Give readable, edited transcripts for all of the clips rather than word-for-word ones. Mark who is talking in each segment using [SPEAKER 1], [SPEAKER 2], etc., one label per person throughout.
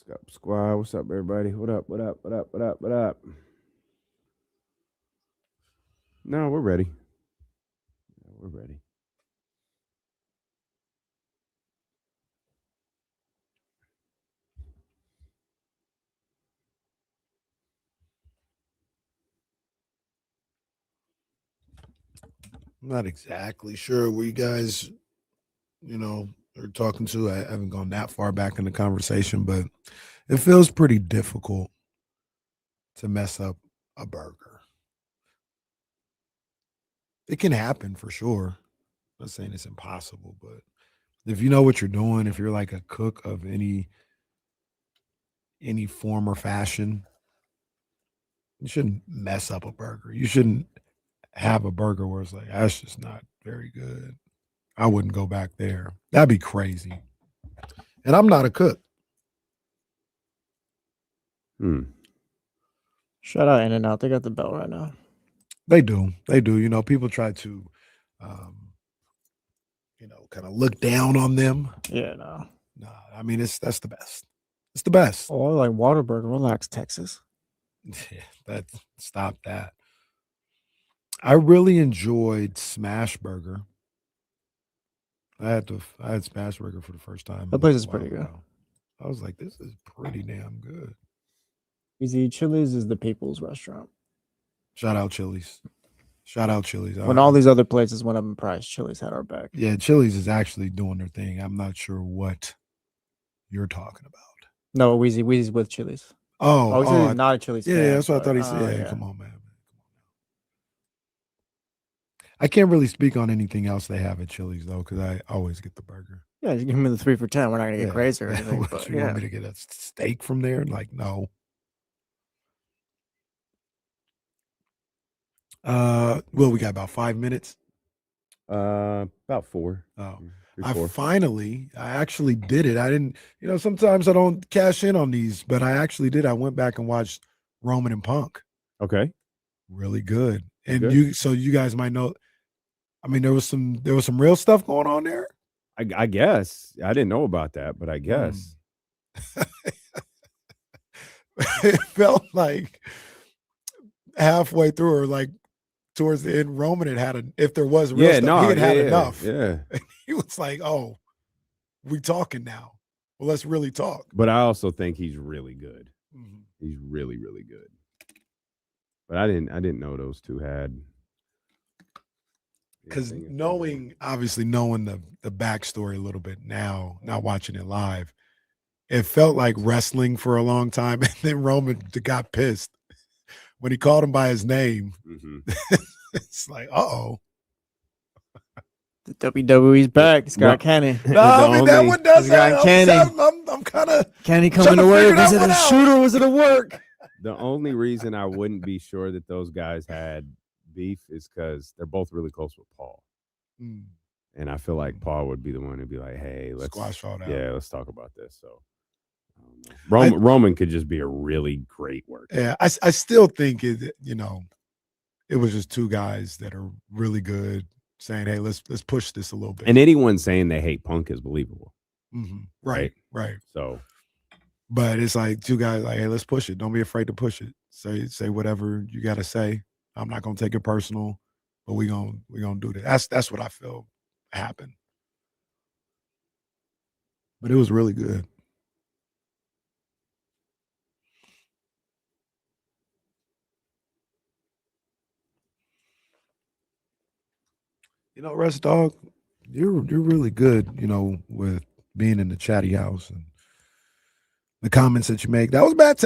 [SPEAKER 1] What's up, squad? What's up, everybody? What up? What up? What up? What up? What up? No, we're ready. Yeah, we're ready.
[SPEAKER 2] I'm not exactly sure where you guys, are talking to. I haven't gone that far back in the conversation, but it feels pretty difficult to mess up a burger. It can happen for sure. I'm not saying it's impossible, but if you know what you're doing, if you're like a cook of any form or fashion, you shouldn't mess up a burger. You shouldn't have a burger where it's like that's just not very good. I wouldn't go back there. That'd be crazy. And I'm not a cook.
[SPEAKER 1] Hmm.
[SPEAKER 3] Shout out In and Out. They got the bell right now.
[SPEAKER 2] They do. They do. People try to, um, kind of look down on them.
[SPEAKER 3] Yeah, no.
[SPEAKER 2] Nah, I mean, that's the best. It's the best.
[SPEAKER 3] Oh, I like Waterburger. Relax, Texas.
[SPEAKER 2] Yeah, stop that. I really enjoyed Smash Burger. I had Smash Burger for the first time.
[SPEAKER 3] That place is
[SPEAKER 2] a while
[SPEAKER 3] pretty good.
[SPEAKER 2] ago. I was like, this is pretty damn good.
[SPEAKER 3] Easy Chili's is the people's restaurant.
[SPEAKER 2] Shout out Chili's. Shout out Chili's.
[SPEAKER 3] When all these other places went up in price, Chili's had our back.
[SPEAKER 2] Yeah, Chili's is actually doing their thing. I'm not sure what you're talking about.
[SPEAKER 3] No, Weezy's with Chili's.
[SPEAKER 2] Oh,
[SPEAKER 3] he's not a Chili's fan.
[SPEAKER 2] Yeah, that's what I thought he said. Yeah, come on, man. I can't really speak on anything else they have at Chili's though, because I always get the burger.
[SPEAKER 3] Yeah, you give me the 3 for $10. We're not gonna get crazy or anything. But
[SPEAKER 2] you want me to get a steak from there? Like, no. Well, we got about 5 minutes.
[SPEAKER 1] About 4.
[SPEAKER 2] Oh,
[SPEAKER 1] 3, 4.
[SPEAKER 2] I actually did it. I didn't, sometimes I don't cash in on these, but I actually did. I went back and watched Roman and Punk.
[SPEAKER 1] Okay.
[SPEAKER 2] Really good. And
[SPEAKER 1] Good.
[SPEAKER 2] so you guys might know. I mean, there was some real stuff going on there.
[SPEAKER 1] I guess I didn't know about that, but I guess
[SPEAKER 2] it felt like halfway through, or like towards the end, Roman had if there was real stuff, he had enough.
[SPEAKER 1] Yeah,
[SPEAKER 2] he was like, "Oh, we talking now. Well, let's really talk."
[SPEAKER 1] But I also think he's really good.
[SPEAKER 2] Mm-hmm.
[SPEAKER 1] He's really, really good. But I didn't know those two had.
[SPEAKER 2] Because obviously knowing the backstory a little bit now, not watching it live, it felt like wrestling for a long time. And then Roman got pissed when he called him by his name.
[SPEAKER 1] Mm-hmm.
[SPEAKER 2] It's like, uh-oh.
[SPEAKER 3] The WWE's back. Scott Kenny.
[SPEAKER 2] No, I mean, that one does that. I'm kind of
[SPEAKER 3] Kenny coming to work. Was it a shoot or was it a work?
[SPEAKER 1] The only reason I wouldn't be sure that those guys had beef is because they're both really close with Paul. And I feel like Paul would be the one to be like, hey, let's
[SPEAKER 2] squash all that.
[SPEAKER 1] Yeah, let's talk about this. So Roman could just be a really great worker.
[SPEAKER 2] Yeah, I still think it was just two guys that are really good saying, hey, let's push this a little bit.
[SPEAKER 1] And anyone saying they hate Punk is believable.
[SPEAKER 2] Mm-hmm. Right.
[SPEAKER 1] So,
[SPEAKER 2] but it's like two guys like, hey, let's push it. Don't be afraid to push it. Say whatever you got to say. I'm not gonna take it personal, but we gonna do that. That's what I feel happened. But it was really good. Russ Dog, you're really good, with being in the chatty house and the comments that you make. That was a bad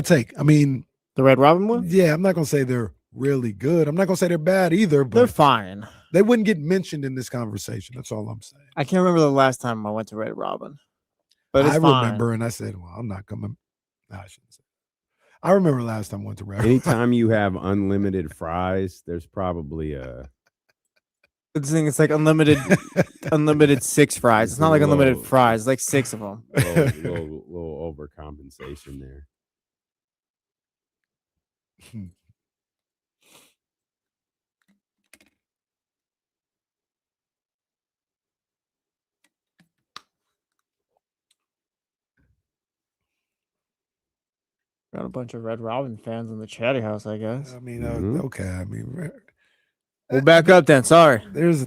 [SPEAKER 2] take. I mean,
[SPEAKER 3] the Red Robin one?
[SPEAKER 2] Yeah, I'm not gonna say they're really good. I'm not gonna say they're bad either, but
[SPEAKER 3] they're fine.
[SPEAKER 2] They wouldn't get mentioned in this conversation. That's all I'm saying.
[SPEAKER 3] I can't remember the last time I went to Red Robin. But
[SPEAKER 2] I remember, and I said, well, I'm not coming. No, I shouldn't say. I remember last time I went to Red Robin.
[SPEAKER 1] Anytime you have unlimited fries, there's probably a
[SPEAKER 3] it's like unlimited 6 fries. It's not like unlimited fries, it's like 6 of them.
[SPEAKER 1] little overcompensation there.
[SPEAKER 3] Got a bunch of Red Robin fans in the chatty house, I guess.
[SPEAKER 2] I mean,
[SPEAKER 1] Mhm.
[SPEAKER 2] okay. I mean,
[SPEAKER 3] We'll back up then. Sorry.
[SPEAKER 2] there's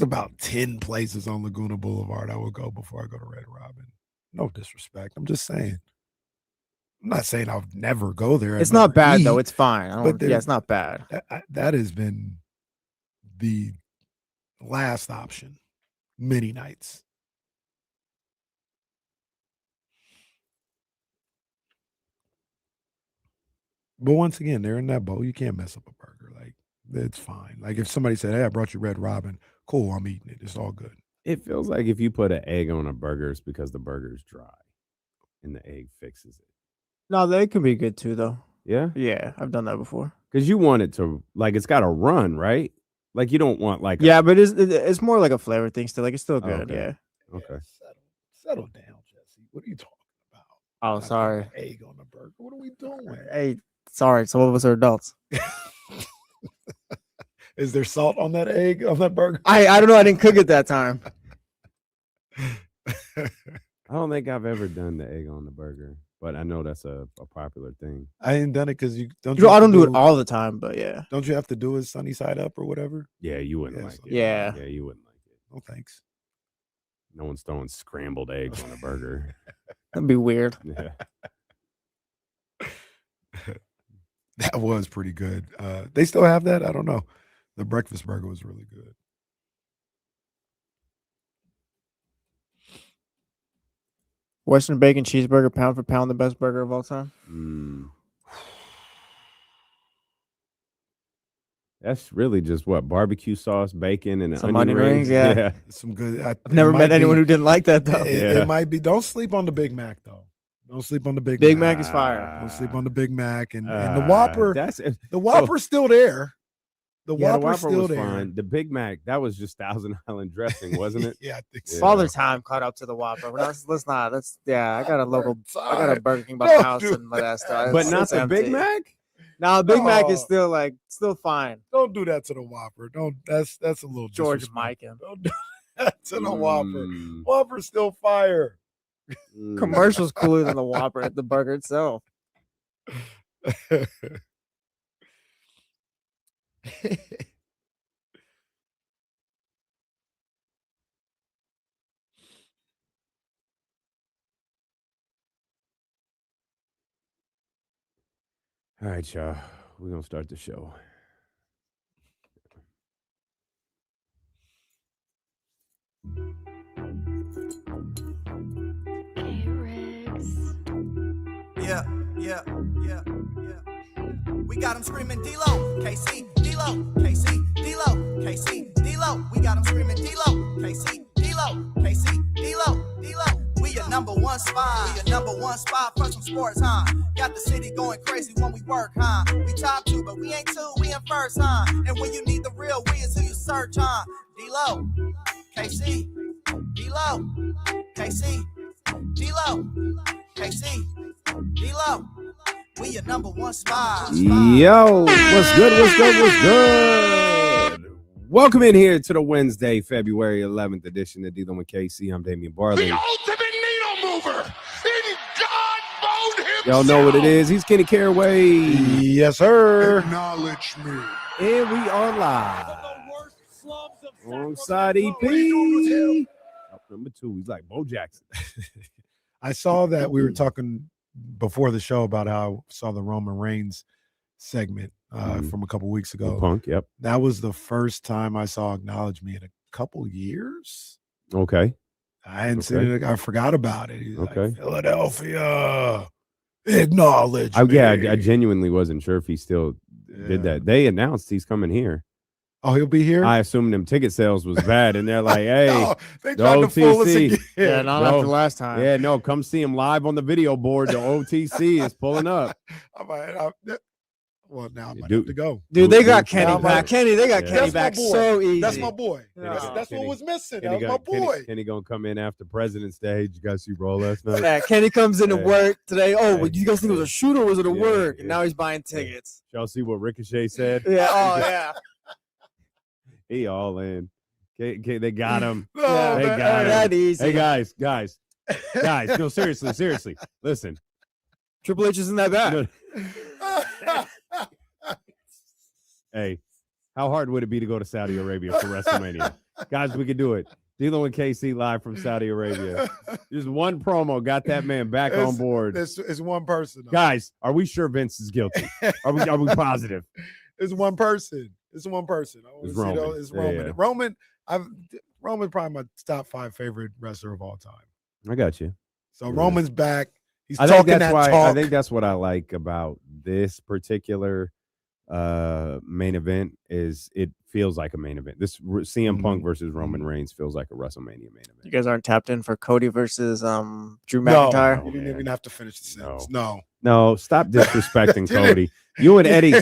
[SPEAKER 2] about 10 places on Laguna Boulevard I would go before I go to Red Robin. No disrespect. I'm just saying. I'm not saying I'll never go there.
[SPEAKER 3] It's
[SPEAKER 2] I'd never
[SPEAKER 3] not bad though.
[SPEAKER 2] eat,
[SPEAKER 3] It's fine. Yeah, it's not bad.
[SPEAKER 2] that has been the last option many nights. But once again, they're in that bowl. You can't mess up a burger. Like, it's fine. Like, if somebody said, hey, I brought you Red Robin, cool, I'm eating it. It's all good.
[SPEAKER 1] It feels like if you put an egg on a burger, it's because the burger's dry and the egg fixes it.
[SPEAKER 3] No, they can be good too, though.
[SPEAKER 1] Yeah?
[SPEAKER 3] Yeah, I've done that before.
[SPEAKER 1] Because you want it to, like, it's got to run, right? Like, you don't want, like,
[SPEAKER 3] Yeah, but it's more like a flavor thing still. Like, it's still good.
[SPEAKER 1] okay.
[SPEAKER 3] Yeah.
[SPEAKER 1] Okay.
[SPEAKER 2] Settle down, Jesse. What are you talking about?
[SPEAKER 3] Oh,
[SPEAKER 2] Not
[SPEAKER 3] sorry.
[SPEAKER 2] putting an egg on the burger. What are we doing?
[SPEAKER 3] Hey, sorry. Some of us are adults.
[SPEAKER 2] Is there salt on that egg, on that burger?
[SPEAKER 3] I don't know. I didn't cook it that time.
[SPEAKER 1] I don't think I've ever done the egg on the burger, but I know that's a popular thing.
[SPEAKER 2] I ain't done it because you don't.
[SPEAKER 3] I don't do it all the time, but yeah.
[SPEAKER 2] Don't you have to do it sunny side up or whatever?
[SPEAKER 1] Yeah, you wouldn't
[SPEAKER 2] Yes.
[SPEAKER 1] like it.
[SPEAKER 3] Yeah.
[SPEAKER 1] Yeah, you wouldn't like it.
[SPEAKER 2] No thanks.
[SPEAKER 1] No one's throwing scrambled eggs on a burger.
[SPEAKER 3] That'd be weird.
[SPEAKER 1] Yeah.
[SPEAKER 2] That was pretty good. They still have that? I don't know. The breakfast burger was really good.
[SPEAKER 3] Western bacon cheeseburger, pound for pound, the best burger of all time.
[SPEAKER 1] That's really just what, barbecue sauce, bacon, and
[SPEAKER 3] Some
[SPEAKER 1] onion
[SPEAKER 3] onion
[SPEAKER 1] rings.
[SPEAKER 3] rings, yeah.
[SPEAKER 2] Some good.
[SPEAKER 3] I've never met anyone who didn't like that though.
[SPEAKER 2] It might be. Don't sleep on the Big Mac though. Don't sleep on the Big
[SPEAKER 3] Big
[SPEAKER 2] Mac.
[SPEAKER 3] Mac is fire.
[SPEAKER 2] Don't sleep on the Big Mac and the Whopper. The Whopper's
[SPEAKER 1] so,
[SPEAKER 2] still there. The
[SPEAKER 1] yeah,
[SPEAKER 2] Whopper's
[SPEAKER 1] the Whopper
[SPEAKER 2] still
[SPEAKER 1] was
[SPEAKER 2] there.
[SPEAKER 1] fine. The Big Mac, that was just Thousand Island dressing, wasn't it?
[SPEAKER 2] Yeah, I think so.
[SPEAKER 3] Father Time caught up to the Whopper. Let's not. I got a local. I got a Burger King by
[SPEAKER 2] Don't
[SPEAKER 3] the house
[SPEAKER 2] do
[SPEAKER 3] and my that stuff.
[SPEAKER 1] But not the Big Mac?
[SPEAKER 3] No, Big Mac is
[SPEAKER 2] No.
[SPEAKER 3] still fine.
[SPEAKER 2] Don't do that to the Whopper. Don't. That's a little
[SPEAKER 3] George
[SPEAKER 2] disrespectful.
[SPEAKER 3] Mike him.
[SPEAKER 2] Don't do that to the Whopper. Whopper's still fire.
[SPEAKER 3] Commercial's cooler than the Whopper at the burger itself.
[SPEAKER 1] All right, y'all. We're going to start the show.
[SPEAKER 4] Yeah. We got them screaming D-Lo, KC, D-Lo, KC, D-Lo, KC, D-Lo. We got them screaming D-Lo, KC, D-Lo, KC, D-Lo, D-Lo. We your number one spot. We your number one spot for some sports, huh? Got the city going crazy when we work, huh? We top two, but we ain't two, we in first, huh? And when you need the real, we is who you search, huh? D-Lo, KC, D-Lo, KC, D-Lo, KC, D-Lo. We your number one spot.
[SPEAKER 1] Yo, what's good? What's good? What's good? Welcome in here to the Wednesday, February 11th edition of Dealing with KC. I'm Damian Barley.
[SPEAKER 5] The ultimate needle mover in God mode himself.
[SPEAKER 1] Y'all know what it is. He's Kenny Caraway.
[SPEAKER 2] Yes, sir.
[SPEAKER 5] Acknowledge me.
[SPEAKER 1] And we are live. Alongside EP. Number 2. He's like Bo Jackson.
[SPEAKER 2] I saw that we were talking before the show about how I saw the Roman Reigns segment from a couple weeks ago.
[SPEAKER 1] Punk, yep.
[SPEAKER 2] That was the first time I saw Acknowledge Me in a couple years.
[SPEAKER 1] Okay.
[SPEAKER 2] I hadn't seen it. I forgot about it. He's
[SPEAKER 1] Okay.
[SPEAKER 2] like, Philadelphia, acknowledge me.
[SPEAKER 1] Yeah, I genuinely wasn't sure if he still did that. They announced he's coming here.
[SPEAKER 2] Oh, he'll be here?
[SPEAKER 1] I assumed them ticket sales was bad, and they're like, hey,
[SPEAKER 2] No, they
[SPEAKER 1] the
[SPEAKER 2] tried to fool us
[SPEAKER 1] OTC.
[SPEAKER 2] again.
[SPEAKER 3] Yeah, not after last time.
[SPEAKER 1] Yeah, no, come see him live on the video board. The OTC is pulling up.
[SPEAKER 2] Well, now I might
[SPEAKER 1] Dude.
[SPEAKER 2] have to go.
[SPEAKER 3] Dude, they got
[SPEAKER 1] Dude,
[SPEAKER 3] Kenny
[SPEAKER 2] now
[SPEAKER 3] back.
[SPEAKER 2] my-
[SPEAKER 3] They got
[SPEAKER 1] Yeah.
[SPEAKER 3] Kenny
[SPEAKER 2] That's my
[SPEAKER 3] back
[SPEAKER 2] boy.
[SPEAKER 3] so easy.
[SPEAKER 2] That's my boy.
[SPEAKER 3] No.
[SPEAKER 2] That's
[SPEAKER 1] Kenny-
[SPEAKER 2] what was missing.
[SPEAKER 1] Kenny
[SPEAKER 2] That was my boy.
[SPEAKER 1] Kenny gonna come in after President's Day. Did you guys see Raw last night?
[SPEAKER 3] Yeah, Kenny comes into
[SPEAKER 1] Yeah.
[SPEAKER 3] work today. Oh,
[SPEAKER 1] Yeah.
[SPEAKER 3] you guys think it was a shoot or was it a
[SPEAKER 1] Yeah,
[SPEAKER 3] work? And
[SPEAKER 1] yeah.
[SPEAKER 3] now he's buying tickets.
[SPEAKER 1] Y'all see what Ricochet said?
[SPEAKER 3] Yeah. Oh, yeah.
[SPEAKER 1] He all in. Okay, they got him.
[SPEAKER 2] No,
[SPEAKER 3] Yeah,
[SPEAKER 1] They
[SPEAKER 2] man,
[SPEAKER 1] got
[SPEAKER 2] hey,
[SPEAKER 1] him.
[SPEAKER 3] That easy.
[SPEAKER 1] Hey guys. No, seriously. Listen.
[SPEAKER 3] Triple H isn't that bad.
[SPEAKER 1] Hey, how hard would it be to go to Saudi Arabia for WrestleMania? Guys, we could do it. Dealing with KC live from Saudi Arabia. Just one promo got that man back on board.
[SPEAKER 2] It's one person. Though.
[SPEAKER 1] Guys, are we sure Vince is guilty? Are we positive?
[SPEAKER 2] It's one person. It's one person.
[SPEAKER 1] It's Roman.
[SPEAKER 2] It's Roman.
[SPEAKER 1] Yeah.
[SPEAKER 2] Roman probably my top 5 favorite wrestler of all time.
[SPEAKER 1] I got you.
[SPEAKER 2] So Roman's back. He's
[SPEAKER 1] I think
[SPEAKER 2] talking
[SPEAKER 1] that's
[SPEAKER 2] that
[SPEAKER 1] why.
[SPEAKER 2] talk.
[SPEAKER 1] I think that's what I like about this particular main event is it feels like a main event. This CM Punk versus Roman Reigns feels like a WrestleMania main event.
[SPEAKER 3] You guys aren't tapped in for Cody versus Drew McIntyre?
[SPEAKER 2] No, you didn't even have to finish the sentence. No.
[SPEAKER 1] Stop disrespecting Cody. You and Eddie,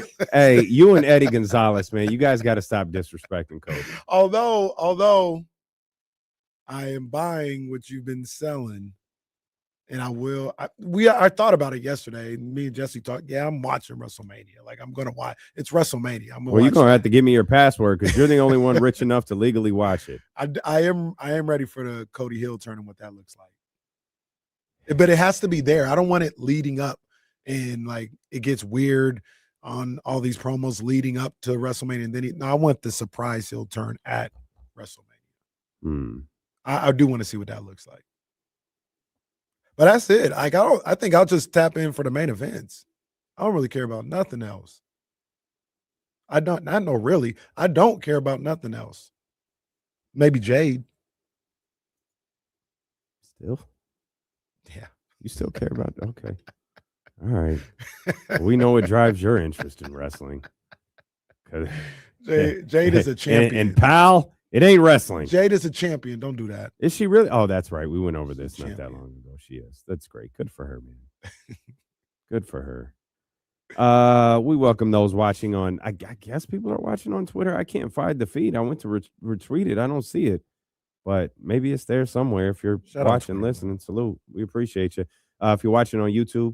[SPEAKER 1] you and Eddie Gonzalez, man, you guys got to stop disrespecting Cody.
[SPEAKER 2] Although I am buying what you've been selling. And I will. I thought about it yesterday. Me and Jesse talked. Yeah, I'm watching WrestleMania. Like I'm gonna watch. It's WrestleMania.
[SPEAKER 1] Well, you're gonna have to give me your password because you're the only one rich enough to legally watch it.
[SPEAKER 2] I am ready for the Cody Hill turn and what that looks like. But it has to be there. I don't want it leading up and like it gets weird on all these promos leading up to WrestleMania. And then I want the surprise Hill turn at WrestleMania. I do want to see what that looks like. But that's it. I think I'll just tap in for the main events. I don't really care about nothing else. I don't care about nothing else. Maybe Jade.
[SPEAKER 1] Still?
[SPEAKER 2] Yeah.
[SPEAKER 1] You still care about okay. All right. Well, we know what drives your interest in wrestling.
[SPEAKER 2] Jade is a champion.
[SPEAKER 1] And pal, it ain't wrestling.
[SPEAKER 2] Jade is a champion. Don't do that.
[SPEAKER 1] Is she really? Oh, that's right. We went over this not that long ago. She is. That's great. Good for her, man. Good for her. We welcome those watching on. I guess people are watching on Twitter. I can't find the feed. I went to retweet it. I don't see it, but maybe it's there somewhere. If you're watching, listening, salute. We appreciate you. If you're watching on YouTube,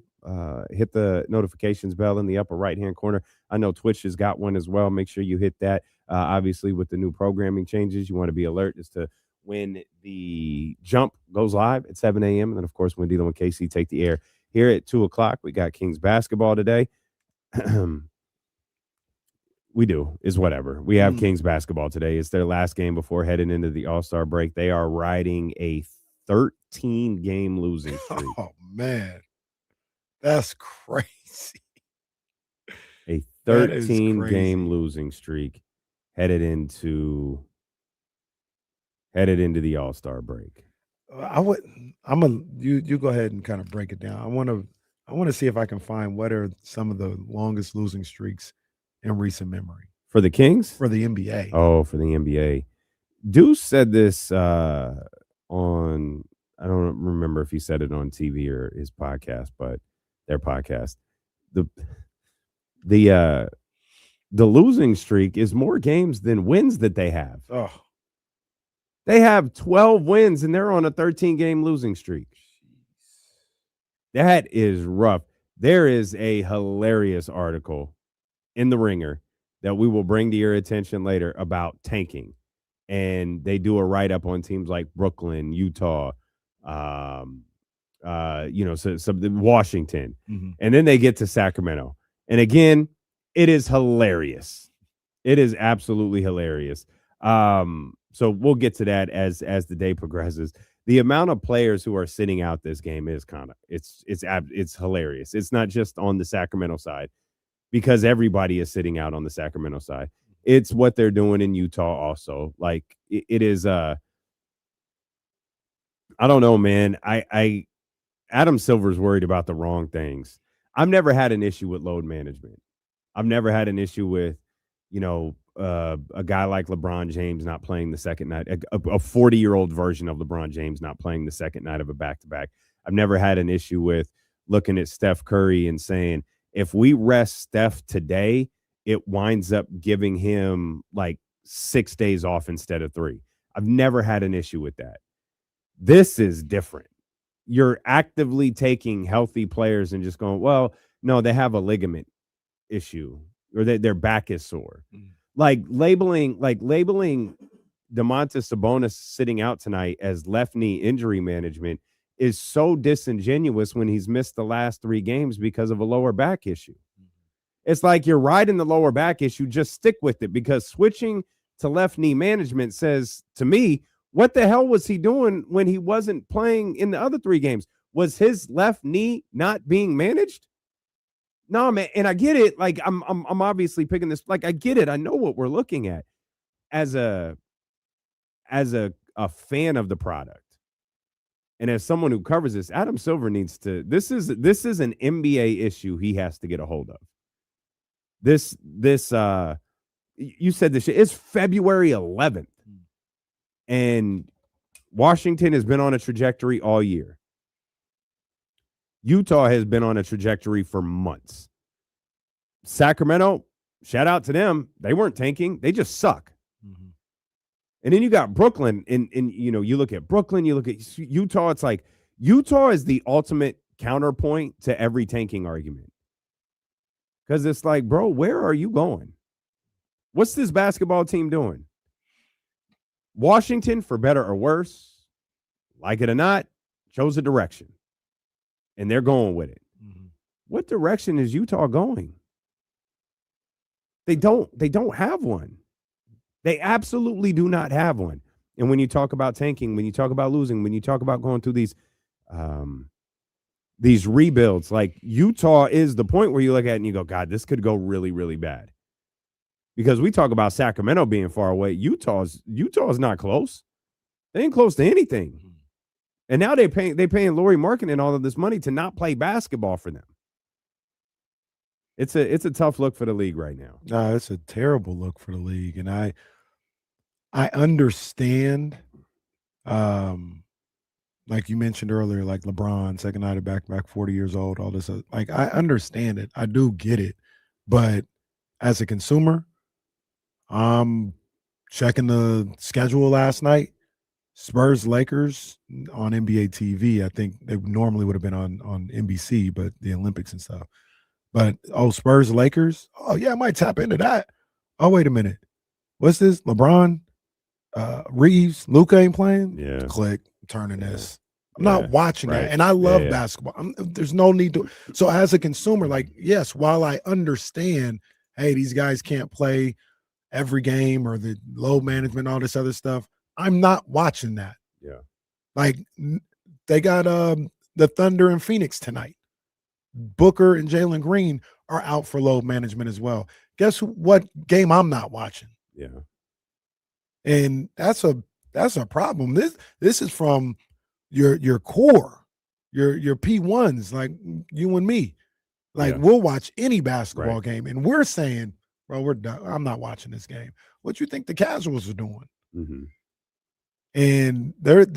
[SPEAKER 1] hit the notifications bell in the upper right-hand corner. I know Twitch has got one as well. Make sure you hit that. Obviously, with the new programming changes, you want to be alert as to when the jump goes live at 7 a.m. And then, of course, when dealing with KC, take the air here at 2 o'clock. We got Kings basketball today. We do is whatever. We have Kings basketball today. It's their last game before heading into the All-Star break. They are riding a 13-game losing streak.
[SPEAKER 2] Oh, man. That's crazy.
[SPEAKER 1] A 13-game losing streak headed into the All-Star break.
[SPEAKER 2] You go ahead and kind of break it down. I want to see if I can find what are some of the longest losing streaks in recent memory.
[SPEAKER 1] For the Kings?
[SPEAKER 2] For the NBA.
[SPEAKER 1] Oh, for the NBA. Deuce said this on, I don't remember if he said it on TV or his podcast, but their podcast. The losing streak is more games than wins that they have.
[SPEAKER 2] Oh.
[SPEAKER 1] They have 12 wins and they're on a 13-game losing streak. That is rough. There is a hilarious article in The Ringer that we will bring to your attention later about tanking. And they do a write-up on teams like Brooklyn, Utah, Washington. Mm-hmm. And then they get to Sacramento. And again, it is hilarious. It is absolutely hilarious. So we'll get to that as the day progresses. The amount of players who are sitting out this game is it's hilarious. It's not just on the Sacramento side because everybody is sitting out on the Sacramento side. It's what they're doing in Utah also. Like it is I don't know, man. Adam Silver's worried about the wrong things. I've never had an issue with load management. I've never had an issue with, a guy like LeBron James not playing the second night, a 40-year-old version of LeBron James not playing the second night of a back-to-back. I've never had an issue with looking at Steph Curry and saying, if we rest Steph today, it winds up giving him like 6 days off instead of 3. I've never had an issue with that. This is different. You're actively taking healthy players and just going, well, no, they have a ligament issue or their back is sore. Like labeling Domantas Sabonis sitting out tonight as left knee injury management is so disingenuous when he's missed the last 3 games because of a lower back issue. It's like you're riding the lower back issue, just stick with it, because switching to left knee management says to me, what the hell was he doing when he wasn't playing in the other 3 games? Was his left knee not being managed? No, man. And I get it. Like I'm obviously picking this. Like I get it. I know what we're looking at as a fan of the product. And as someone who covers this, Adam Silver needs to, this is an NBA issue he has to get a hold of. You said this shit. It's February 11th. And Washington has been on a trajectory all year. Utah has been on a trajectory for months. Sacramento, shout out to them. They weren't tanking. They just suck. Mm-hmm. And then you got Brooklyn. And you look at Brooklyn, you look at Utah. It's like Utah is the ultimate counterpoint to every tanking argument. Because it's like, bro, where are you going? What's this basketball team doing? Washington, for better or worse, like it or not, chose a direction. And they're going with it. Mm-hmm. What direction is Utah going? They don't have one. They absolutely do not have one. And when you talk about tanking, when you talk about losing, when you talk about going through these rebuilds, like Utah is the point where you look at it and you go, God, this could go really, really bad. Because we talk about Sacramento being far away. Utah's not close. They ain't close to anything. And now they paying Lauri Markkanen all of this money to not play basketball for them. It's a tough look for the league right now.
[SPEAKER 2] No, it's a terrible look for the league. And I understand, like you mentioned earlier, like LeBron, second night of back-to-back, 40 years old, all this. Like, I understand it. I do get it. But as a consumer, I'm checking the schedule last night. Spurs Lakers on NBA TV. I think they normally would have been on NBC, but the Olympics and stuff. But Spurs Lakers. Oh yeah, I might tap into that. Oh, wait a minute. What's this? LeBron, Reeves, Luka ain't playing?
[SPEAKER 1] Yeah.
[SPEAKER 2] Click, turning this. I'm not watching that. And I love basketball. There's no need to. So as a consumer, like, yes, while I understand, hey, these guys can't play every game or the load management, all this other stuff, I'm not watching that.
[SPEAKER 1] Yeah.
[SPEAKER 2] Like they got the Thunder and Phoenix tonight. Booker and Jalen Green are out for load management as well. Guess what game I'm not watching?
[SPEAKER 1] Yeah.
[SPEAKER 2] And that's a problem. This is from your core, your P1s, like you and me. Like we'll watch any basketball game, and we're saying, bro, we're done. I'm not watching this game. What you think the casuals are doing?
[SPEAKER 1] Mm-hmm.
[SPEAKER 2] And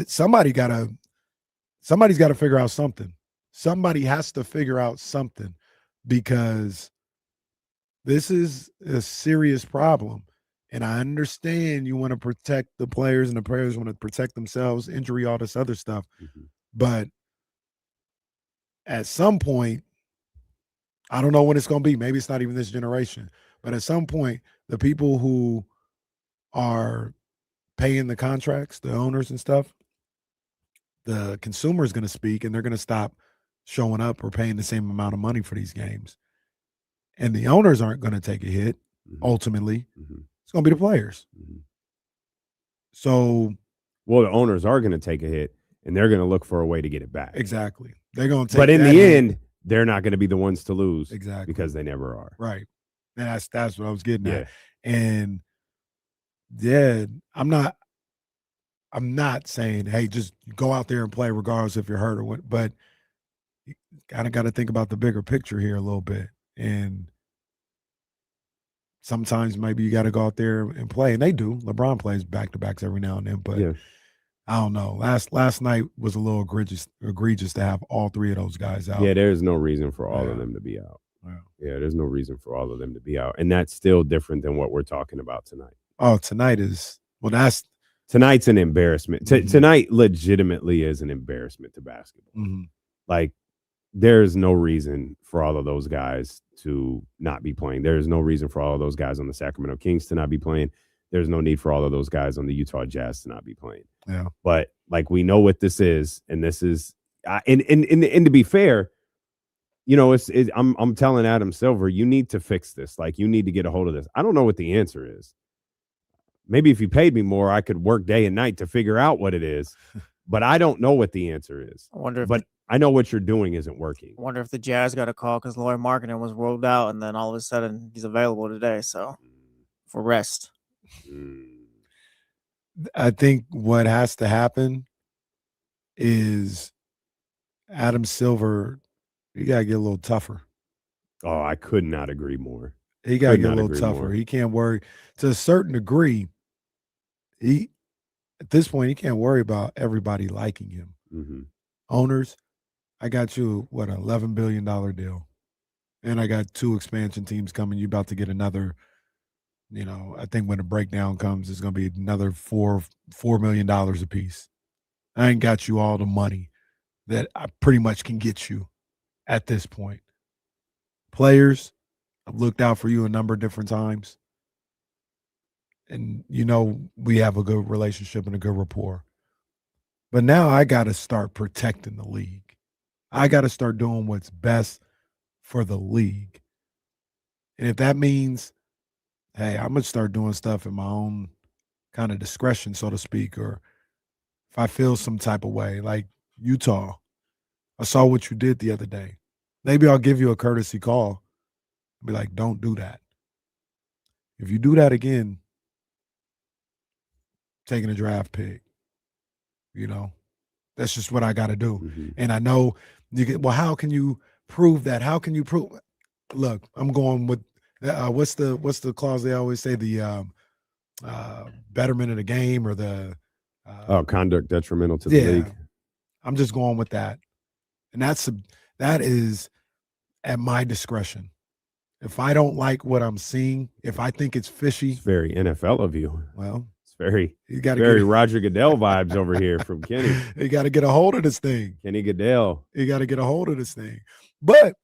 [SPEAKER 2] somebody's got to figure out something. Somebody has to figure out something, because this is a serious problem. And I understand you want to protect the players, and the players want to protect themselves, injury, all this other stuff. Mm-hmm. But at some point, I don't know when it's going to be. Maybe it's not even this generation. But at some point, the people who are paying the contracts, the owners and stuff, the consumer is going to speak, and they're going to stop showing up or paying the same amount of money for these games. And the owners aren't going to take a hit, ultimately. Mm-hmm. It's going to be the players. Mm-hmm. So,
[SPEAKER 1] well, the owners are going to take a hit, and they're going to look for a way to get it back.
[SPEAKER 2] Exactly. They're going to take.
[SPEAKER 1] But in the end, they're not going to be the ones to lose.
[SPEAKER 2] Exactly.
[SPEAKER 1] Because they never are.
[SPEAKER 2] Right. And that's what I was getting at. And yeah, I'm not saying, hey, just go out there and play regardless if you're hurt or what, but you kind of got to think about the bigger picture here a little bit. And sometimes maybe you got to go out there and play, and they do. LeBron plays back-to-backs every now and then, but I don't know. Last night was a little egregious to have all three of those guys out.
[SPEAKER 1] Yeah, there's no reason for all of them to be out. Yeah, there's no reason for all of them to be out, and that's still different than what we're talking about tonight.
[SPEAKER 2] Oh, tonight's
[SPEAKER 1] an embarrassment. Tonight legitimately is an embarrassment to basketball. Mm-hmm. Like, there's no reason for all of those guys to not be playing. There's no reason for all of those guys on the Sacramento Kings to not be playing. There's no need for all of those guys on the Utah Jazz to not be playing.
[SPEAKER 2] Yeah.
[SPEAKER 1] But like, we know what this is, and this is And to be fair, I'm telling Adam Silver, you need to fix this. Like, you need to get a hold of this. I don't know what the answer is. Maybe if you paid me more, I could work day and night to figure out what it is. But I don't know what the answer is.
[SPEAKER 3] I wonder if
[SPEAKER 1] But I know what you're doing isn't working.
[SPEAKER 3] I wonder if the Jazz got a call because Laurie Marketing was rolled out, and then all of a sudden he's available today. So for rest.
[SPEAKER 2] I think what has to happen is Adam Silver, you got to get a little tougher.
[SPEAKER 1] Oh, I could not agree more.
[SPEAKER 2] He got to
[SPEAKER 1] Could
[SPEAKER 2] get a
[SPEAKER 1] not
[SPEAKER 2] little
[SPEAKER 1] agree
[SPEAKER 2] tougher.
[SPEAKER 1] more.
[SPEAKER 2] He can't worry to a certain degree. At this point, he can't worry about everybody liking him.
[SPEAKER 1] Mm-hmm.
[SPEAKER 2] Owners, I got you what, an $11 billion deal, and I got 2 expansion teams coming. You about to get another. I think when the breakdown comes, it's going to be another $4 million a piece. I ain't got you all the money that I pretty much can get you at this point. Players, I've looked out for you a number of different times. And, we have a good relationship and a good rapport. But now I got to start protecting the league. I got to start doing what's best for the league. And if that means, hey, I'm going to start doing stuff in my own kind of discretion, so to speak, or if I feel some type of way, like Utah, I saw what you did the other day. Maybe I'll give you a courtesy call and be like, don't do that. If you do that again, taking a draft pick, that's just what I got to do.
[SPEAKER 1] Mm-hmm.
[SPEAKER 2] And I know how can you prove that? How can you prove? Look, I'm going with what's the clause they always say, the betterment of the game or the
[SPEAKER 1] conduct detrimental to the league.
[SPEAKER 2] I'm just going with that. And that is at my discretion. If I don't like what I'm seeing, if I think it's fishy,
[SPEAKER 1] It's very NFL of you.
[SPEAKER 2] well,
[SPEAKER 1] It's very
[SPEAKER 2] you
[SPEAKER 1] Roger Goodell vibes over here from Kenny.
[SPEAKER 2] You got to get a hold of this thing.
[SPEAKER 1] Kenny Goodell.
[SPEAKER 2] You got to get a hold of this thing. But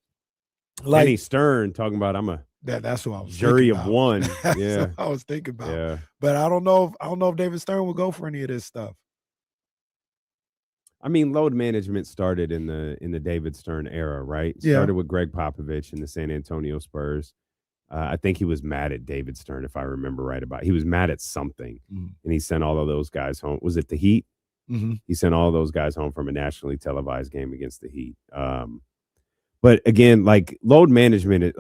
[SPEAKER 2] like
[SPEAKER 1] Kenny Stern talking about I'm a
[SPEAKER 2] that's what I was
[SPEAKER 1] jury
[SPEAKER 2] thinking
[SPEAKER 1] of
[SPEAKER 2] about.
[SPEAKER 1] one.
[SPEAKER 2] That's
[SPEAKER 1] Yeah.
[SPEAKER 2] what I was thinking about.
[SPEAKER 1] Yeah.
[SPEAKER 2] But I don't know if David Stern will go for any of this stuff.
[SPEAKER 1] I mean, load management started in the David Stern era, right?
[SPEAKER 2] Yeah.
[SPEAKER 1] Started with Greg Popovich and the San Antonio Spurs. I think he was mad at David Stern, if I remember right. He was mad at something, and he sent all of those guys home. Was it the Heat?
[SPEAKER 2] Mm-hmm.
[SPEAKER 1] He sent all of those guys home from a nationally televised game against the Heat. But again, like load management,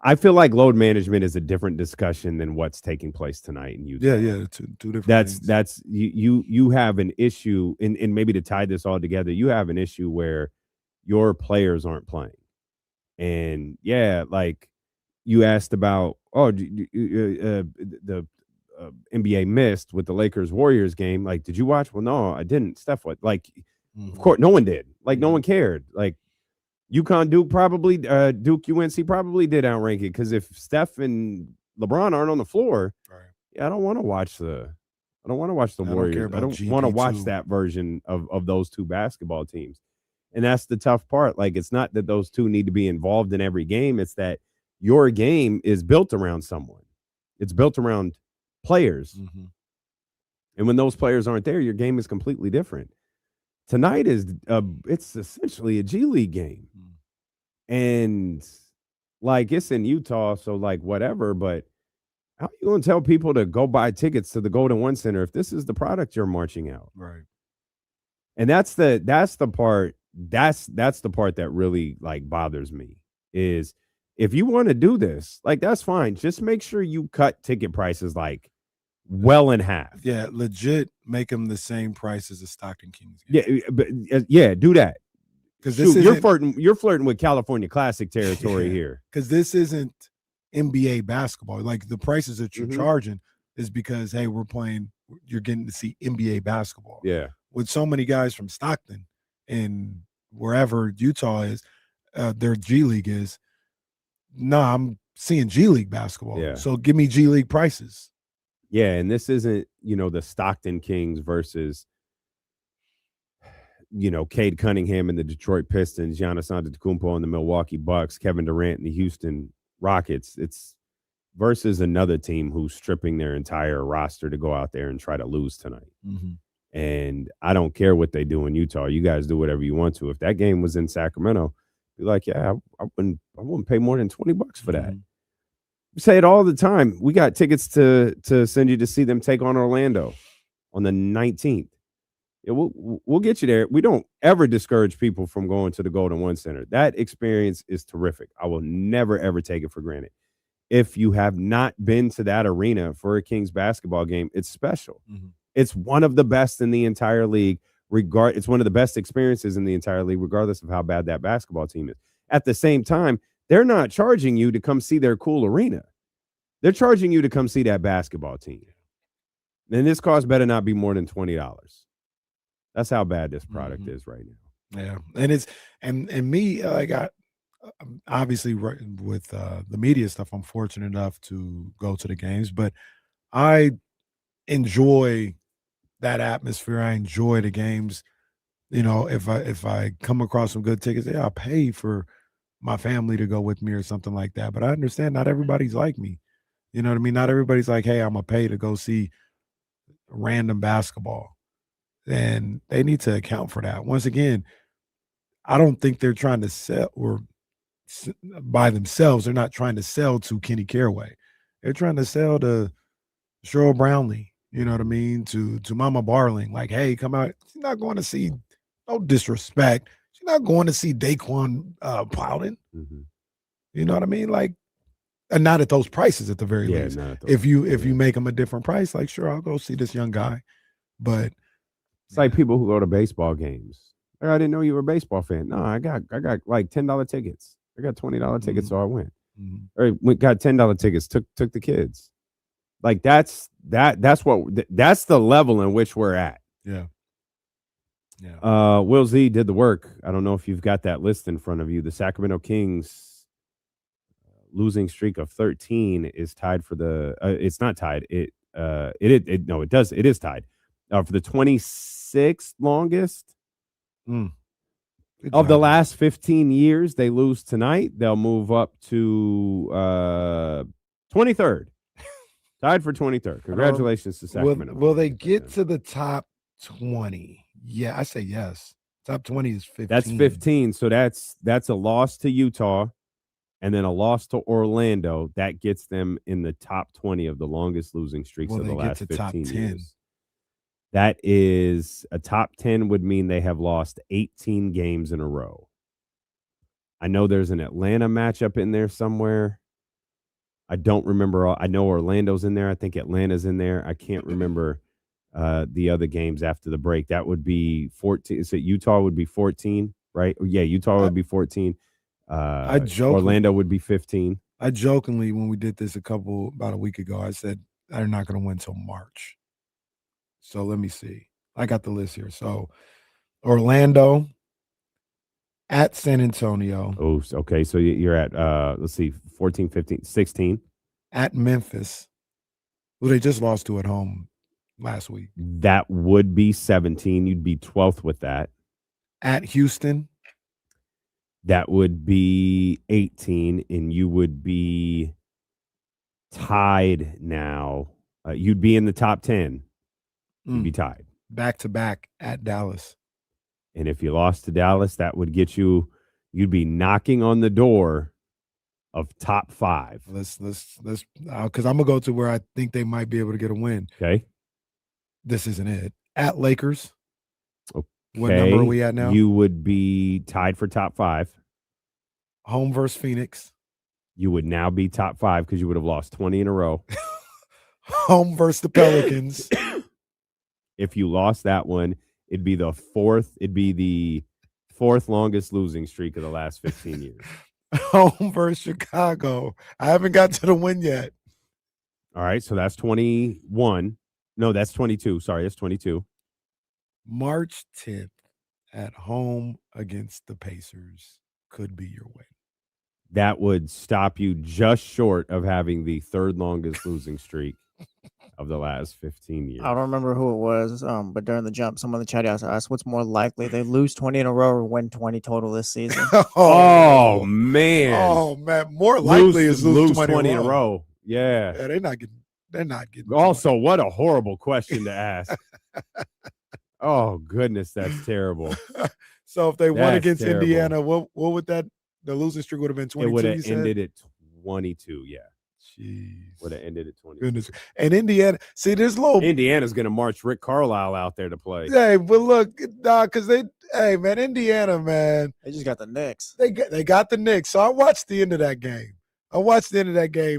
[SPEAKER 1] I feel like load management is a different discussion than what's taking place tonight in Utah.
[SPEAKER 2] Yeah, two different things.
[SPEAKER 1] That's you have an issue, and maybe to tie this all together, you have an issue where your players aren't playing. And like you asked about, the NBA missed with the Lakers Warriors game. Like, did you watch? Well, no, I didn't. Steph, what? Like, of course, no one did. Like, no one cared. Like, UConn, Duke probably, Duke UNC probably did outrank it, because if Steph and LeBron aren't on the floor, I don't want to watch the Warriors. I don't want to watch that version of those two basketball teams. And that's the tough part. Like, it's not that those two need to be involved in every game. It's that your game is built around someone. It's built around players.
[SPEAKER 2] Mm-hmm.
[SPEAKER 1] And when those players aren't there, your game is completely different. Tonight it's essentially a G League game. And like, it's in Utah, so like whatever, but how are you going to tell people to go buy tickets to the Golden One Center if this is the product you're marching out?
[SPEAKER 2] Right.
[SPEAKER 1] And that's the part that really like bothers me, is if you want to do this, like, that's fine. Just make sure you cut ticket prices like well in half.
[SPEAKER 2] Yeah, legit make them the same price as the Stockton Kings
[SPEAKER 1] Yeah,
[SPEAKER 2] game.
[SPEAKER 1] but do that.
[SPEAKER 2] Because
[SPEAKER 1] you're flirting with California Classic territory here.
[SPEAKER 2] Because this isn't NBA basketball. Like, the prices that you're charging is because, hey, you're getting to see NBA basketball.
[SPEAKER 1] Yeah.
[SPEAKER 2] With so many guys from Stockton and wherever Utah is, their G League is, I'm seeing G League basketball.
[SPEAKER 1] Yeah.
[SPEAKER 2] So give me G League prices.
[SPEAKER 1] Yeah, and this isn't, the Stockton Kings versus, Cade Cunningham and the Detroit Pistons, Giannis Antetokounmpo and the Milwaukee Bucks, Kevin Durant and the Houston Rockets. It's versus another team who's stripping their entire roster to go out there and try to lose tonight.
[SPEAKER 2] Mm-hmm.
[SPEAKER 1] And I don't care what they do in Utah. You guys do whatever you want to. If that game was in Sacramento, be like, yeah, I wouldn't pay more than $20 for that. We say it all the time. We got tickets to send you to see them take on Orlando on the 19th. Yeah, we'll get you there. We don't ever discourage people from going to the Golden One Center. That experience is terrific. I will never, ever take it for granted. If you have not been to that arena for a Kings basketball game, it's special.
[SPEAKER 2] Mm-hmm.
[SPEAKER 1] It's one of the best in the entire league. It's one of the best experiences in the entire league, regardless of how bad that basketball team is. At the same time, they're not charging you to come see their cool arena. They're charging you to come see that basketball team. And this cost better not be more than $20. That's how bad this product is right now.
[SPEAKER 2] Yeah, and it's and me, like I obviously with the media stuff, I'm fortunate enough to go to the games, but I enjoy that atmosphere. I enjoy the games. You know, if I come across some good tickets, yeah, I'll pay for my family to go with me or something like that. But I understand not everybody's like me. You know what I mean? Not everybody's like, hey, I'm gonna pay to go see random basketball. And they need to account for that. Once again, I don't think they're trying to sell or by themselves. They're not trying to sell to Kenny Caraway. They're trying to sell to Cheryl Brownlee, you know what I mean? To Mama Barling. Like, hey, come out. She's not going to see, no disrespect. She's not going to see Daquan Plowden.
[SPEAKER 1] Mm-hmm.
[SPEAKER 2] You know what I mean? Like, and not at those prices at the very least. If you make them a different price, like, sure, I'll go see this young guy. But
[SPEAKER 1] it's like people who go to baseball games. Like, I didn't know you were a baseball fan. No, I got like $10 tickets. I got $20 tickets, so I went. Or got $10 tickets. Took the kids. Like that's the level in which we're at.
[SPEAKER 2] Yeah.
[SPEAKER 1] Will Z did the work. I don't know if you've got that list in front of you. The Sacramento Kings losing streak of 13 is tied for the. It's not tied. It is tied for the 26th longest of the last 15 years. They lose tonight. They'll move up to 23rd. Tied for 23rd. Congratulations to Sacramento.
[SPEAKER 2] Will they get to the top 20? Yeah, I say yes. Top 20 is 15.
[SPEAKER 1] That's 15. So that's a loss to Utah and then a loss to Orlando. That gets them in the top 20 of the longest losing streaks of the last 15 years. That is a top 10 would mean they have lost 18 games in a row. I know there's an Atlanta matchup in there somewhere. I don't remember all. I know Orlando's in there. I think Atlanta's in there. I can't remember the other games after the break. That would be 14. Is it Utah would be 14, right? Yeah, Utah would be 14. Orlando would be 15.
[SPEAKER 2] I jokingly, when we did this about a week ago, I said they're not going to win until March. So let me see. I got the list here. So Orlando at San Antonio.
[SPEAKER 1] Oh, okay. So you're at, let's see, 14, 15, 16.
[SPEAKER 2] At Memphis, who they just lost to at home last week.
[SPEAKER 1] That would be 17. You'd be 12th with that.
[SPEAKER 2] At Houston.
[SPEAKER 1] That would be 18, and you would be tied now. You'd be in the top 10. You'd be tied.
[SPEAKER 2] Back-to-back at Dallas.
[SPEAKER 1] And if you lost to Dallas, that would get you'd be knocking on the door of top 5.
[SPEAKER 2] Let's because I'm gonna go to where I think they might be able to get a win.
[SPEAKER 1] Okay.
[SPEAKER 2] This isn't it. At Lakers.
[SPEAKER 1] Okay.
[SPEAKER 2] What number are we at now?
[SPEAKER 1] You would be tied for top 5.
[SPEAKER 2] Home versus Phoenix.
[SPEAKER 1] You would now be top 5 because you would have lost 20 in a row.
[SPEAKER 2] Home versus the Pelicans.
[SPEAKER 1] If you lost that one, it'd be the fourth longest losing streak of the last 15 years.
[SPEAKER 2] Home versus Chicago. I haven't got to the win yet.
[SPEAKER 1] All right, so that's 21. No, that's 22. Sorry, that's 22.
[SPEAKER 2] March 10th at home against the Pacers could be your win.
[SPEAKER 1] That would stop you just short of having the third longest losing streak of the last 15 years.
[SPEAKER 3] I don't remember who it was, but during the jump, someone in the chat asked, what's more likely, they lose 20 in a row or win 20 total this season?
[SPEAKER 1] Oh, man.
[SPEAKER 2] Oh, man. More likely is lose
[SPEAKER 1] 20 in a row. Yeah.
[SPEAKER 2] They're not getting
[SPEAKER 1] Also, what a horrible question to ask. Oh goodness, that's terrible.
[SPEAKER 2] So if they won
[SPEAKER 1] That's
[SPEAKER 2] against
[SPEAKER 1] terrible.
[SPEAKER 2] Indiana, what would that the losing streak would have been? 22.
[SPEAKER 1] It would have
[SPEAKER 2] you said?
[SPEAKER 1] ended at 22. Yeah,
[SPEAKER 2] Jeez.
[SPEAKER 1] would have ended at 22.
[SPEAKER 2] Goodness. And Indiana, see, there's little.
[SPEAKER 1] Indiana's going to march Rick Carlisle out there to play.
[SPEAKER 2] Hey, but look, because hey man, Indiana, man,
[SPEAKER 3] They just got the Knicks.
[SPEAKER 2] they got the Knicks. So I watched the end of that game.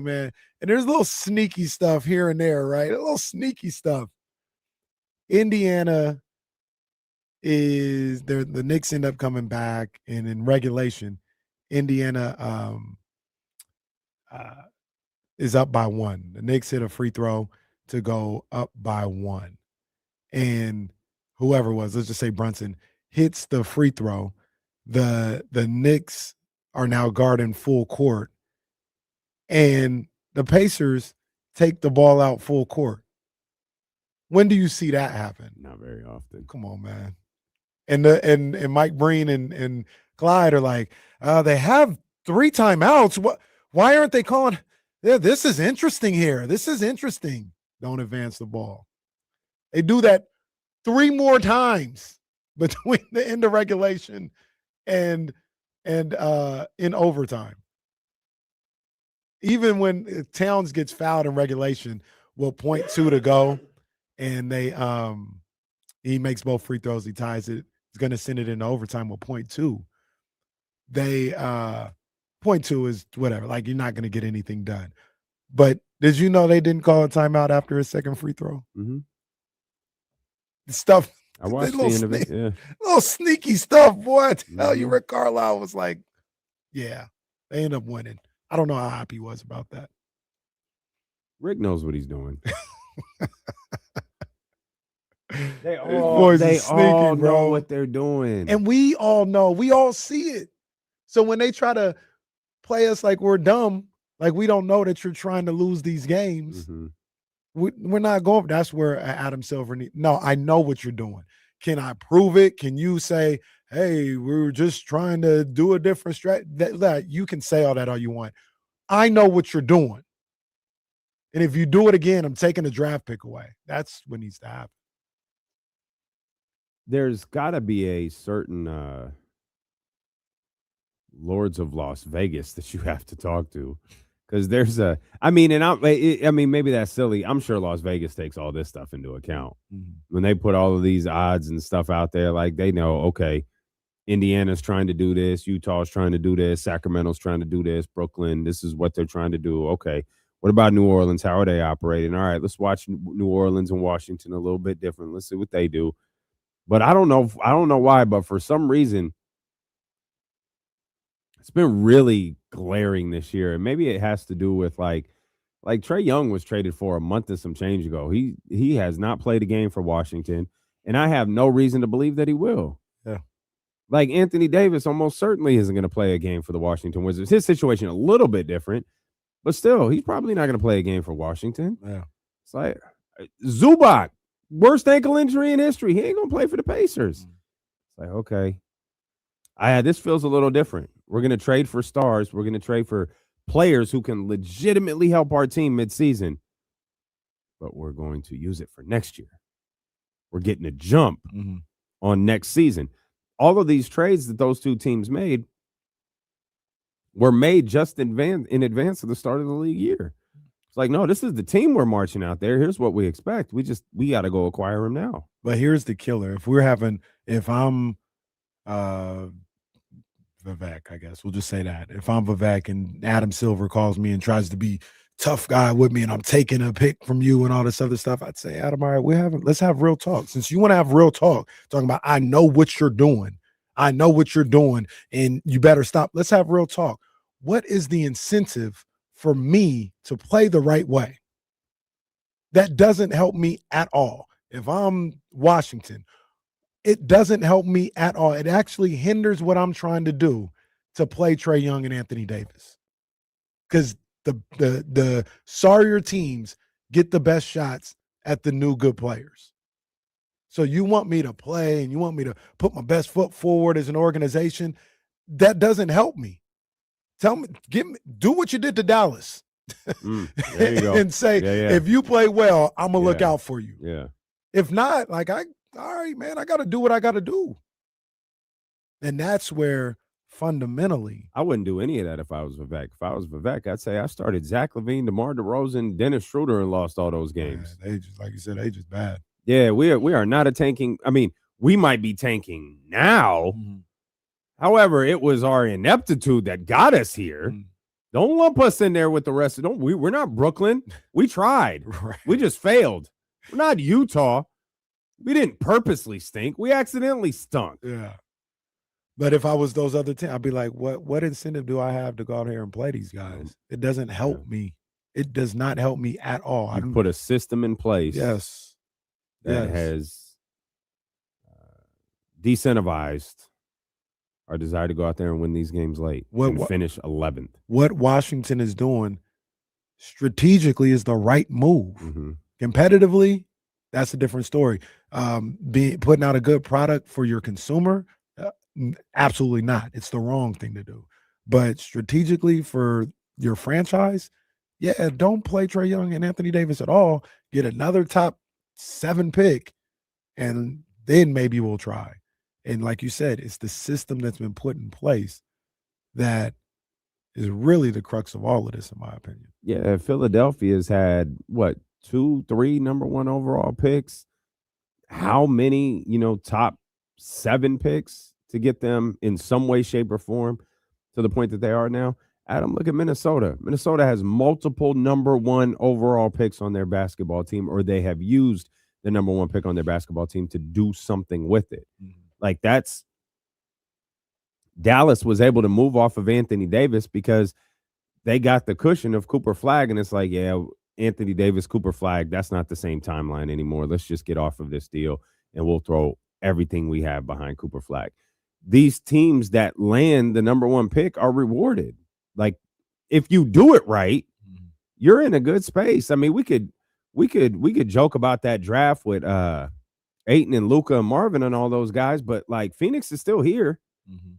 [SPEAKER 2] Man, and there's little sneaky stuff here and there, right? A little sneaky stuff. Indiana is there. The Knicks end up coming back, and in regulation, Indiana is up by 1. The Knicks hit a free throw to go up by 1, and whoever it was, let's just say Brunson, hits the free throw. The Knicks are now guarding full court, and the Pacers take the ball out full court. When do you see that happen?
[SPEAKER 1] Not very often.
[SPEAKER 2] Come on, man. And Mike Breen and Clyde are like, they have 3 timeouts. What? Why aren't they calling? Yeah, this is interesting here. This is interesting. Don't advance the ball. They do that 3 more times between the end of regulation and in overtime. Even when Towns gets fouled in regulation, we'll .2 to go, and he makes both free throws. He ties it. He's going to send it into overtime with .2. They .2 is whatever. Like, you're not going to get anything done. But did you know they didn't call a timeout after his second free throw?
[SPEAKER 1] Mm-hmm.
[SPEAKER 2] Stuff.
[SPEAKER 1] I watched the end of it. Yeah.
[SPEAKER 2] Little sneaky stuff, boy. I tell you,
[SPEAKER 1] Mhm.
[SPEAKER 2] Rick Carlisle was like, yeah, they end up winning. I don't know how happy he was about that.
[SPEAKER 1] Rick knows what he's doing. They
[SPEAKER 2] boys are
[SPEAKER 1] all
[SPEAKER 2] sneaky,
[SPEAKER 1] know
[SPEAKER 2] bro.
[SPEAKER 1] what they're doing.
[SPEAKER 2] And we all know, we all see it. So when they try to play us like we're dumb, like we don't know that you're trying to lose these games,
[SPEAKER 1] Mhm.
[SPEAKER 2] we're not going. That's where Adam Silver needs. No, I know what you're doing. Can I prove it? Can you say, hey, we're just trying to do a different strategy? That you can say all that all you want. I know what you're doing. And if you do it again, I'm taking a draft pick away. That's what needs to happen.
[SPEAKER 1] There's got to be a certain Lords of Las Vegas that you have to talk to, because there's a. I mean, and I mean, maybe that's silly. I'm sure Las Vegas takes all this stuff into account when they put all of these odds and stuff out there. Like, they know, okay, Indiana's trying to do this, Utah's trying to do this, Sacramento's trying to do this, Brooklyn, this is what they're trying to do. Okay, what about New Orleans? How are they operating? All right, let's watch New Orleans and Washington a little bit different. Let's see what they do. But I don't know why, but for some reason, it's been really glaring this year. And maybe it has to do with like Trae Young was traded for a month and some change ago. He has not played a game for Washington, and I have no reason to believe that he will.
[SPEAKER 2] Yeah.
[SPEAKER 1] Like, Anthony Davis almost certainly isn't going to play a game for the Washington Wizards. His situation a little bit different, but still, he's probably not going to play a game for Washington.
[SPEAKER 2] Yeah.
[SPEAKER 1] It's like Zubac, worst ankle injury in history. He ain't going to play for the Pacers. It's like, okay. This feels a little different. We're going to trade for stars. We're going to trade for players who can legitimately help our team midseason, but we're going to use it for next year. We're getting a jump on next season. All of these trades that those two teams made were made just in advance of the start of the league year. It's like, no, this is the team we're marching out there. Here's what we expect. We got to go acquire him now.
[SPEAKER 2] But here's the killer. If I'm Vivek, I guess we'll just say that. If I'm Vivek and Adam Silver calls me and tries to be tough guy with me and I'm taking a pick from you and all this other stuff, I'd say, Adam, all right, let's have real talk. Since you want to have real talk, talking about, I know what you're doing. I know what you're doing, and you better stop. Let's have real talk. What is the incentive for me to play the right way? That doesn't help me at all. If I'm Washington, it doesn't help me at all. It actually hinders what I'm trying to do to play Trae Young and Anthony Davis. Because the sorrier teams get the best shots at the new good players. So you want me to play and you want me to put my best foot forward as an organization. That doesn't help me. Do what you did to Dallas.
[SPEAKER 1] There you go.
[SPEAKER 2] And say,
[SPEAKER 1] Yeah.
[SPEAKER 2] if you play well, I'm going to look out for you.
[SPEAKER 1] Yeah.
[SPEAKER 2] If not, like, all right, man, I got to do what I got to do. And that's where fundamentally,
[SPEAKER 1] I wouldn't do any of that if I was Vivek. If I was Vivek, I'd say I started Zach LaVine, DeMar DeRozan, Dennis Schroeder, and lost all those games.
[SPEAKER 2] man, they just, like you said, they just bad.
[SPEAKER 1] Yeah, we are not a tanking. I mean, we might be tanking now.
[SPEAKER 2] Mm-hmm.
[SPEAKER 1] However, it was our ineptitude that got us here.
[SPEAKER 2] Mm-hmm.
[SPEAKER 1] Don't lump us in there with the rest of them. We're not Brooklyn. We tried.
[SPEAKER 2] Right.
[SPEAKER 1] We just failed. We're not Utah. We didn't purposely stink. We accidentally stunk.
[SPEAKER 2] Yeah. But if I was those other teams, I'd be like, what incentive do I have to go out here and play these guys? It doesn't help me. It does not help me at all. I
[SPEAKER 1] put a system in place
[SPEAKER 2] yes.
[SPEAKER 1] that has decentivized our desire to go out there and win these games late and finish 11th.
[SPEAKER 2] What Washington is doing strategically is the right move.
[SPEAKER 1] Mm-hmm.
[SPEAKER 2] Competitively, that's a different story. Putting out a good product for your consumer, absolutely not. It's the wrong thing to do. But strategically for your franchise, yeah, don't play Trae Young and Anthony Davis at all. Get another top 7 pick, and then maybe we'll try. And like you said, it's the system that's been put in place that is really the crux of all of this, in my opinion.
[SPEAKER 1] Yeah, Philadelphia's had, 2, 3 number 1 overall picks? How many, top 7 picks to get them in some way, shape, or form to the point that they are now? Adam, look at Minnesota. Minnesota has multiple number 1 overall picks on their basketball team, or they have used the number 1 pick on their basketball team to do something with it.
[SPEAKER 2] Mm-hmm.
[SPEAKER 1] Like Dallas was able to move off of Anthony Davis because they got the cushion of Cooper Flag, and it's like, yeah, Anthony Davis, Cooper Flag, that's not the same timeline anymore. Let's just get off of this deal, and we'll throw everything we have behind Cooper Flag. These teams that land the number 1 pick are rewarded. Like, if you do it right, you're in a good space. I mean, we could joke about that draft with Ayton and Luka and Marvin and all those guys, but like Phoenix is still here. Mm-hmm.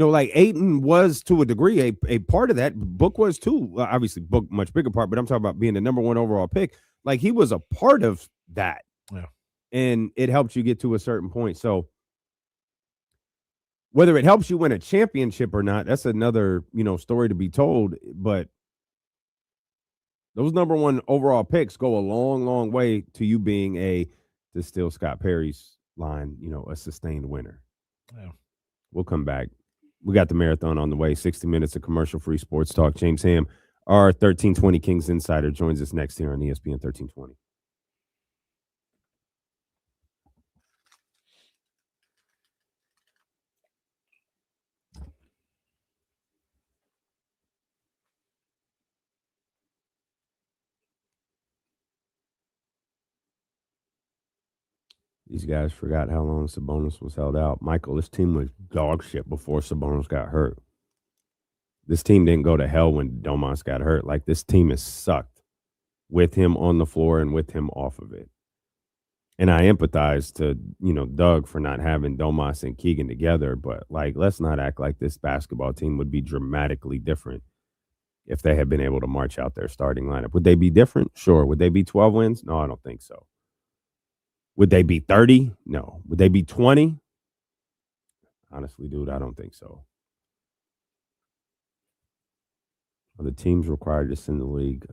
[SPEAKER 1] Like Ayton was to a degree a part of that. Book was too. Obviously, Book much bigger part, but I'm talking about being the number 1 overall pick. Like he was a part of that.
[SPEAKER 2] Yeah.
[SPEAKER 1] And it helps you get to a certain point. So whether it helps you win a championship or not, that's another, story to be told. But those number 1 overall picks go a long, long way to you being to steal Scott Perry's line, a sustained winner.
[SPEAKER 2] Yeah.
[SPEAKER 1] We'll come back. We got the marathon on the way. 60 minutes of commercial-free sports talk. James Ham, our 1320 Kings insider, joins us next here on ESPN 1320. These guys forgot how long Sabonis was held out. Michael, this team was dog shit before Sabonis got hurt. This team didn't go to hell when Domas got hurt. Like, this team has sucked with him on the floor and with him off of it. And I empathize to, Doug for not having Domas and Keegan together. But, let's not act like this basketball team would be dramatically different if they had been able to march out their starting lineup. Would they be different? Sure. Would they be 12 wins? No, I don't think so. Would they be 30? No. Would they be 20? Honestly, dude, I don't think so. Are the teams required to send the league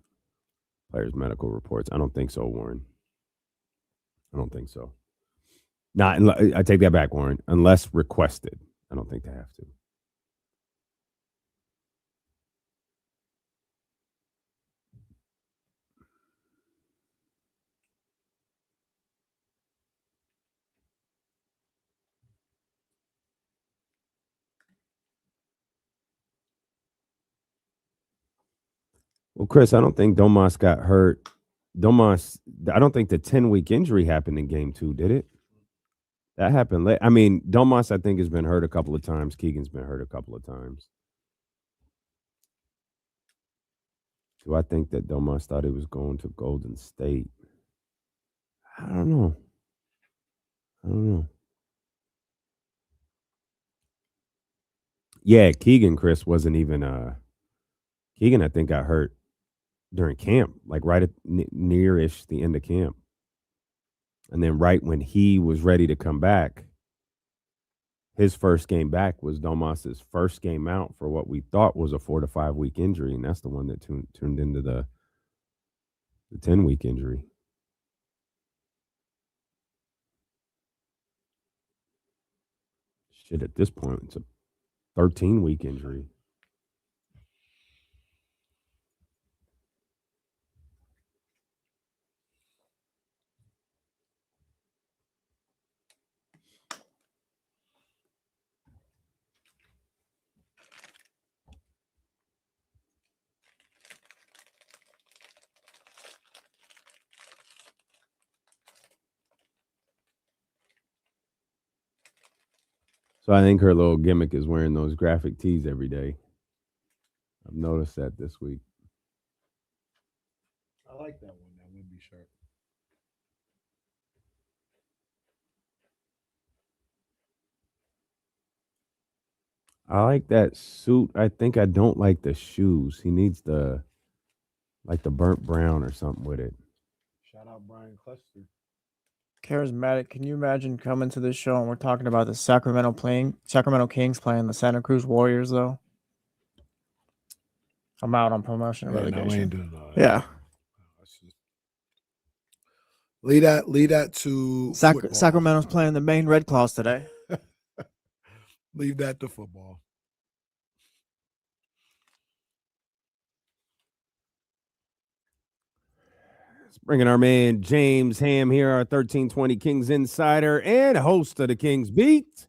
[SPEAKER 1] players' medical reports? I don't think so, Warren. I don't think so. I take that back, Warren. Unless requested. I don't think they have to. Well, Chris, I don't think Domas got hurt. I don't think the 10-week injury happened in game 2, did it? That happened late. I mean, Domas, I think, has been hurt a couple of times. Keegan's been hurt a couple of times. Do I think that Domas thought he was going to Golden State? I don't know. Yeah, Keegan, Chris, wasn't even Keegan, I think, got hurt during camp, like right at near-ish the end of camp. And then right when he was ready to come back, his first game back was Domas's first game out for what we thought was a 4 to 5 week injury, and that's the one that turned into the 10-week injury. Shit, at this point, it's a 13-week injury. So I think her little gimmick is wearing those graphic tees every day. I've noticed that this week.
[SPEAKER 2] I like that one, that Wimby shirt.
[SPEAKER 1] I like that suit. I think I don't like the shoes. He needs the burnt brown or something with it.
[SPEAKER 2] Shout out Brian Cluster.
[SPEAKER 3] Charismatic. Can you imagine coming to this show and we're talking about the Sacramento Kings playing the Santa Cruz Warriors though? I'm out on promotion and
[SPEAKER 2] Yeah, no, we
[SPEAKER 3] relegation.
[SPEAKER 2] ain't doing all that.
[SPEAKER 3] Yeah.
[SPEAKER 2] Lead that to football.
[SPEAKER 3] Sacramento's playing the Maine Red Claws today.
[SPEAKER 2] Leave that to football.
[SPEAKER 1] Bringing our man James Ham here, our 1320 Kings insider and host of the Kings Beat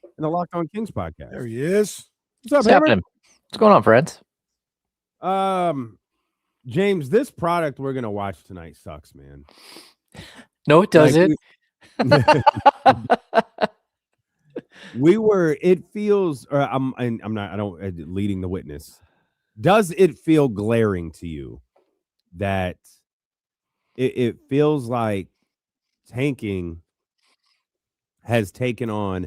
[SPEAKER 1] and the Locked On Kings podcast.
[SPEAKER 2] There he is.
[SPEAKER 1] What's up,
[SPEAKER 6] What's
[SPEAKER 1] Hammer?
[SPEAKER 6] happening? What's going on, friends?
[SPEAKER 1] James, this product we're gonna watch tonight sucks, man.
[SPEAKER 6] No, it doesn't.
[SPEAKER 1] It feels, or I'm not, I don't, leading the witness. Does it feel glaring to you that it feels like tanking has taken on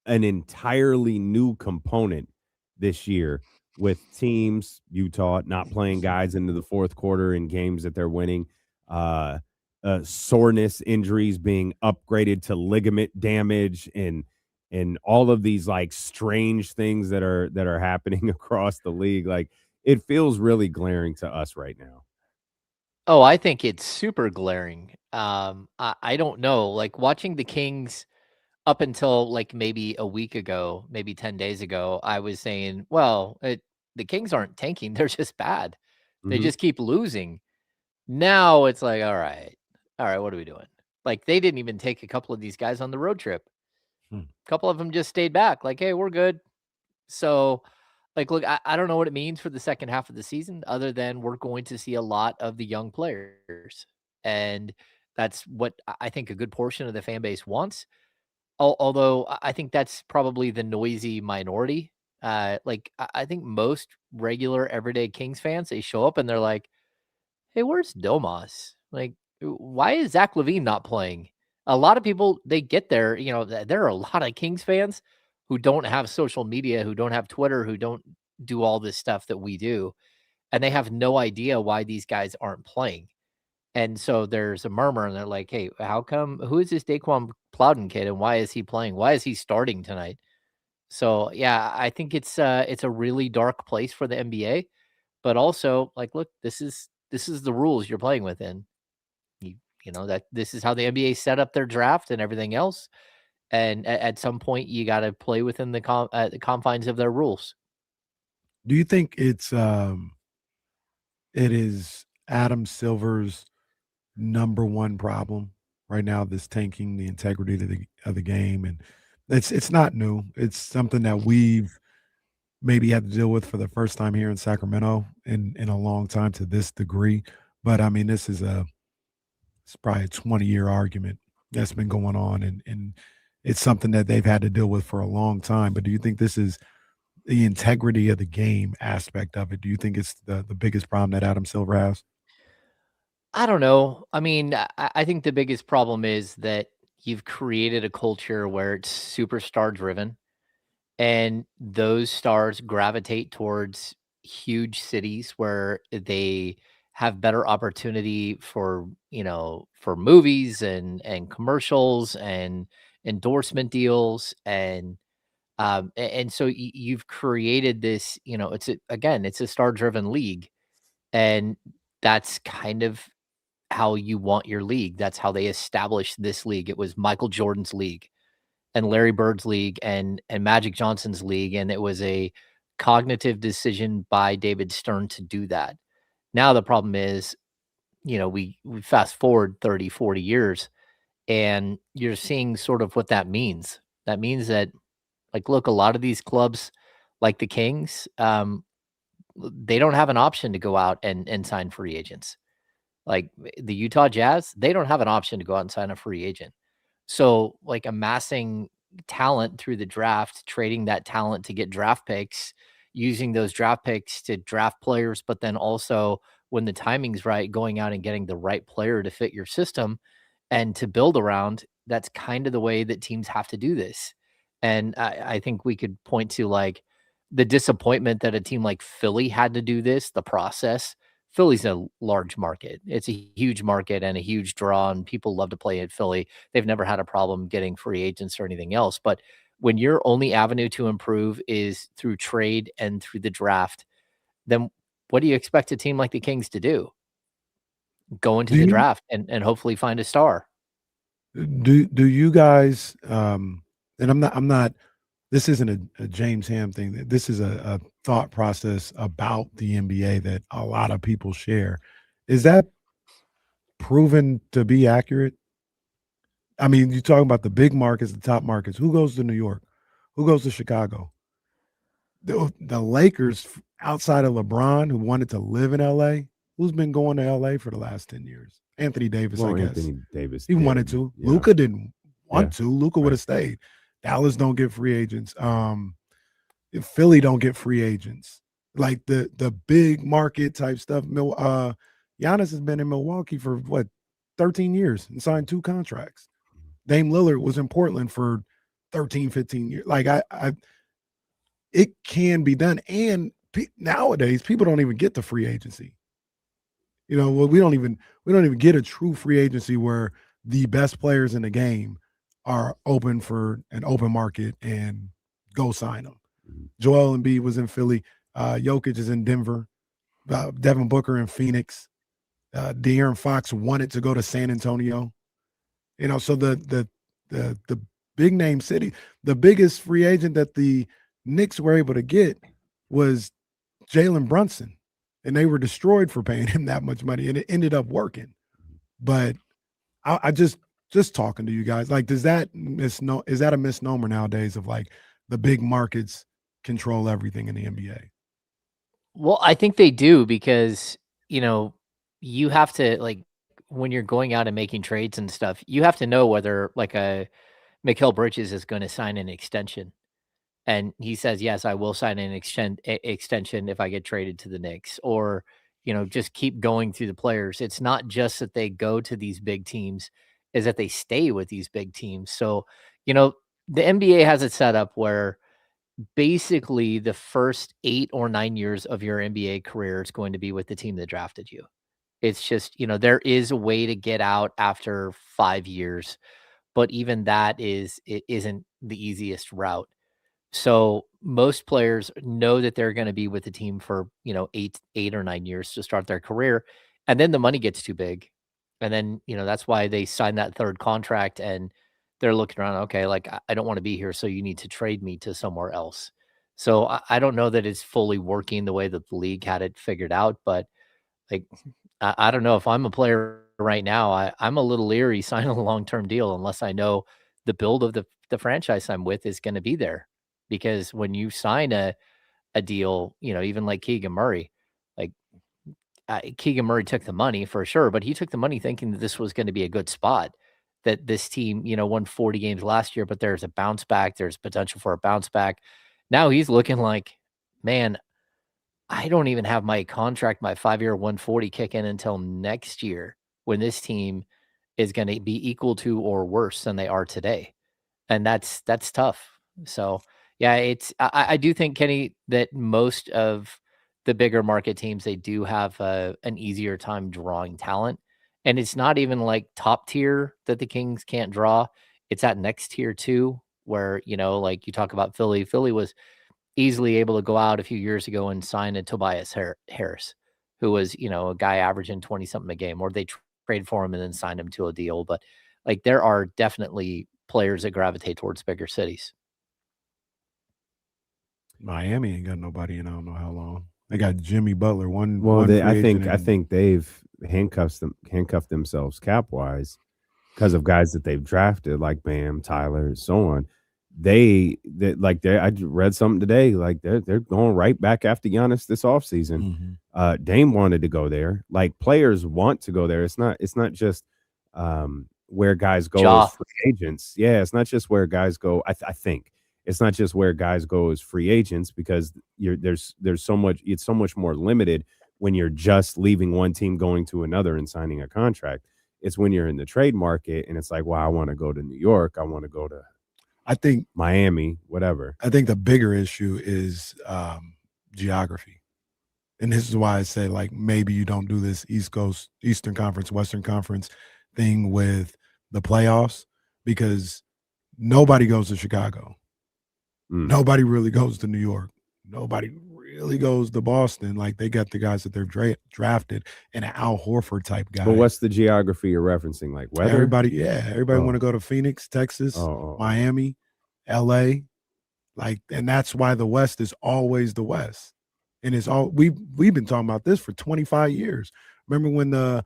[SPEAKER 1] an entirely new component this year with teams, Utah, not playing guys into the fourth quarter in games that they're winning, soreness injuries being upgraded to ligament damage and all of these like strange things that are happening across the league. Like, it feels really glaring to us right now.
[SPEAKER 6] Oh, I think it's super glaring. I don't know. Like watching the Kings up until like maybe a week ago, maybe 10 days ago, I was saying, well, the Kings aren't tanking. They're just bad. They
[SPEAKER 1] Mhm.
[SPEAKER 6] just keep losing. Now it's like, all right, what are we doing? Like they didn't even take a couple of these guys on the road trip. A couple of them just stayed back. Like, hey, we're good. So, like, look, I don't know what it means for the second half of the season other than we're going to see a lot of the young players. And that's what I think a good portion of the fan base wants. Although I think that's probably the noisy minority. Like, I think most regular everyday Kings fans, they show up and they're like, hey, where's Domas? Like, why is Zach LaVine not playing? A lot of people, they get there, there are a lot of Kings fans who don't have social media, who don't have Twitter, who don't do all this stuff that we do. And they have no idea why these guys aren't playing. And so there's a murmur and they're like, hey, who is this Daquan Plowden kid and why is he playing? Why is he starting tonight? So, yeah, I think it's a really dark place for the NBA, but also like, look, this is the rules you're playing within. You know that this is how the NBA set up their draft and everything else. And at some point, you got to play within the confines of their rules.
[SPEAKER 2] Do you think it is Adam Silver's number one problem right now? This tanking, the integrity of the game, and it's not new. It's something that we've maybe had to deal with for the first time here in Sacramento in a long time to this degree. But I mean, it's probably a 20-year argument that's been going on, and it's something that they've had to deal with for a long time. But do you think this is the integrity of the game aspect of it? Do you think it's the biggest problem that Adam Silver has?
[SPEAKER 6] I don't know. I mean, I think the biggest problem is that you've created a culture where it's superstar driven, and those stars gravitate towards huge cities where they have better opportunity for, for movies and commercials and endorsement deals. And so you've created this, it's a star driven league. And that's kind of how you want your league. That's how they established this league. It was Michael Jordan's league and Larry Bird's league and Magic Johnson's league. And it was a cognitive decision by David Stern to do that. Now the problem is, we fast forward 30, 40 years and you're seeing sort of what that means. That means that, like, look, a lot of these clubs like the Kings, they don't have an option to go out and sign free agents. Like the Utah Jazz, they don't have an option to go out and sign a free agent. So, like, amassing talent through the draft, trading that talent to get draft picks, using those draft picks to draft players, but then also when the timing's right, going out and getting the right player to fit your system and to build around. That's kind of the way that teams have to do this. And I think we could point to, like, the disappointment that a team like Philly had to do this, the process. Philly's a large market. It's a huge market and a huge draw, and people love to play at Philly. They've never had a problem getting free agents or anything else. But when your only avenue to improve is through trade and through the draft, then what do you expect a team like the Kings to do? Go into
[SPEAKER 2] Do
[SPEAKER 6] the
[SPEAKER 2] you
[SPEAKER 6] draft and hopefully find a star.
[SPEAKER 2] do you guys and I'm not this isn't a James Ham thing. This is a thought process about the NBA that a lot of people share. Is that proven to be accurate? I mean, you're talking about the big markets, the top markets. Who goes to New York? Who goes to Chicago? The Lakers, outside of LeBron, who wanted to live in LA, who's been going to LA for the last 10 years? Anthony Davis, I guess.
[SPEAKER 1] Anthony Davis.
[SPEAKER 2] He wanted to.
[SPEAKER 1] Yeah.
[SPEAKER 2] Luka didn't want to. Luka would
[SPEAKER 1] Right.
[SPEAKER 2] have stayed. Dallas don't get free agents. Philly don't get free agents. Like the big market type stuff. Giannis has been in Milwaukee for 13 years and signed 2 contracts. Dame Lillard was in Portland for 13, 15 years. Like it can be done. And nowadays people don't even get the free agency. We don't even get a true free agency where the best players in the game are open for an open market and go sign them. Joel Embiid was in Philly. Jokic is in Denver. Devin Booker in Phoenix. De'Aaron Fox wanted to go to San Antonio. So the big name city, the biggest free agent that the Knicks were able to get was Jalen Brunson, and they were destroyed for paying him that much money, and it ended up working. But I just talking to you guys, like, is that a misnomer nowadays of, like, the big markets control everything in the NBA?
[SPEAKER 6] Well, I think they do because, you have to, like, when you're going out and making trades and stuff, you have to know whether, like, a Mikal Bridges is going to sign an extension. And he says, yes, I will sign an extension if I get traded to the Knicks, or, just keep going through the players. It's not just that they go to these big teams, is that they stay with these big teams. So, the NBA has it set up where basically the first 8 or 9 years of your NBA career is going to be with the team that drafted you. It's just, there is a way to get out after 5 years, but even that isn't the easiest route. So most players know that they're going to be with the team for, 8 or 9 years to start their career. And then the money gets too big. And then, that's why they sign that third contract and they're looking around. Okay, like, I don't want to be here. So you need to trade me to somewhere else. So I don't know that it's fully working the way that the league had it figured out, but, like, I don't know if I'm a player right now, I'm a little leery signing a long-term deal unless I know the build of the franchise I'm with is going to be there. Because when you sign a deal, even like Keegan Murray, like, Keegan Murray took the money for sure, but he took the money thinking that this was going to be a good spot, that this team, won 40 games last year, but there's a bounce back. There's potential for a bounce back. Now he's looking like, man, I don't even have my contract, my 5-year 140 kick in until next year, when this team is going to be equal to or worse than they are today. And that's tough. So yeah, I do think, Kenny, that most of the bigger market teams, they do have an easier time drawing talent. And it's not even like top tier that the Kings can't draw. It's that next tier too, where, like you talk about Philly. Philly was easily able to go out a few years ago and sign a Tobias Harris, who was, a guy averaging 20 something a game, or they trade for him and then signed him to a deal. But like there are definitely players that gravitate towards bigger cities.
[SPEAKER 2] Miami ain't got nobody in I don't know how long. They got Jimmy Butler.
[SPEAKER 1] I think they've handcuffed themselves cap wise because of guys that they've drafted like Bam, Tyler, and so on. I read something today, like they're going right back after Giannis this offseason. Dame wanted to go there. Like players want to go there. It's not just where guys go as free agents. Yeah, it's not just where guys go. I think it's not just where guys go as free agents, because there's so much. It's so much more limited when you're just leaving one team going to another and signing a contract. It's when you're in the trade market and it's like, well, I want to go to New York. I want to go to,
[SPEAKER 2] I think,
[SPEAKER 1] Miami, whatever.
[SPEAKER 2] I think the bigger issue is geography. And this is why I say, like, maybe you don't do this East Coast, Eastern Conference, Western Conference thing with the playoffs, because nobody goes to Chicago. Nobody really goes to New York. Nobody really goes to Boston. Like, they got the guys that they've drafted and an Al Horford type guy.
[SPEAKER 1] But what's the geography you're referencing? Like weather?
[SPEAKER 2] Everybody want to go to Phoenix, Texas, Miami, LA. Like, and that's why the West is always the West. And it's all we've been talking about this for 25 years. Remember when the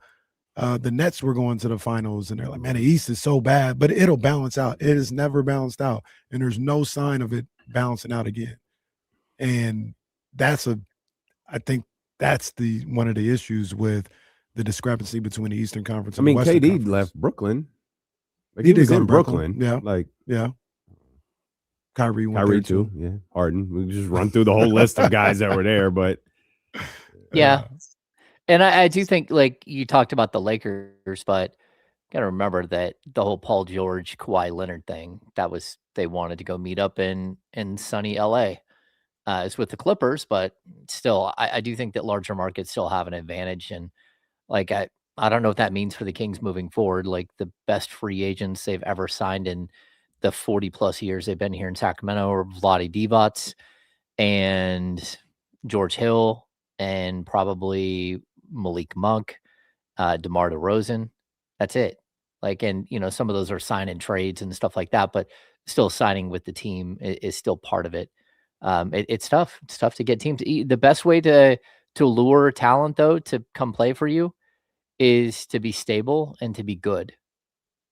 [SPEAKER 2] Nets were going to the finals and they're like, man, the East is so bad, but it'll balance out. It is never balanced out. And there's no sign of it balancing out again. And I think that's one of the issues with the discrepancy between the Eastern Conference and the Western
[SPEAKER 1] KD
[SPEAKER 2] Conference.
[SPEAKER 1] left Brooklyn. Like,
[SPEAKER 2] he
[SPEAKER 1] was
[SPEAKER 2] did
[SPEAKER 1] in Brooklyn.
[SPEAKER 2] Yeah.
[SPEAKER 1] Yeah.
[SPEAKER 2] Kyrie
[SPEAKER 1] too. Yeah. Harden. We just run through the whole list of guys that were there, but
[SPEAKER 6] yeah. And I do think, like you talked about the Lakers, but got to remember that the whole Paul George, Kawhi Leonard thing, they wanted to go meet up in sunny LA. It's with the Clippers, but still, I do think that larger markets still have an advantage. And like, I don't know what that means for the Kings moving forward. Like, the best free agents they've ever signed in the 40 plus years they've been here in Sacramento are Vlade Divac and George Hill and probably Malik Monk, DeMar DeRozan. That's it. Like, and some of those are sign and trades and stuff like that, but still signing with the team is still part of it. It's tough. It's tough to get teams. The best way to lure talent, though, to come play for you is to be stable and to be good.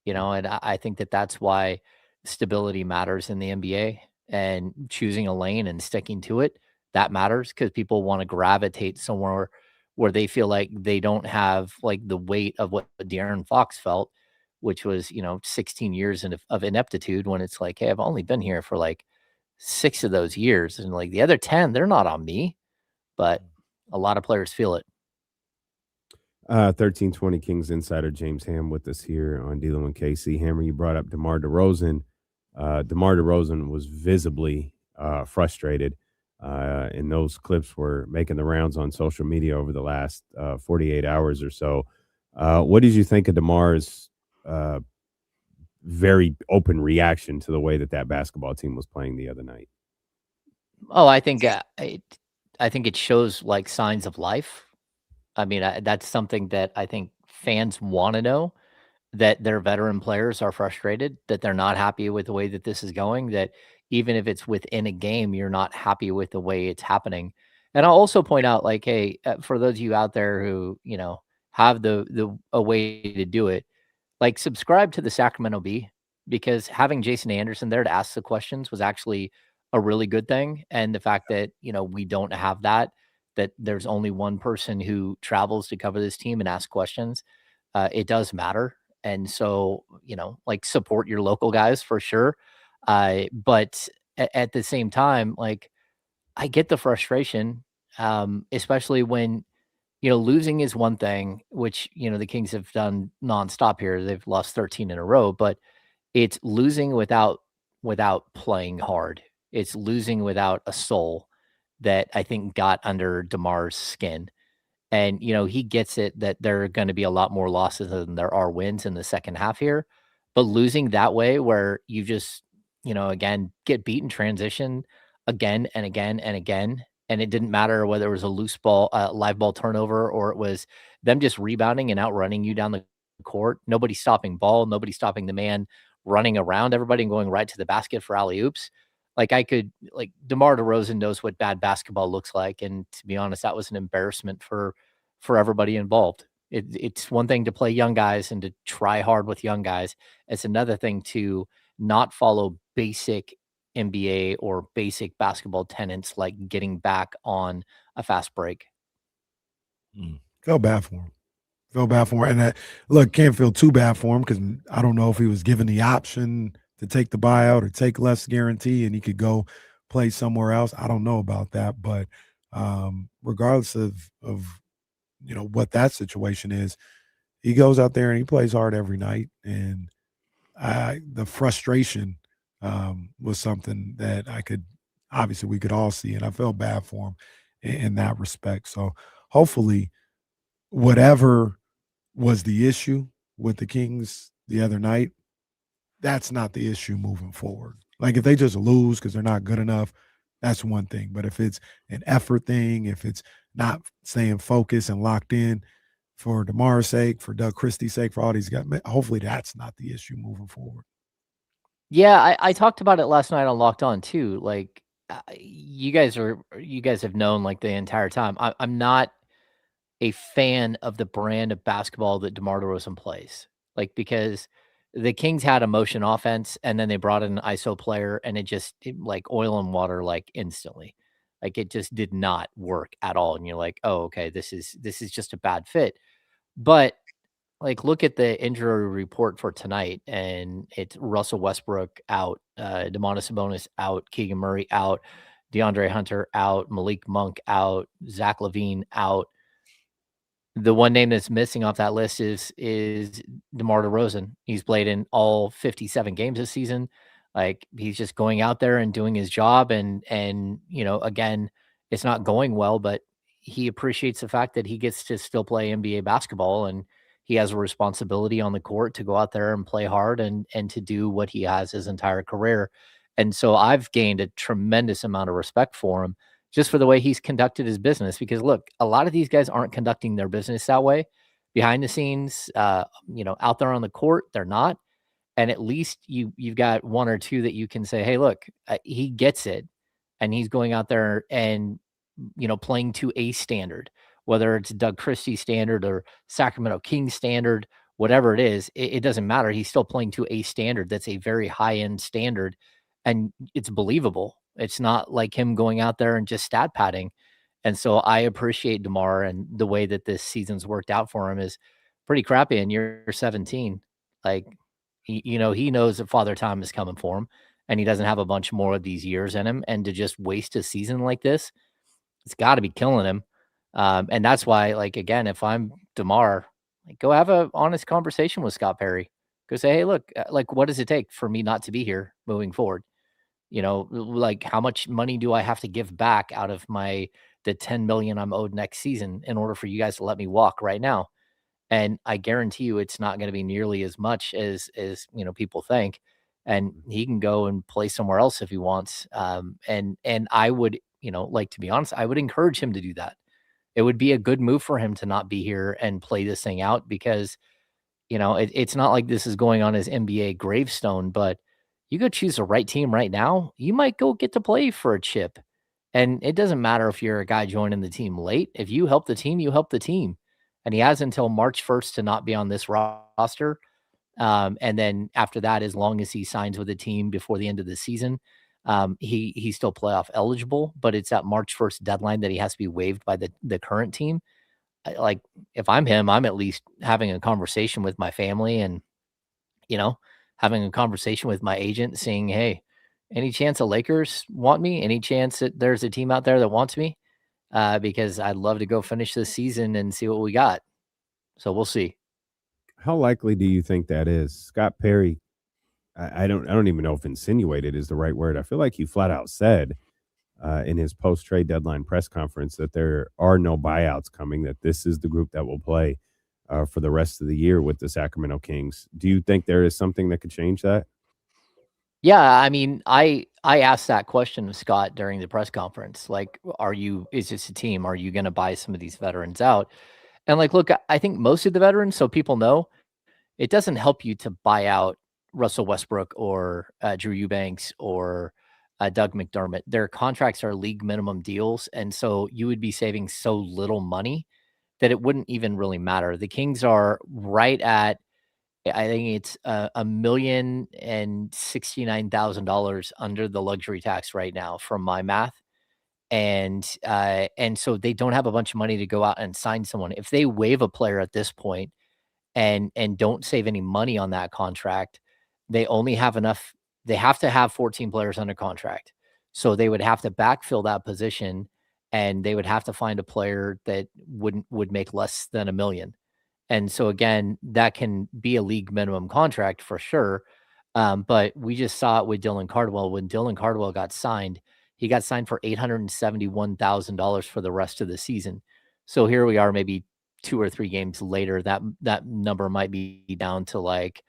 [SPEAKER 6] And I think that's why stability matters in the NBA, and choosing a lane and sticking to it, that matters, because people want to gravitate somewhere where they feel like they don't have like the weight of what De'Aaron Fox felt, which was, 16 years of ineptitude, when it's like, hey, I've only been here for like 6 of those years, and like the other 10, they're not on me. But a lot of players feel it.
[SPEAKER 1] 1320 Kings insider James Ham with us here on Dealing with KC. Hammer, you brought up DeMar DeRozan. DeMar DeRozan was visibly frustrated, and those clips were making the rounds on social media over the last 48 hours or so. What did you think of DeMar's very open reaction to the way that basketball team was playing the other night?
[SPEAKER 6] Oh, I think it shows like signs of life. I mean, that's something that I think fans want to know, that their veteran players are frustrated, that they're not happy with the way that this is going, that even if it's within a game, you're not happy with the way it's happening. And I'll also point out, like, hey, for those of you out there who, have a way to do it, like, subscribe to the Sacramento Bee, because having Jason Anderson there to ask the questions was actually a really good thing. And the fact that, we don't have that there's only one person who travels to cover this team and ask questions, it does matter. And so, like, support your local guys for sure. But at the same time, like, I get the frustration, especially when, losing is one thing, which, the Kings have done nonstop here. They've lost 13 in a row, but it's losing without playing hard. It's losing without a soul. that I think got under DeMar's skin. And, he gets it that there are going to be a lot more losses than there are wins in the second half here. But losing that way, where you just, again, get beat in transition again and again and again. And it didn't matter whether it was a loose ball, live ball turnover, or it was them just rebounding and outrunning you down the court. Nobody stopping ball, nobody stopping the man running around everybody and going right to the basket for alley oops. DeMar DeRozan knows what bad basketball looks like, and to be honest, that was an embarrassment for everybody involved. It's one thing to play young guys and to try hard with young guys. It's another thing to not follow basic NBA or basic basketball tenets like getting back on a fast break.
[SPEAKER 2] Felt bad for him. And look, can't feel too bad for him because I don't know if he was given the option to take the buyout or take less guarantee and he could go play somewhere else. I don't know about that, but regardless of what that situation is, he goes out there and he plays hard every night. And the frustration was something that we could all see, and I felt bad for him in that respect. So hopefully, whatever was the issue with the Kings the other night, that's not the issue moving forward. Like if they just lose because they're not good enough, that's one thing. But if it's an effort thing, if it's not staying focused and locked in for DeMar's sake, for Doug Christie's sake, for all these guys, hopefully that's not the issue moving forward.
[SPEAKER 6] Yeah, I talked about it last night on Locked On too. Like you guys have known like the entire time. I'm not a fan of the brand of basketball that DeMar DeRozan plays. Like because the Kings had a motion offense and then they brought in an ISO player and it like oil and water like instantly. Like it just did not work at all. And you're like, oh, okay, this is just a bad fit. But like look at the injury report for tonight, and it's Russell Westbrook out, Domantas Sabonis out, Keegan Murray out, DeAndre Hunter out, Malik Monk out, Zach LaVine out. The one name that's missing off that list is DeMar DeRozan. He's played in all 57 games this season. Like he's just going out there and doing his job, and again, it's not going well, but he appreciates the fact that he gets to still play NBA basketball, and he has a responsibility on the court to go out there and play hard and to do what he has his entire career. And so I've gained a tremendous amount of respect for him just for the way he's conducted his business. Because look, a lot of these guys aren't conducting their business that way behind the scenes, out there on the court, they're not. And at least you've got one or two that you can say, hey, look, he gets it. And he's going out there and, playing to a standard, whether it's Doug Christie standard or Sacramento Kings standard, whatever it is, it doesn't matter. He's still playing to a standard that's a very high end standard, and it's believable. It's not like him going out there and just stat padding. And so I appreciate DeMar, and the way that this season's worked out for him is pretty crappy. And you're 17. Like, he knows that Father Time is coming for him, and he doesn't have a bunch more of these years in him. And to just waste a season like this, it's got to be killing him. And that's why, like, again, if I'm DeMar, like, go have an honest conversation with Scott Perry. Go say, hey, look, like, what does it take for me not to be here moving forward? Like how much money do I have to give back out of the $10 million I'm owed next season in order for you guys to let me walk right now? And I guarantee you it's not going to be nearly as much as people think. And he can go and play somewhere else if he wants. And I would, like, to be honest, I would encourage him to do that. It would be a good move for him to not be here and play this thing out, because it's not like this is going on his NBA gravestone, but you go choose the right team right now, you might go get to play for a chip. And it doesn't matter if you're a guy joining the team late. If you help the team, you help the team. And he has until March 1st to not be on this roster. And then after that, as long as he signs with the team before the end of the season, he's still playoff eligible, but it's that March 1st deadline that he has to be waived by the current team. Like, if I'm him, I'm at least having a conversation with my family and, having a conversation with my agent saying, hey, any chance the Lakers want me? Any chance that there's a team out there that wants me? Because I'd love to go finish this season and see what we got. So we'll see.
[SPEAKER 1] How likely do you think that is? Scott Perry, I don't even know if insinuated is the right word. I feel like he flat out said in his post-trade deadline press conference that there are no buyouts coming, that this is the group that will play for the rest of the year with the Sacramento Kings. Do you think there is something that could change that?
[SPEAKER 6] Yeah, I mean, I asked that question of Scott during the press conference. Like, is this a team? Are you going to buy some of these veterans out? And like, look, I think most of the veterans, so people know, it doesn't help you to buy out Russell Westbrook or Drew Eubanks or Doug McDermott. Their contracts are league minimum deals. And so you would be saving so little money that it wouldn't even really matter. The Kings are right at, I think it's $1,069,000 under the luxury tax right now from my math. And so they don't have a bunch of money to go out and sign someone. If they waive a player at this point and don't save any money on that contract, they only have enough. They have to have 14 players under contract. So they would have to backfill that position, and they would have to find a player that would make less than $1 million. And so again, that can be a league minimum contract for sure. But we just saw it with Dylan Cardwell. When Dylan Cardwell got signed, he got signed for $871,000 for the rest of the season. So here we are, maybe 2 or 3 games later, that number might be down to like,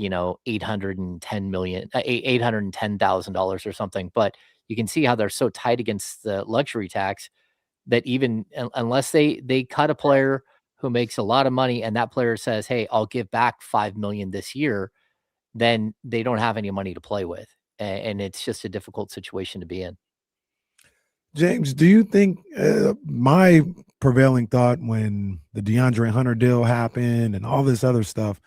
[SPEAKER 6] $810,000 or something. But you can see how they're so tight against the luxury tax that even unless they cut a player who makes a lot of money and that player says, "Hey, I'll give back $5 million this year," then they don't have any money to play with. And it's just a difficult situation to be in.
[SPEAKER 2] James, do you think my prevailing thought when the DeAndre Hunter deal happened and all this other stuff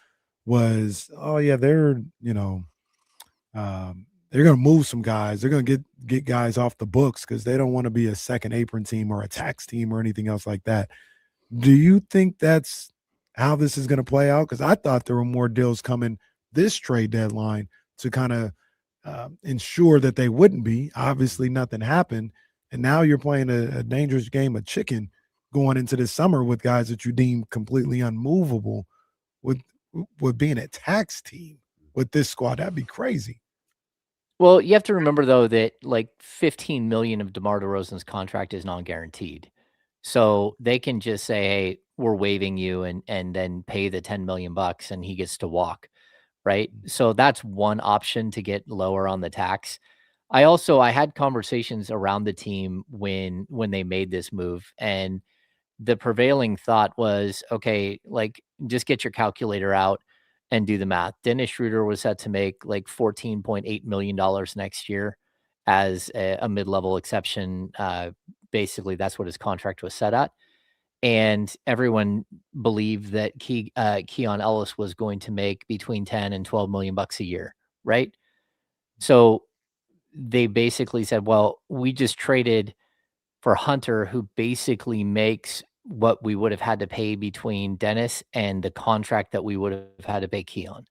[SPEAKER 2] was, oh yeah, they're going to move some guys. They're going to get guys off the books because they don't want to be a second apron team or a tax team or anything else like that. Do you think that's how this is going to play out? Because I thought there were more deals coming this trade deadline to kind of ensure that they wouldn't be. Obviously, nothing happened. And now you're playing a dangerous game of chicken going into this summer with guys that you deem completely unmovable with being a tax team with this squad. That'd be crazy.
[SPEAKER 6] Well, you have to remember, though, that like $15 million of DeMar DeRozan's contract is non-guaranteed. So they can just say, "Hey, we're waiving you," and then pay the $10 million and he gets to walk, right? So that's one option to get lower on the tax. I had conversations around the team when they made this move, and the prevailing thought was, okay, like just get your calculator out and do the math. Dennis Schroeder was set to make like $14.8 million next year as a mid-level exception. Basically, that's what his contract was set at. And everyone believed that Keon Ellis was going to make between 10 and 12 million bucks a year, right? So they basically said, well, we just traded for Hunter, who basically makes what we would have had to pay between Dennis and the contract that we would have had to pay Keon.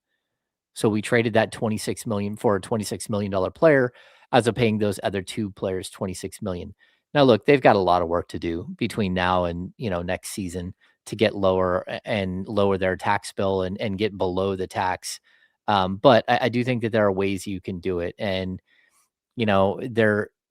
[SPEAKER 6] So we traded that $26 million for a $26 million player as of paying those other 2 players $26 million. Now, look, they've got a lot of work to do between now and, next season to get lower their tax bill and get below the tax. But I do think that there are ways you can do it. And,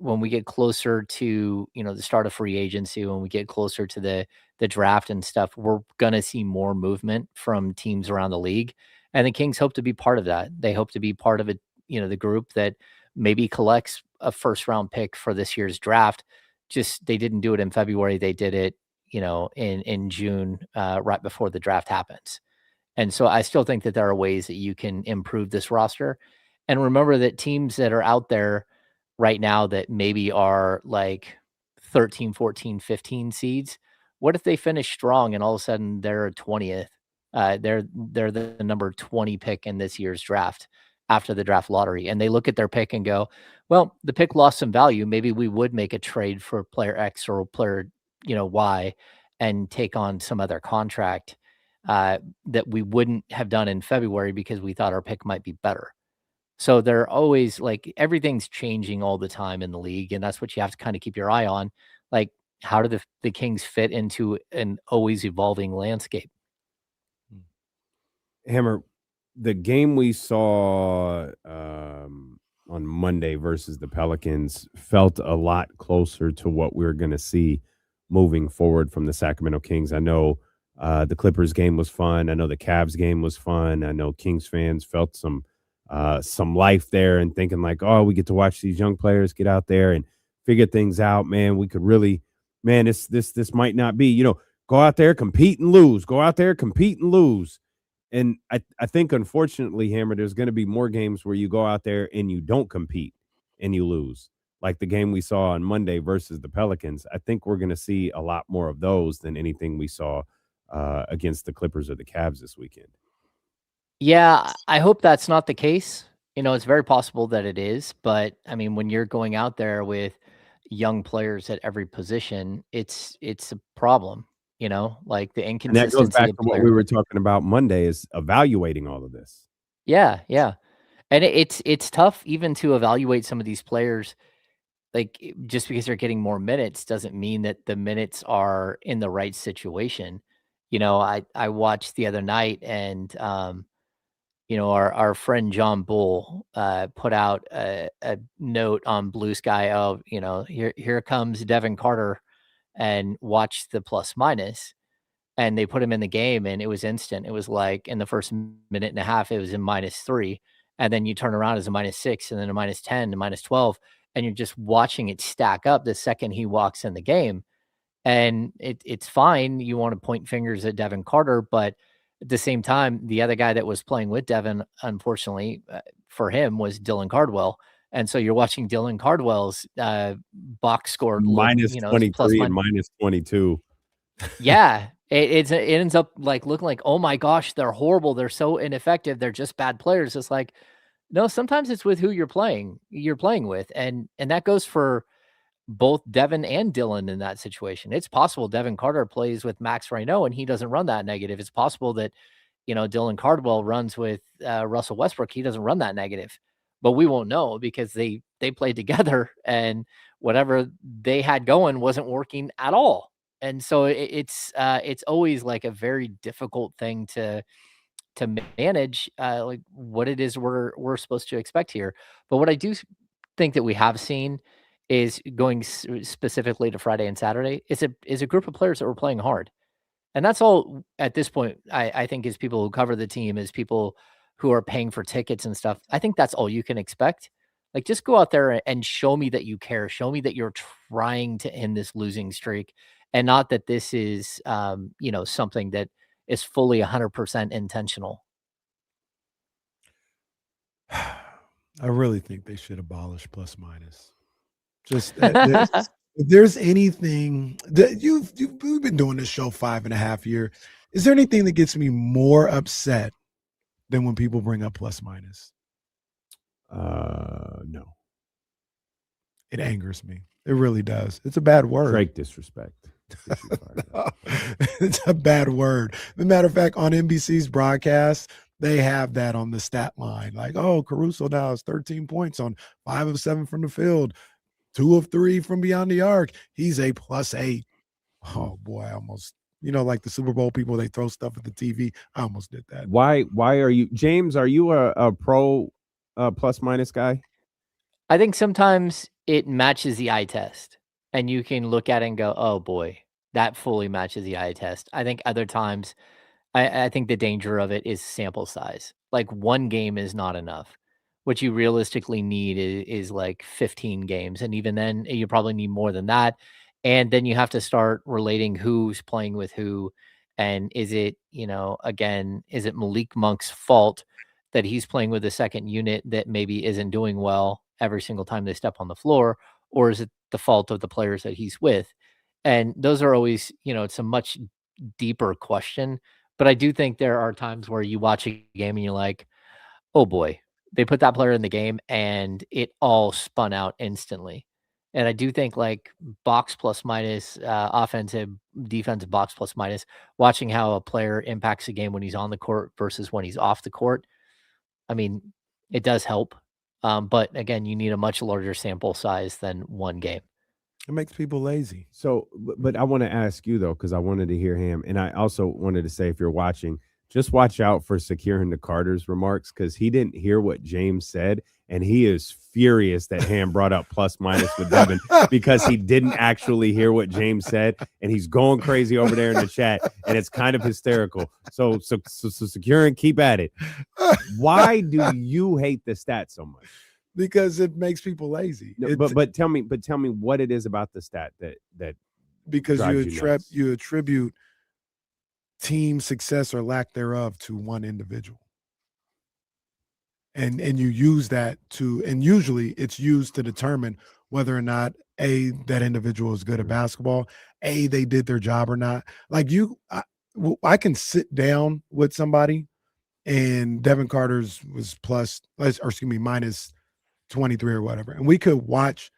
[SPEAKER 6] when we get closer to, the start of free agency, when we get closer to the draft and stuff, we're going to see more movement from teams around the league. And the Kings hope to be part of that. They hope to be part of it, the group that maybe collects a first round pick for this year's draft. Just they didn't do it in February. They did it, in June, right before the draft happens. And so I still think that there are ways that you can improve this roster. And remember that teams that are out there right now that maybe are like 13, 14, 15 seeds, what if they finish strong and all of a sudden they're 20th? They're the number 20 pick in this year's draft after the draft lottery. And they look at their pick and go, well, the pick lost some value. Maybe we would make a trade for player X or player, Y and take on some other contract that we wouldn't have done in February because we thought our pick might be better. So they're always like everything's changing all the time in the league. And that's what you have to kind of keep your eye on. Like, how do the Kings fit into an always evolving landscape?
[SPEAKER 1] Hammer, the game we saw on Monday versus the Pelicans felt a lot closer to what we're going to see moving forward from the Sacramento Kings. I know the Clippers game was fun. I know the Cavs game was fun. I know Kings fans felt some life there and thinking like, oh, we get to watch these young players get out there and figure things out. Man, we could really, man, this might not be, go out there, compete and lose. Go out there, compete and lose. And I think, unfortunately, Hammer, there's going to be more games where you go out there and you don't compete and you lose, like the game we saw on Monday versus the Pelicans. I think we're going to see a lot more of those than anything we saw against the Clippers or the Cavs this weekend.
[SPEAKER 6] Yeah, I hope that's not the case. It's very possible that it is, but I mean, when you're going out there with young players at every position, it's a problem. Like the
[SPEAKER 1] And that goes
[SPEAKER 6] inconsistency
[SPEAKER 1] back
[SPEAKER 6] of
[SPEAKER 1] to what we
[SPEAKER 6] players.
[SPEAKER 1] were talking about Monday, is evaluating all of this.
[SPEAKER 6] Yeah, yeah, and it's tough even to evaluate some of these players. Like just because they're getting more minutes doesn't mean that the minutes are in the right situation. I watched the other night, and our friend John Bull put out a note on Blue Sky of, here comes Devin Carter, and watch the plus minus. And they put him in the game, and it was instant. It was like in the first minute and a half, it was in -3. And then you turn around as a -6, and then a -10, and -12. And you're just watching it stack up the second he walks in the game. And it's fine. You want to point fingers at Devin Carter, but at the same time, the other guy that was playing with Devin, unfortunately, for him, was Dylan Cardwell. And so you're watching Dylan Cardwell's box score look, plus
[SPEAKER 1] -23 and -22.
[SPEAKER 6] yeah, it ends up like looking like, oh my gosh, they're horrible. They're so ineffective. They're just bad players. It's like, no, sometimes it's with who you're playing with. And that goes for both Devin and Dylan in that situation. It's possible Devin Carter plays with Max Reno and he doesn't run that negative. It's possible that, Dylan Cardwell runs with Russell Westbrook. He doesn't run that negative, but we won't know because they played together and whatever they had going wasn't working at all. And so it's always like a very difficult thing to manage, like what it is we're supposed to expect here. But what I do think that we have seen is going specifically to Friday and Saturday is a group of players that were playing hard. And that's all at this point, I think, is people who cover the team, is people who are paying for tickets and stuff. I think that's all you can expect. Like, just go out there and show me that you care. Show me that you're trying to end this losing streak, and not that this is, something that is fully 100% intentional.
[SPEAKER 2] I really think they should abolish plus minus. Just if there's anything that we've been doing this show 5.5 years, is there anything that gets me more upset than when people bring up plus minus?
[SPEAKER 1] No.
[SPEAKER 2] It angers me. It really does. It's a bad word.
[SPEAKER 1] Drake disrespect.
[SPEAKER 2] It's a bad word. As a matter of fact, on NBC's broadcast, they have that on the stat line. Like, oh, Caruso now has 13 points on 5 of 7 from the field, 2 of 3 from beyond the arc. He's a +8. Oh boy, I almost, like the Super Bowl people, they throw stuff at the TV. I almost did that.
[SPEAKER 1] Why are you, James, are you a pro plus minus guy?
[SPEAKER 6] I think sometimes it matches the eye test, and you can look at it and go, oh boy, that fully matches the eye test. I think other times, I think the danger of it is sample size. Like, one game is not enough. What you realistically need is like 15 games. And even then, you probably need more than that. And then you have to start relating who's playing with who. And is it, again, is it Malik Monk's fault that he's playing with a second unit that maybe isn't doing well every single time they step on the floor? Or is it the fault of the players that he's with? And those are always, it's a much deeper question. But I do think there are times where you watch a game and you're like, oh boy, they put that player in the game and it all spun out instantly. And I do think, like, box plus minus, offensive, defensive box plus minus, watching how a player impacts a game when he's on the court versus when he's off the court, I mean, it does help. But again, you need a much larger sample size than one game.
[SPEAKER 2] It makes people lazy.
[SPEAKER 1] So, but I want to ask you, though, because I wanted to hear him. And I also wanted to say, if you're watching, just watch out for securing the Carter's remarks, because he didn't hear what James said. and he is furious that Ham brought up plus minus with Devin because he didn't actually hear what James said, and he's going crazy over there in the chat, and it's kind of hysterical. So secure and keep at it. Why do you hate the stat so much?
[SPEAKER 2] Because it makes people lazy.
[SPEAKER 1] No, but tell me what it is about the stat that
[SPEAKER 2] because
[SPEAKER 1] drives
[SPEAKER 2] you attribute team success or lack thereof to one individual. And you use that to, and usually it's used to determine whether or not that individual is good at basketball, they did their job or not. Like I can sit down with somebody and Devin Carter's was minus 23 or whatever, and we could watch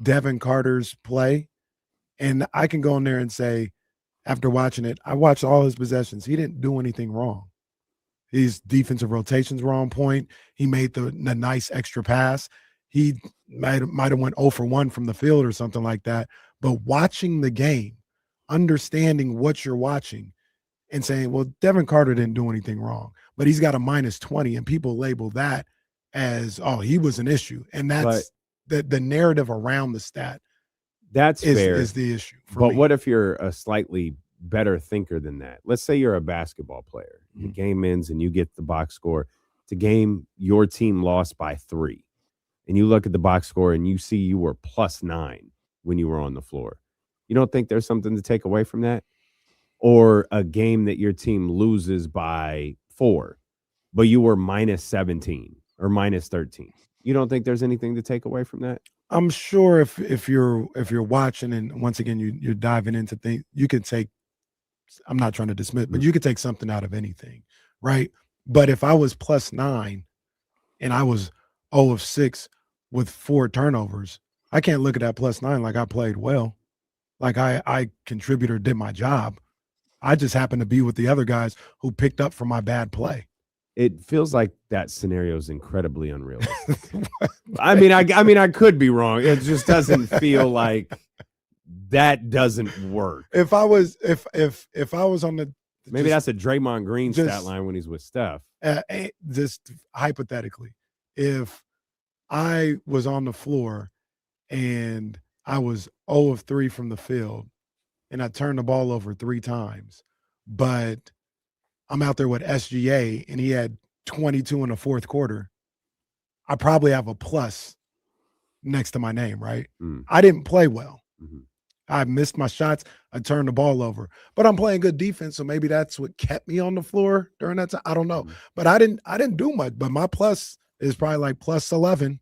[SPEAKER 2] Devin Carter's play, and I can go in there and say, after watching it, I watched all his possessions. He didn't do anything wrong. His defensive rotations were on point. He made the nice extra pass. He might have went 0 for 1 from the field or something like that. But watching the game, understanding what you're watching and saying, well, Devin Carter didn't do anything wrong, but he's got a minus 20, and people label that as, oh, he was an issue. And that's the narrative around the stat.
[SPEAKER 1] That's fair.
[SPEAKER 2] Is the issue.
[SPEAKER 1] But
[SPEAKER 2] me.
[SPEAKER 1] What if you're a slightly better thinker than that? Let's say you're a basketball player. The game ends and you get the box score. It's a game your team lost by 3. And you look at the box score and you see you were +9 when you were on the floor. You don't think there's something to take away from that? Or a game that your team loses by 4, but you were -17 or -13. You don't think there's anything to take away from that?
[SPEAKER 2] I'm sure if you're watching, and once again you're diving into things, you can take, I'm not trying to dismiss, but you could take something out of anything, right? But if I was +9 and I was 0 of 6 with 4 turnovers, I can't look at that +9 like I played well, like I contributed or did my job. I just happened to be with the other guys who picked up from my bad play.
[SPEAKER 1] It feels like that scenario is incredibly unrealistic. I mean, I could be wrong. It just doesn't feel like that doesn't work.
[SPEAKER 2] If I was on the,
[SPEAKER 1] maybe that's a Draymond Green stat line when he's with Steph.
[SPEAKER 2] Just hypothetically, if I was on the floor and I was 0 of 3 from the field and I turned the ball over 3 times, but I'm out there with SGA and he had 22 in the fourth quarter, I probably have a plus next to my name, right? I didn't play well. I missed my shots. I turned the ball over, but I'm playing good defense. So maybe that's what kept me on the floor during that time. I don't know, but I didn't do much, but my plus is probably like +11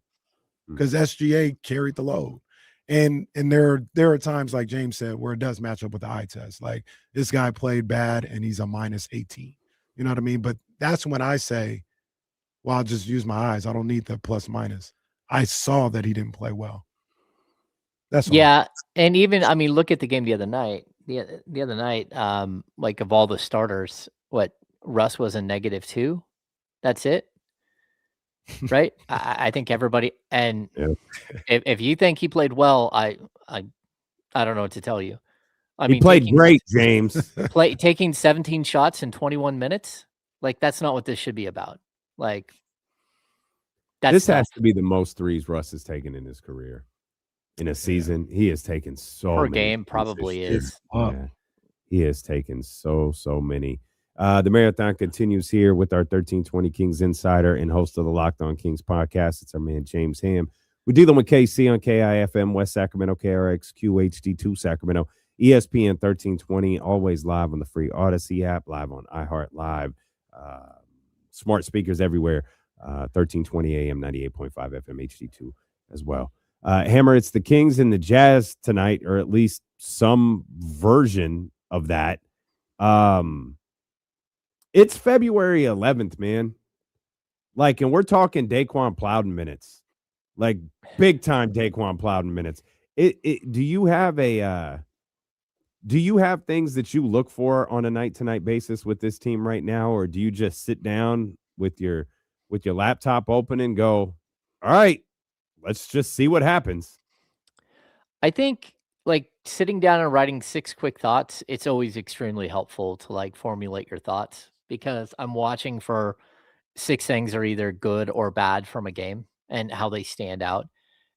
[SPEAKER 2] because SGA carried the load. And there are times, like James said, where it does match up with the eye test. Like this guy played bad and he's a -18. You know what I mean? But that's when I say, well, I'll just use my eyes. I don't need the plus minus. I saw that he didn't play well. That's all.
[SPEAKER 6] Yeah. And even, I mean, look at the game the other night. The other night, like of all the starters, what, Russ was a -2? That's it? Right? I think everybody, and if you think he played well, I don't know what to tell you. I mean,
[SPEAKER 1] he played great, James.
[SPEAKER 6] Taking 17 shots in 21 minutes, like that's not what this should be about. Like
[SPEAKER 1] this has to be the most threes Russ has taken in his career. In a season, he has taken so
[SPEAKER 6] per
[SPEAKER 1] many
[SPEAKER 6] game. Probably is.
[SPEAKER 1] Yeah, he has taken so many. The marathon continues here with our 1320 Kings insider and host of the Locked On Kings podcast. It's our man James Ham. We're dealing with KC on KIFM, West Sacramento, KRX, QHD2 Sacramento, ESPN 1320, always live on the free Odyssey app, live on iHeart Live, smart speakers everywhere, 1320 AM, 98.5 FM, HD2 as well. Hammer, it's the Kings and the Jazz tonight, or at least some version of that. It's February 11th, man. Like, and we're talking Daquan Plowden minutes, like big time Daquan Plowden minutes. Do you have things that you look for on a night to night basis with this team right now, or do you just sit down with your laptop open and go, all right, let's just see what happens?
[SPEAKER 6] I think like sitting down and writing 6 quick thoughts, it's always extremely helpful to like formulate your thoughts, because I'm watching for 6 things are either good or bad from a game. and how they stand out.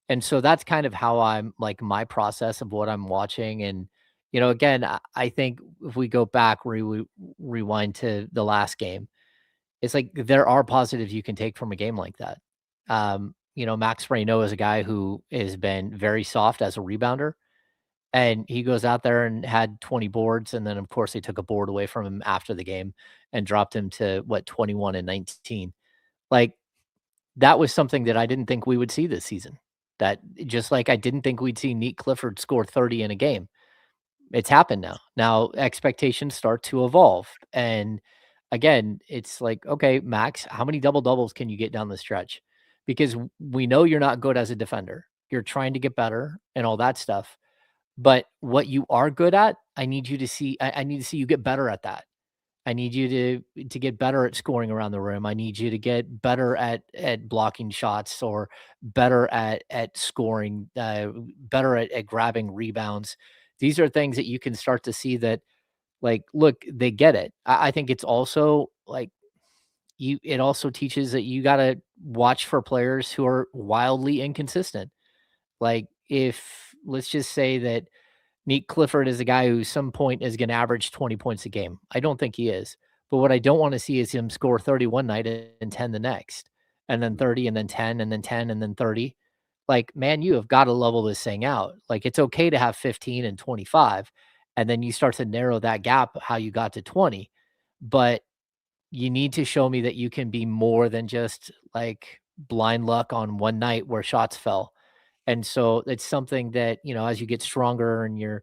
[SPEAKER 6] And so that's kind of how I'm like my process of what I'm watching. And, again, I think if we go back, rewind to the last game, it's like there are positives you can take from a game like that. Max Reynaud is a guy who has been very soft as a rebounder. And he goes out there and had 20 boards. And then, of course, they took a board away from him after the game and dropped him to 21 and 19. Like, that was something that I didn't think we would see this season. That just like I didn't think we'd see Neat Clifford score 30 in a game. It's happened now. Now expectations start to evolve. And again, it's like, okay, Max, how many double doubles can you get down the stretch? Because we know you're not good as a defender. You're trying to get better and all that stuff. But what you are good at, I need you to see. I need to see you get better at that. I need you to get better at scoring around the rim. I need you to get better at blocking shots or better at scoring, better at grabbing rebounds. These are things that you can start to see that, like, look, they get it. I think it's also like it also teaches that you got to watch for players who are wildly inconsistent. Like, if let's just say that Neat Clifford is a guy who some point is going to average 20 points a game. I don't think he is. But what I don't want to see is him score 30 one night and 10 the next, and then 30 and then 10 and then 10 and then 30. Like, man, you have got to level this thing out. Like, it's okay to have 15 and 25, and then you start to narrow that gap how you got to 20. But you need to show me that you can be more than just like blind luck on one night where shots fell. And so it's something that, as you get stronger and you're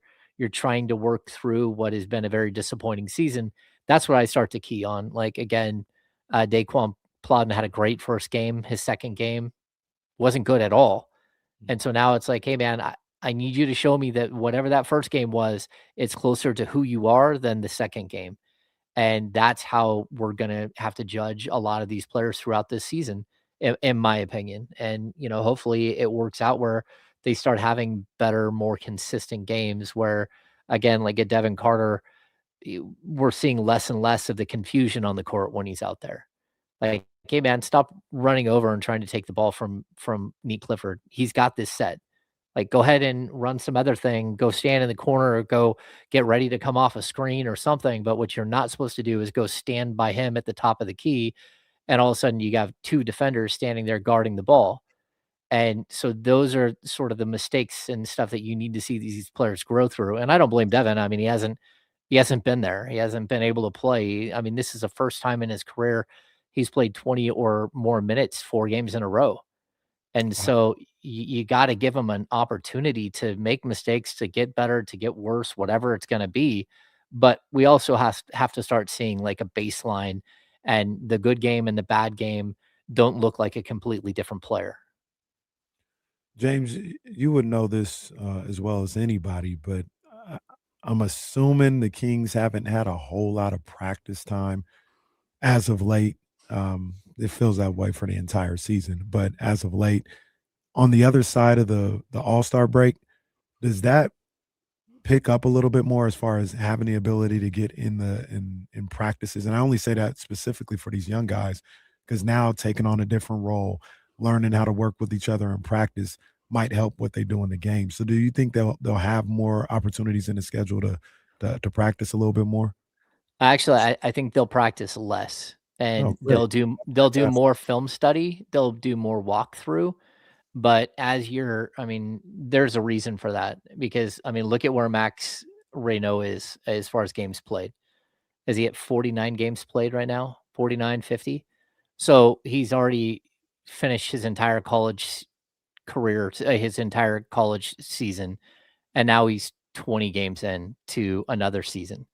[SPEAKER 6] trying to work through what has been a very disappointing season, that's what I start to key on. Like, again, Daquan Plowden had a great first game. His second game wasn't good at all. And so now it's like, hey, man, I need you to show me that whatever that first game was, it's closer to who you are than the second game. And that's how we're going to have to judge a lot of these players throughout this season, in my opinion. And, hopefully it works out where they start having better, more consistent games where, again, like at Devin Carter, we're seeing less and less of the confusion on the court when he's out there. Like, hey, man, stop running over and trying to take the ball from Neat Clifford. He's got this set. Like, go ahead and run some other thing, go stand in the corner or go get ready to come off a screen or something. But what you're not supposed to do is go stand by him at the top of the key. And all of a sudden you have two defenders standing there guarding the ball. And so those are sort of the mistakes and stuff that you need to see these players grow through. And I don't blame Devin. I mean, he hasn't been there. He hasn't been able to play. I mean, this is the first time in his career he's played 20 or more minutes, 4 games in a row. And so you got to give them an opportunity to make mistakes, to get better, to get worse, whatever it's going to be. But we also have to start seeing like a baseline, and the good game and the bad game don't look like a completely different player.
[SPEAKER 2] James, you would know this as well as anybody, but I'm assuming the Kings haven't had a whole lot of practice time as of late. It feels that way for the entire season, but as of late, on the other side of the All-Star break, does that pick up a little bit more as far as having the ability to get in practices? And I only say that specifically for these young guys because now taking on a different role, learning how to work with each other in practice might help what they do in the game. So do you think they'll have more opportunities in the schedule to practice a little bit more?
[SPEAKER 6] Actually, I think they'll practice less, and they'll do more film study. They'll do more walkthrough. But there's a reason for that, because look at where Max Reynaud is as far as games played. Is he at 49 games played right now? 49, 50? So he's already finished his entire college career, his entire college season, and now he's 20 games in to another season.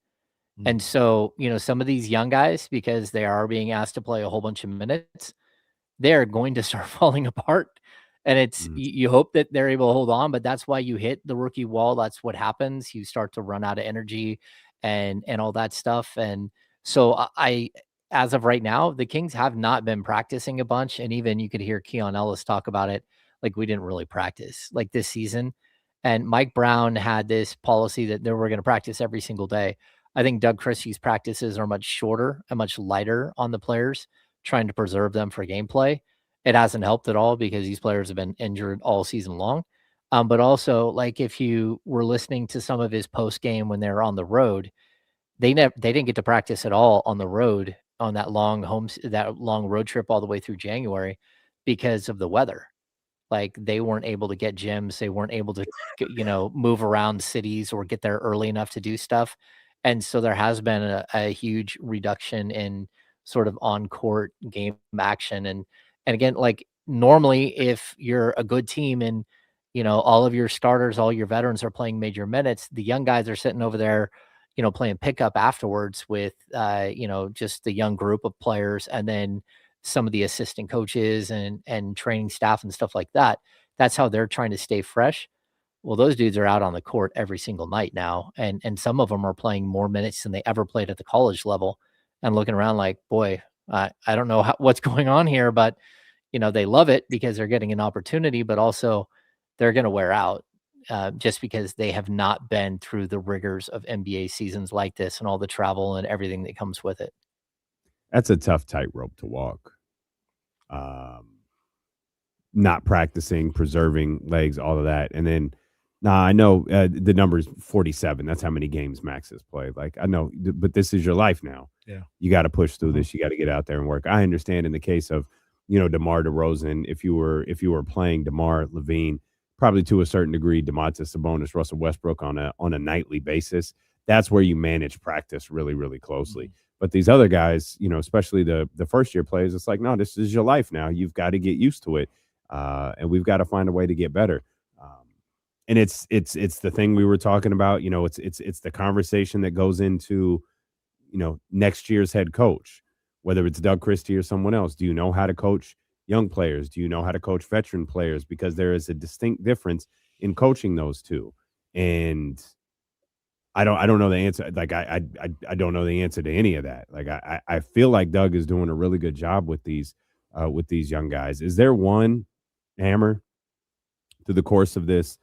[SPEAKER 6] And so, some of these young guys, because they are being asked to play a whole bunch of minutes, they're going to start falling apart. And it's you hope that they're able to hold on, but that's why you hit the rookie wall. That's what happens. You start to run out of energy and all that stuff. And so as of right now, the Kings have not been practicing a bunch. And even you could hear Keon Ellis talk about it. Like, we didn't really practice like this season. And Mike Brown had this policy that they were going to practice every single day. I think Doug Christie's practices are much shorter and much lighter on the players, trying to preserve them for gameplay. it hasn't helped at all because these players have been injured all season long. But also, like if you were listening to some of his post game when they're on the road, they didn't get to practice at all on the road on that long road trip all the way through January because of the weather. Like they weren't able to get gyms, they weren't able to move around cities or get there early enough to do stuff. And so there has been a huge reduction in sort of on court game action. And again, like normally if you're a good team and all of your starters, all your veterans are playing major minutes, the young guys are sitting over there playing pickup afterwards with just the young group of players, and then some of the assistant coaches and training staff and stuff like that. That's how they're trying to stay fresh. Well, those dudes are out on the court every single night now, and some of them are playing more minutes than they ever played at the college level, and looking around like, boy, I don't know what's going on here, but they love it because they're getting an opportunity, but also they're going to wear out just because they have not been through the rigors of NBA seasons like this and all the travel and everything that comes with it.
[SPEAKER 1] That's a tough tightrope to walk. Not practicing, preserving legs, all of that. And then, I know the number is 47. That's how many games Max has played. Like, I know, but this is your life now.
[SPEAKER 2] Yeah.
[SPEAKER 1] You got to push through this. You got to get out there and work. I understand in the case of, DeMar DeRozan, if you were playing DeMar, Levine, probably to a certain degree, Domantas Sabonis, Russell Westbrook on a nightly basis, that's where you manage practice really, really closely. But these other guys, especially the first year players, it's like, no, this is your life now. You've got to get used to it. And we've got to find a way to get better. And it's the thing we were talking about, it's the conversation that goes into, next year's head coach, whether it's Doug Christie or someone else. Do you know how to coach young players? Do you know how to coach veteran players? Because there is a distinct difference in coaching those two. And I don't know the answer. Like I don't know the answer to any of that. Like I feel like Doug is doing a really good job with these young guys. Is there one, Hammer, through the course of this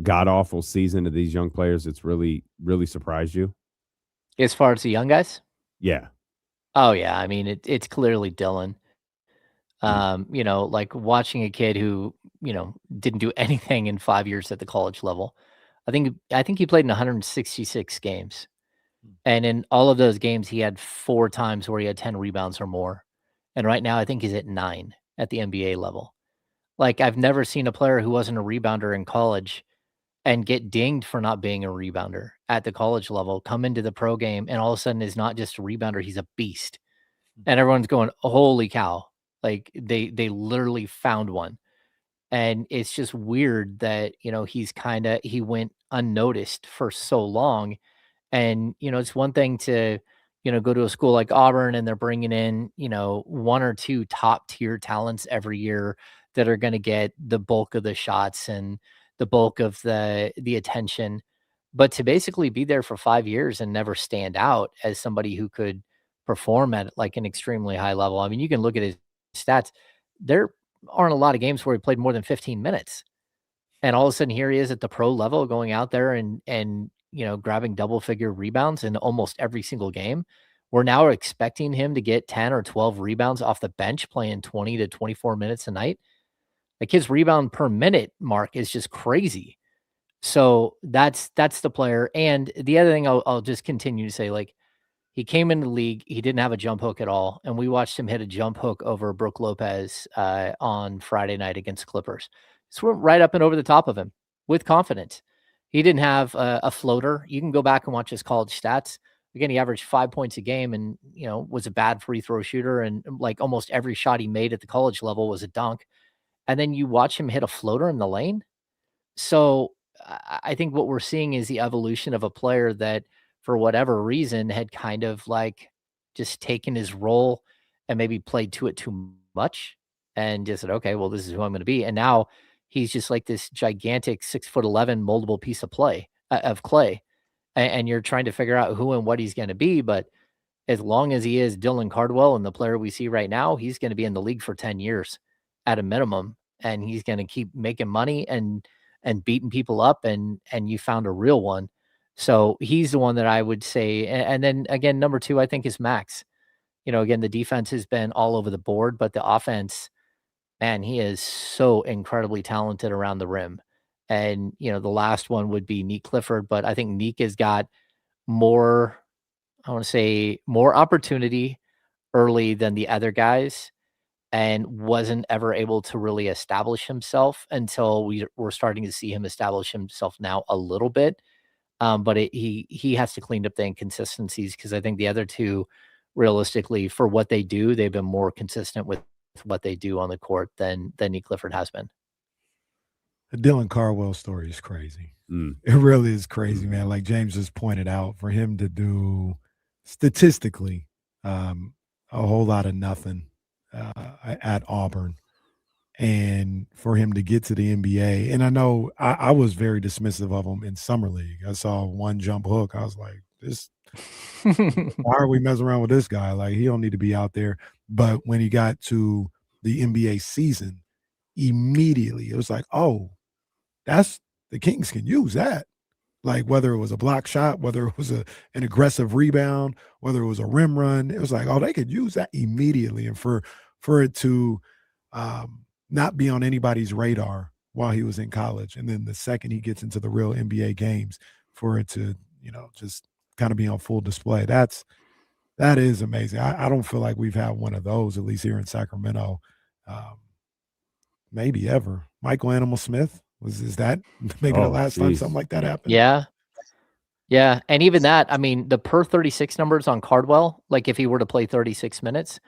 [SPEAKER 1] god awful season of these young players that's really, really surprised you?
[SPEAKER 6] As far as the young guys?
[SPEAKER 1] Yeah.
[SPEAKER 6] Oh yeah. I mean, it's clearly Dylan. Like watching a kid who, didn't do anything in 5 years at the college level. I think he played in 166 games. And in all of those games, he had 4 times where he had 10 rebounds or more. And right now, I think he's at 9 at the NBA level. Like, I've never seen a player who wasn't a rebounder in college and get dinged for not being a rebounder at the college level, come into the pro game, and all of a sudden is not just a rebounder, he's a beast. And everyone's going, holy cow. Like, they literally found one. And it's just weird that, he went unnoticed for so long. And, it's one thing to, go to a school like Auburn and they're bringing in, 1 or 2 top tier talents every year that are going to get the bulk of the shots and the bulk of the attention. But to basically be there for 5 years and never stand out as somebody who could perform at like an extremely high level. I mean, you can look at his stats. There aren't a lot of games where he played more than 15 minutes. And all of a sudden here he is at the pro level going out there and grabbing double figure rebounds in almost every single game. We're now expecting him to get 10 or 12 rebounds off the bench playing 20 to 24 minutes a night. Like his rebound per minute mark is just crazy. So that's the player. And the other thing I'll just continue to say, like, he came into the league, he didn't have a jump hook at all, and we watched him hit a jump hook over Brook Lopez on Friday night against Clippers. Just went right up and over the top of him with confidence. He didn't have a floater. You can go back and watch his college stats. Again, he averaged 5 points a game and, was a bad free throw shooter, and like almost every shot he made at the college level was a dunk. And then you watch him hit a floater in the lane. So I think what we're seeing is the evolution of a player that, for whatever reason, had kind of like just taken his role and maybe played to it too much and just said, okay, well, this is who I'm going to be. And now he's just like this gigantic 6'11" moldable piece of clay. And you're trying to figure out who and what he's going to be. But as long as he is Dylan Cardwell and the player we see right now, he's going to be in the league for 10 years at a minimum. And he's going to keep making money and beating people up. And you found a real one. So he's the one that I would say. And then again, number 2, I think is Max. Again, the defense has been all over the board, but the offense, man, he is so incredibly talented around the rim. And, the last one would be Neek Clifford, but I think Neek has got more, I want to say, more opportunity early than the other guys and wasn't ever able to really establish himself until we're starting to see him establish himself now a little bit. But he has to clean up the inconsistencies because I think the other two, realistically, for what they do, they've been more consistent with what they do on the court than Nick Clifford has been.
[SPEAKER 2] The Dylan Cardwell story is crazy.
[SPEAKER 1] Mm.
[SPEAKER 2] It really is crazy, man. Like James just pointed out, for him to do statistically a whole lot of nothing at Auburn, and for him to get to the NBA. And I know I was very dismissive of him in summer league. I saw one jump hook. I was like, this. Why are we messing around with this guy? Like, he don't need to be out there. But when he got to the NBA season, immediately it was like, oh, that's the Kings can use that. Like, whether it was a block shot, whether it was an aggressive rebound, whether it was a rim run, it was like, oh, they could use that immediately. And for it to not be on anybody's radar while he was in college, and then the second he gets into the real NBA games, for it to, just kind of be on full display, that is amazing. I don't feel like we've had one of those, at least here in Sacramento, maybe ever. Michael Animal Smith. Is that maybe the last time something like that happened?
[SPEAKER 6] Yeah. Yeah. And even that, I mean, the per 36 numbers on Cardwell, like if he were to play 36 minutes,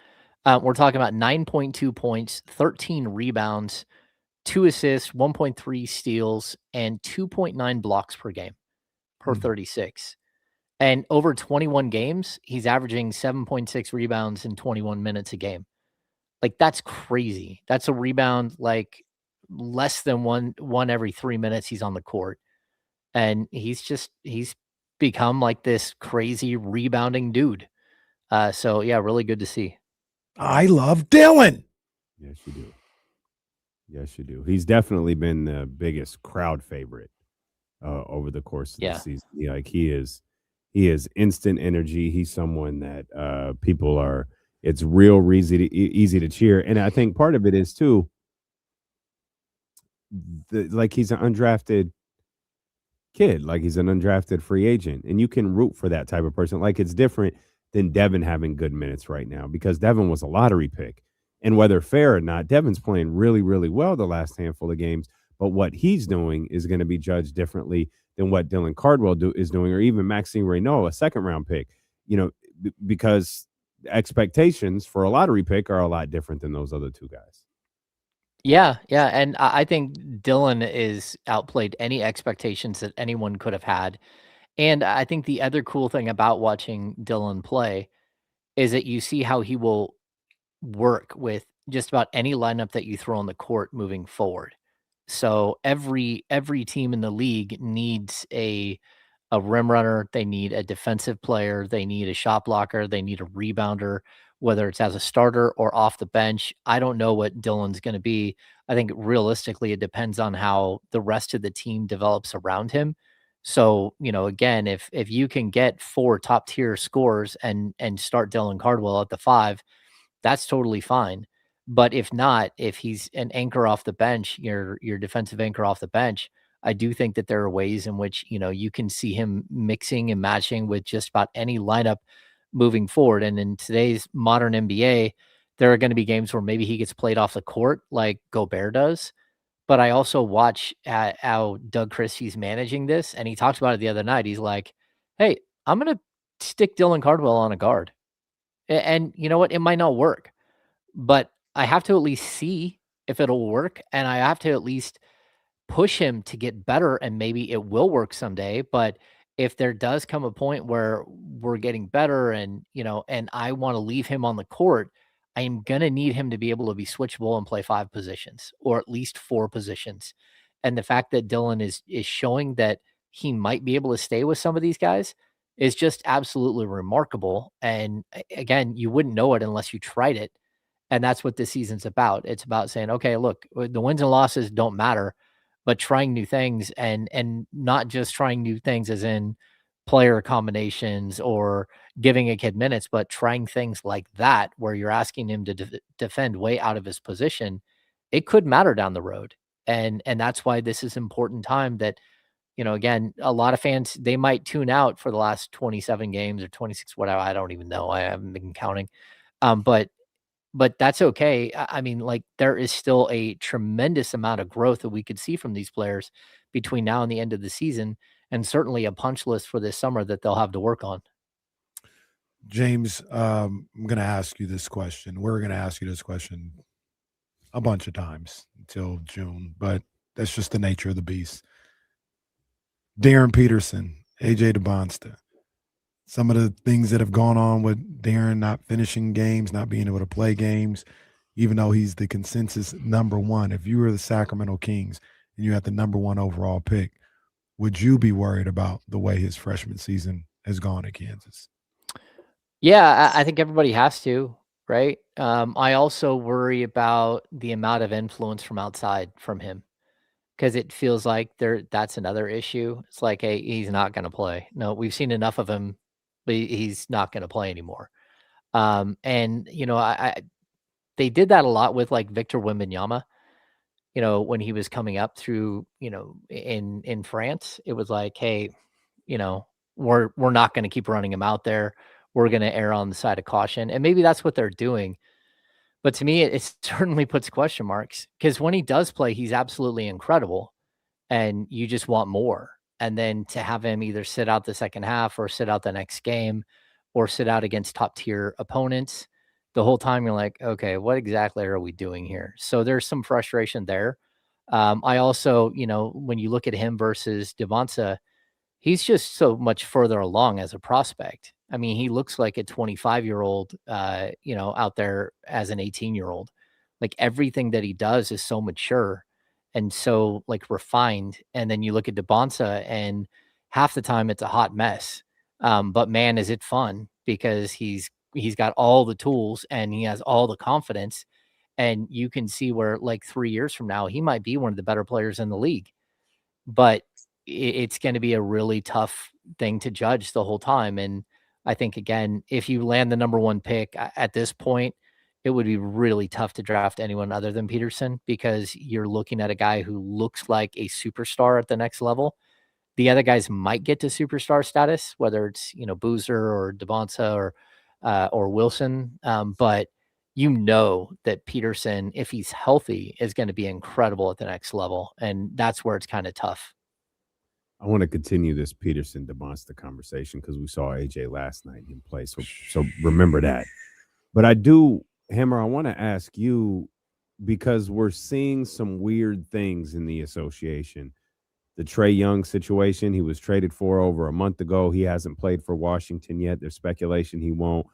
[SPEAKER 6] we're talking about 9.2 points, 13 rebounds, 2 assists, 1.3 steals, and 2.9 blocks per game per 36. And over 21 games, he's averaging 7.6 rebounds in 21 minutes a game. Like, that's crazy. That's a rebound, like, less than one every 3 minutes he's on the court. And he's become like this crazy rebounding dude. So yeah, really good to see.
[SPEAKER 2] I love Dylan.
[SPEAKER 1] Yes, you do. Yes, you do. He's definitely been the biggest crowd favorite over the course of the season. He is instant energy. He's someone that people are. It's real easy to cheer, and I think part of it is too. He's an undrafted kid, like he's an undrafted free agent, and you can root for that type of person. Like, it's different than Devin having good minutes right now, because Devin was a lottery pick, and whether fair or not, Devin's playing really, really well the last handful of games. But what he's doing is going to be judged differently than what Dylan Cardwell is doing, or even Maxime Reynaud, a second-round pick. Because expectations for a lottery pick are a lot different than those other two guys.
[SPEAKER 6] Yeah, and I think Dylan is outplayed any expectations that anyone could have had. And I think the other cool thing about watching Dylan play is that you see how he will work with just about any lineup that you throw on the court moving forward. So every team in the league needs a rim runner, they need a defensive player, they need a shot blocker, they need a rebounder, whether it's as a starter or off the bench. I don't know what Dylan's going to be. I think realistically it depends on how the rest of the team develops around him. So, again, if you can get 4 top tier scorers and start Dylan Cardwell at the 5, that's totally fine. But if not, if he's an anchor off the bench, your defensive anchor off the bench, I do think that there are ways in which, you can see him mixing and matching with just about any lineup moving forward. And in today's modern NBA, there are going to be games where maybe he gets played off the court like Gobert does. But I also watch how Doug Christie's managing this, and he talked about it the other night. He's like, hey, I'm going to stick Dylan Cardwell on a guard. And you know what? It might not work, but I have to at least see if it'll work, and I have to at least push him to get better, and maybe it will work someday. But if there does come a point where we're getting better and, and I want to leave him on the court, I am going to need him to be able to be switchable and play 5 positions or at least 4 positions. And the fact that Dylan is showing that he might be able to stay with some of these guys is just absolutely remarkable. And again, you wouldn't know it unless you tried it. And that's what this season's about. It's about saying, okay, look, the wins and losses don't matter, but trying new things and not just trying new things as in player combinations or giving a kid minutes, but trying things like that where you're asking him to defend way out of his position it could matter down the road. And that's why this is important time that, again, a lot of fans, they might tune out for the last 27 games or 26, whatever. I don't even know. I haven't been counting. But that's okay. I mean, like, there is still a tremendous amount of growth that we could see from these players between now and the end of the season, and certainly a punch list for this summer that they'll have to work on.
[SPEAKER 2] James, I'm going to ask you this question. We're going to ask you this question a bunch of times until June, but that's just the nature of the beast. Darren Peterson, AJ DeBonsta, some of the things that have gone on with Darren not finishing games, not being able to play games, even though he's the consensus number one. If you were the Sacramento Kings and you had the number one overall pick, would you be worried about the way his freshman season has gone at Kansas?
[SPEAKER 6] Yeah, I think everybody has to, right? I also worry about the amount of influence from outside from him, because it feels like that's another issue. It's like, hey, he's not going to play. No, we've seen enough of him, but he's not going to play anymore. And they did that a lot with like Victor Wembanyama. When he was coming up through, in France, it was like, hey, we're not going to keep running him out there. We're going to err on the side of caution. And maybe that's what they're doing. But to me, it certainly puts question marks, because when he does play, he's absolutely incredible. And you just want more. And then to have him either sit out the second half or sit out the next game or sit out against top tier opponents, the whole time you're like, okay, what exactly are we doing here? So there's some frustration there. I also, when you look at him versus Devonta, he's just so much further along as a prospect. I mean, he looks like a 25-year-old, out there as an 18-year-old. Like, everything that he does is so mature and so, like, refined. And then you look at Devonta, and half the time it's a hot mess. But man, is it fun, because he's got all the tools and he has all the confidence. And you can see where, like, 3 years from now, he might be one of the better players in the league. But it's going to be a really tough thing to judge the whole time. And I think, again, if you land the number one pick at this point, it would be really tough to draft anyone other than Peterson, because you're looking at a guy who looks like a superstar at the next level. The other guys might get to superstar status, whether it's, Boozer or Devonta or Wilson. But that Peterson, if he's healthy, is going to be incredible at the next level. And that's where it's kind of tough.
[SPEAKER 1] I want to continue this Peterson DeMonster conversation because we saw AJ last night in play. So remember that. But I do, Hammer, I want to ask you, because we're seeing some weird things in the association. The Trae Young situation, he was traded for over a month ago. He hasn't played for Washington yet. There's speculation he won't.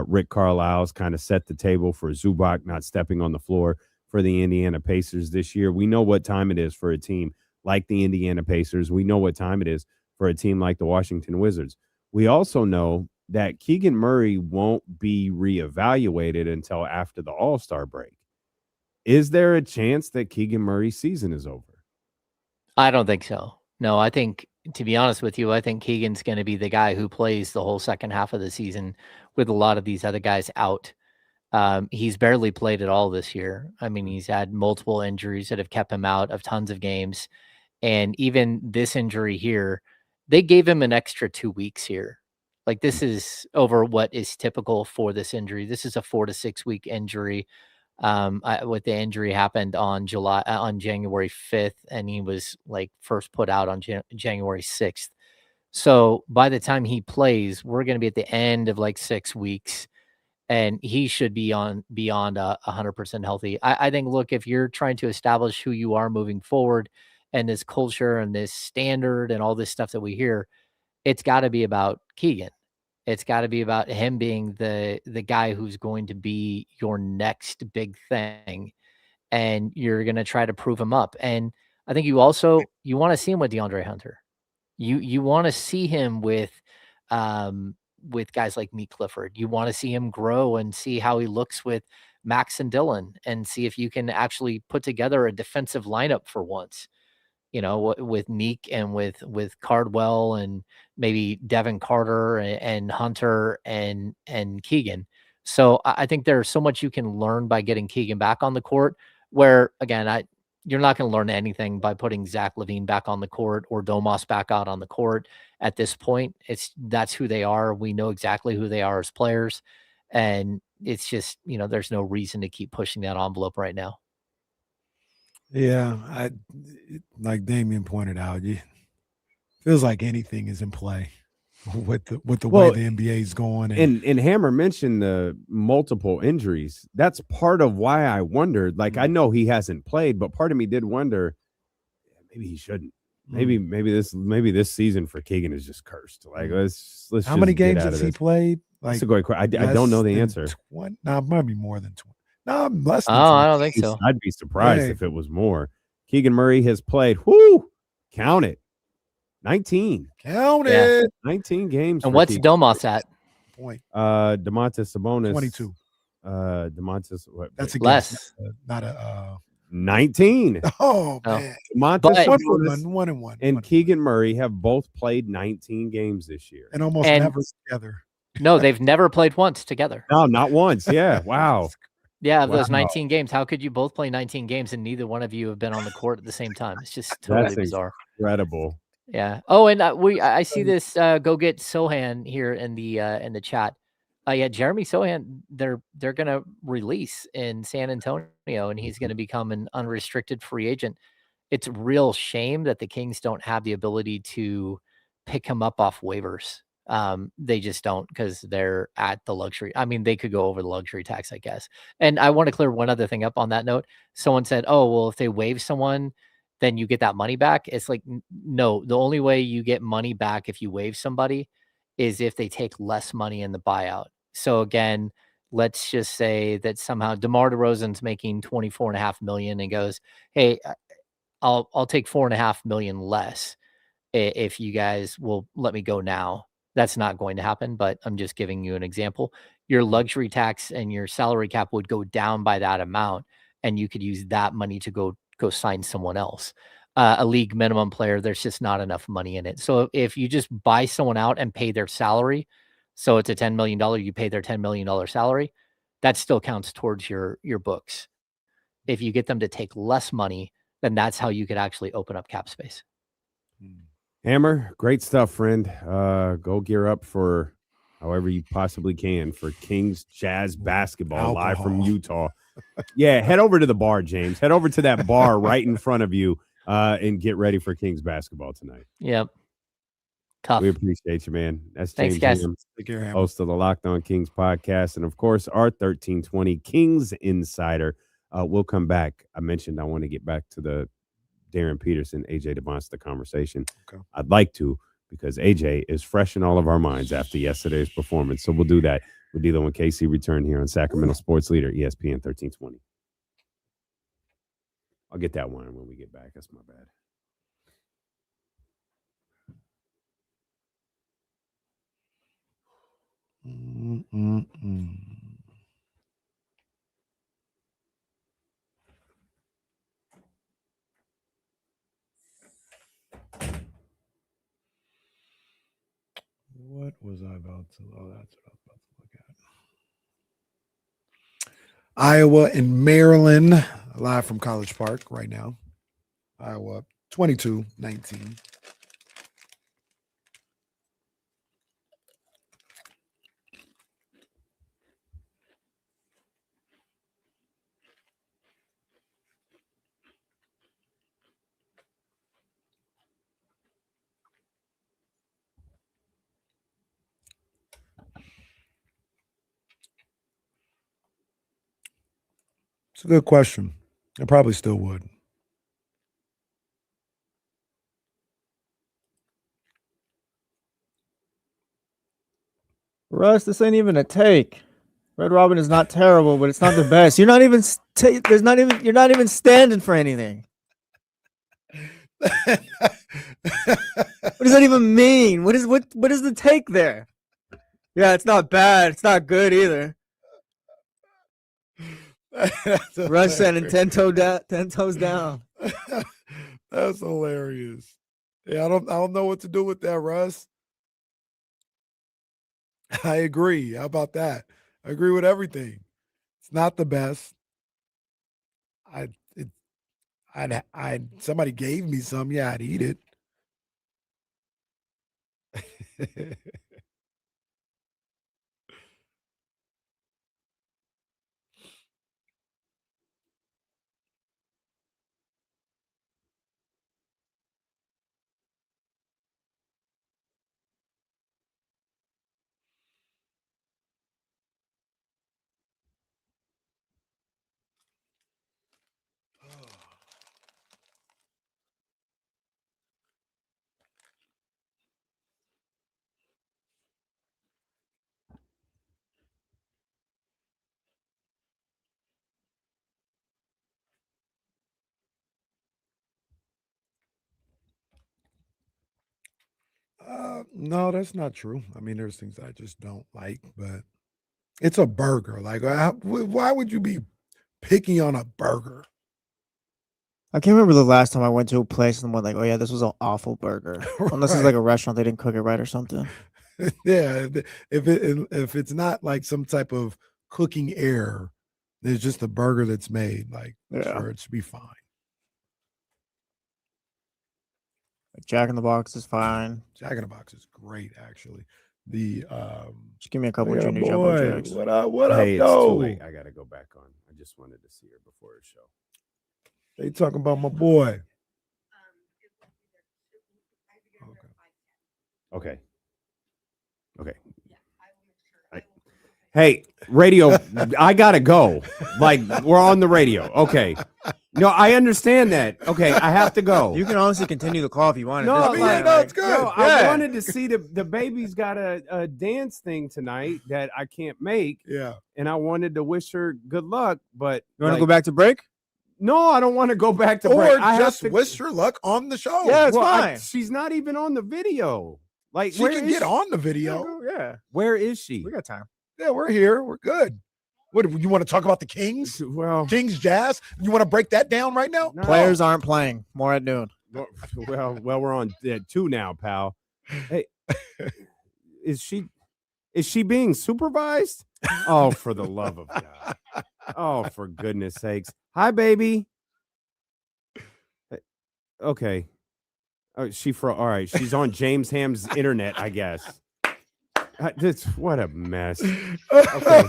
[SPEAKER 1] Rick Carlisle's kind of set the table for Zubac not stepping on the floor for the Indiana Pacers this year. We know what time it is for a team like the Indiana Pacers. We know what time it is for a team like the Washington Wizards. We also know that Keegan Murray won't be reevaluated until after the All-Star break. Is there a chance that Keegan Murray's season is over?
[SPEAKER 6] I don't think so. No, I think, to be honest with you, I think Keegan's going to be the guy who plays the whole second half of the season with a lot of these other guys out. He's barely played at all this year. I mean, he's had multiple injuries that have kept him out of tons of games. And even this injury here, they gave him an extra 2 weeks here. Like, this is over what is typical for this injury. This is a 4 to 6 week injury. With the injury happened on January 5th, and he was like first put out on January 6th. So by the time he plays, we're going to be at the end of like 6 weeks, and he should be beyond 100% healthy. I think, look, if you're trying to establish who you are moving forward and this culture and this standard and all this stuff that we hear, it's got to be about Keegan. It's got to be about him being the guy who's going to be your next big thing, and you're going to try to prove him up. And I think you want to see him with DeAndre Hunter. You want to see him with guys like Meek Clifford. You want to see him grow and see how he looks with Max and Dylan, and see if you can actually put together a defensive lineup for once. With Meek and with Cardwell and maybe Devin Carter and Hunter and Keegan. So I think there's so much you can learn by getting Keegan back on the court Where again, you're not going to learn anything by putting Zach LaVine back on the court or Domas back out on the court at this point. That's who they are. We know exactly who they are as players. And it's just, there's no reason to keep pushing that envelope right now.
[SPEAKER 2] Yeah, like Damian pointed out, feels like anything is in play with the way the NBA is going.
[SPEAKER 1] And Hammer mentioned the multiple injuries. That's part of why I wondered. Like, I know he hasn't played, but part of me did wonder, maybe he shouldn't. Maybe this season for Keegan is just cursed. Like, let's
[SPEAKER 2] how many games has he played? Like,
[SPEAKER 1] that's a great question. I don't know the answer.
[SPEAKER 2] No, it might be more than 20. No, less than
[SPEAKER 6] 20.
[SPEAKER 2] I
[SPEAKER 6] don't think so.
[SPEAKER 1] I'd be surprised if it was more. Keegan Murray has played, count it, 19.
[SPEAKER 2] Count it.
[SPEAKER 1] 19 games.
[SPEAKER 6] And what's Domas at?
[SPEAKER 2] Point.
[SPEAKER 1] Domantas Sabonis.
[SPEAKER 2] 22.
[SPEAKER 1] Domantas.
[SPEAKER 2] That's a
[SPEAKER 6] less.
[SPEAKER 2] Not a
[SPEAKER 1] 19.
[SPEAKER 2] Oh, man.
[SPEAKER 1] Domantas
[SPEAKER 2] one and one.
[SPEAKER 1] And Keegan Murray have both played 19 games this year.
[SPEAKER 2] And almost never together.
[SPEAKER 6] No, they've never played once together.
[SPEAKER 1] No, not once. Yeah. Wow.
[SPEAKER 6] Yeah, of those 19 games, how could you both play 19 games and neither one of you have been on the court at the same time? It's just totally bizarre.
[SPEAKER 1] Incredible.
[SPEAKER 6] Yeah. Oh, and I see this. Go get Sohan here in the chat. Yeah, Jeremy Sohan. They're gonna release in San Antonio, and he's gonna become an unrestricted free agent. It's a real shame that the Kings don't have the ability to pick him up off waivers. They just don't, because they're at the luxury. I mean, they could go over the luxury tax, I guess. And I want to clear one other thing up on that note. Someone said, oh, well, if they waive someone, then you get that money back. It's like, no, the only way you get money back if you waive somebody is if they take less money in the buyout. So again, let's just say that somehow DeMar DeRozan's making $24.5 million and goes, hey, I'll take $4.5 million less if you guys will let me go now. That's not going to happen, but I'm just giving you an example. Your luxury tax and your salary cap would go down by that amount, and you could use that money to go sign someone else. A league minimum player, there's just not enough money in it. So if you just buy someone out and pay their salary, so it's a $10 million, you pay their $10 million salary, that still counts towards your books. If you get them to take less money, then that's how you could actually open up cap space.
[SPEAKER 1] Hammer, great stuff, friend. Go gear up for however you possibly can for Kings Jazz basketball live from Utah. Yeah, head over to the bar, James. Head over to that bar right in front of you and get ready for Kings basketball tonight.
[SPEAKER 6] Yep. Tough.
[SPEAKER 1] We appreciate you, man. That's James,
[SPEAKER 6] thanks, guys.
[SPEAKER 2] Take care, Hammer.
[SPEAKER 1] Host of the Locked On Kings podcast, and of course, our 1320 Kings Insider. We'll come back. I mentioned I want to get back to the Darren Peterson, AJ DeMonster conversation. Okay. I'd like to, because AJ is fresh in all of our minds after yesterday's performance. So we'll do that with D'Lo and KC return here on Sacramento Sports Leader, ESPN 1320. I'll get that one when we get back. That's my bad.
[SPEAKER 2] What was I about to? Oh, that's what I was about to look at. Iowa and Maryland, live from College Park right now. Iowa 22-19. It's a good question. I probably still would.
[SPEAKER 3] Russ, this ain't even a take. Red Robin is not terrible, but it's not the best. You're not even you're not even standing for anything. What does that even mean? What is the take there? Yeah, it's not bad. It's not good either. Russ sending 10 toes down.
[SPEAKER 2] That's hilarious. Yeah, I don't know what to do with that, Russ. I agree. How about that? I agree with everything. It's not the best. I somebody gave me some, yeah, I'd eat it. No, that's not true. I mean, there's things I just don't like, but it's a burger. Like, why would you be picky on a burger?
[SPEAKER 3] I can't remember the last time I went to a place and went like, "Oh yeah, this was an awful burger." Unless it's like a restaurant, they didn't cook it right or something.
[SPEAKER 2] Yeah, if it's not like some type of cooking error, there's just a burger that's made. Like, sure, it should be fine.
[SPEAKER 3] Jack in the Box is fine.
[SPEAKER 2] Jack in the Box is great, actually. The
[SPEAKER 3] Just give me a couple of
[SPEAKER 2] yeah,
[SPEAKER 3] junior jumbo
[SPEAKER 2] boy,
[SPEAKER 3] jacks.
[SPEAKER 2] what up? What
[SPEAKER 1] Hey,
[SPEAKER 2] up,
[SPEAKER 1] it's too
[SPEAKER 2] though?
[SPEAKER 1] late. I gotta go back on. I just wanted to see her before her show.
[SPEAKER 2] They talking about my boy.
[SPEAKER 1] Okay. Hey, radio, I gotta go. Like, we're on the radio. Okay. No, I understand that. Okay, I have to go.
[SPEAKER 3] You can honestly continue the call if you want.
[SPEAKER 1] No,
[SPEAKER 2] I mean, yeah, no, it's good.
[SPEAKER 1] No, I
[SPEAKER 2] Yeah.
[SPEAKER 1] wanted to see the baby's got a dance thing tonight that I can't make,
[SPEAKER 2] Yeah.
[SPEAKER 1] and I wanted to wish her good luck. But
[SPEAKER 3] You want to go back to break?
[SPEAKER 1] No, I don't want to go back to
[SPEAKER 2] Or
[SPEAKER 1] break. I have
[SPEAKER 2] just
[SPEAKER 1] to,
[SPEAKER 2] wish her luck on the show.
[SPEAKER 3] Yeah, it's
[SPEAKER 1] well,
[SPEAKER 3] fine.
[SPEAKER 1] she's not even on the video. Like,
[SPEAKER 2] She
[SPEAKER 1] where
[SPEAKER 2] can
[SPEAKER 1] is
[SPEAKER 2] get on the video.
[SPEAKER 3] Yeah,
[SPEAKER 1] Where is she?
[SPEAKER 3] we got time.
[SPEAKER 2] Yeah, we're here. We're good. What you want to talk about the Kings?
[SPEAKER 1] Well,
[SPEAKER 2] Kings Jazz? You want to break that down right now?
[SPEAKER 1] no.
[SPEAKER 3] Players aren't playing. More at noon.
[SPEAKER 1] Well, we're on 2 now, pal. Hey, is she being supervised? Oh, for the love of God! Oh, for goodness sakes! Hi, baby. Okay. Oh, all right. She's on James Ham's internet, I guess. What a mess. Okay.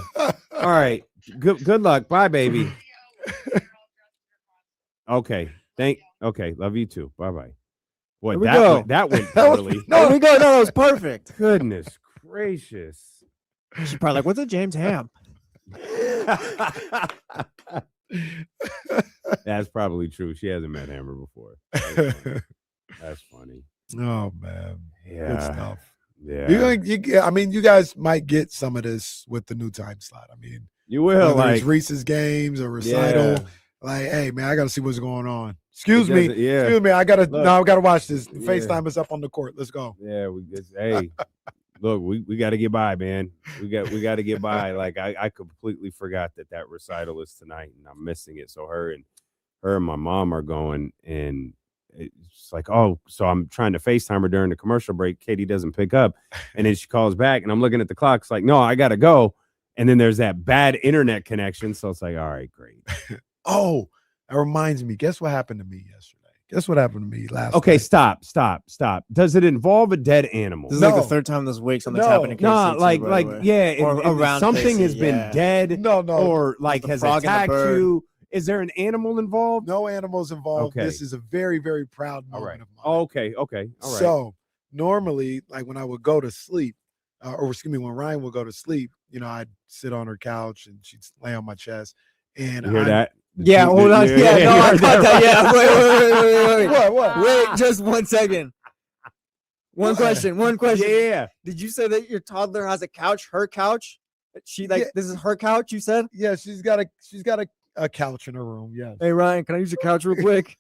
[SPEAKER 1] All right. Good luck. Bye, baby. Okay. Okay. Love you too. Bye-bye. Boy,
[SPEAKER 3] Here we go.
[SPEAKER 1] that went poorly.
[SPEAKER 3] No, we go. No, that was perfect.
[SPEAKER 1] Goodness gracious.
[SPEAKER 3] She's probably like, "What's a James Ham?"
[SPEAKER 1] That's probably true. She hasn't met Hammer before. That's funny.
[SPEAKER 2] Oh man.
[SPEAKER 1] Yeah.
[SPEAKER 2] Good stuff.
[SPEAKER 1] Yeah.
[SPEAKER 2] I mean, you guys might get some of this with the new time slot. I mean,
[SPEAKER 1] You will,
[SPEAKER 2] whether it's
[SPEAKER 1] like,
[SPEAKER 2] Reese's games or recital.
[SPEAKER 1] yeah.
[SPEAKER 2] Like, hey man, I gotta see what's going on. Excuse me.
[SPEAKER 1] Yeah.
[SPEAKER 2] Excuse me. I gotta watch this.
[SPEAKER 1] Yeah.
[SPEAKER 2] FaceTime is up on the court. Let's go.
[SPEAKER 1] Yeah, hey, look, we got to get by, man. We got to get by. Like, I completely forgot that recital is tonight, and I'm missing it. So her and my mom are going, and it's like, oh, so I'm trying to FaceTime her during the commercial break. Katie doesn't pick up, and then she calls back, and I'm looking at the clock. It's like, no, I gotta go. And then there's that bad internet connection. So it's like, all right, great.
[SPEAKER 2] Oh, that reminds me. Guess what happened to me yesterday? Guess what happened to me last
[SPEAKER 1] Okay,
[SPEAKER 2] night?
[SPEAKER 1] stop. Does it involve a dead animal?
[SPEAKER 3] This is like the third time this week something's happened.
[SPEAKER 1] No, yeah,
[SPEAKER 3] Or around
[SPEAKER 1] something
[SPEAKER 3] KC,
[SPEAKER 1] has been
[SPEAKER 3] yeah.
[SPEAKER 1] dead.
[SPEAKER 2] No.
[SPEAKER 1] Or like
[SPEAKER 3] The
[SPEAKER 1] has
[SPEAKER 3] frog and the
[SPEAKER 1] attacked
[SPEAKER 3] bird.
[SPEAKER 1] you. Is there an animal involved?
[SPEAKER 2] No animals involved.
[SPEAKER 1] Okay.
[SPEAKER 2] This is a very, very proud
[SPEAKER 1] All
[SPEAKER 2] moment
[SPEAKER 1] right.
[SPEAKER 2] of mine.
[SPEAKER 1] Okay. All right.
[SPEAKER 2] So normally, like when I would go to sleep, when Ryan would go to sleep, I'd sit on her couch and she'd lay on my chest. And
[SPEAKER 1] You hear that?
[SPEAKER 3] Yeah, hold on. Yeah, no, I
[SPEAKER 1] heard
[SPEAKER 3] got that. Yeah, wait.
[SPEAKER 2] What?
[SPEAKER 3] Wait, just 1 second. One question.
[SPEAKER 1] Yeah.
[SPEAKER 3] Did you say that your toddler has a couch? Her couch? She
[SPEAKER 2] Yeah.
[SPEAKER 3] this is her couch. You said?
[SPEAKER 2] Yeah, she's got a couch in her room. Yes.
[SPEAKER 3] Hey Ryan, can I use your couch real quick?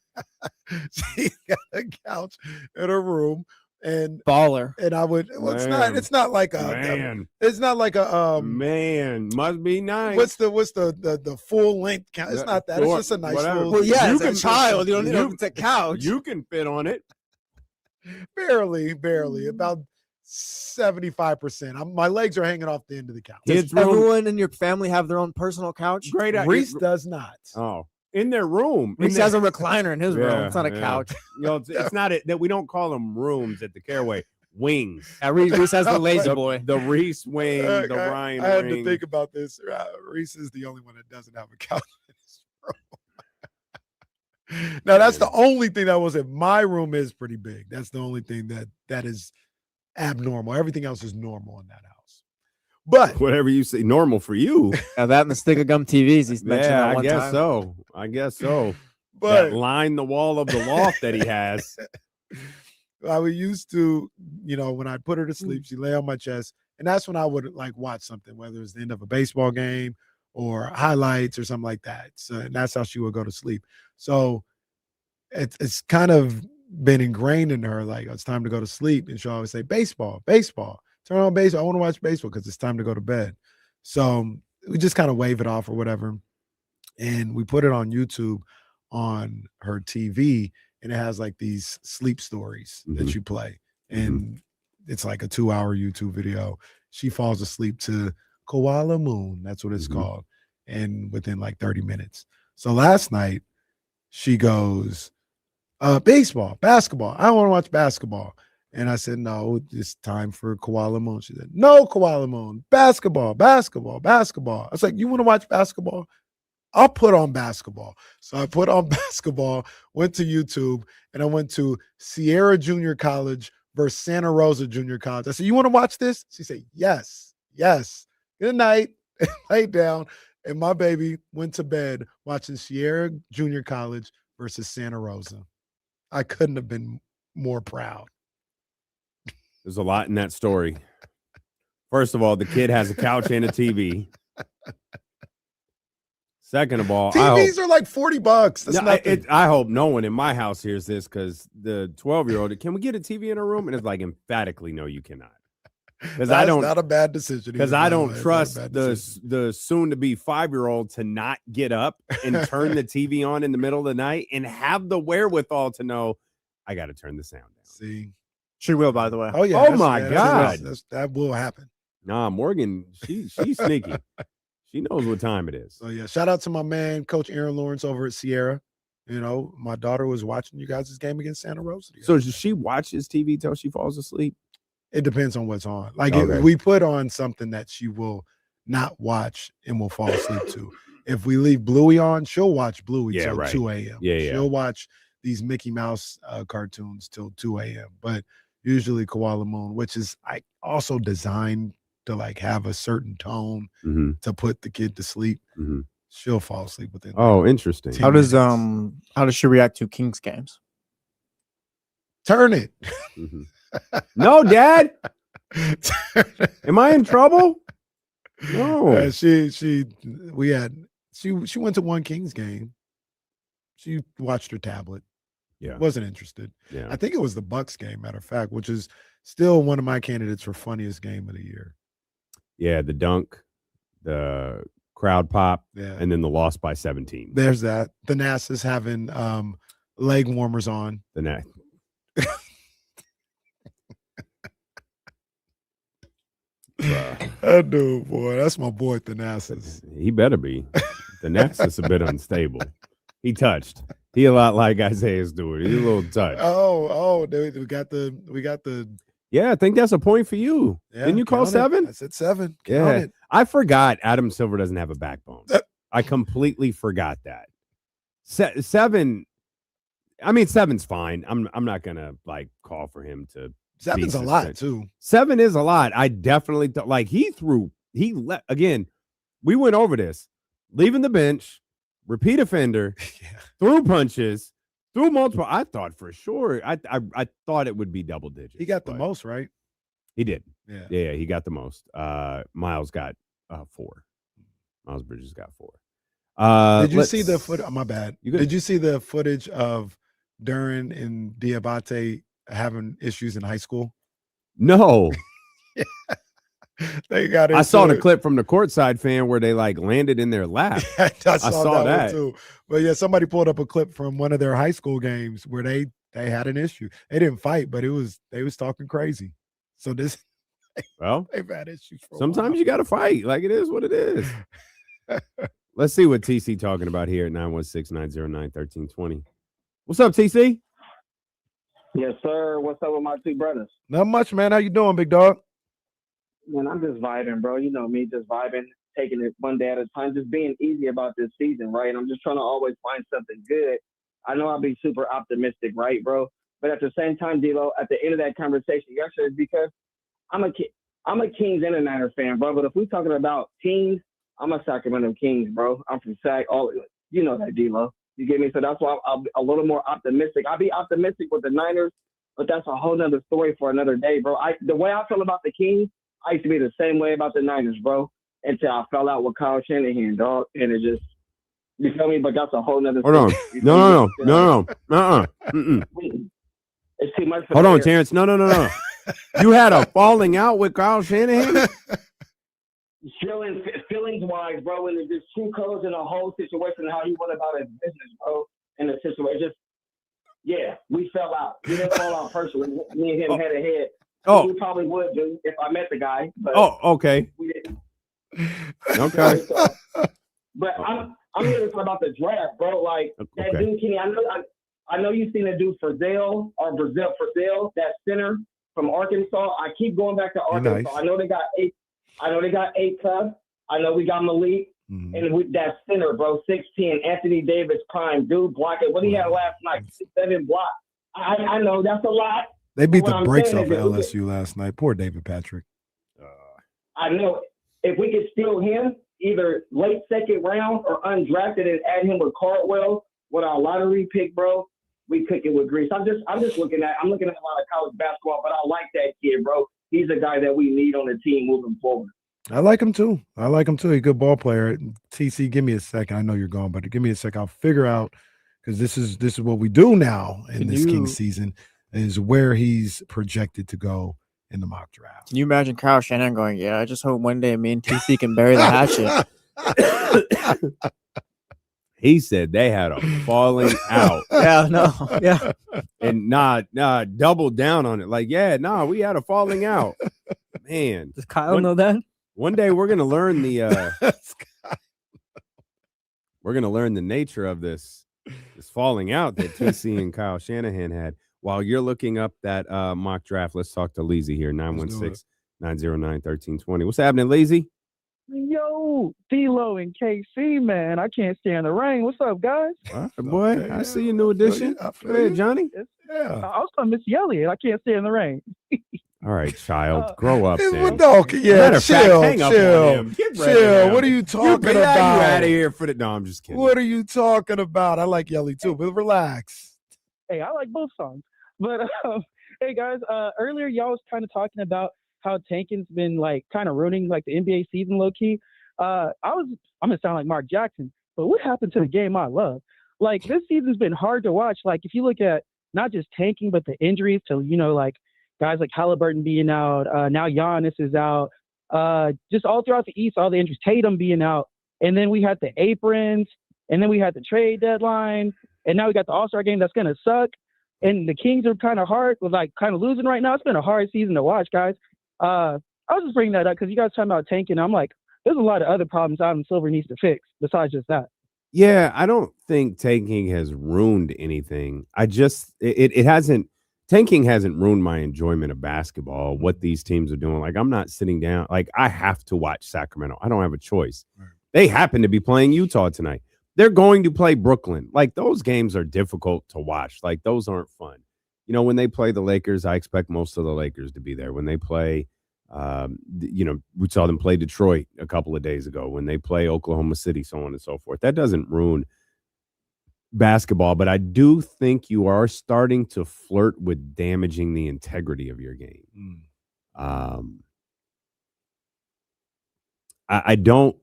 [SPEAKER 2] She's got a couch in her room. And
[SPEAKER 3] Baller.
[SPEAKER 2] I would
[SPEAKER 1] Man.
[SPEAKER 2] it's not like a
[SPEAKER 1] Man.
[SPEAKER 2] it's not like a
[SPEAKER 1] Man, must be nice.
[SPEAKER 2] what's the full length couch? It's not that. It's just a nice
[SPEAKER 1] Whatever.
[SPEAKER 2] little
[SPEAKER 3] Well, yeah,
[SPEAKER 1] You
[SPEAKER 3] it's a
[SPEAKER 1] can-
[SPEAKER 3] child. You don't need
[SPEAKER 1] you-
[SPEAKER 3] it's a couch.
[SPEAKER 1] You can fit on it.
[SPEAKER 2] barely about 75%. My legs are hanging off the end of the couch.
[SPEAKER 1] Kids
[SPEAKER 3] Does
[SPEAKER 1] room.
[SPEAKER 3] everyone in your family have their own personal couch?
[SPEAKER 1] Great.
[SPEAKER 2] Reese does not.
[SPEAKER 1] Oh, in their room.
[SPEAKER 3] Reese has a recliner in his room.
[SPEAKER 1] Yeah,
[SPEAKER 3] It's not a
[SPEAKER 1] yeah.
[SPEAKER 3] couch.
[SPEAKER 1] You know, it's not that we don't call them rooms at the Caraway. Wings.
[SPEAKER 3] Yeah, Reese has the lazy
[SPEAKER 1] The,
[SPEAKER 3] boy.
[SPEAKER 1] the Reese wing, the Ryan
[SPEAKER 2] I had
[SPEAKER 1] wing.
[SPEAKER 2] to think about this. Reese is the only one that doesn't have a couch in his room. Now, that's the only thing that wasn't. My room is pretty big. That's the only thing that is abnormal. Everything else is normal in that house. But
[SPEAKER 1] Whatever you say, normal for you.
[SPEAKER 3] Yeah, that and the stick of gum TVs he's mentioned
[SPEAKER 1] Yeah,
[SPEAKER 3] that
[SPEAKER 1] I
[SPEAKER 3] one
[SPEAKER 1] guess
[SPEAKER 3] time.
[SPEAKER 1] so. I guess so.
[SPEAKER 2] but
[SPEAKER 1] That line the wall of the loft that he has.
[SPEAKER 2] I would used to, when I put her to sleep, she lay on my chest, and that's when I would like watch something, whether it's the end of a baseball game or highlights or something like that. So and that's how she would go to sleep. So it's kind of been ingrained in her, like it's time to go to sleep, and she'll always say, "Baseball, baseball, turn on baseball. I want to watch baseball because it's time to go to bed." So we just kind of wave it off or whatever, and we put it on YouTube on her TV. And it has like these sleep stories that you play. And it's like a 2-hour YouTube video. She falls asleep to Koala Moon. That's what it's called. And within like 30 minutes. So last night she goes, baseball, basketball. I want to watch basketball. And I said, no, it's time for Koala Moon. She said, no, Koala Moon, basketball, basketball, basketball. I was like, you want to watch basketball? I'll put on basketball. So I put on basketball, went to YouTube, and I went to Sierra Junior College versus Santa Rosa Junior College. I said, you want to watch this? She said, yes, yes. Good night. Laid down. And my baby went to bed watching Sierra Junior College versus Santa Rosa. I couldn't have been more proud.
[SPEAKER 1] There's a lot in that story. First of all, the kid has a couch and a TV. Second of all,
[SPEAKER 2] TVs are like $40. That's nothing.
[SPEAKER 1] I hope no one in my house hears this because the 12-year-old, can we get a TV in her room? And it's like emphatically, no, you cannot. Because I don't.
[SPEAKER 2] Not a bad decision.
[SPEAKER 1] Because I don't trust the soon-to-be 5-year-old to not get up and turn the TV on in the middle of the night and have the wherewithal to know I got to turn the sound down.
[SPEAKER 2] See,
[SPEAKER 3] she will, by the way.
[SPEAKER 2] Oh yeah.
[SPEAKER 1] Oh my God,
[SPEAKER 2] that will happen.
[SPEAKER 1] Nah, Morgan, she's sneaky. She knows what time it is.
[SPEAKER 2] So yeah, shout out to my man, Coach Aaron Lawrence over at Sierra. My daughter was watching you guys' game against Santa Rosa.
[SPEAKER 1] So does she watches TV till she falls asleep?
[SPEAKER 2] It depends on what's on. Like
[SPEAKER 1] Okay.
[SPEAKER 2] we put on something that she will not watch and will fall asleep to. If we leave Bluey on, she'll watch Bluey till 2 a.m.
[SPEAKER 1] Yeah.
[SPEAKER 2] She'll watch these Mickey Mouse cartoons till 2 a.m. But usually Koala Moon, which is also designed to like have a certain tone to put the kid to sleep. She'll fall asleep within.
[SPEAKER 1] Oh, interesting.
[SPEAKER 3] How does she react to Kings games?
[SPEAKER 2] Turn it.
[SPEAKER 1] No, Dad. Am I in trouble? No.
[SPEAKER 2] She went to one Kings game. She watched her tablet.
[SPEAKER 1] Yeah.
[SPEAKER 2] Wasn't interested.
[SPEAKER 1] Yeah.
[SPEAKER 2] I think it was the Bucks game, matter of fact, which is still one of my candidates for funniest game of the year.
[SPEAKER 1] Yeah, the dunk, the crowd pop,
[SPEAKER 2] Yeah.
[SPEAKER 1] and then the loss by 17.
[SPEAKER 2] There's that. The NASA's having leg warmers on.
[SPEAKER 1] The net.
[SPEAKER 2] That dude, boy, that's my boy, Thanasis.
[SPEAKER 1] He better be. The Nets is a bit unstable. He touched. He a lot like Isaiah's doing. He's a little touched.
[SPEAKER 2] Oh, dude, we got the.
[SPEAKER 1] Yeah, I think that's a point for you.
[SPEAKER 2] Yeah,
[SPEAKER 1] Didn't you call
[SPEAKER 2] count it.
[SPEAKER 1] 7?
[SPEAKER 2] I said 7. Count
[SPEAKER 1] Yeah,
[SPEAKER 2] it.
[SPEAKER 1] I forgot Adam Silver doesn't have a backbone. I completely forgot that. 7. I mean, 7's fine. I'm not gonna like call for him to.
[SPEAKER 2] 7's a lot too.
[SPEAKER 1] 7 is a lot. I definitely like he let again. We went over this. Leaving the bench, repeat offender, threw punches, threw multiple. I thought for sure. I thought it would be double digits.
[SPEAKER 2] He got the most, right?
[SPEAKER 1] He did.
[SPEAKER 2] Yeah.
[SPEAKER 1] He got the most. Miles got 4. Miles Bridges got 4.
[SPEAKER 2] Did you see the footage? Oh, my bad.
[SPEAKER 1] You good?
[SPEAKER 2] Did you see the footage of Duran and Diabate having issues in high school?
[SPEAKER 1] No.
[SPEAKER 2] They got.
[SPEAKER 1] I saw the clip from the courtside fan where they like landed in their lap.
[SPEAKER 2] I saw that
[SPEAKER 1] one
[SPEAKER 2] too. But yeah, somebody pulled up a clip from one of their high school games where they had an issue. They didn't fight, but they was talking crazy. So they've had issues. For
[SPEAKER 1] Sometimes you got to fight. Like it is what it is. Let's see what TC talking about here at 916-909-1320. What's up, TC?
[SPEAKER 7] Yes, sir. What's up with my two brothers?
[SPEAKER 2] Not much, man. How you doing, big dog?
[SPEAKER 7] Man, I'm just vibing, bro. You know me, just vibing, taking it one day at a time, just being easy about this season, right? I'm just trying to always find something good. I know I'll be super optimistic, right, bro? But at the same time, D-Lo, at the end of that conversation yesterday, is because I'm a Kings and a Niners fan, bro. But if we're talking about teams, I'm a Sacramento Kings, bro. I'm from Sac. You know that, D-Lo. You get me? So that's why I'll be a little more optimistic. I'll be optimistic with the Niners, but that's a whole nother story for another day, bro. The way I feel about the Kings, I used to be the same way about the Niners, bro, until I fell out with Kyle Shanahan, dog. And it just, you feel me? But that's a whole nother
[SPEAKER 1] Hold
[SPEAKER 7] story.
[SPEAKER 1] on. No.
[SPEAKER 7] It's too much for
[SPEAKER 1] Hold
[SPEAKER 7] the
[SPEAKER 1] on,
[SPEAKER 7] air.
[SPEAKER 1] Terrence. No. You had a falling out with Kyle Shanahan?
[SPEAKER 7] Feelings-wise, bro, and it's just true colors in the whole situation and how he went about his business, bro, in the situation. Just, yeah, we fell out. We didn't fall out personally. Me and him head to head.
[SPEAKER 1] Oh.
[SPEAKER 7] We probably would do if I met the guy. But
[SPEAKER 1] Okay.
[SPEAKER 7] we didn't.
[SPEAKER 1] Okay.
[SPEAKER 7] But I'm here to talk about the draft, bro. Like, that
[SPEAKER 1] Okay.
[SPEAKER 7] dude, Kenny, I know you've seen a dude Brazil, that center from Arkansas. I keep going back to Arkansas.
[SPEAKER 2] Nice.
[SPEAKER 7] I know they got eight clubs. I know we got Malik.
[SPEAKER 2] Mhm.
[SPEAKER 7] And with that center, bro, 6'10", Anthony Davis prime, dude, blocking. What he had last night, 6'7" block. I know that's a lot.
[SPEAKER 2] They beat
[SPEAKER 7] What
[SPEAKER 2] the
[SPEAKER 7] I'm
[SPEAKER 2] brakes
[SPEAKER 7] saying
[SPEAKER 2] off of
[SPEAKER 7] is that
[SPEAKER 2] LSU last night. Poor David Patrick.
[SPEAKER 7] I know if we could steal him, either late second round or undrafted, and add him with Cardwell with our lottery pick, bro, we cook it with grease. I'm looking at a lot of college basketball, but I like that kid, bro. He's a guy that we need on the team moving forward.
[SPEAKER 2] I like him too. He's a good ball player. TC, give me a second. I know you're gone, but give me a second. I'll figure out, because this is what we do now in this Kings season, is where he's projected to go in the mock draft.
[SPEAKER 3] Can you imagine Kyle Shanahan going, yeah, I just hope one day me and TC can bury the hatchet.
[SPEAKER 1] He said they had a falling out.
[SPEAKER 3] Yeah, no. Yeah.
[SPEAKER 1] And double down on it. Like, we had a falling out. Man.
[SPEAKER 3] Does Kyle know that?
[SPEAKER 1] One day we're gonna learn the nature of this falling out that TC and Kyle Shanahan had. While you're looking up that mock draft, let's talk to Leezy here, 916-909-1320. What's happening, Leezy?
[SPEAKER 8] Yo, D-Lo and KC, man. I can't stand the rain. What's up, guys?
[SPEAKER 1] Boy,
[SPEAKER 2] Okay,
[SPEAKER 1] I see your new addition.
[SPEAKER 2] I feel
[SPEAKER 1] Go ahead,
[SPEAKER 2] you.
[SPEAKER 1] Johnny.
[SPEAKER 2] Yeah.
[SPEAKER 8] I was talking to Miss Elliott. I can't stand the rain.
[SPEAKER 1] All right, child. Grow up,
[SPEAKER 2] Well,
[SPEAKER 1] man.
[SPEAKER 2] no,
[SPEAKER 1] Matter
[SPEAKER 2] yeah,
[SPEAKER 1] of fact,
[SPEAKER 2] chill,
[SPEAKER 1] hang up on
[SPEAKER 2] chill,
[SPEAKER 1] him. Get ready
[SPEAKER 2] chill.
[SPEAKER 1] now.
[SPEAKER 2] What are you talking
[SPEAKER 1] Get
[SPEAKER 2] about?
[SPEAKER 1] you out of here for the. No, I'm just kidding.
[SPEAKER 2] What are you talking about? I like Yelly too, but relax.
[SPEAKER 8] Hey, I like both songs. But hey, guys, earlier y'all was kind of talking about how tanking's been like kind of ruining like the NBA season low key. I'm gonna sound like Mark Jackson, but what happened to the game I love? Like this season's been hard to watch. Like if you look at not just tanking, but the injuries to like guys like Halliburton being out, now Giannis is out, just all throughout the East, all the injuries, Tatum being out, and then we had the aprons, and then we had the trade deadline, and now we got the All-Star game that's gonna suck, and the Kings are kind of hard with like kind of losing right now. It's been a hard season to watch, guys. I was just bringing that up because you guys talking about tanking. I'm like, there's a lot of other problems Adam Silver needs to fix besides just that.
[SPEAKER 1] Yeah, I don't think tanking has ruined anything. It hasn't. Tanking hasn't ruined my enjoyment of basketball, what these teams are doing. Like, I'm not sitting down. Like, I have to watch Sacramento. I don't have a choice.
[SPEAKER 2] Right.
[SPEAKER 1] They happen to be playing Utah tonight. They're going to play Brooklyn. Like, those games are difficult to watch. Like, those aren't fun. You know, when they play the Lakers, I expect most of the Lakers to be there. When they play, we saw them play Detroit a couple of days ago. When they play Oklahoma City, so on and so forth. That doesn't ruin basketball, but I do think you are starting to flirt with damaging the integrity of your game. I don't,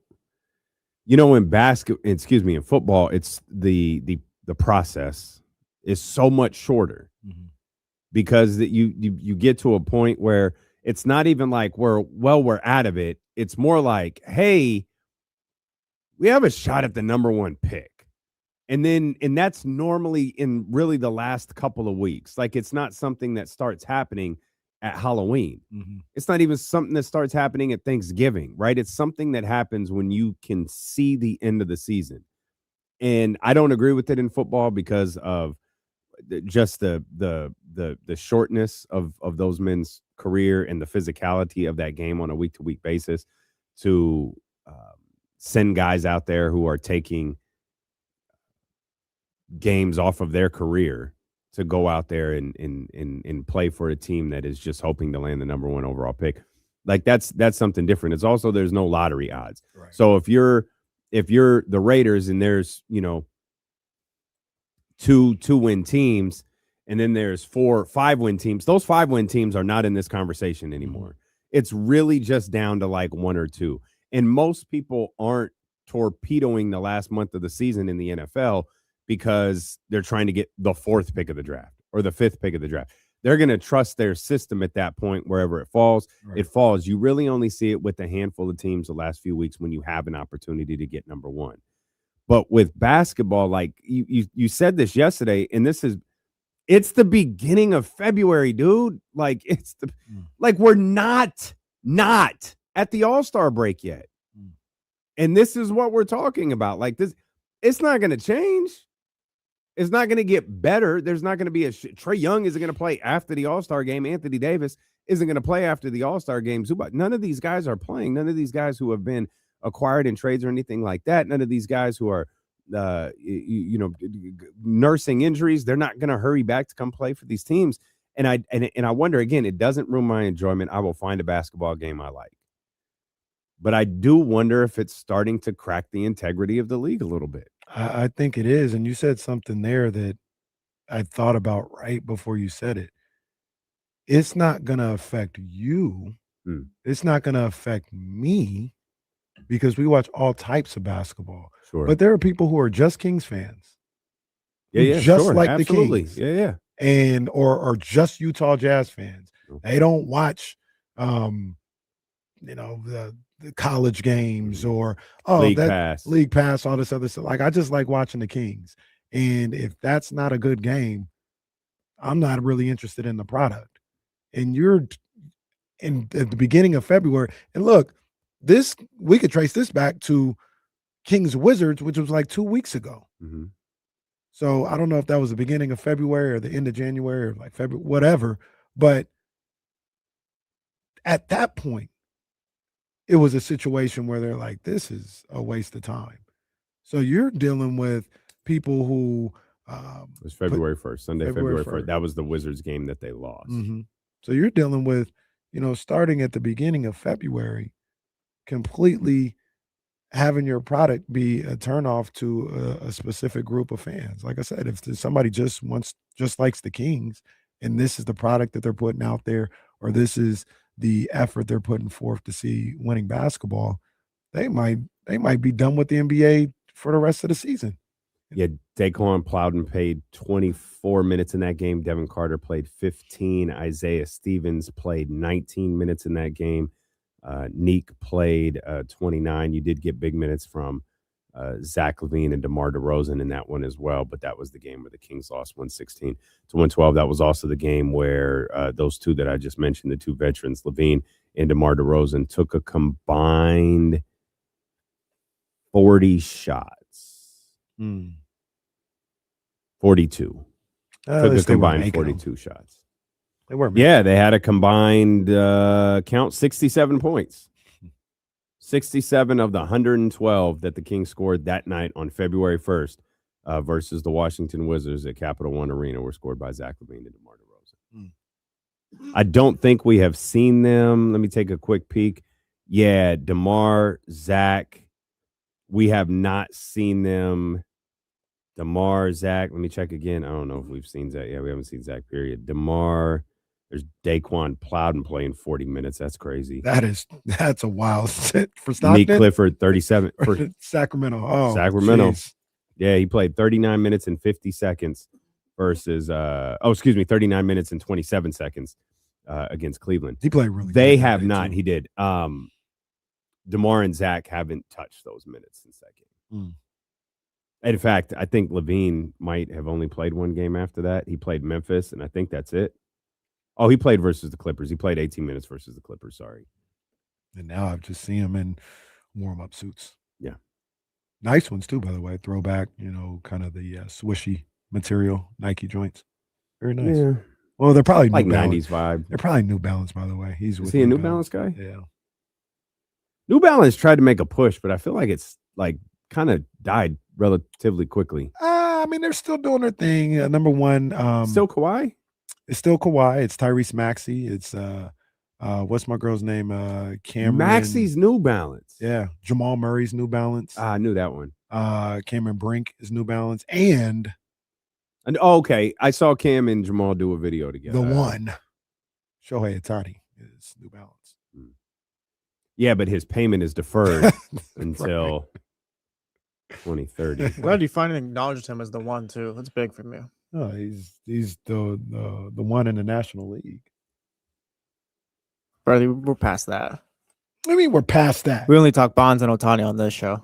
[SPEAKER 1] in football, it's the process is so much shorter because that you get to a point where it's not even like we're out of it. It's more like, hey, we have a shot at the number one pick. And that's normally in really the last couple of weeks. Like, it's not something that starts happening at Halloween.
[SPEAKER 2] Mm-hmm.
[SPEAKER 1] It's not even something that starts happening at Thanksgiving, right? It's something that happens when you can see the end of the season. And I don't agree with it in football because of just the shortness of those men's career and the physicality of that game on a week-to-week basis to send guys out there who are taking games off of their career to go out there and play for a team that is just hoping to land the number 1 overall pick. Like that's something different. It's also there's no lottery odds.
[SPEAKER 2] Right.
[SPEAKER 1] So if you're the Raiders and there's, two win teams and then there's 5 win teams, those 5 win teams are not in this conversation anymore. Mm-hmm. It's really just down to like 1 or 2. And most people aren't torpedoing the last month of the season in the NFL because they're trying to get the 4th pick of the draft or the 5th pick of the draft. They're going to trust their system at that point. Wherever it falls, right. It falls. You really only see it with a handful of teams the last few weeks when you have an opportunity to get number 1. But with basketball, like you said this yesterday, and it's the beginning of February, dude. Like like we're not at the All-Star break yet. And this is what we're talking about. Like this, it's not going to change. It's not going to get better. There's not going to be Trae Young isn't going to play after the All-Star game. Anthony Davis isn't going to play after the All-Star game. None of these guys are playing. None of these guys who have been acquired in trades or anything like that. None of these guys who are, nursing injuries. They're not going to hurry back to come play for these teams. And I wonder, again, it doesn't ruin my enjoyment. I will find a basketball game I like. But I do wonder if it's starting to crack the integrity of the league a little bit.
[SPEAKER 2] I think it is. And you said something there that I thought about right before you said it. It's not going to affect you. It's not going to affect me because we watch all types of basketball.
[SPEAKER 1] Sure.
[SPEAKER 2] But there are people who are just Kings fans.
[SPEAKER 1] Yeah,
[SPEAKER 2] just
[SPEAKER 1] sure.
[SPEAKER 2] like
[SPEAKER 1] Absolutely.
[SPEAKER 2] the Kings.
[SPEAKER 1] Yeah.
[SPEAKER 2] And or just Utah Jazz fans. They don't watch the college games or
[SPEAKER 1] League Pass,
[SPEAKER 2] all this other stuff. Like I just like watching the Kings. And if that's not a good game, I'm not really interested in the product. And you're at the beginning of February. And look, we could trace this back to Kings Wizards, which was like 2 weeks ago.
[SPEAKER 1] Mm-hmm.
[SPEAKER 2] So I don't know if that was the beginning of February or the end of January or like February, whatever. But at that point, it was a situation where they're like, this is a waste of time. So you're dealing with people who
[SPEAKER 1] it was February 1st, Sunday, February 1st. That was the Wizards game that they lost.
[SPEAKER 2] Mm-hmm. So you're dealing with, starting at the beginning of February, completely having your product be a turnoff to a specific group of fans. Like I said, if somebody just likes the Kings and this is the product that they're putting out there, or this is the effort they're putting forth to see winning basketball, they might be done with the NBA for the rest of the season.
[SPEAKER 1] Yeah, Daquan Plowden played 24 minutes in that game. Devin Carter played 15. Isaiah Stevens played 19 minutes in that game. Neek played 29. You did get big minutes from Zach LaVine and DeMar DeRozan in that one as well, but that was the game where the Kings lost 116-112. That was also the game where those two that I just mentioned, the two veterans, LaVine and DeMar DeRozan, took a combined 40 shots. 42. Took a combined 42 shots.
[SPEAKER 2] They were.
[SPEAKER 1] Yeah, they had a combined count 67 points. 67 of the 112 that the Kings scored that night on February 1st versus the Washington Wizards at Capital One Arena were scored by Zach LaVine and DeMar DeRozan. I don't think we have seen them. Let me take a quick peek. Yeah, DeMar, Zach. We have not seen them. DeMar, Zach. Let me check again. I don't know if we've seen Zach. Yeah, we haven't seen Zach, period. DeMar. There's Daquan Plowden playing 40 minutes. That's crazy.
[SPEAKER 2] That's a wild set for Stockton.
[SPEAKER 1] Meek Clifford, 37.
[SPEAKER 2] For Sacramento. Oh,
[SPEAKER 1] Sacramento.
[SPEAKER 2] Geez.
[SPEAKER 1] Yeah, he played 39 minutes and 50 seconds versus 39 minutes and 27 seconds against Cleveland.
[SPEAKER 2] He played really good.
[SPEAKER 1] They have not. Too. He did. DeMar and Zach haven't touched those minutes since that game. In fact, I think LaVine might have only played one game after that. He played Memphis, and I think that's it. Oh, he played versus the Clippers. He played 18 minutes versus the Clippers. Sorry.
[SPEAKER 2] And now I've just seen him in warm-up suits.
[SPEAKER 1] Yeah.
[SPEAKER 2] Nice ones too, by the way. Throwback, kind of the swishy material Nike joints. Very nice.
[SPEAKER 1] Yeah.
[SPEAKER 2] Well, they're probably
[SPEAKER 1] Like
[SPEAKER 2] New Balance.
[SPEAKER 1] 90s vibe.
[SPEAKER 2] They're probably New Balance, by the way. He's
[SPEAKER 1] Is he a New Balance guy?
[SPEAKER 2] Yeah.
[SPEAKER 1] New Balance tried to make a push, but I feel like it's like kind of died relatively quickly.
[SPEAKER 2] I mean, they're still doing their thing. Number one,
[SPEAKER 1] Still Kawhi?
[SPEAKER 2] it's still Kawhi. It's Tyrese Maxey. It's what's my girl's name? Cameron.
[SPEAKER 1] Maxey's New Balance.
[SPEAKER 2] Yeah. Jamal Murray's New Balance.
[SPEAKER 1] I knew that one.
[SPEAKER 2] Cameron Brink is New Balance. And
[SPEAKER 1] okay. I saw Cam and Jamal do a video together.
[SPEAKER 2] the one, Shohei Ohtani, is New Balance.
[SPEAKER 1] Yeah, but his payment is deferred until 2030.
[SPEAKER 3] Glad you finally acknowledged him as the one too. That's big for me.
[SPEAKER 2] Oh, he's the one in the National League.
[SPEAKER 3] Brother, we're past that.
[SPEAKER 2] I mean, we're past that.
[SPEAKER 3] We only talk Bonds and Ohtani on this show.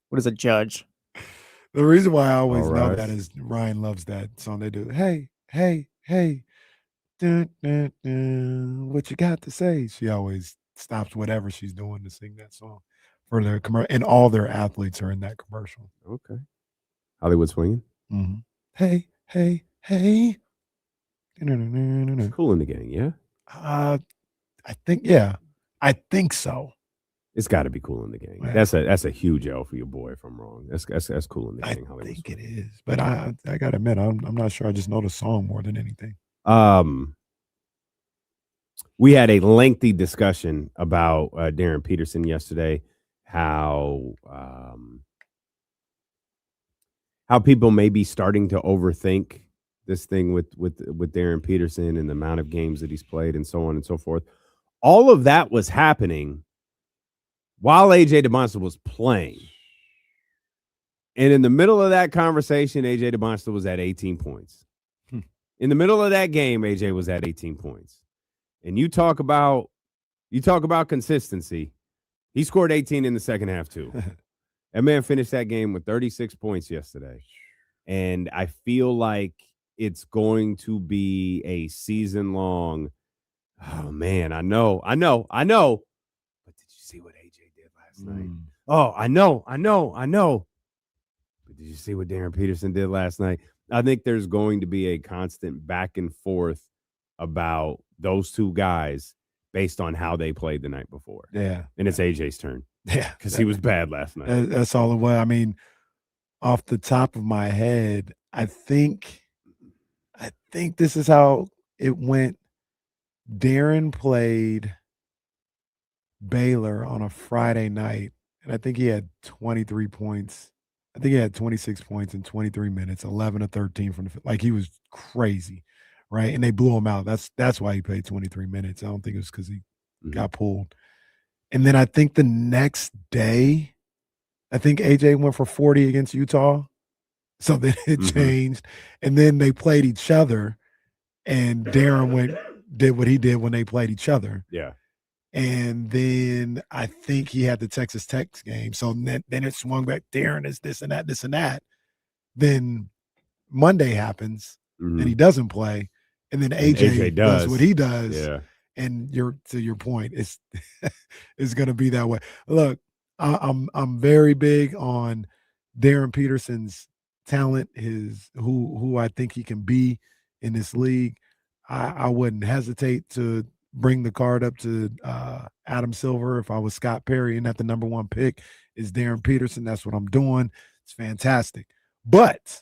[SPEAKER 3] What is a judge?
[SPEAKER 2] The reason why I always
[SPEAKER 1] All
[SPEAKER 2] know
[SPEAKER 1] right.
[SPEAKER 2] that is Ryan loves that song they do. Hey, hey, hey. Dun, dun, dun, what you got to say? She always stops whatever she's doing to sing that song for their commercial, and all their athletes are in that commercial.
[SPEAKER 1] Okay. Hollywood swinging.
[SPEAKER 2] Mm-hmm. Hey, hey, hey.
[SPEAKER 1] It's cool in the gang, yeah?
[SPEAKER 2] I think so.
[SPEAKER 1] It's got to be cool in the gang.
[SPEAKER 2] Yeah.
[SPEAKER 1] That's a huge L for your boy if I'm wrong. That's cool in the
[SPEAKER 2] I
[SPEAKER 1] gang. Hollywood
[SPEAKER 2] think it
[SPEAKER 1] swinging.
[SPEAKER 2] is, but I gotta admit, I'm not sure. I just know the song more than anything.
[SPEAKER 1] We had a lengthy discussion about Darren Peterson yesterday, how people may be starting to overthink this thing with Darren Peterson and the amount of games that he's played and so on and so forth. All of that was happening while AJ DeMonster was playing. And in the middle of that conversation, AJ DeMonster was at 18 points. In the middle of that game, AJ was at 18 points. And you talk about consistency. He scored 18 in the second half too. That man finished that game with 36 points yesterday. And I feel like it's going to be a season-long. Oh man, I know. But did you see what AJ did last night? Oh, I know. But did you see what Darren Peterson did last night? I think there's going to be a constant back and forth about those two guys based on how they played the night before.
[SPEAKER 2] Yeah.
[SPEAKER 1] And it's AJ's turn.
[SPEAKER 2] Yeah.
[SPEAKER 1] Because he was bad last night.
[SPEAKER 2] That's all it was. I mean, off the top of my head, I think this is how it went. Darren played Baylor on a Friday night, and I think he had 23 points. I think he had 26 points in 23 minutes, 11 to 13 from the he was crazy, right? And they blew him out. That's why he played 23 minutes. I don't think it was because he got pulled. And then I think the next day, I think AJ went for 40 against Utah. So then it changed. And then they played each other, and Darren did what he did when they played each other.
[SPEAKER 1] Yeah.
[SPEAKER 2] And then I think he had the Texas Tech game. So then it swung back. Darren is this and that. Then Monday happens and he doesn't play. And then AJ does what he does.
[SPEAKER 1] Yeah.
[SPEAKER 2] And to your point, it's going to be that way. Look, I'm very big on Darren Peterson's talent, who I think he can be in this league. I wouldn't hesitate to bring the card up to Adam Silver if I was Scott Perry and at the number one pick is Darren Peterson. That's what I'm doing. It's fantastic. But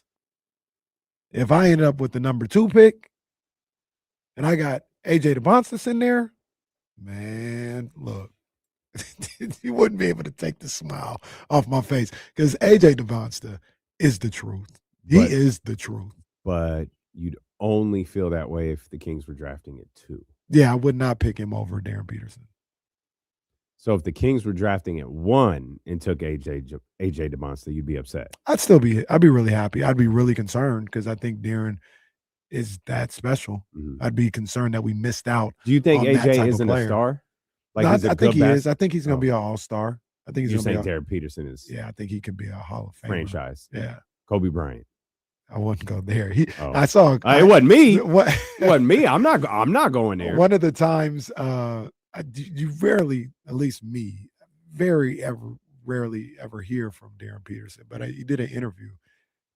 [SPEAKER 2] if I ended up with the number 2 pick and I got AJ DeMonster in there, man, look, you wouldn't be able to take the smile off my face because AJ DeMonster is the truth. He is the truth.
[SPEAKER 1] But you'd only feel that way if the Kings were drafting it 2.
[SPEAKER 2] Yeah, I would not pick him over Darren Peterson.
[SPEAKER 1] So if the Kings were drafting at 1 and took AJ DeMonster, you'd be upset.
[SPEAKER 2] I'd be really happy. I'd be really concerned because I think Darren is that special. I'd be concerned that we missed out.
[SPEAKER 1] Do you think
[SPEAKER 2] on that type
[SPEAKER 1] AJ
[SPEAKER 2] of
[SPEAKER 1] isn't a
[SPEAKER 2] player.
[SPEAKER 1] star?
[SPEAKER 2] No, I think he is. I think he's going to be an all-star. I think he's
[SPEAKER 1] You're
[SPEAKER 2] going to
[SPEAKER 1] saying
[SPEAKER 2] be
[SPEAKER 1] Darren Peterson is
[SPEAKER 2] I think he could be a Hall of Famer.
[SPEAKER 1] franchise.
[SPEAKER 2] Yeah.
[SPEAKER 1] Kobe Bryant.
[SPEAKER 2] I wouldn't go there.
[SPEAKER 1] Oh.
[SPEAKER 2] I saw.
[SPEAKER 1] It wasn't me.
[SPEAKER 2] What?
[SPEAKER 1] It wasn't me. I'm not going there.
[SPEAKER 2] One of the times, you rarely, at least me, rarely ever hear from Darren Peterson. But he did an interview,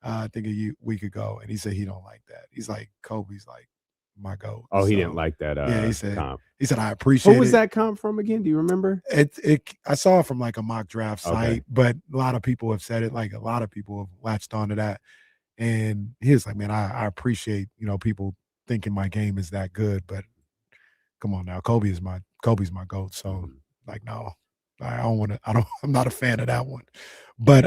[SPEAKER 2] I think week ago, and he said he don't like that. He's like, Kobe's like my GOAT.
[SPEAKER 1] Oh, he didn't like that.
[SPEAKER 2] Yeah, he said.
[SPEAKER 1] Comp.
[SPEAKER 2] He said I appreciate.
[SPEAKER 1] Who was that comp from again? Do you remember?
[SPEAKER 2] I saw it from like a mock draft site, but a lot of people have said it. Like a lot of people have latched onto that. And he was like, man, I appreciate, people thinking my game is that good, but come on now, Kobe's my GOAT. So like, no, I'm not a fan of that one. But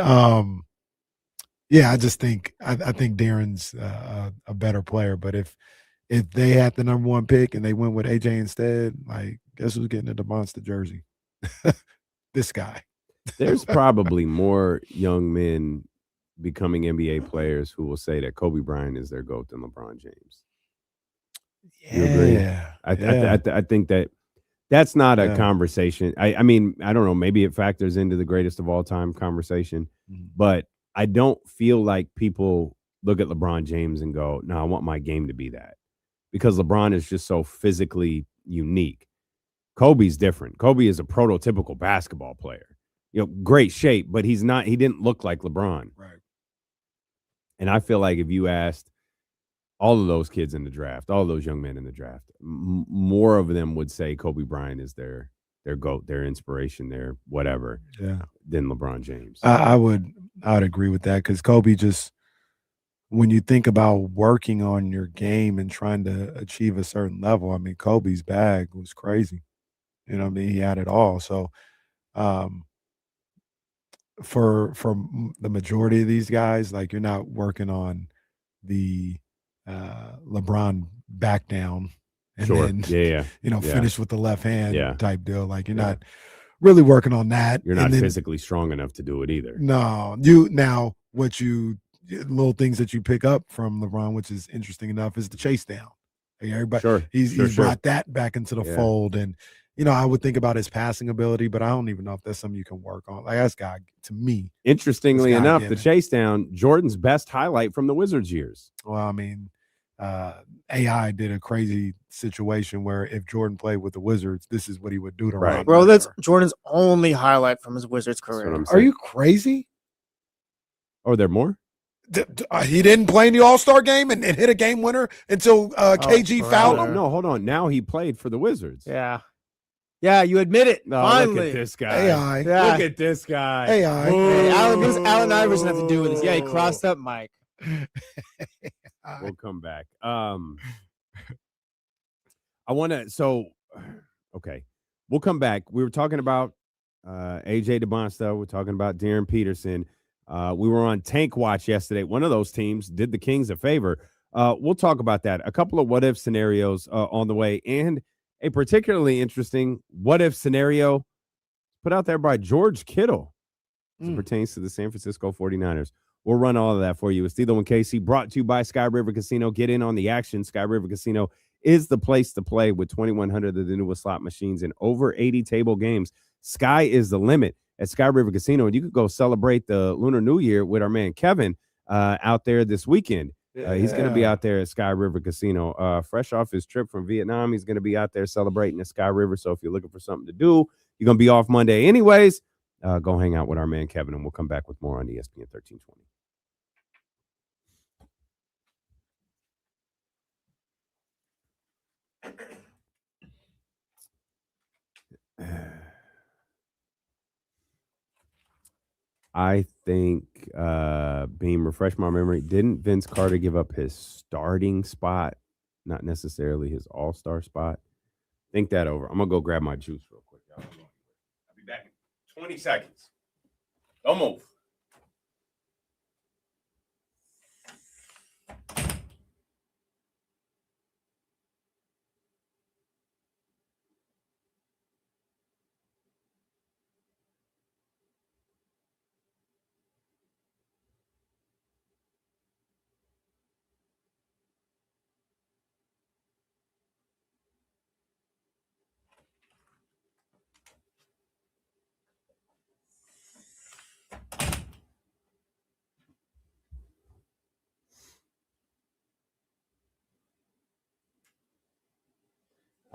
[SPEAKER 2] yeah, I just think I think Darren's a better player. But if they had the number 1 pick and they went with AJ instead, like, guess who's getting the monster jersey? This guy.
[SPEAKER 1] There's probably more young men becoming NBA players who will say that Kobe Bryant is their GOAT than LeBron James. You agree?
[SPEAKER 2] Yeah.
[SPEAKER 1] I think that's not a conversation. I mean, I don't know. Maybe it factors into the greatest of all time conversation, but I don't feel like people look at LeBron James and go, no, I want my game to be that, because LeBron is just so physically unique. Kobe's different. Kobe is a prototypical basketball player. Great shape, but he didn't look like LeBron.
[SPEAKER 2] Right.
[SPEAKER 1] And I feel like if you asked all of those kids in the draft, all those young men in the draft, more of them would say Kobe Bryant is their GOAT, their inspiration, their whatever, than LeBron James.
[SPEAKER 2] I would agree with that, because Kobe just, when you think about working on your game and trying to achieve a certain level, I mean, Kobe's bag was crazy. He had it all. So for the majority of these guys, like, you're not working on the LeBron back down and then finish with the left hand type deal. Like, you're not really working on that.
[SPEAKER 1] You're not physically strong enough to do it either.
[SPEAKER 2] No, little things that you pick up from LeBron, which is interesting enough, is the chase down. Like, everybody, he's brought that back into the fold. And I would think about his passing ability, but I don't even know if that's something you can work on. Like, that's guy, to me.
[SPEAKER 1] Interestingly enough, the chase down, Jordan's best highlight from the Wizards years.
[SPEAKER 2] Well, I mean, AI did a crazy situation where if Jordan played with the Wizards, this is what he would do to Ron.
[SPEAKER 3] Bro, that's Jordan's only highlight from his Wizards career.
[SPEAKER 2] Are you crazy?
[SPEAKER 1] Oh, there more?
[SPEAKER 2] He didn't play in the All-Star game and hit a game winner until KG fouled him?
[SPEAKER 1] No, hold on. Now he played for the Wizards.
[SPEAKER 3] Yeah. Yeah, you admit it.
[SPEAKER 1] No,
[SPEAKER 3] finally.
[SPEAKER 1] Look at this guy.
[SPEAKER 2] AI.
[SPEAKER 3] Yeah.
[SPEAKER 1] Look at this guy.
[SPEAKER 2] AI.
[SPEAKER 3] Hey, Allen, what does Allen Iverson have to do with this? Yeah, he crossed up Mike.
[SPEAKER 1] We'll come back. I want to. Okay, we'll come back. We were talking about AJ DeBonsta. We're talking about Darren Peterson. We were on Tank Watch yesterday. One of those teams did the Kings a favor. We'll talk about that. A couple of what if scenarios on the way, and a particularly interesting what if scenario put out there by George Kittle as it pertains to the San Francisco 49ers. We'll run all of that for you. It's D'Lo and KC, brought to you by Sky River Casino. Get in on the action. Sky River Casino is the place to play with 2,100 of the newest slot machines and over 80 table games. Sky is the limit at Sky River Casino. And you could go celebrate the Lunar New Year with our man Kevin out there this weekend. He's going to be out there at Sky River Casino. Fresh off his trip from Vietnam, he's going to be out there celebrating at Sky River. So if you're looking for something to do, you're going to be off Monday anyways. Go hang out with our man Kevin, and we'll come back with more on ESPN 1320. I think, Beam, refresh my memory, didn't Vince Carter give up his starting spot, not necessarily his all-star spot? Think that over. I'm going to go grab my juice real quick. I'll be back in 20 seconds. Don't move.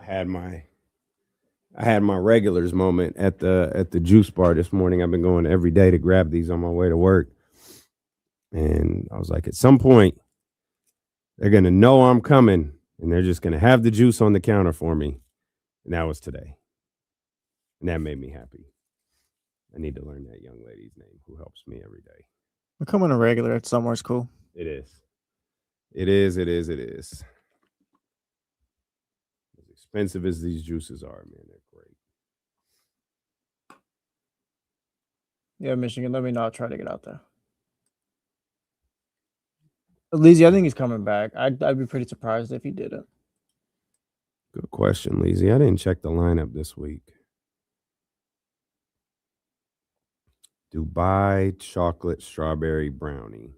[SPEAKER 1] had my regulars moment at the juice bar this morning. I've been going every day to grab these on my way to work. And I was like, at some point, they're going to know I'm coming, and they're just going to have the juice on the counter for me. And that was today. And that made me happy. I need to learn that young lady's name who helps me every day.
[SPEAKER 3] Becoming a regular at somewhere's cool.
[SPEAKER 1] It is. It is. As expensive as these juices are, man, they're great.
[SPEAKER 3] Yeah, Michigan, let me not try to get out there. Leezy, I think he's coming back. I'd be pretty surprised if he didn't.
[SPEAKER 1] Good question, Leezy. I didn't check the lineup this week. Dubai chocolate strawberry brownie.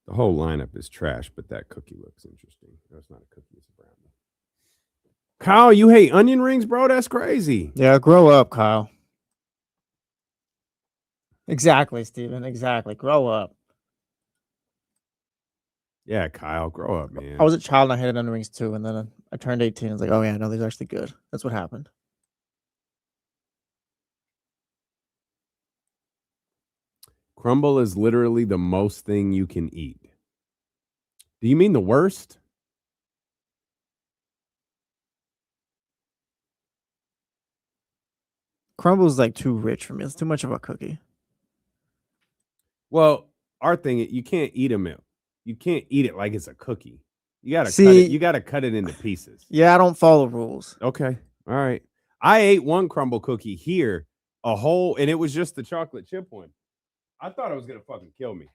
[SPEAKER 1] The whole lineup is trash, but that cookie looks interesting. That's not a cookie, it's a brownie. Kyle, you hate onion rings, bro? That's crazy.
[SPEAKER 3] Yeah, grow up, Kyle. Exactly, Steven. Exactly. Grow up.
[SPEAKER 1] Yeah, Kyle, grow up, man.
[SPEAKER 3] I was a child and I hated onion rings too, and then I turned 18 and was like, oh yeah, no, these are actually good. That's what happened.
[SPEAKER 1] Crumble is literally the most thing you can eat. Do you mean the worst?
[SPEAKER 3] Crumble's like too rich for me. It's too much of a cookie.
[SPEAKER 1] Well, our thing, you can't eat them. You can't eat it like it's a cookie. You gotta cut
[SPEAKER 3] See-
[SPEAKER 1] it. You gotta cut it into pieces.
[SPEAKER 3] Yeah, I don't follow rules.
[SPEAKER 1] Okay. All right. I ate one crumble cookie here, a whole, and it was just the chocolate chip one. I thought it was gonna fucking kill me.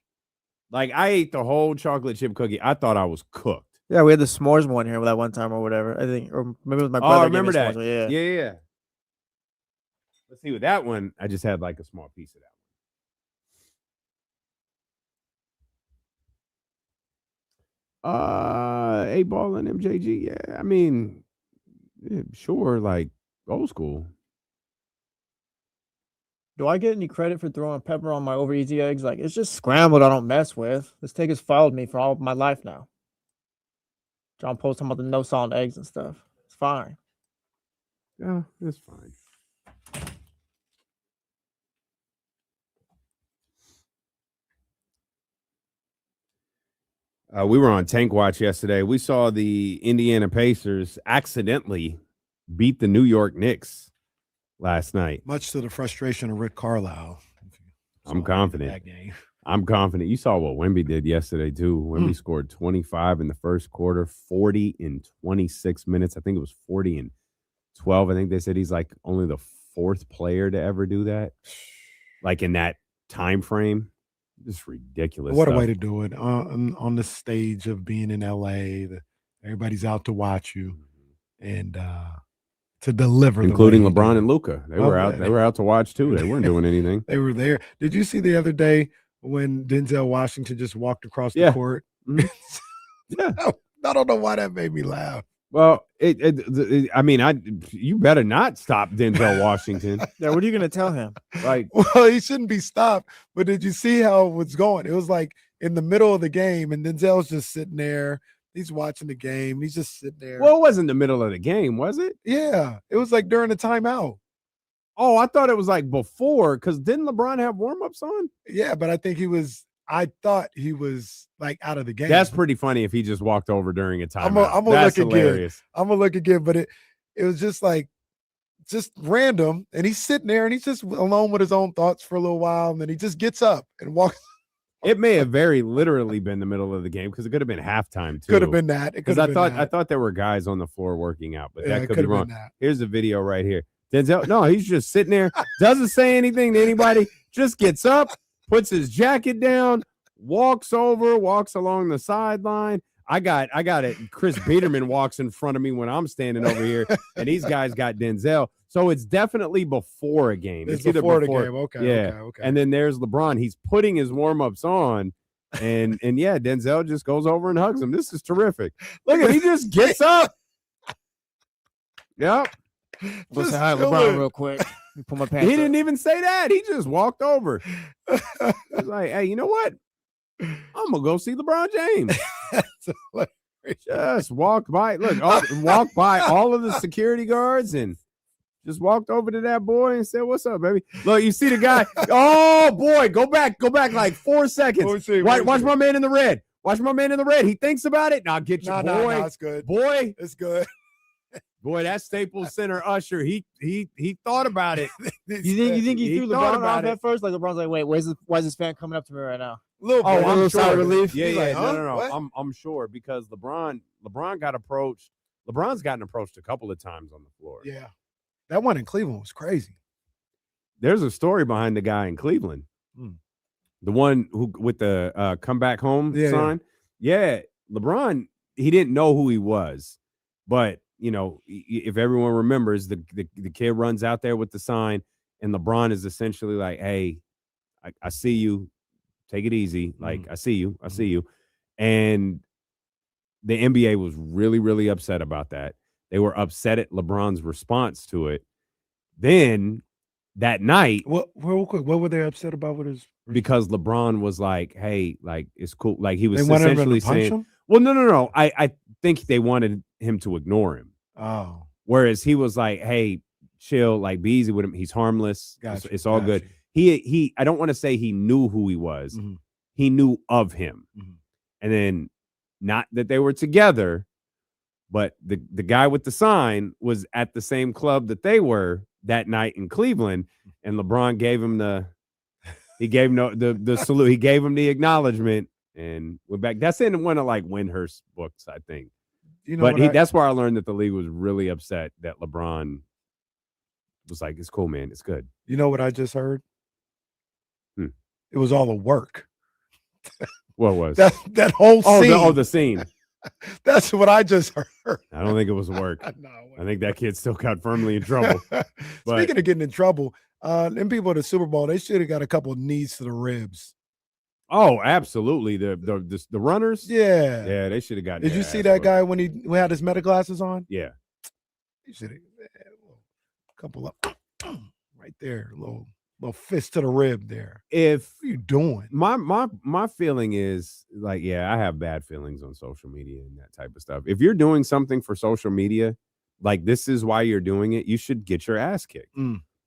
[SPEAKER 1] Like, I ate the whole chocolate chip cookie. I thought I was cooked.
[SPEAKER 3] Yeah, we had the s'mores one here that one time or whatever. I think, or maybe it was my brother.
[SPEAKER 1] Oh, I
[SPEAKER 3] gave me
[SPEAKER 1] remember that.
[SPEAKER 3] s'mores, yeah.
[SPEAKER 1] Yeah. Let's see, with that one, I just had like a small piece of that. 8-ball and MJG. Yeah, I mean, yeah, sure, like old school.
[SPEAKER 3] Do I get any credit for throwing pepper on my over easy eggs? Like, it's just scrambled. I don't mess with. This take has followed me for all of my life now. John Post talking about the no salt eggs and stuff. It's fine.
[SPEAKER 1] Yeah, it's fine. We were on Tank Watch yesterday. We saw the Indiana Pacers accidentally beat the New York Knicks last night.
[SPEAKER 2] Much to the frustration of Rick Carlisle.
[SPEAKER 1] I'm confident.
[SPEAKER 2] That game.
[SPEAKER 1] I'm confident. You saw what Wemby did yesterday, too. Wemby scored 25 in the first quarter, 40 in 26 minutes. I think it was 40 in 12. I think they said he's like only the fourth player to ever do that. Like in that time frame. Just ridiculous.
[SPEAKER 2] What
[SPEAKER 1] stuff.
[SPEAKER 2] a way to do it on the stage of being in LA. Everybody's out to watch you and to deliver,
[SPEAKER 1] including LeBron and Luka. They were out. They were out to watch too. They weren't doing anything.
[SPEAKER 2] They were there. Did you see the other day when Denzel Washington just walked across the court?
[SPEAKER 1] Mm-hmm. Yeah,
[SPEAKER 2] I don't know why that made me laugh.
[SPEAKER 1] Well, I mean, you better not stop Denzel Washington.
[SPEAKER 3] Yeah, what are you gonna tell him?
[SPEAKER 1] Like,
[SPEAKER 2] well, he shouldn't be stopped. But did you see how it was going? It was like in the middle of the game, and Denzel's just sitting there. He's watching the game. He's just sitting there.
[SPEAKER 1] Well, it wasn't the middle of the game, was it?
[SPEAKER 2] Yeah, it was like during the timeout.
[SPEAKER 1] Oh, I thought it was like before, because didn't LeBron have warm-ups on?
[SPEAKER 2] Yeah, but I thought he was like out of the game.
[SPEAKER 1] That's pretty funny if he just walked over during a timeout.
[SPEAKER 2] I'm gonna
[SPEAKER 1] That's
[SPEAKER 2] look
[SPEAKER 1] hilarious.
[SPEAKER 2] again. I'm gonna look again, but it was just like random, and he's sitting there and he's just alone with his own thoughts for a little while, and then he just gets up and walks.
[SPEAKER 1] It may have very literally been the middle of the game because it could have been halftime too.
[SPEAKER 2] Could have been that.
[SPEAKER 1] Because I thought there were guys on the floor working out, but
[SPEAKER 2] Yeah,
[SPEAKER 1] that could be wrong.
[SPEAKER 2] that.
[SPEAKER 1] Here's the video right here. Denzel, no, he's just sitting there, doesn't say anything to anybody, just gets up, puts his jacket down, walks over, walks along the sideline. I got it. Chris Biederman walks in front of me when I'm standing over here, and these guys got Denzel. So it's definitely before a game.
[SPEAKER 2] It's
[SPEAKER 1] either
[SPEAKER 2] before the game. Okay,
[SPEAKER 1] yeah.
[SPEAKER 2] okay.
[SPEAKER 1] And then there's LeBron. He's putting his warm-ups on, and yeah, Denzel just goes over and hugs him. This is terrific. Look at he just gets up. Yep.
[SPEAKER 3] Let's say hi, LeBron, real quick. Let me put my pants
[SPEAKER 1] He
[SPEAKER 3] up.
[SPEAKER 1] didn't even say that. He just walked over. He's like, hey, you know what? I'm gonna go see LeBron James. Just walked by. Look, walked by all of the security guards and just walked over to that boy and said, "What's up, baby?" Look, you see the guy. Oh boy, go back like 4 seconds. Watch my man in the red. Watch my man in the red. He thinks about it. Now get your boy.
[SPEAKER 2] No, it's good.
[SPEAKER 1] Boy,
[SPEAKER 2] it's good.
[SPEAKER 1] Boy, that Staples Center usher, he thought about it.
[SPEAKER 3] You think he threw
[SPEAKER 1] thought
[SPEAKER 3] LeBron
[SPEAKER 1] about
[SPEAKER 3] off
[SPEAKER 1] it.
[SPEAKER 3] at first? Like LeBron's like, wait, why is this fan coming up to me right now?
[SPEAKER 1] I'm
[SPEAKER 3] sigh of relief.
[SPEAKER 1] Yeah,
[SPEAKER 2] He's
[SPEAKER 1] yeah,
[SPEAKER 2] like, huh?
[SPEAKER 1] no.
[SPEAKER 2] What?
[SPEAKER 1] I'm sure because LeBron got approached. LeBron's gotten approached a couple of times on the floor.
[SPEAKER 2] Yeah, that one in Cleveland was crazy.
[SPEAKER 1] There's a story behind the guy in Cleveland, the one who with the come back home sign. Yeah, LeBron, he didn't know who he was, but you know, if everyone remembers, the kid runs out there with the sign, and LeBron is essentially like, "Hey, I see you. Take it easy. Like, I see you. I see you." And the NBA was really, really upset about that. They were upset at LeBron's response to it. Then that night,
[SPEAKER 2] real quick, what were they upset about with his?
[SPEAKER 1] because LeBron was like, "Hey, like it's cool." Like he was
[SPEAKER 2] They wanted him to
[SPEAKER 1] essentially
[SPEAKER 2] punch
[SPEAKER 1] saying,
[SPEAKER 2] him?
[SPEAKER 1] "Well, no. I think they wanted him to ignore him."
[SPEAKER 2] Oh,
[SPEAKER 1] Whereas he was like, "Hey, chill, like be easy with him. He's harmless.
[SPEAKER 2] Gotcha,
[SPEAKER 1] It's all good."
[SPEAKER 2] gotcha.
[SPEAKER 1] He I don't want to say he knew who he was. He knew of him. And then not that they were together, but the guy with the sign was at the same club that they were that night in Cleveland, and LeBron gave him the salute. He gave him the acknowledgement and went back. That's in one of like Windhurst's books, I think.
[SPEAKER 2] You know,
[SPEAKER 1] But that's where I learned that the league was really upset that LeBron was like, "It's cool, man. It's good."
[SPEAKER 2] You know what I just heard? It was all a work.
[SPEAKER 1] What was
[SPEAKER 2] that whole scene?
[SPEAKER 1] The scene.
[SPEAKER 2] That's what I just heard.
[SPEAKER 1] I don't think it was work.
[SPEAKER 2] No,
[SPEAKER 1] I think that kid still got firmly in trouble. But
[SPEAKER 2] Speaking of getting in trouble, them people at the Super Bowl, they should have got a couple of knees to the ribs.
[SPEAKER 1] oh, absolutely. The runners.
[SPEAKER 2] Yeah.
[SPEAKER 1] Yeah, they should have gotten.
[SPEAKER 2] Did
[SPEAKER 1] their
[SPEAKER 2] you see
[SPEAKER 1] ass
[SPEAKER 2] that
[SPEAKER 1] whooped.
[SPEAKER 2] guy when he had his meta glasses on?
[SPEAKER 1] Yeah.
[SPEAKER 2] He should have a couple of right there, little fist to the rib there.
[SPEAKER 1] If
[SPEAKER 2] What are you doing?
[SPEAKER 1] my feeling is like, yeah, I have bad feelings on social media and that type of stuff. If you're doing something for social media, like this is why you're doing it, you should get your ass kicked.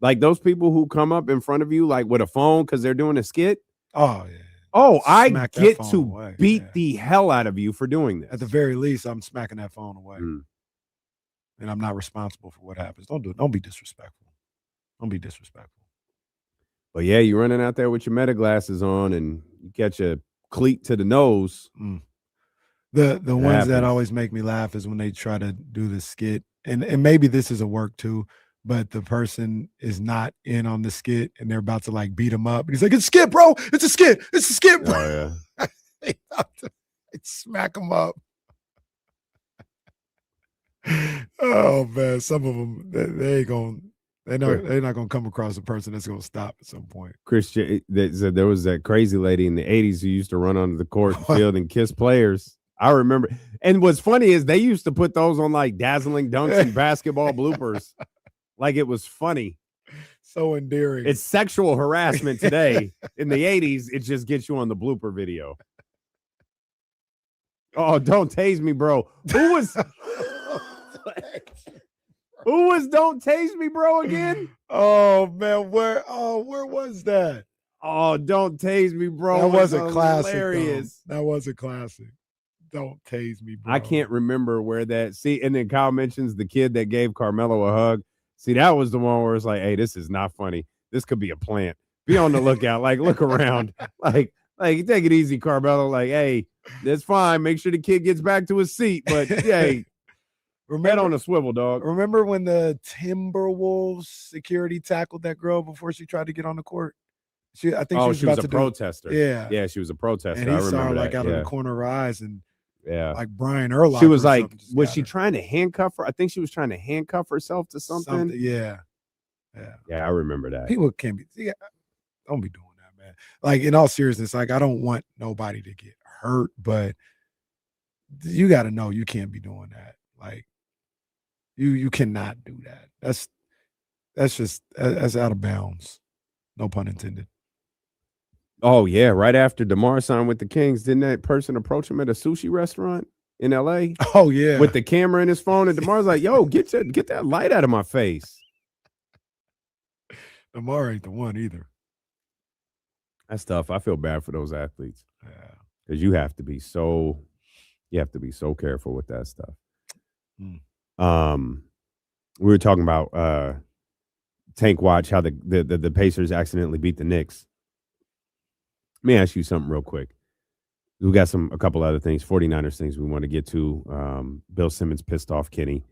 [SPEAKER 1] Like those people who come up in front of you like with a phone because they're doing a skit.
[SPEAKER 2] Oh yeah.
[SPEAKER 1] Oh, I
[SPEAKER 2] Smack that
[SPEAKER 1] get
[SPEAKER 2] phone
[SPEAKER 1] to
[SPEAKER 2] away,
[SPEAKER 1] beat
[SPEAKER 2] yeah.
[SPEAKER 1] the hell out of you for doing this.
[SPEAKER 2] At the very least, I'm smacking that phone away. And I'm not responsible for what happens. Don't do it. Don't be disrespectful. Don't be disrespectful.
[SPEAKER 1] But yeah, you're running out there with your meta glasses on and you catch a cleat to the nose.
[SPEAKER 2] The ones
[SPEAKER 1] happens.
[SPEAKER 2] that always make me laugh is when they try to do the skit. And maybe this is a work too, but the person is not in on the skit and they're about to like beat him up. And he's like, "It's a skit, bro. It's a skit. It's a skit, bro."
[SPEAKER 1] Oh, yeah.
[SPEAKER 2] They smack him up. Oh man, some of them they're not gonna come across a person that's gonna stop at some point.
[SPEAKER 1] Christian, there was that crazy lady in the 80s who used to run onto the court field and kiss players. I remember. And what's funny is they used to put those on like dazzling dunks and basketball bloopers. Like it was funny.
[SPEAKER 2] So endearing.
[SPEAKER 1] It's sexual harassment today. In the 80s, it just gets you on the blooper video. Oh, don't tase me, bro. Who was Don't Tase Me, Bro again?
[SPEAKER 2] Oh man, where was that?
[SPEAKER 1] Oh, Don't Tase Me, Bro.
[SPEAKER 2] That was a classic.
[SPEAKER 1] Hilarious.
[SPEAKER 2] That was a classic. Don't tase me, bro.
[SPEAKER 1] I can't remember where that. See, and then Kyle mentions the kid that gave Carmelo a hug. See, that was the one where it's like, hey, this is not funny. This could be a plant. Be on the lookout. Like, look around. Like, take it easy, Carmelo. Like, hey, that's fine. Make sure the kid gets back to his seat. But hey, head on a swivel, dog.
[SPEAKER 2] Remember when the Timberwolves security tackled that girl before she tried to get on the court? I think she was
[SPEAKER 1] a
[SPEAKER 2] about to
[SPEAKER 1] protester.
[SPEAKER 2] Yeah,
[SPEAKER 1] yeah, she was a protester.
[SPEAKER 2] and he
[SPEAKER 1] I
[SPEAKER 2] saw her
[SPEAKER 1] remember
[SPEAKER 2] like
[SPEAKER 1] that.
[SPEAKER 2] out of the corner of her eyes, and
[SPEAKER 1] Yeah.
[SPEAKER 2] Like Brian Urlacher.
[SPEAKER 1] She was
[SPEAKER 2] or
[SPEAKER 1] like,
[SPEAKER 2] something just
[SPEAKER 1] was
[SPEAKER 2] got
[SPEAKER 1] she
[SPEAKER 2] her.
[SPEAKER 1] trying to handcuff her? I think she was trying to handcuff herself to something.
[SPEAKER 2] Yeah.
[SPEAKER 1] Yeah, I remember that.
[SPEAKER 2] People can't be. Yeah, don't be doing that, man. Like in all seriousness, like I don't want nobody to get hurt, but you got to know you can't be doing that. Like you cannot do that. That's out of bounds. No pun intended.
[SPEAKER 1] Oh yeah, right after DeMar signed with the Kings, didn't that person approach him at a sushi restaurant in LA
[SPEAKER 2] Oh yeah,
[SPEAKER 1] with the camera in his phone? And DeMar's like, "Yo, get that light out of my face."
[SPEAKER 2] DeMar ain't the one either.
[SPEAKER 1] That's tough. I feel bad for those athletes
[SPEAKER 2] Yeah.
[SPEAKER 1] because you have to be so careful with that stuff. We were talking about Tank Watch, how the Pacers accidentally beat the Knicks. Let me ask you something real quick. We got a couple other things, 49ers things we want to get to. Bill Simmons pissed off Kenny.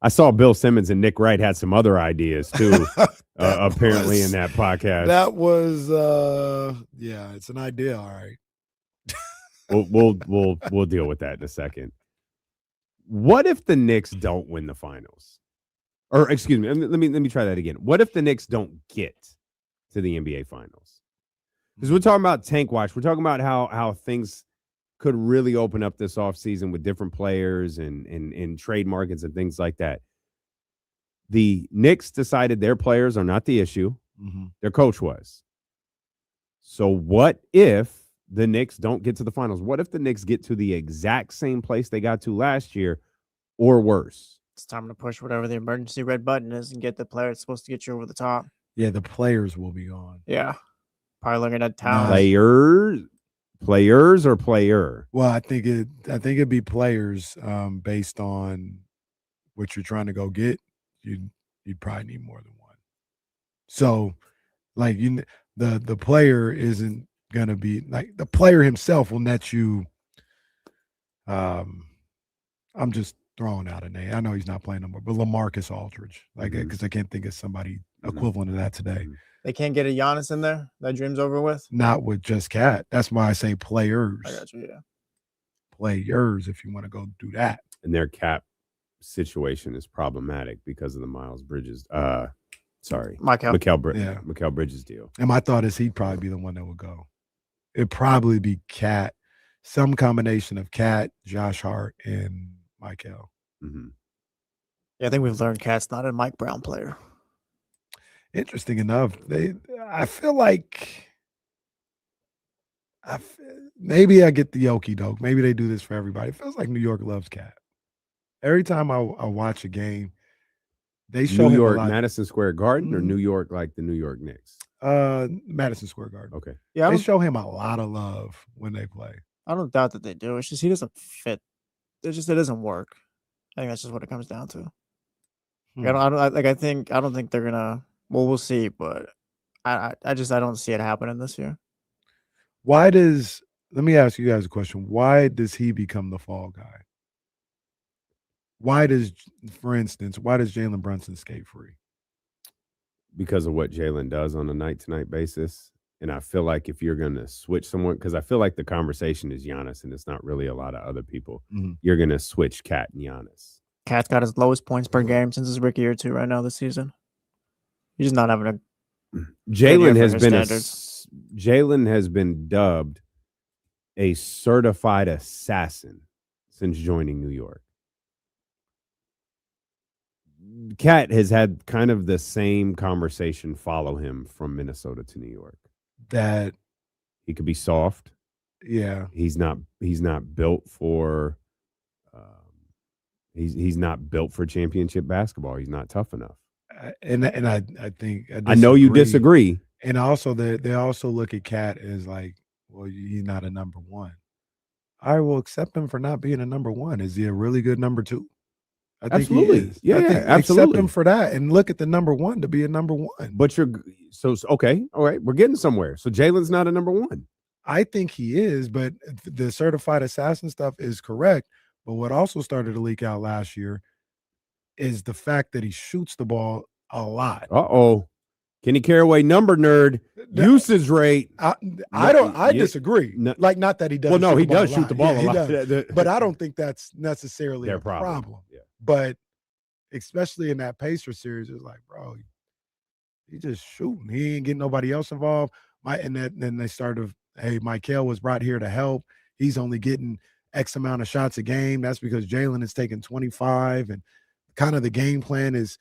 [SPEAKER 1] I saw Bill Simmons and Nick Wright had some other ideas too. Apparently in that podcast.
[SPEAKER 2] That was yeah, it's an idea, all right.
[SPEAKER 1] We'll deal with that in a second. What if the Knicks don't win the finals? Or excuse me, let me try that again. What if the Knicks don't get to the NBA finals? Because we're talking about Tank Watch. We're talking about how things could really open up this offseason with different players and trade markets and things like that. The Knicks decided their players are not the issue.
[SPEAKER 2] Mm-hmm.
[SPEAKER 1] Their coach was. So what if the Knicks don't get to the finals? What if the Knicks get to the exact same place they got to last year or worse?
[SPEAKER 3] It's time to push whatever the emergency red button is and get the player that's supposed to get you over the top.
[SPEAKER 2] Yeah, the players will be gone.
[SPEAKER 3] Yeah. Probably looking at talent.
[SPEAKER 1] Players or player?
[SPEAKER 2] Well, I think it'd be players based on what you're trying to go get. You'd probably need more than one. So, like the player isn't gonna be like the player himself will net you. I'm just throwing out a name. I know he's not playing no more, but LaMarcus Aldridge, like because I can't think of somebody equivalent to that today.
[SPEAKER 3] They can't get a Giannis in there. That dream's over with.
[SPEAKER 2] Not with just Cat. That's why I say players.
[SPEAKER 3] I got you. Yeah.
[SPEAKER 2] Players, if you want to go do that.
[SPEAKER 1] And their cap situation is problematic because of the Miles Bridges. Mikal Bridges deal.
[SPEAKER 2] And my thought is he'd probably be the one that would go. It'd probably be Cat, some combination of Cat, Josh Hart, and Mikal.
[SPEAKER 1] Mm-hmm.
[SPEAKER 3] Yeah, I think we've learned Cat's not a Mike Brown player.
[SPEAKER 2] Interesting enough, I feel like maybe I get the okie doke. Maybe they do this for everybody. It feels like New York loves Cat. Every time I watch a game, they show
[SPEAKER 1] New York,
[SPEAKER 2] him a lot.
[SPEAKER 1] Madison Square Garden, or New York, like the New York Knicks.
[SPEAKER 2] Madison Square Garden.
[SPEAKER 1] Okay.
[SPEAKER 3] Yeah,
[SPEAKER 2] they show him a lot of love when they play.
[SPEAKER 3] I don't doubt that they do. It's just he doesn't fit. It doesn't work. I think that's just what it comes down to. I don't think they're gonna. Well, we'll see, but I don't see it happening this year.
[SPEAKER 2] Let me ask you guys a question. Why does he become the fall guy? For instance, why does Jalen Brunson skate free?
[SPEAKER 1] Because of what Jalen does on a night-to-night basis. And I feel like if you're going to switch someone, because I feel like the conversation is Giannis and it's not really a lot of other people, you're going to switch Cat and Giannis.
[SPEAKER 3] Cat's got his lowest points per game since his rookie year 2 right now this season. He's just not having a
[SPEAKER 1] Jalen has been dubbed a certified assassin since joining New York. Cat has had kind of the same conversation follow him from Minnesota to New York.
[SPEAKER 2] That
[SPEAKER 1] he could be soft.
[SPEAKER 2] Yeah.
[SPEAKER 1] He's not built for he's not built for championship basketball. He's not tough enough.
[SPEAKER 2] And I think
[SPEAKER 1] I know you disagree.
[SPEAKER 2] And also they also look at Cat as like, well, he's not a number one. I will accept him for not being a number one. Is he a really good number 2? I think
[SPEAKER 1] absolutely.
[SPEAKER 2] He is.
[SPEAKER 1] Yeah, absolutely.
[SPEAKER 2] Accept him for that and look at the number 1 to be a number 1.
[SPEAKER 1] But okay. All right. We're getting somewhere. So Jalen's not a number 1.
[SPEAKER 2] I think he is, but the certified assassin stuff is correct. But what also started to leak out last year is the fact that he shoots the ball a lot.
[SPEAKER 1] Uh-oh. Kenny Caraway, number nerd, usage rate.
[SPEAKER 2] I disagree.
[SPEAKER 1] Not
[SPEAKER 2] that he doesn't.
[SPEAKER 1] Well, no, he
[SPEAKER 2] shoot the ball
[SPEAKER 1] does
[SPEAKER 2] a
[SPEAKER 1] shoot
[SPEAKER 2] lot.
[SPEAKER 1] the ball
[SPEAKER 2] Yeah,
[SPEAKER 1] a lot.
[SPEAKER 2] he does. But I don't think that's necessarily
[SPEAKER 1] Their
[SPEAKER 2] a problem.
[SPEAKER 1] Yeah.
[SPEAKER 2] But especially in that Pacer series, it's like, bro, he just shooting. He ain't getting nobody else involved. Then they started, hey, Michael was brought here to help. He's only getting X amount of shots a game. That's because Jalen is taking 25. And kind of the game plan is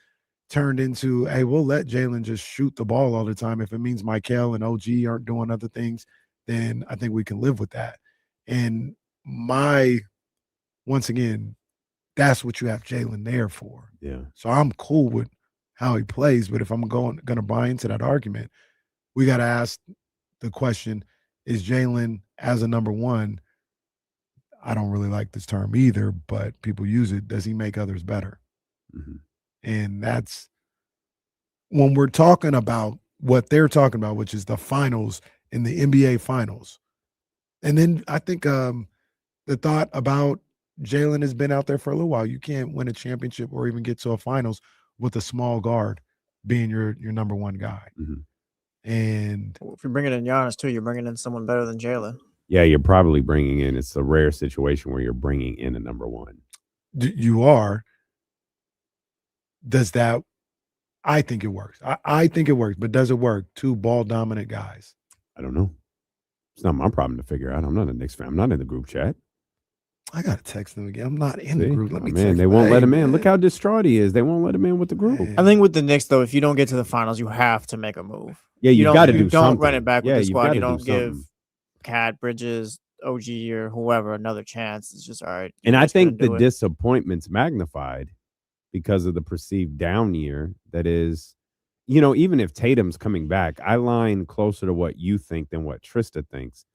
[SPEAKER 2] turned into, hey, we'll let Jalen just shoot the ball all the time. If it means Michael and OG aren't doing other things, then I think we can live with that. And once again, that's what you have Jalen there for.
[SPEAKER 1] Yeah.
[SPEAKER 2] So I'm cool with how he plays, but if I'm going to buy into that argument, we got to ask the question, is Jalen as a number one, I don't really like this term either, but people use it, does he make others better?
[SPEAKER 1] Mm-hmm.
[SPEAKER 2] And that's when we're talking about what they're talking about, which is the finals in the NBA finals. And then I think the thought about Jalen has been out there for a little while. You can't win a championship or even get to a finals with a small guard being your number one guy.
[SPEAKER 1] Mm-hmm.
[SPEAKER 2] And
[SPEAKER 3] if you're bringing in Giannis too, you're bringing in someone better than Jalen.
[SPEAKER 1] Yeah, you're probably bringing in. It's a rare situation where you're bringing in a number one.
[SPEAKER 2] You are. Does that? I think it works. I think it works, but does it work? Two ball dominant guys.
[SPEAKER 1] I don't know. It's not my problem to figure out. I'm not a Knicks fan. I'm not in the group chat.
[SPEAKER 2] I gotta text them again. I'm not in the group. Let me
[SPEAKER 1] man,
[SPEAKER 2] text
[SPEAKER 1] they
[SPEAKER 2] them.
[SPEAKER 1] won't
[SPEAKER 2] Hey,
[SPEAKER 1] let him in.
[SPEAKER 2] man.
[SPEAKER 1] Look how distraught he is. They won't let him in with the group.
[SPEAKER 2] Man.
[SPEAKER 3] I think with the Knicks though, if you don't get to the finals, you have to make a move.
[SPEAKER 1] Yeah, you got to do something.
[SPEAKER 3] Don't run it back with the
[SPEAKER 1] you've
[SPEAKER 3] squad.
[SPEAKER 1] gotta
[SPEAKER 3] You
[SPEAKER 1] do
[SPEAKER 3] don't give
[SPEAKER 1] something.
[SPEAKER 3] Cat, Bridges, OG, or whoever another chance. It's just all right.
[SPEAKER 1] And I think the
[SPEAKER 3] do it.
[SPEAKER 1] disappointment's magnified because of the perceived down year that is, even if Tatum's coming back, I line closer to what you think than what Trista thinks.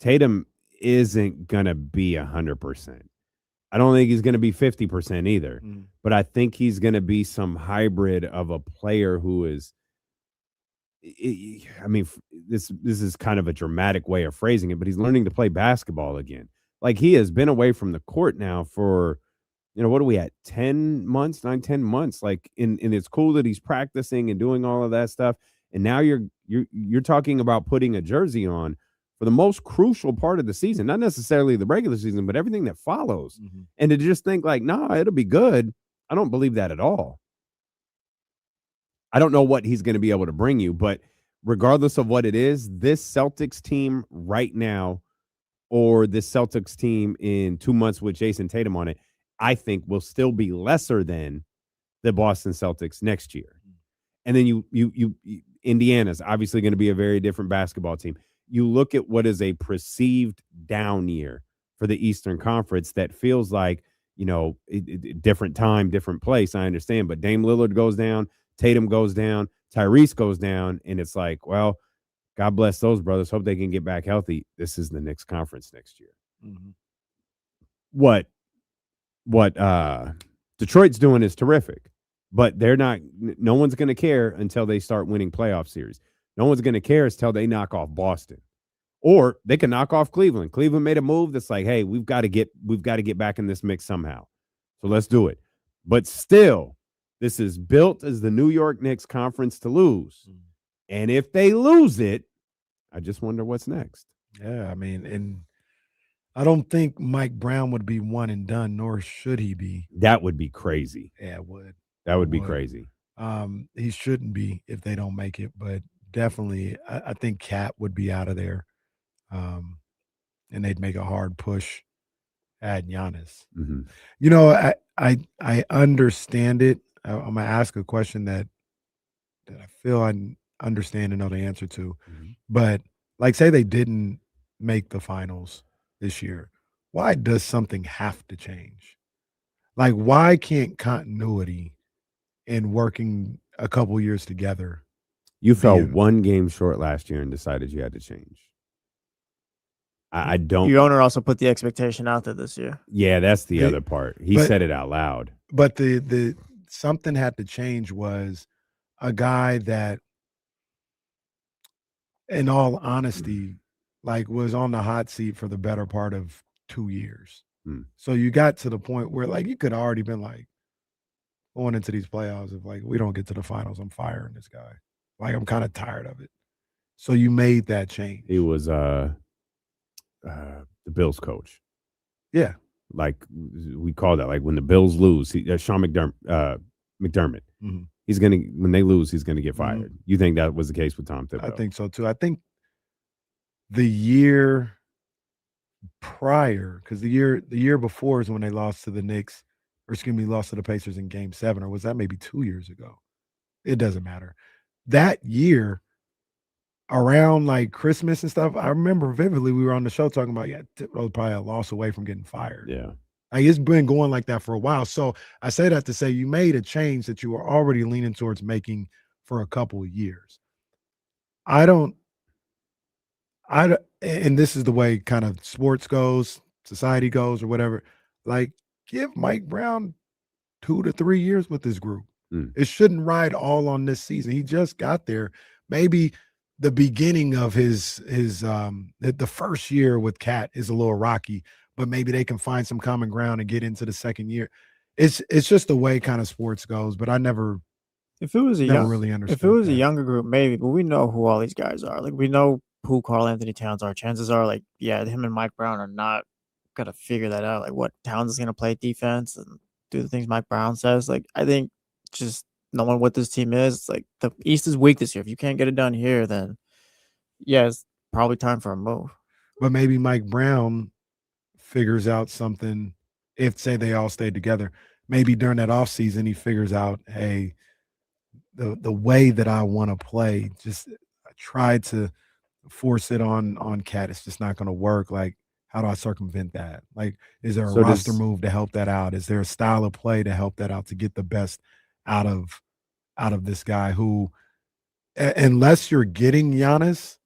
[SPEAKER 1] Tatum isn't going to be 100%. I don't think he's going to be 50% either, but I think he's going to be some hybrid of a player who is, I mean, this is kind of a dramatic way of phrasing it, but he's learning to play basketball again. Like he has been away from the court now for, what are we at? 10 months, 10 months. Like, and it's cool that he's practicing and doing all of that stuff. And now you're talking about putting a jersey on for the most crucial part of the season, not necessarily the regular season, but everything that follows.
[SPEAKER 2] Mm-hmm.
[SPEAKER 1] And to just think like, nah, it'll be good. I don't believe that at all. I don't know what he's going to be able to bring you, but regardless of what it is, this Celtics team right now, or this Celtics team in 2 months with Jason Tatum on it, I think will still be lesser than the Boston Celtics next year. And then you Indiana's obviously going to be a very different basketball team. You look at what is a perceived down year for the Eastern Conference that feels like, different time, different place. I understand, but Dame Lillard goes down, Tatum goes down, Tyrese goes down, and it's like, well, God bless those brothers. Hope they can get back healthy. This is the Knicks conference next year.
[SPEAKER 2] Mm-hmm.
[SPEAKER 1] What Detroit's doing is terrific, but they're not. No one's going to care until they start winning playoff series. No one's going to care until they knock off Boston, or they can knock off Cleveland. Cleveland made a move that's like, hey, we've got to get back in this mix somehow. So let's do it. But still, this is built as the New York Knicks conference to lose. And if they lose it, I just wonder what's next.
[SPEAKER 2] Yeah, I mean, and I don't think Mike Brown would be one and done, nor should he be.
[SPEAKER 1] That would be crazy.
[SPEAKER 2] Yeah, it would.
[SPEAKER 1] That would be crazy.
[SPEAKER 2] He shouldn't be if they don't make it, but definitely I think Cat would be out of there. And they'd make a hard push at Giannis.
[SPEAKER 1] Mm-hmm.
[SPEAKER 2] I understand it. I'm gonna ask a question that I feel I understand and know the answer to.
[SPEAKER 1] Mm-hmm.
[SPEAKER 2] But like, say they didn't make the finals this year, why does something have to change? Like, why can't continuity and working a couple years together?
[SPEAKER 1] You fell one game short last year and decided you had to change. I don't.
[SPEAKER 3] Your owner also put the expectation out there this year.
[SPEAKER 1] Yeah, that's the other part. He said it out loud.
[SPEAKER 2] But the something had to change was a guy that, in all honesty, like was on the hot seat for the better part of 2 years. So you got to the point where like you could have already been like, going into these playoffs, if like we don't get to the finals, I'm firing this guy. Like I'm kind of tired of it. So you made that change.
[SPEAKER 1] He was the Bills coach.
[SPEAKER 2] Yeah.
[SPEAKER 1] Like we call that, like when the Bills lose, Sean McDermott. He's gonna, when they lose, he's gonna get fired. You think that was the case with Tom Thibodeau?
[SPEAKER 2] I think so too. I think the year prior, because the year before is when they lost to the Knicks, or excuse me, lost to the Pacers in Game 7, or was that maybe 2 years ago? It doesn't matter. That year, around like Christmas and stuff, I remember vividly we were on the show talking about, Thibodeau probably a loss away from getting fired.
[SPEAKER 1] Yeah.
[SPEAKER 2] Like it's been going like that for a while. So I say that to say you made a change that you were already leaning towards making for a couple of years. And this is the way kind of sports goes, society goes, or whatever. Like, give Mike Brown 2 to 3 years with this group. It shouldn't ride all on this season. He just got there. Maybe the beginning of his the first year with Cat is a little rocky, but maybe they can find some common ground and get into the second year. It's just the way kind of sports goes. But I never.
[SPEAKER 3] If it was
[SPEAKER 2] really understood.
[SPEAKER 3] If it was a younger group, maybe, but we know who all these guys are. Like we know who Karl Anthony Towns are. Chances are, like, yeah, him and Mike Brown are not gonna figure that out. Like what Towns is gonna play defense and do the things Mike Brown says. Like I think just knowing what this team is, it's like the East is weak this year. If you can't get it done here, then yeah, it's probably time for a move.
[SPEAKER 2] But maybe Mike Brown figures out something. If say they all stayed together, maybe during that offseason he figures out, hey, the way that I want to play, just I tried to force it on Cat. It's just not going to work. Like, how do I circumvent that? Like, is there a roster move to help that out? Is there a style of play to help that out, to get the best out of this guy who, unless you're getting Giannis,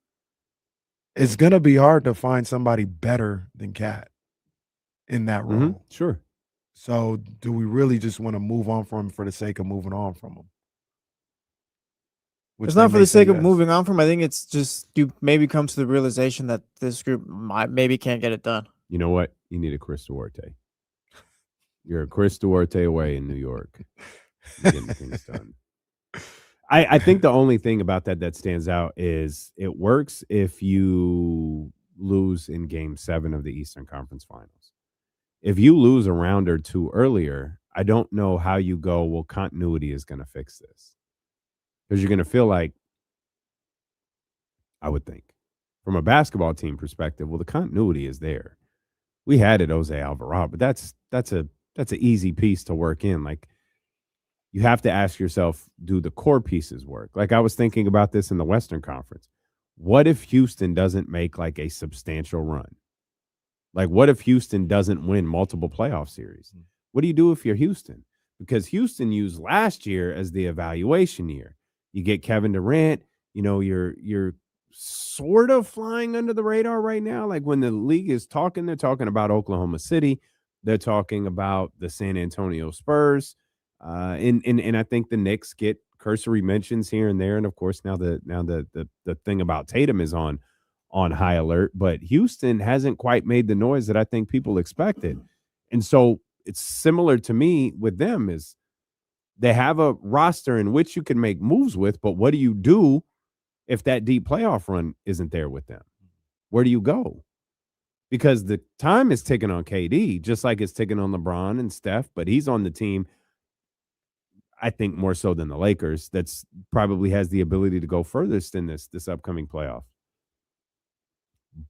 [SPEAKER 2] it's going to be hard to find somebody better than Cat in that role.
[SPEAKER 1] Sure.
[SPEAKER 2] So do we really just want to move on from him for the sake of moving on from him?
[SPEAKER 3] It's not for the sake of moving on from. I think it's just you maybe come to the realization that this group maybe can't get it done.
[SPEAKER 1] You know what? You need a Chris Duarte. You're a Chris Duarte away in New York. Getting things done. I think the only thing about that stands out is it works if you lose in Game 7 of the Eastern Conference Finals. If you lose a round or two earlier, I don't know how you go, well, continuity is going to fix this. Because you're going to feel like, I would think, from a basketball team perspective, well, the continuity is there. We had it, Jose Alvarado, but that's an easy piece to work in. Like, you have to ask yourself, do the core pieces work? Like, I was thinking about this in the Western Conference. What if Houston doesn't make like a substantial run? Like, what if Houston doesn't win multiple playoff series? What do you do if you're Houston? Because Houston used last year as the evaluation year. You get Kevin Durant, you know, you're sort of flying under the radar right now. Like when the league is talking, they're talking about Oklahoma City. They're talking about the San Antonio Spurs. And I think the Knicks get cursory mentions here and there. And of course, now the thing about Tatum is on high alert, but Houston hasn't quite made the noise that I think people expected. And so it's similar to me with them is they have a roster in which you can make moves with, but what do you do if that deep playoff run isn't there with them? Where do you go? Because the time is ticking on KD, just like it's ticking on LeBron and Steph, but he's on the team, I think, more so than the Lakers, that's probably has the ability to go furthest in this upcoming playoff.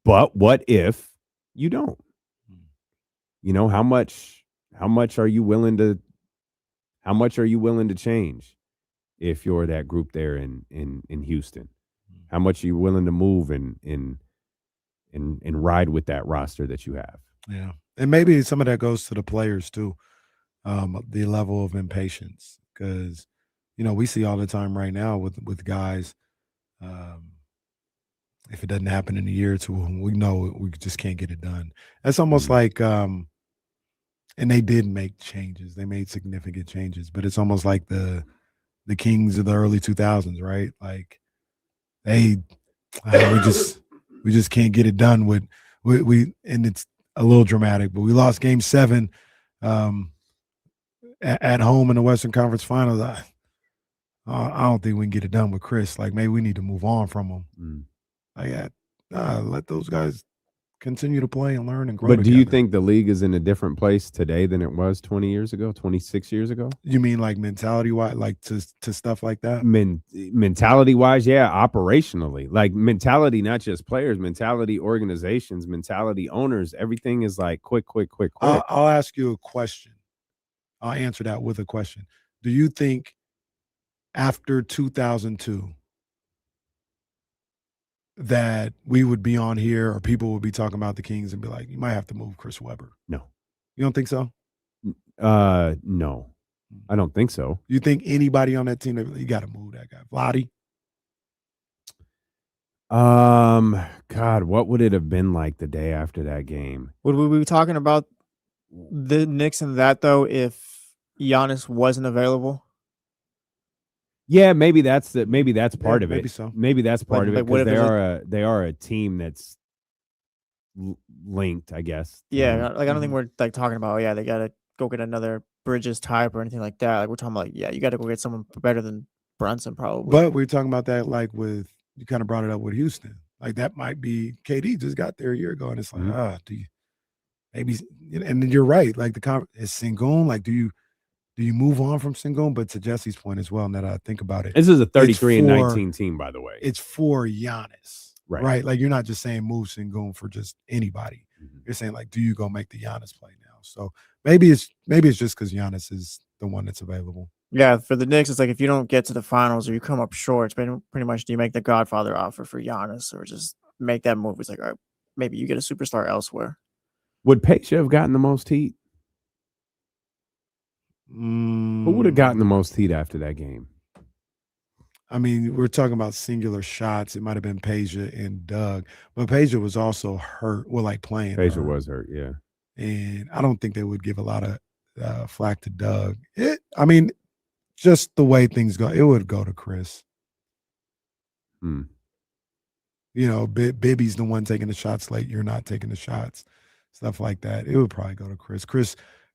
[SPEAKER 1] But what if you don't? You know, how much are you willing to change if you're that group there in Houston? How much are you willing to move and ride with that roster that you have?
[SPEAKER 2] Yeah. And maybe some of that goes to the players too. The level of impatience, because, you know, we see all the time right now with guys, if it doesn't happen in a year or two, we know we just can't get it done. That's almost like, and they did make changes. They made significant changes, but it's almost like the Kings of the early 2000s, right? Like we just can't get it done with we and it's a little dramatic, but we lost Game 7. at home in the Western Conference Finals, I don't think we can get it done with Chris. Like, maybe we need to move on from him. Like, let those guys continue to play and learn and grow.
[SPEAKER 1] But do you
[SPEAKER 2] together.
[SPEAKER 1] think the league is in a different place today than it was 20 years ago, 26 years ago?
[SPEAKER 2] You mean like mentality wise, like to stuff like that?
[SPEAKER 1] Mentality wise, yeah, operationally. Like mentality, not just players, mentality, organizations, mentality, owners, everything is like quick.
[SPEAKER 2] I'll ask you a question. I'll answer that with a question. Do you think after 2002 that we would be on here or people would be talking about the Kings and be like, you might have to move Chris Webber?
[SPEAKER 1] No.
[SPEAKER 2] You don't think so?
[SPEAKER 1] No. I don't think so.
[SPEAKER 2] You think anybody on that team, you got to move that guy? Vlade?
[SPEAKER 1] God, what would it have been like the day after that game?
[SPEAKER 3] Would we be talking about the Knicks and that, though, if Giannis wasn't available?
[SPEAKER 1] Yeah, maybe that's part of it.
[SPEAKER 2] Maybe so.
[SPEAKER 1] Maybe that's part of it
[SPEAKER 3] But what
[SPEAKER 1] because
[SPEAKER 3] if
[SPEAKER 1] they are a team that's linked, I guess.
[SPEAKER 3] Yeah, like I don't think we're like talking about, yeah, they got to go get another Bridges type or anything like that. Like we're talking about, yeah, you got to go get someone better than Brunson probably.
[SPEAKER 2] But we're talking about that like with, you kind of brought it up with Houston. Like that might be, KD just got there a year ago and it's like, do you maybe, and you're right. Like is Sengun, like do you move on from Sengun? But to Jesse's point as well, now that I think about it,
[SPEAKER 1] this is a 33-19 team, by the way.
[SPEAKER 2] It's for Giannis, right? Like you're not just saying move Sengun for just anybody. You're saying like, do you go make the Giannis play now? So maybe it's just because Giannis is the one that's available.
[SPEAKER 3] Yeah, for the Knicks, it's like if you don't get to the finals or you come up short, it's been pretty much, do you make the Godfather offer for Giannis or just make that move? It's like, all right, maybe you get a superstar elsewhere.
[SPEAKER 1] Would Peja have gotten the most heat? Who would have gotten the most heat after that game?
[SPEAKER 2] I mean, we're talking about singular shots. It might have been Peja and Doug, but Peja was also hurt. Well, like playing.
[SPEAKER 1] Peja was hurt, yeah.
[SPEAKER 2] And I don't think they would give a lot of flack to Doug. I mean, just the way things go, it would go to Chris. You know, Bibby's the one taking the shots late. You're not taking the shots. Stuff like that. It would probably go to Chris.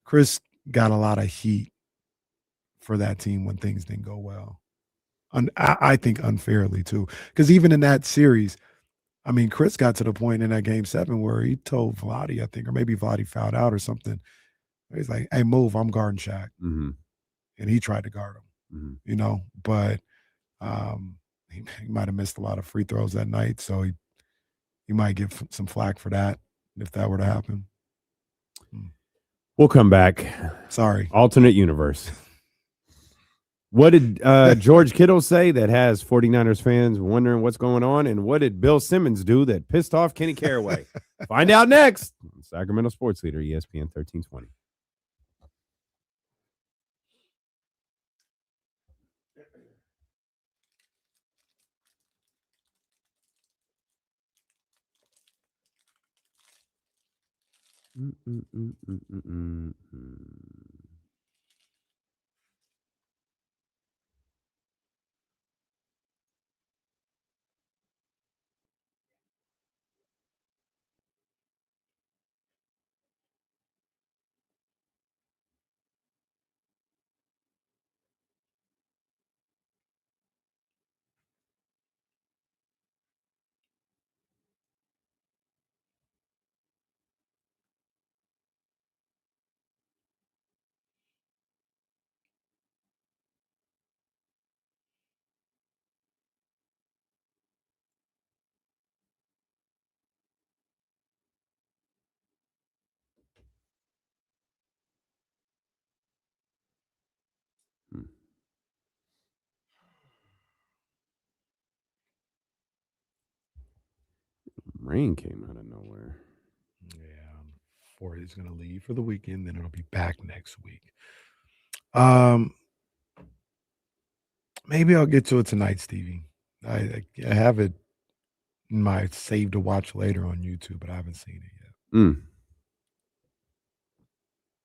[SPEAKER 2] Chris got a lot of heat for that team when things didn't go well. I think unfairly too. Because even in that series, I mean, Chris got to the point in that game 7 where he told Vlade, I think, or maybe Vlade fouled out or something. He's like, hey, move, I'm guarding Shaq. And he tried to guard him, you know, but he might have missed a lot of free throws that night. So he might get some flack for that if that were to happen.
[SPEAKER 1] We'll come back.
[SPEAKER 2] Sorry.
[SPEAKER 1] Alternate universe. What did George Kittle say that has 49ers fans wondering what's going on? And what did Bill Simmons do that pissed off Kenny Caraway? Find out next. Sacramento Sports Leader, ESPN 1320. Rain came out of nowhere.
[SPEAKER 2] Yeah, or he's going to leave for the weekend, then it'll be back next week. Maybe I'll get to it tonight, Stevie. I have it in my save to watch later on YouTube, but I haven't seen it yet.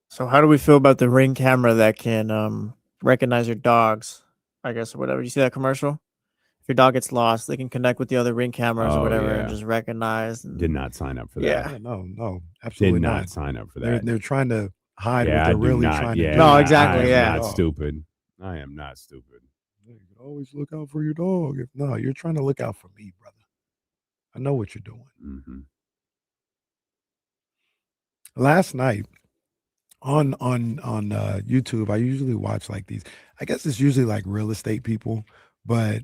[SPEAKER 3] So how do we feel about the Ring camera that can recognize your dogs, I guess, or whatever? You see that commercial? If your dog gets lost, they can connect with the other Ring cameras or whatever and just recognize.
[SPEAKER 1] Did not sign up for that.
[SPEAKER 2] No, absolutely
[SPEAKER 1] Did not sign up for that.
[SPEAKER 2] They're trying to hide
[SPEAKER 1] Yeah,
[SPEAKER 2] what
[SPEAKER 1] I
[SPEAKER 2] they're
[SPEAKER 1] do
[SPEAKER 2] really
[SPEAKER 1] not.
[SPEAKER 2] trying
[SPEAKER 1] Yeah,
[SPEAKER 2] to do.
[SPEAKER 3] No, exactly,
[SPEAKER 1] I am
[SPEAKER 3] yeah.
[SPEAKER 1] not stupid. I am not stupid.
[SPEAKER 2] You can always look out for your dog. No, you're trying to look out for me, brother. I know what you're doing.
[SPEAKER 1] Mm-hmm.
[SPEAKER 2] Last night on YouTube, I usually watch like these. I guess it's usually like real estate people, but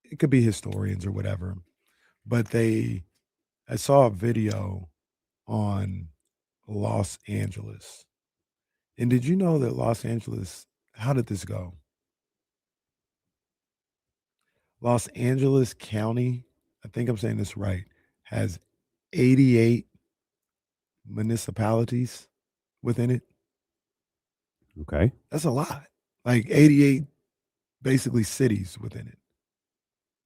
[SPEAKER 2] it could be historians or whatever. But I saw a video on Los Angeles. And did you know that Los Angeles, how did this go? Los Angeles County, I think I'm saying this right, has 88 municipalities within it.
[SPEAKER 1] Okay.
[SPEAKER 2] That's a lot. Like 88 basically cities within it.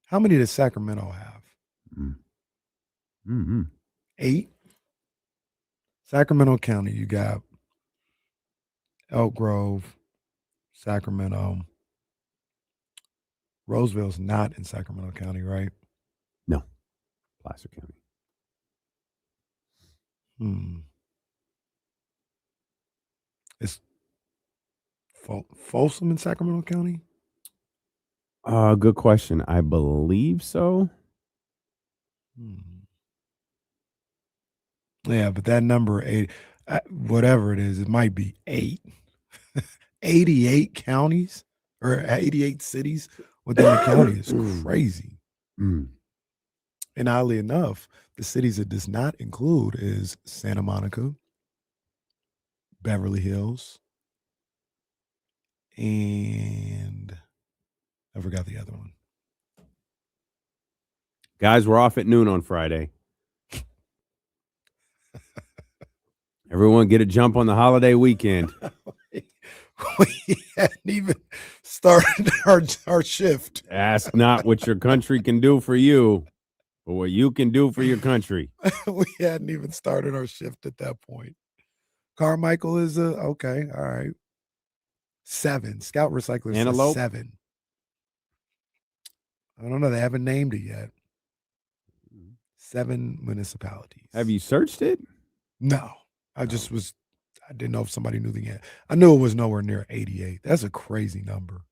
[SPEAKER 2] How many does Sacramento have?
[SPEAKER 1] Mm-hmm.
[SPEAKER 2] 8. Sacramento County, you got Elk Grove, Sacramento. Roseville's not in Sacramento County, right?
[SPEAKER 1] No. Placer County.
[SPEAKER 2] Is Folsom in Sacramento County?
[SPEAKER 1] Good question. I believe so.
[SPEAKER 2] Yeah, but that number 8, whatever it is, it might be 8. 88 counties or 88 cities within the county is crazy.
[SPEAKER 1] Mm.
[SPEAKER 2] And oddly enough, the cities it does not include is Santa Monica, Beverly Hills, and I forgot the other one.
[SPEAKER 1] Guys, we're off at noon on Friday. Everyone get a jump on the holiday weekend.
[SPEAKER 2] We hadn't even started our shift.
[SPEAKER 1] Ask not what your country can do for you, but what you can do for your country.
[SPEAKER 2] We hadn't even started our shift at that point. Carmichael is okay. All right. 7. Scout Recycler says
[SPEAKER 1] Antelope?
[SPEAKER 2] 7. I don't know. They haven't named it yet. 7 municipalities.
[SPEAKER 1] Have you searched it?
[SPEAKER 2] No. I didn't know if somebody knew the end. I knew it was nowhere near 88. That's a crazy number.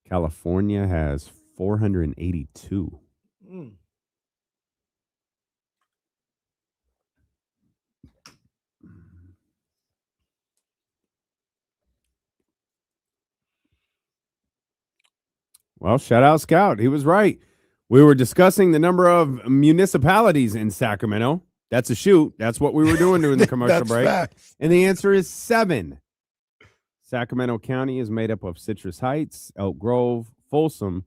[SPEAKER 1] California has 482. Well, shout out Scout. He was right. We were discussing the number of municipalities in Sacramento. That's a shoot. That's what we were doing during the commercial break.
[SPEAKER 2] Facts.
[SPEAKER 1] And the answer is 7. Sacramento County is made up of Citrus Heights, Elk Grove, Folsom,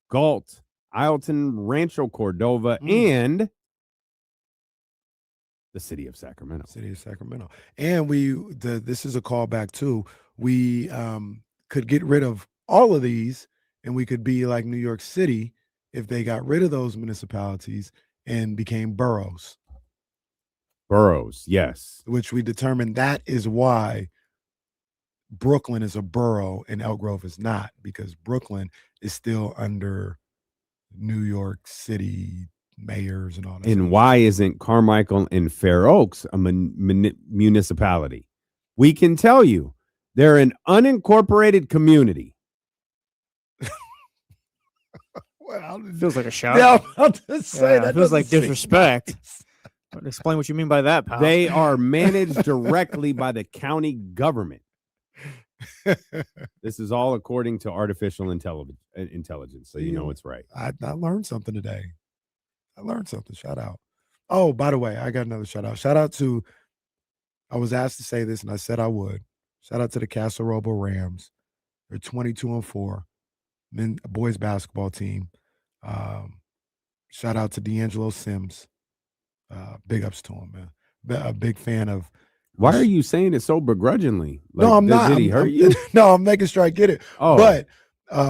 [SPEAKER 1] Galt, Ileton, Rancho Cordova, and the city of Sacramento.
[SPEAKER 2] City of Sacramento. And this is a callback too. We could get rid of all of these and we could be like New York City if they got rid of those municipalities and became boroughs.
[SPEAKER 1] Boroughs, yes.
[SPEAKER 2] Which we determined that is why Brooklyn is a borough and Elk Grove is not, because Brooklyn is still under New York City mayors and all that.
[SPEAKER 1] And why isn't Carmichael and Fair Oaks a municipality? We can tell you they're an unincorporated community.
[SPEAKER 2] Well,
[SPEAKER 3] It feels like a shot.
[SPEAKER 2] yeah, I'll just say
[SPEAKER 3] Yeah,
[SPEAKER 2] that
[SPEAKER 3] it feels like
[SPEAKER 2] doesn't seem
[SPEAKER 3] disrespect.
[SPEAKER 2] nice.
[SPEAKER 3] Explain what you mean by that, pal.
[SPEAKER 1] They are managed directly by the county government. This is all according to artificial intelligence. So you know it's right.
[SPEAKER 2] I learned something today. I learned something. Shout out. Oh, by the way, I got another shout out. Shout out to, I was asked to say this and I said I would. Shout out to the Casa Robo Rams. They're 22-4. Boys basketball team. Shout out to D'Angelo Sims. Big ups to him, man. A big fan of.
[SPEAKER 1] Why are you saying it so begrudgingly?
[SPEAKER 2] No, I'm not.
[SPEAKER 1] Did he hurt you?
[SPEAKER 2] No, I'm making sure I get it.
[SPEAKER 1] Oh,
[SPEAKER 2] But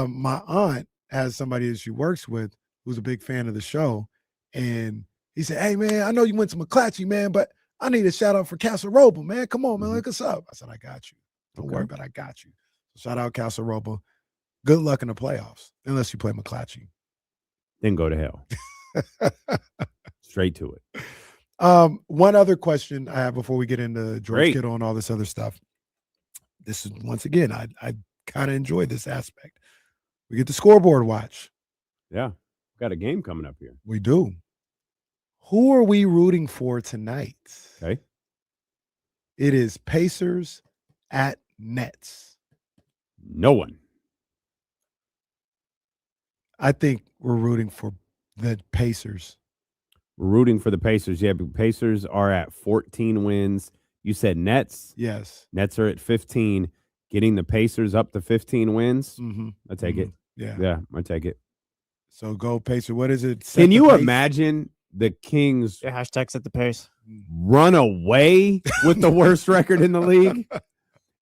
[SPEAKER 2] my aunt has somebody that she works with who's a big fan of the show. And he said, "Hey, man, I know you went to McClatchy, man, but I need a shout out for Casa Robo, man. Come on, man, look us up." I said, "I got you. Don't worry about it. I got you." So shout out Casa Robo. Good luck in the playoffs, unless you play McClatchy.
[SPEAKER 1] Then go to hell. Straight to it.
[SPEAKER 2] One other question I have before we get into George
[SPEAKER 1] Great.
[SPEAKER 2] Kittle and all this other stuff. This is once again, I kind of enjoy this aspect. We get the scoreboard watch.
[SPEAKER 1] Yeah. Got a game coming up here.
[SPEAKER 2] We do. Who are we rooting for tonight?
[SPEAKER 1] Okay.
[SPEAKER 2] It is Pacers at Nets.
[SPEAKER 1] No one.
[SPEAKER 2] I think we're rooting for the Pacers.
[SPEAKER 1] We're rooting for the Pacers. Yeah, but Pacers are at 14 wins. You said Nets.
[SPEAKER 2] Yes.
[SPEAKER 1] Nets are at 15. Getting the Pacers up to 15 wins.
[SPEAKER 2] Mm-hmm.
[SPEAKER 1] I take it.
[SPEAKER 2] Yeah.
[SPEAKER 1] Yeah, I take it.
[SPEAKER 2] So go Pacers. What is it? Set
[SPEAKER 1] Can
[SPEAKER 2] the
[SPEAKER 1] you
[SPEAKER 2] pace?
[SPEAKER 1] imagine the Kings
[SPEAKER 3] Yeah, hashtag set the pace.
[SPEAKER 1] run away with the worst record in the league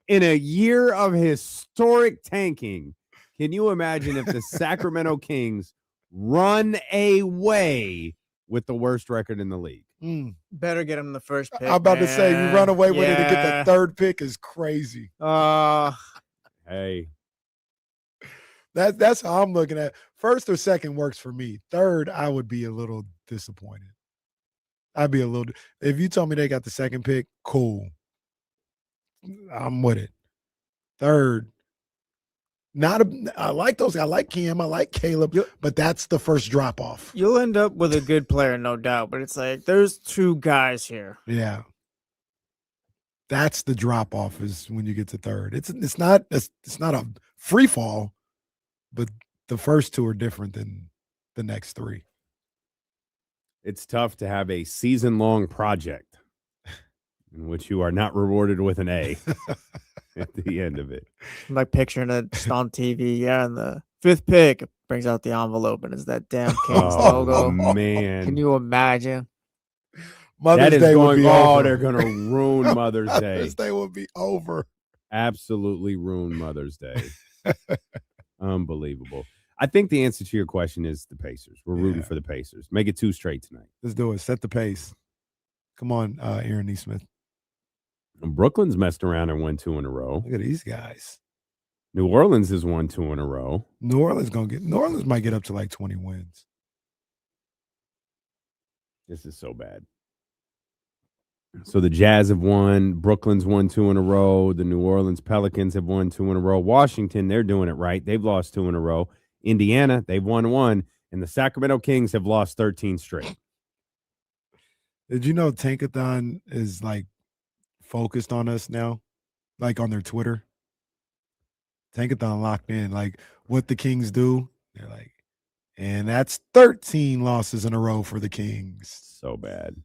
[SPEAKER 1] in a year of historic tanking? Can you imagine if the Sacramento Kings run away with the worst record in the league?
[SPEAKER 3] Better get him the first pick.
[SPEAKER 2] I'm about to say you run away with it and get
[SPEAKER 3] Yeah.
[SPEAKER 2] the third pick is crazy.
[SPEAKER 1] Hey,
[SPEAKER 2] That's how I'm looking at. First or second works for me. Third, I would be a little disappointed. I'd be a little. If you told me they got the second pick, cool. I'm with it. Third, I like those. I like Cam. I like Caleb. But that's the first drop off.
[SPEAKER 3] You'll end up with a good player, no doubt. But it's like there's two guys here.
[SPEAKER 2] Yeah. That's the drop off is when you get to third. It's not a free fall, but the first two are different than the next three.
[SPEAKER 1] it's tough to have a season-long project in which you are not rewarded with an A at the end of it.
[SPEAKER 3] I'm like picturing it just on TV. Yeah, and the fifth pick brings out the envelope and it's that damn Kings logo.
[SPEAKER 1] Man.
[SPEAKER 3] Can you imagine?
[SPEAKER 2] Mother's Day would be over.
[SPEAKER 1] they're going to ruin Mother's Day.
[SPEAKER 2] Mother's Day will be over.
[SPEAKER 1] Absolutely ruin Mother's Day. Unbelievable. I think the answer to your question is the Pacers. We're rooting for the Pacers. Make it 2 straight tonight.
[SPEAKER 2] Let's do it. Set the pace. Come on, Aaron Neesmith.
[SPEAKER 1] And Brooklyn's messed around and won 2 in a row.
[SPEAKER 2] Look at these guys.
[SPEAKER 1] New Orleans has won 2 in a row.
[SPEAKER 2] New Orleans might get up to like 20 wins.
[SPEAKER 1] This is so bad. So the Jazz have won. Brooklyn's won 2 in a row. The New Orleans Pelicans have won 2 in a row. Washington, they're doing it right. They've lost 2 in a row. Indiana, they've won 1. And the Sacramento Kings have lost 13 straight.
[SPEAKER 2] Did you know Tankathon is like focused on us now? Like on their Twitter? Tankathon locked in. Like what the Kings do, they're like, and that's 13 losses in a row for the Kings.
[SPEAKER 1] So bad.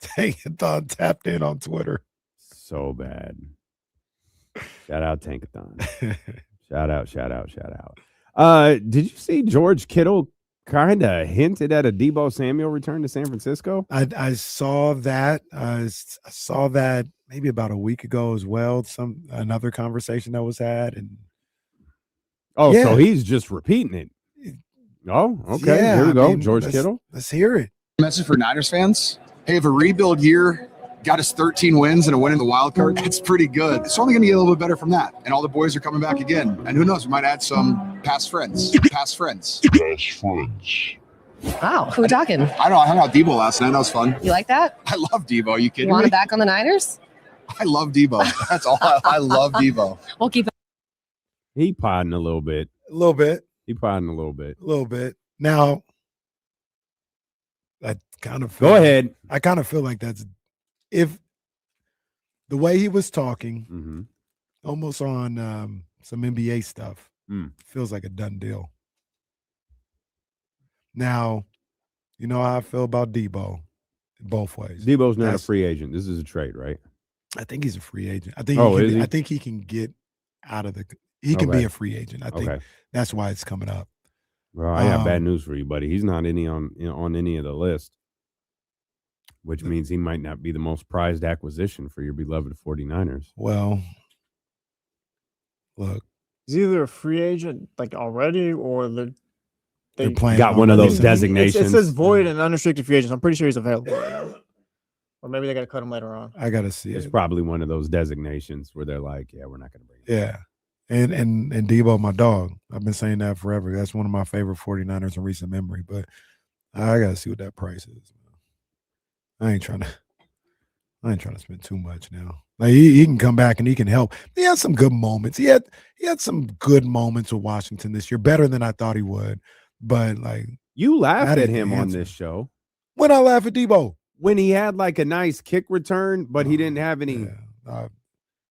[SPEAKER 2] Tankathon tapped in on Twitter.
[SPEAKER 1] So bad. Shout out Tankathon. Shout out. Did you see George Kittle kind of hinted at a Deebo Samuel return to San Francisco?
[SPEAKER 2] I saw that. I saw that maybe about a week ago as well. Another conversation that was had, and
[SPEAKER 1] so he's just repeating it. Oh, okay.
[SPEAKER 2] Yeah,
[SPEAKER 1] Here we go.
[SPEAKER 2] I mean,
[SPEAKER 1] George Kittle.
[SPEAKER 2] Let's hear it.
[SPEAKER 9] Message for Niners fans. Hey, if a rebuild year got us 13 wins and a win in the wild card, that's pretty good. It's only going to get a little bit better from that. And all the boys are coming back again. And who knows, we might add some past friends.
[SPEAKER 10] Wow, who we talking?
[SPEAKER 9] I know, I hung out with Deebo last night. That was fun.
[SPEAKER 10] You like that?
[SPEAKER 9] I love Deebo. Are you kidding
[SPEAKER 10] You want
[SPEAKER 9] me?
[SPEAKER 10] him back on the Niners?
[SPEAKER 9] I love Deebo. That's all. I love Deebo.
[SPEAKER 10] We'll keep it.
[SPEAKER 1] He podding a little bit.
[SPEAKER 2] A little bit.
[SPEAKER 1] He podding a little bit.
[SPEAKER 2] A little bit. Now, I kind of feel
[SPEAKER 1] Go ahead.
[SPEAKER 2] I kind of feel like that's if the way he was talking, almost on some NBA stuff, feels like a done deal. Now, you know how I feel about Deebo both ways.
[SPEAKER 1] Deebo's not a free agent. This is a trade, right?
[SPEAKER 2] I think he's a free agent. I think
[SPEAKER 1] he?
[SPEAKER 2] I think he can get out of the he can be a free agent. I think
[SPEAKER 1] Okay.
[SPEAKER 2] that's why it's coming up.
[SPEAKER 1] Well, I got bad news for you, buddy. He's not on any of the list, which means he might not be the most prized acquisition for your beloved 49ers.
[SPEAKER 2] Well, look.
[SPEAKER 3] He's either a free agent like already or
[SPEAKER 2] They're playing
[SPEAKER 1] got one of those designations.
[SPEAKER 3] It says void and unrestricted free agents. I'm pretty sure he's available right now. Or maybe they got to cut him later on.
[SPEAKER 2] I got to see
[SPEAKER 1] It's
[SPEAKER 2] it.
[SPEAKER 1] probably one of those designations where they're like, yeah, we're not going to bring him.
[SPEAKER 2] Yeah. And Deebo, my dog. I've been saying that forever. That's one of my favorite 49ers in recent memory. But I got to see what that price is. I ain't trying to spend too much now. Like he can come back and he can help. He had some good moments. He had some good moments with Washington this year, better than I thought he would. But like
[SPEAKER 1] You laughed
[SPEAKER 2] that
[SPEAKER 1] at him on
[SPEAKER 2] enhancement.
[SPEAKER 1] this show
[SPEAKER 2] When I laugh at Deebo.
[SPEAKER 1] when he had like a nice kick return, but he didn't have any.
[SPEAKER 2] A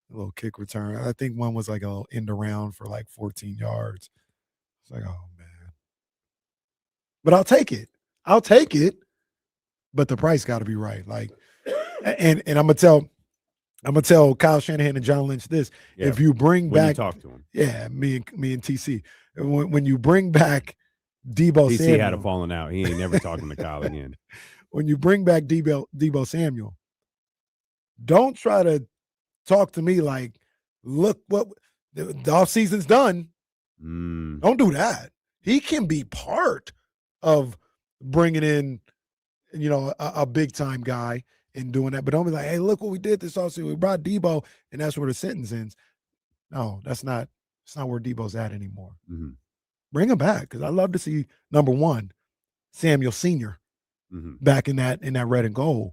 [SPEAKER 2] little kick return. I think one was like a little end around for like 14 yards. It's like, oh man. But I'll take it. But the price got to be right. Like, and I'm gonna tell Kyle Shanahan and John Lynch this.
[SPEAKER 1] Yeah,
[SPEAKER 2] if you bring
[SPEAKER 1] when
[SPEAKER 2] back,
[SPEAKER 1] you talk to him.
[SPEAKER 2] Yeah, me and TC. When you bring back Deebo
[SPEAKER 1] TC
[SPEAKER 2] Samuel,
[SPEAKER 1] had a falling out. He ain't never talking to Kyle again.
[SPEAKER 2] When you bring back Deebo Samuel, don't try to talk to me like, look what the offseason's done. Don't do that. He can be part of bringing in, a big time guy and doing that. But don't be like, hey, look what we did this offseason. We brought Deebo, and that's where the sentence ends. No, that's not where Deebo's at anymore.
[SPEAKER 1] Mm-hmm.
[SPEAKER 2] Bring him back because I love to see number one, Samuel Sr. Back in that red and gold.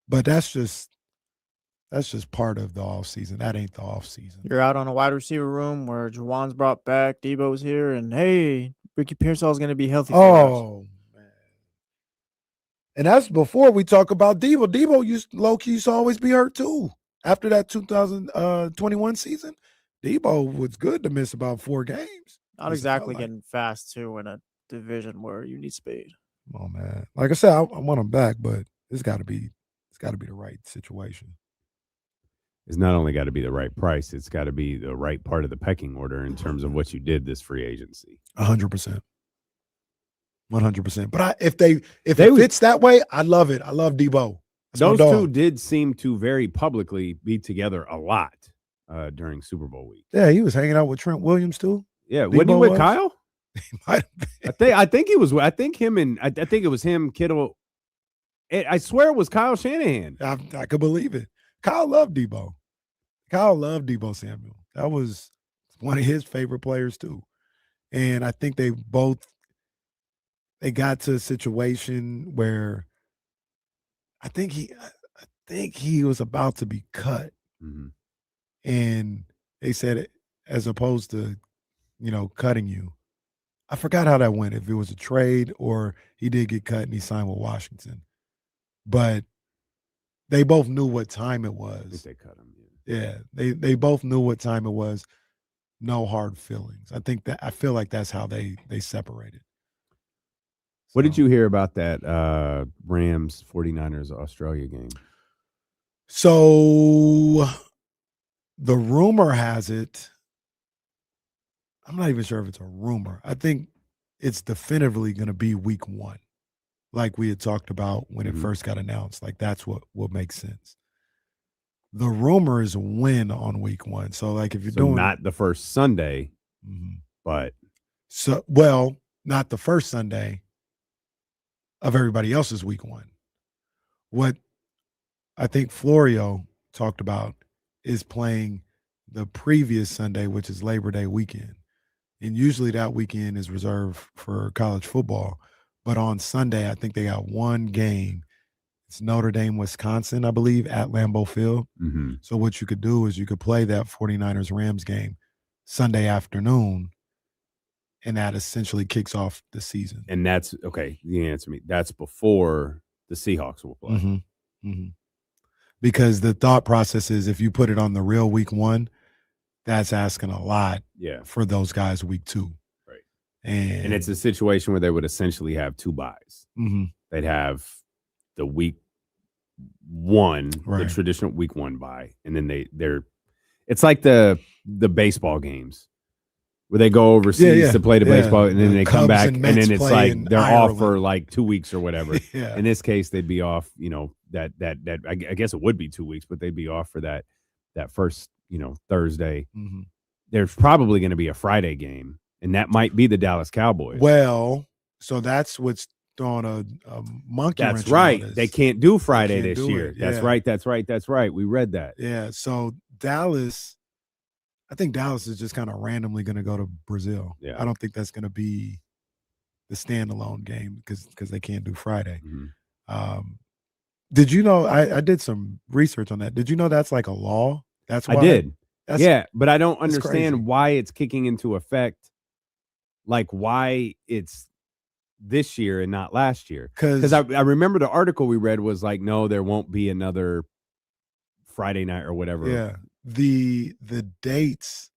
[SPEAKER 2] But that's just part of the offseason. That ain't the offseason.
[SPEAKER 3] You're out on a wide receiver room where Juwan's brought back, Deebo's here, and hey, Ricky Pearsall's going to be healthy.
[SPEAKER 2] Oh, man. And that's before we talk about Deebo. Deebo low-key used to always be hurt too. After that 2021 season, Deebo was good to miss about 4 games.
[SPEAKER 3] Not exactly getting fast too in a division where you need speed.
[SPEAKER 2] Oh man, like I said, I want him back, but it's got to be the right situation.
[SPEAKER 1] It's not only got to be the right price; it's got to be the right part of the pecking order in terms of what you did this free agency.
[SPEAKER 2] 100%. 100%. But if it fits that way, I love it. I love Deebo.
[SPEAKER 1] Those two did seem to very publicly be together a lot during Super Bowl week.
[SPEAKER 2] Yeah, he was hanging out with Trent Williams too.
[SPEAKER 1] Yeah, wasn't he with Kyle?
[SPEAKER 2] He might have been.
[SPEAKER 1] I think he was. I think it was him, Kittle. I swear it was Kyle Shanahan.
[SPEAKER 2] I could believe it. Kyle loved Deebo. Kyle loved Deebo Samuel. That was one of his favorite players too. And I think they got to a situation where I think he was about to be cut.
[SPEAKER 1] Mm-hmm.
[SPEAKER 2] And they said, as opposed to, cutting you, I forgot how that went, if it was a trade or he did get cut and he signed with Washington. But they both knew what time it was.
[SPEAKER 1] I think they cut him.
[SPEAKER 2] Yeah, they both knew what time it was. No hard feelings. I feel like that's how they separated.
[SPEAKER 1] What did you hear about that Rams 49ers Australia game?
[SPEAKER 2] So the rumor has it, I'm not even sure if it's a rumor. I think it's definitively going to be week 1, like we had talked about when it first got announced. Like that's what makes sense. The rumor is a win on week 1. So like if you're doing
[SPEAKER 1] not the first Sunday, but
[SPEAKER 2] not the first Sunday of everybody else's week 1. What I think Florio talked about is playing the previous Sunday, which is Labor Day weekend. And usually that weekend is reserved for college football. But on Sunday, I think they got one game. It's Notre Dame, Wisconsin, I believe, at Lambeau Field.
[SPEAKER 1] Mm-hmm.
[SPEAKER 2] So what you could do is you could play that 49ers-Rams game Sunday afternoon, and that essentially kicks off the season.
[SPEAKER 1] And that's, okay, you answer me. That's before the Seahawks will play.
[SPEAKER 2] Mm-hmm. Mm-hmm. Because the thought process is if you put it on the real week 1, that's asking a lot for those guys week 2.
[SPEAKER 1] Right.
[SPEAKER 2] And
[SPEAKER 1] it's a situation where they would essentially have 2 buys.
[SPEAKER 2] Mm-hmm.
[SPEAKER 1] They'd have the week 1,
[SPEAKER 2] right,
[SPEAKER 1] the traditional week 1 buy. And then they're it's like the baseball games where they go overseas to play the baseball and then they come back and then it's like they're off for like 2 weeks or whatever. In this case, they'd be off, that I guess it would be 2 weeks, but they'd be off for that first, Thursday.
[SPEAKER 2] Mm-hmm.
[SPEAKER 1] There's probably going to be a Friday game, and that might be the Dallas Cowboys.
[SPEAKER 2] Well, so that's what's throwing a monkey wrench.
[SPEAKER 1] That's right.
[SPEAKER 2] On this.
[SPEAKER 1] They can't do Friday this year.
[SPEAKER 2] Yeah.
[SPEAKER 1] That's right. We read that.
[SPEAKER 2] Yeah. So I think Dallas is just kind of randomly going to go to Brazil.
[SPEAKER 1] Yeah.
[SPEAKER 2] I don't think that's going to be the standalone game because they can't do Friday.
[SPEAKER 1] Mm-hmm.
[SPEAKER 2] Did you know? I did some research on that. Did you know that's like a law? That's why
[SPEAKER 1] I did.
[SPEAKER 2] That's,
[SPEAKER 1] Yeah, but I don't
[SPEAKER 2] that's crazy.
[SPEAKER 1] understand why it's kicking into effect. Like why it's this year and not last year. Because I remember the article we read was like, no, there won't be another Friday night or whatever.
[SPEAKER 2] Yeah. The dates,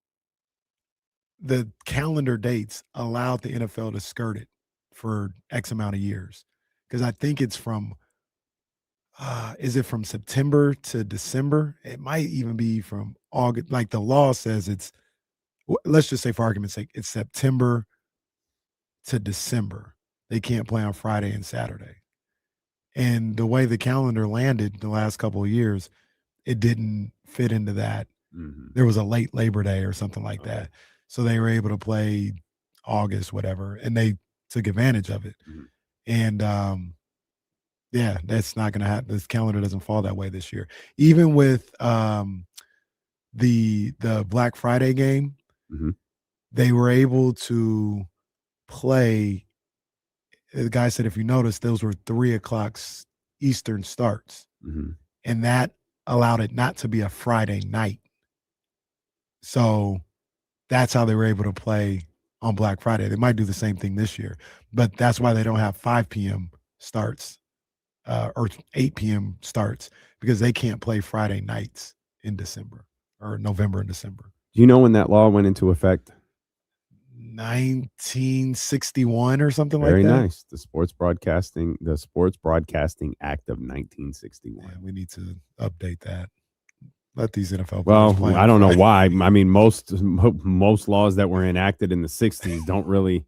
[SPEAKER 2] the calendar dates allowed the NFL to skirt it for X amount of years. Because I think it's from is it from September to December? It might even be from August. Like the law says let's just say for argument's sake, it's September to December. They can't play on Friday and Saturday. And the way the calendar landed the last couple of years, it didn't fit into that.
[SPEAKER 1] Mm-hmm.
[SPEAKER 2] There was a late Labor Day or something like that. So they were able to play August, whatever, and they took advantage of it.
[SPEAKER 1] Mm-hmm.
[SPEAKER 2] And yeah, that's not going to happen. This calendar doesn't fall that way this year. Even with the Black Friday game,
[SPEAKER 1] mm-hmm.
[SPEAKER 2] they were able to play. The guy said, if you notice, those were 3:00 Eastern starts,
[SPEAKER 1] mm-hmm.
[SPEAKER 2] and that allowed it not to be a Friday night. So that's how they were able to play on Black Friday. They might do the same thing this year, but that's why they don't have 5 p.m. starts or 8 p.m. starts, because they can't play Friday nights in December or November and December.
[SPEAKER 1] Do you know when that law went into effect?
[SPEAKER 2] 1961 or something
[SPEAKER 1] Very
[SPEAKER 2] like that.
[SPEAKER 1] nice. The Sports Broadcasting Act of 1961.
[SPEAKER 2] Yeah, we need to update that. Let these NFL players
[SPEAKER 1] Well,
[SPEAKER 2] play on
[SPEAKER 1] I don't know
[SPEAKER 2] Friday.
[SPEAKER 1] why. I mean, most laws that were enacted in the 60s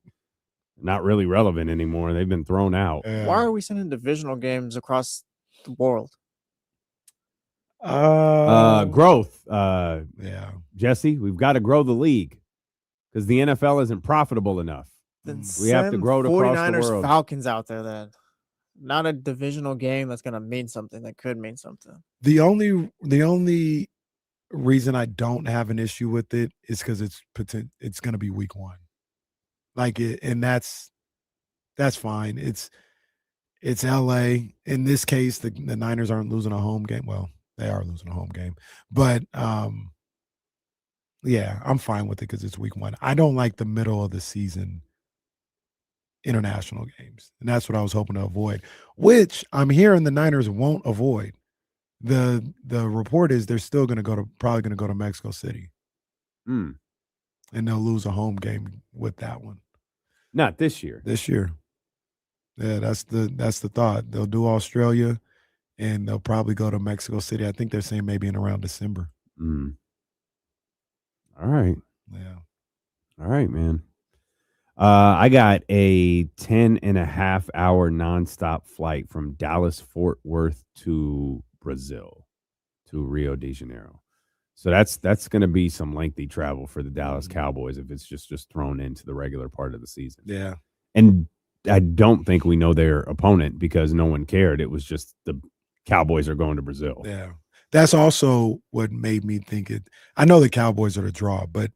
[SPEAKER 1] not really relevant anymore. They've been thrown out.
[SPEAKER 3] Why are we sending divisional games across the world?
[SPEAKER 1] Growth.
[SPEAKER 2] Yeah.
[SPEAKER 1] Jesse, we've got to grow the league because the NFL isn't profitable enough.
[SPEAKER 3] Then
[SPEAKER 1] We have to
[SPEAKER 3] send
[SPEAKER 1] grow it across the
[SPEAKER 3] 49ers
[SPEAKER 1] world.
[SPEAKER 3] Falcons out there then. Not a divisional game that's going to mean something. That could mean something.
[SPEAKER 2] The only reason I don't have an issue with it is because it's going to be week 1. Like it, and that's fine. It's LA. In this case, the Niners aren't losing a home game. Well, they are losing a home game, but yeah, I'm fine with it because it's week 1. I don't like the middle of the season international games, and that's what I was hoping to avoid, which I'm hearing the Niners won't avoid. The report is they're still probably going to go to Mexico City, and they'll lose a home game with that one.
[SPEAKER 1] Not this year.
[SPEAKER 2] This year, yeah, that's the thought. They'll do Australia, and they'll probably go to Mexico City. I think they're saying maybe in around December.
[SPEAKER 1] All right.
[SPEAKER 2] Yeah.
[SPEAKER 1] All right, man. I got a 10.5-hour nonstop flight from Dallas Fort Worth to Brazil, to Rio de Janeiro. So that's going to be some lengthy travel for the Dallas Cowboys if it's just thrown into the regular part of the season.
[SPEAKER 2] Yeah.
[SPEAKER 1] And I don't think we know their opponent because no one cared. It was just the Cowboys are going to Brazil.
[SPEAKER 2] Yeah. That's also what made me think it. I know the Cowboys are the draw, but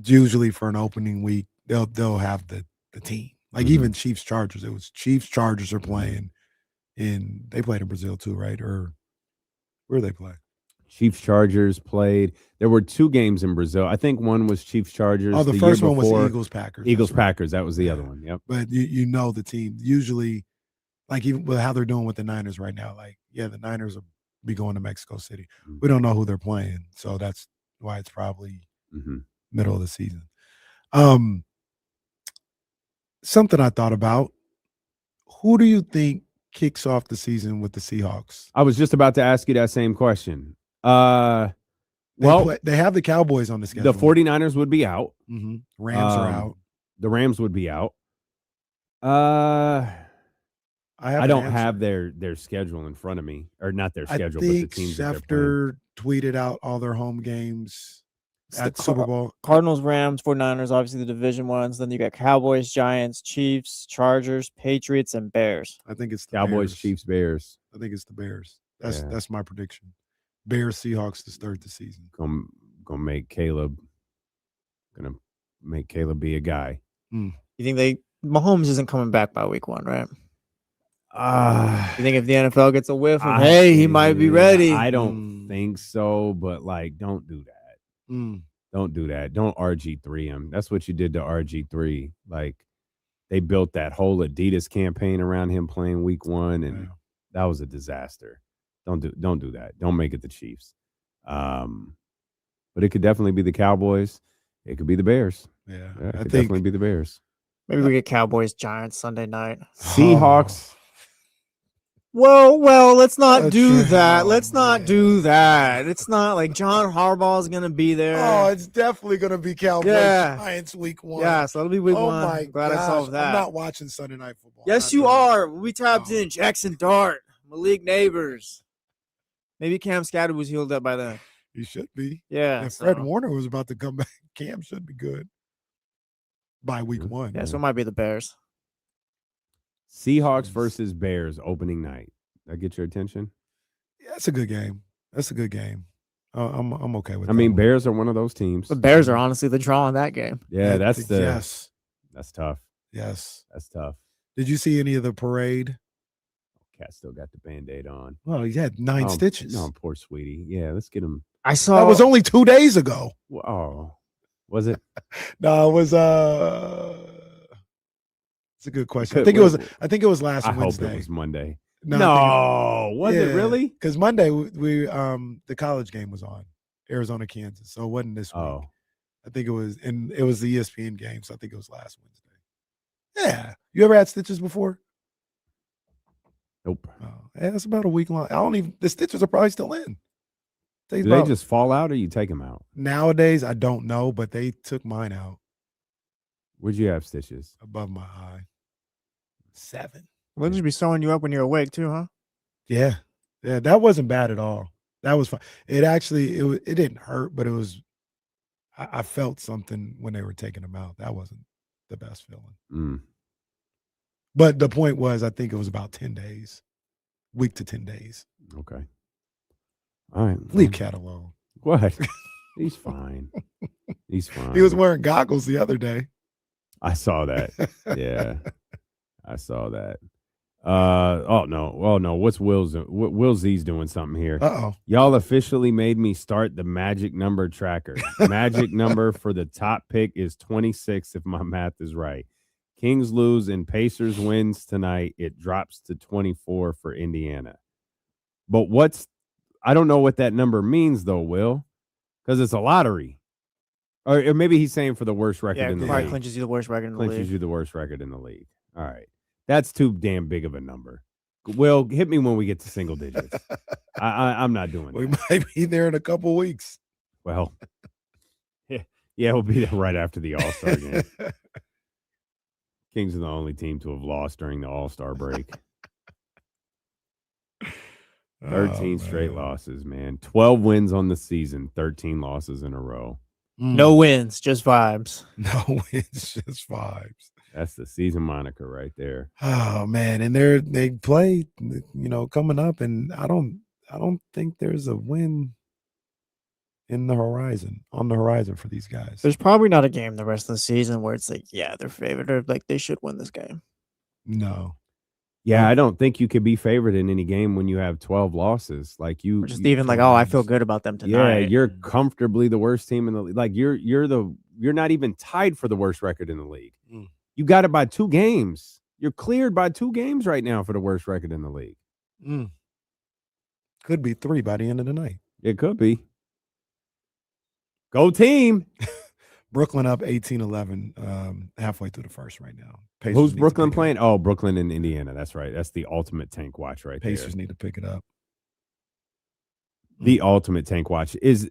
[SPEAKER 2] usually for an opening week, they'll have the team. Like even Chiefs Chargers. It was Chiefs Chargers are playing they played in Brazil too, right? Or where they play?
[SPEAKER 1] Chiefs Chargers played. There were 2 games in Brazil. I think one was Chiefs Chargers.
[SPEAKER 2] Oh, the first one was Eagles Packers.
[SPEAKER 1] Eagles Packers. That was the other one. Yep.
[SPEAKER 2] But you know the team usually, like even with how they're doing with the Niners right now. Like the Niners will be going to Mexico City. We don't know who they're playing, so that's why it's probably middle of the season. Something I thought about. Who do you think kicks off the season with the Seahawks?
[SPEAKER 1] I was just about to ask you that same question.
[SPEAKER 2] They have the Cowboys on the schedule.
[SPEAKER 1] The 49ers would be out.
[SPEAKER 2] Rams are out.
[SPEAKER 1] The Rams would be out.
[SPEAKER 2] I
[SPEAKER 1] don't have their schedule in front of me, or not their schedule, but the teams that they're playing.
[SPEAKER 2] Schefter tweeted out all their home games at the Super Bowl.
[SPEAKER 3] Cardinals, Rams, 49ers, obviously the division ones. Then you got Cowboys, Giants, Chiefs, Chargers, Patriots, and Bears.
[SPEAKER 2] I think it's the
[SPEAKER 1] Cowboys,
[SPEAKER 2] Bears.
[SPEAKER 1] Chiefs, Bears.
[SPEAKER 2] I think it's the Bears. That's my prediction. Bears, Seahawks to start the season.
[SPEAKER 1] Gonna make Caleb be a guy.
[SPEAKER 3] You think Mahomes isn't coming back by week 1, right? You think if the NFL gets a whiff of,
[SPEAKER 1] I
[SPEAKER 3] he might be
[SPEAKER 1] think-
[SPEAKER 3] ready?
[SPEAKER 1] I don't think so, but like, don't do that. Don't do that. Don't RG3 him. That's what you did to RG3. Like, they built that whole Adidas campaign around him playing week 1, and that was a disaster. Don't do that. Don't make it the Chiefs. But it could definitely be the Cowboys. It could be the Bears.
[SPEAKER 2] Yeah,
[SPEAKER 1] it could definitely be the Bears.
[SPEAKER 3] Maybe we get Cowboys Giants Sunday night.
[SPEAKER 1] Seahawks.
[SPEAKER 3] Well, let's not do that. Let's not do that. It's not like John Harbaugh is gonna be there.
[SPEAKER 2] Oh, it's definitely gonna be Cowboys Giants week 1.
[SPEAKER 3] Yeah, so it'll be week 1.
[SPEAKER 2] Oh my
[SPEAKER 3] Glad I solved that.
[SPEAKER 2] I'm not watching Sunday Night Football.
[SPEAKER 3] Yes, you are. We tapped in Jackson Dart, Malik Neighbors. Maybe Cam Scattered was healed up by then.
[SPEAKER 2] He should be.
[SPEAKER 3] Yeah.
[SPEAKER 2] If Fred Warner was about to come back, Cam should be good by week 1.
[SPEAKER 3] Yeah, so it might be the Bears.
[SPEAKER 1] Seahawks versus Bears opening night. That get your attention?
[SPEAKER 2] Yeah, that's a good game. That's a good game. I'm okay with that.
[SPEAKER 1] I mean, Bears are one of those teams.
[SPEAKER 3] The Bears are honestly the draw in that game.
[SPEAKER 1] Yeah, that's
[SPEAKER 2] yes.
[SPEAKER 1] That's tough.
[SPEAKER 2] Yes.
[SPEAKER 1] That's tough.
[SPEAKER 2] Did you see any of the parade?
[SPEAKER 1] Cat still got the Band-Aid on.
[SPEAKER 2] Well, he had 9 stitches.
[SPEAKER 1] No, poor sweetie. Yeah, let's get him.
[SPEAKER 3] I saw
[SPEAKER 2] that was only 2 days ago.
[SPEAKER 1] Oh, was it?
[SPEAKER 2] No, it was it's a good question. I think it was last Wednesday.
[SPEAKER 1] I hope it was Monday.
[SPEAKER 2] No,
[SPEAKER 1] was it really?
[SPEAKER 2] Because Monday we the college game was on, Arizona, Kansas. So it wasn't this week.
[SPEAKER 1] Oh.
[SPEAKER 2] I think it was, and it was the ESPN game, so I think it was last Wednesday. Yeah. You ever had stitches before?
[SPEAKER 1] Nope.
[SPEAKER 2] Oh, yeah, it's about a week long. The stitches are probably still in.
[SPEAKER 1] Do they just fall out or you take them out?
[SPEAKER 2] Nowadays, I don't know, but they took mine out.
[SPEAKER 1] Where'd you have stitches?
[SPEAKER 2] Above my eye. 7.
[SPEAKER 3] They'll just be sewing you up when you're awake too, huh?
[SPEAKER 2] Yeah. Yeah, that wasn't bad at all. That was fine. It actually, it didn't hurt, but it was, I felt something when they were taking them out. That wasn't the best feeling. But the point was, I think it was about 10 days, week to 10 days.
[SPEAKER 1] Okay. All right.
[SPEAKER 2] Leave Cat alone.
[SPEAKER 1] What? He's fine. He's fine.
[SPEAKER 2] He was wearing goggles the other day.
[SPEAKER 1] I saw that. Yeah. I saw that. Oh no. Well, no. What's Will Z's doing something here?
[SPEAKER 2] Uh-oh.
[SPEAKER 1] Y'all officially made me start the magic number tracker. Magic number for the top pick is 26 if my math is right. Kings lose and Pacers wins tonight. It drops to 24 for Indiana. But I don't know what that number means though, Will, because it's a lottery. Or maybe he's saying for the worst record in the league.
[SPEAKER 3] Clinches you the worst record in the league.
[SPEAKER 1] Clinches you the worst record in the league. All right. That's too damn big of a number. Will, hit me when we get to single digits. I'm not doing that.
[SPEAKER 2] We might be there in a couple weeks.
[SPEAKER 1] Well, yeah, we'll be there right after the All-Star game. Kings are the only team to have lost during the All-Star break. 13 straight losses, man. 12 wins on the season, 13 losses in a row.
[SPEAKER 3] No wins, just vibes.
[SPEAKER 2] No wins, just vibes.
[SPEAKER 1] That's the season moniker right there.
[SPEAKER 2] Oh man, and they play, coming up, and I don't think there's a win on the horizon for these guys.
[SPEAKER 3] There's probably not a game the rest of the season where it's like, yeah, they're favored or like they should win this game.
[SPEAKER 2] No.
[SPEAKER 1] Yeah, I don't think you could be favored in any game when you have 12 losses. Like you,
[SPEAKER 3] or just even like, oh, I feel good about them tonight.
[SPEAKER 1] Yeah, you're comfortably the worst team in the league. Like you're not even tied for the worst record in the league. You got it by 2 games. You're cleared by 2 games right now for the worst record in the league.
[SPEAKER 2] Could be 3 by the end of the night.
[SPEAKER 1] It could be. Go team.
[SPEAKER 2] Brooklyn up 18-11 halfway through the first right now. Pacers
[SPEAKER 1] Who's Brooklyn playing? Oh, Brooklyn and Indiana. That's right. That's the ultimate tank watch right there.
[SPEAKER 2] Pacers need to pick it up.
[SPEAKER 1] The ultimate tank watch. Is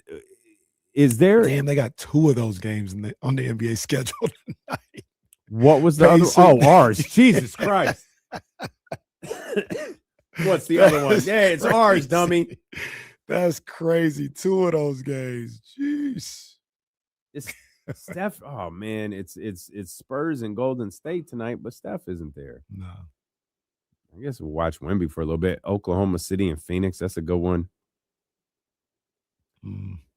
[SPEAKER 1] there?
[SPEAKER 2] Damn, they got 2 of those games on the NBA schedule tonight.
[SPEAKER 1] What was the other? Oh, ours. Jesus Christ. What's the other one? Yeah, it's crazy. Ours, dummy.
[SPEAKER 2] That's crazy. 2 of those games. Jeez.
[SPEAKER 1] It's Steph. Oh man, it's Spurs and Golden State tonight, but Steph isn't there.
[SPEAKER 2] No.
[SPEAKER 1] I guess we'll watch Wemby for a little bit. Oklahoma City and Phoenix. That's a good one.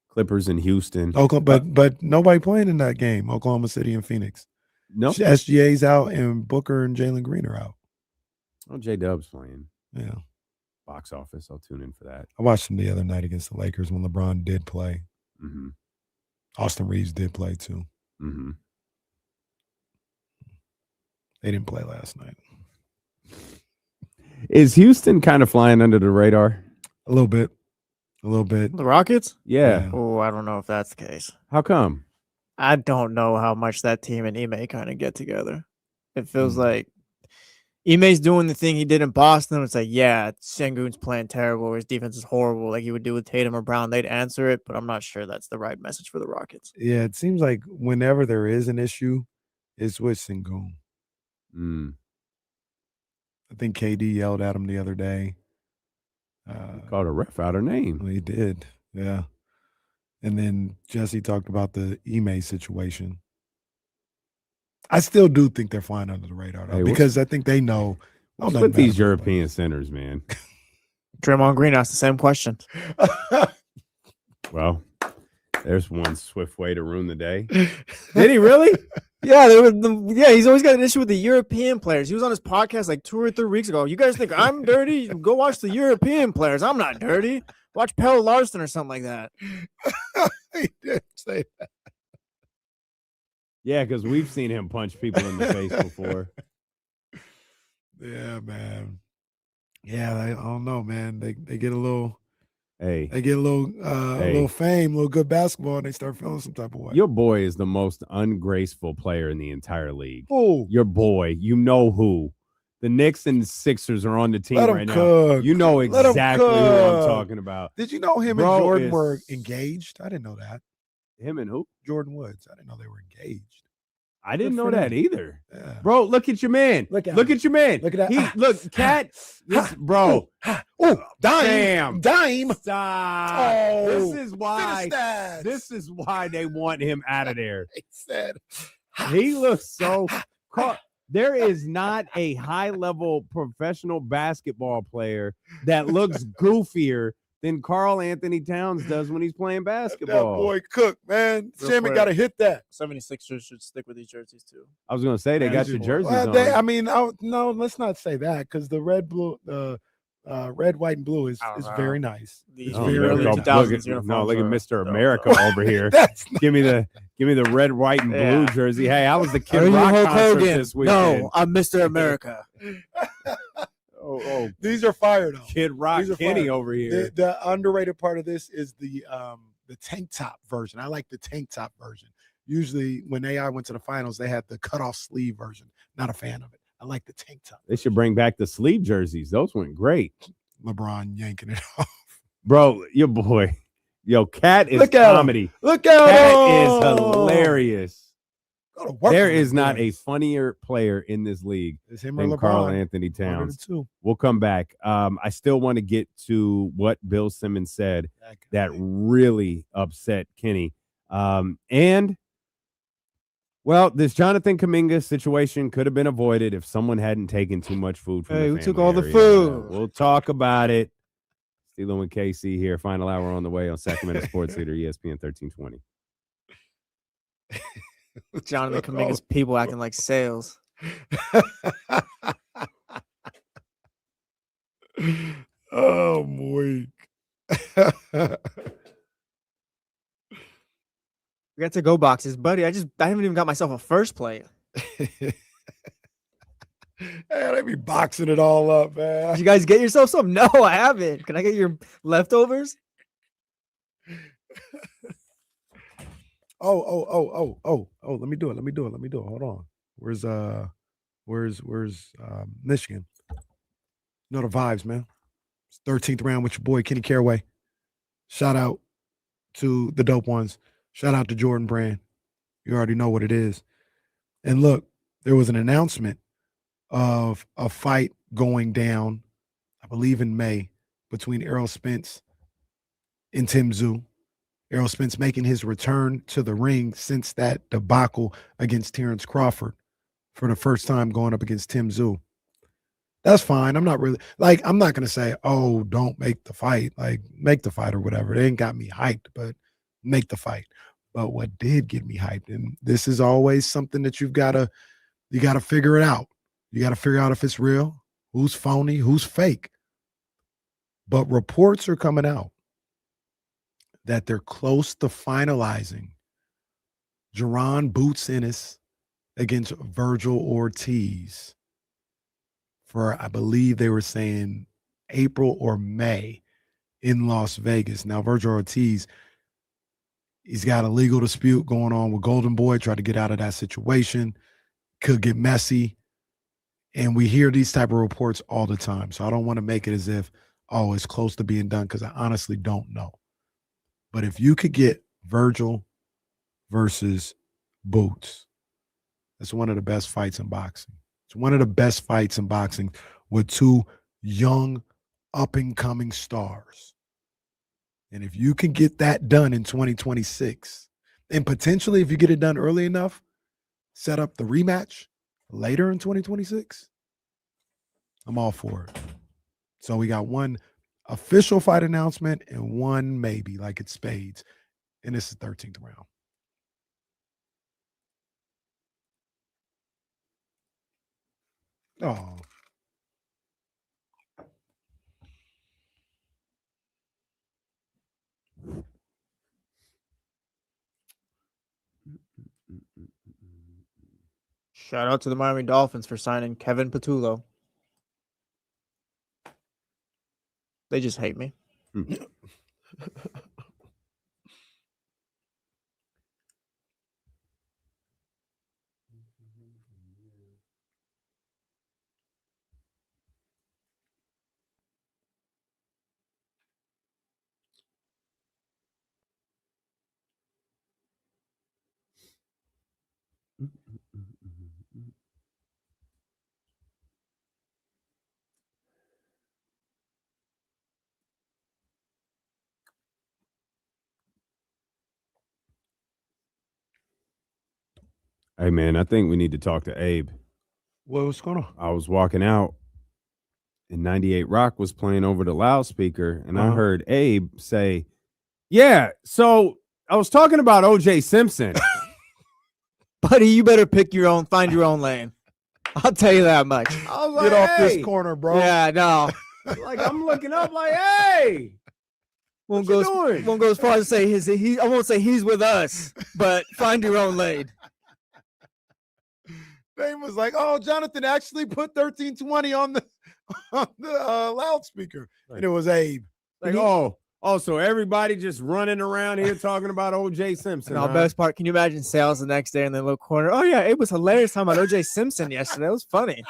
[SPEAKER 1] Clippers and Houston.
[SPEAKER 2] But nobody playing in that game. Oklahoma City and Phoenix.
[SPEAKER 1] No.
[SPEAKER 2] SGA's out and Booker and Jalen Green are out.
[SPEAKER 1] Oh, J-Dub's playing.
[SPEAKER 2] Yeah.
[SPEAKER 1] Box office. I'll tune in for that.
[SPEAKER 2] I watched him the other night against the Lakers when LeBron did play.
[SPEAKER 1] Mm-hmm.
[SPEAKER 2] Austin Reeves did play too.
[SPEAKER 1] Mm-hmm.
[SPEAKER 2] They didn't play last night.
[SPEAKER 1] Is Houston kind of flying under the radar?
[SPEAKER 2] A little bit.
[SPEAKER 3] The Rockets?
[SPEAKER 1] Yeah.
[SPEAKER 3] Oh, I don't know if that's the case.
[SPEAKER 1] How come?
[SPEAKER 3] I don't know how much that team and Ime kind of get together. It feels like Ime's doing the thing he did in Boston. It's like, yeah, Sengun's playing terrible. His defense is horrible. Like he would do with Tatum or Brown, they'd answer it, but I'm not sure that's the right message for the Rockets.
[SPEAKER 2] Yeah, it seems like whenever there is an issue, it's with Sengun. I think KD yelled at him the other day.
[SPEAKER 1] Called a ref out her name.
[SPEAKER 2] Well, he did, yeah. And then Jesse talked about the Ime situation. I still do think they're flying under the radar, though, because I think they know.
[SPEAKER 1] What's with these European centers, man?
[SPEAKER 3] Draymond Green asked the same question.
[SPEAKER 1] Well, there's one swift way to ruin the day. Did he really?
[SPEAKER 3] Yeah, he's always got an issue with the European players. He was on his podcast like 2 or 3 weeks ago. You guys think I'm dirty? Go watch the European players. I'm not dirty. Watch Pelle Larsson or something like that.
[SPEAKER 2] He did say that.
[SPEAKER 1] Yeah, because we've seen him punch people in the face before.
[SPEAKER 2] Yeah, man. Yeah, I don't know, man. They get a little.
[SPEAKER 1] Hey,
[SPEAKER 2] they get a little fame, a little good basketball, and they start feeling some type of way.
[SPEAKER 1] Your boy is the most ungraceful player in the entire league.
[SPEAKER 2] Who?
[SPEAKER 1] Your boy. You know who. The Knicks and Sixers are on the team right
[SPEAKER 2] cook.
[SPEAKER 1] now. You know exactly who I'm talking about.
[SPEAKER 2] Did you know him and Jordan were engaged? I didn't know that.
[SPEAKER 1] Him and who?
[SPEAKER 2] Jordan Woods. I didn't know they were engaged.
[SPEAKER 1] I didn't know that either.
[SPEAKER 2] Yeah.
[SPEAKER 1] Bro, look at your man. Look at your man.
[SPEAKER 2] Look at that.
[SPEAKER 1] Look, Cat. Bro.
[SPEAKER 2] Oh, dime.
[SPEAKER 1] Stop.
[SPEAKER 2] Oh,
[SPEAKER 1] This is why they want him out of there.
[SPEAKER 2] He said.
[SPEAKER 1] He looks so. There is not a high-level professional basketball player that looks goofier than Karl Anthony Towns does when he's playing basketball.
[SPEAKER 2] That boy Cook, man. Sammy got to hit that.
[SPEAKER 3] 76ers should stick with these jerseys too.
[SPEAKER 1] I was going to say they got your jerseys on.
[SPEAKER 2] No, let's not say that because the red, white, and blue is very nice.
[SPEAKER 3] These
[SPEAKER 1] early 2000s uniforms. No, look at Mr. America over here. Give me the red, white, and blue jersey. Hey, I was the Kid Rock concert this weekend.
[SPEAKER 3] No, I'm Mr. America.
[SPEAKER 2] Oh, these are fire though.
[SPEAKER 1] Kid Rock Kenny over here.
[SPEAKER 2] The underrated part of this is the tank top version. I like the tank top version. Usually when AI went to the finals, they had the cutoff sleeve version. Not a fan of it. I like the tank top.
[SPEAKER 1] They should bring back the sleeve jerseys. Those went great.
[SPEAKER 2] LeBron yanking it off.
[SPEAKER 1] Bro, your boy. Yo, Cat is comedy.
[SPEAKER 2] Look at
[SPEAKER 1] Cat is hilarious. There is not a
[SPEAKER 2] a
[SPEAKER 1] funnier player in this league
[SPEAKER 2] than
[SPEAKER 1] Karl Anthony Towns. We'll come back. I still want to get to what Bill Simmons said that really upset Kenny. And, well, this Jonathan Kuminga situation could have been avoided if someone hadn't taken too much food from the
[SPEAKER 3] who
[SPEAKER 1] family
[SPEAKER 3] took all the
[SPEAKER 1] area.
[SPEAKER 3] food?
[SPEAKER 1] We'll talk about it. Steelo and KC here. Final hour on the way on Sacramento Sports Leader, ESPN 1320.
[SPEAKER 3] Jonathan Kuminga's people acting like sales.
[SPEAKER 2] Oh, boy.
[SPEAKER 3] We got to go boxes, buddy. I haven't even got myself a first plate.
[SPEAKER 2] Hey, they be boxing it all up, man.
[SPEAKER 3] Did you guys get yourself some? No, I haven't. Can I get your leftovers?
[SPEAKER 2] Oh, let me do it. Hold on. Where's Michigan? You know the vibes, man. It's 13th round with your boy Kenny Caraway. Shout out to the dope ones. Shout out to Jordan Brand. You already know what it is. And look, there was an announcement of a fight going down, I believe in May, between Errol Spence and Tim Tszyu. Errol Spence making his return to the ring since that debacle against Terrence Crawford for the first time going up against Tim Tszyu. That's fine. I'm not going to say, oh, don't make the fight. Like, make the fight or whatever. It ain't got me hyped, but make the fight. But what did get me hyped, and this is always something that you got to figure it out. You got to figure out if it's real who's phony, who's fake. But reports are coming out that they're close to finalizing Jaron Boots Ennis against Virgil Ortiz for, I believe they were saying April or May in Las Vegas. Now, Virgil Ortiz, he's got a legal dispute going on with Golden Boy, tried to get out of that situation, could get messy. And we hear these type of reports all the time. So I don't want to make it as if, oh, it's close to being done, because I honestly don't know. But if you could get Virgil versus Boots, that's one of the best fights in boxing. It's one of the best fights in boxing with two young, up-and-coming stars. And if you can get that done in 2026, and potentially if you get it done early enough, set up the rematch later in 2026, I'm all for it. So we got one official fight announcement and one maybe, like it's spades. And this is the 13th round. Oh.
[SPEAKER 3] Shout out to the Miami Dolphins for signing Kevin Patullo. They just hate me.
[SPEAKER 1] Hey, man, I think we need to talk to Abe.
[SPEAKER 2] What's going on?
[SPEAKER 1] I was walking out, and 98 Rock was playing over the loudspeaker, and I heard Abe say, yeah, so I was talking about O.J. Simpson.
[SPEAKER 3] Buddy, you better find your own lane. I'll tell you that much.
[SPEAKER 1] I was like,
[SPEAKER 2] Get off this corner, bro.
[SPEAKER 3] Yeah, no.
[SPEAKER 1] Like, I'm looking up like, hey.
[SPEAKER 3] Won't go as far as to say I won't say he's with us, but find your own lane.
[SPEAKER 2] Dame was like, oh, Jonathan actually put 1320 on the loudspeaker. Right. And it was Abe.
[SPEAKER 1] Like, so everybody just running around here talking about O.J. Simpson.
[SPEAKER 3] No, best part, can you imagine sales the next day in the little corner? Oh, yeah, it was hilarious talking about O.J. Simpson yesterday. It was funny.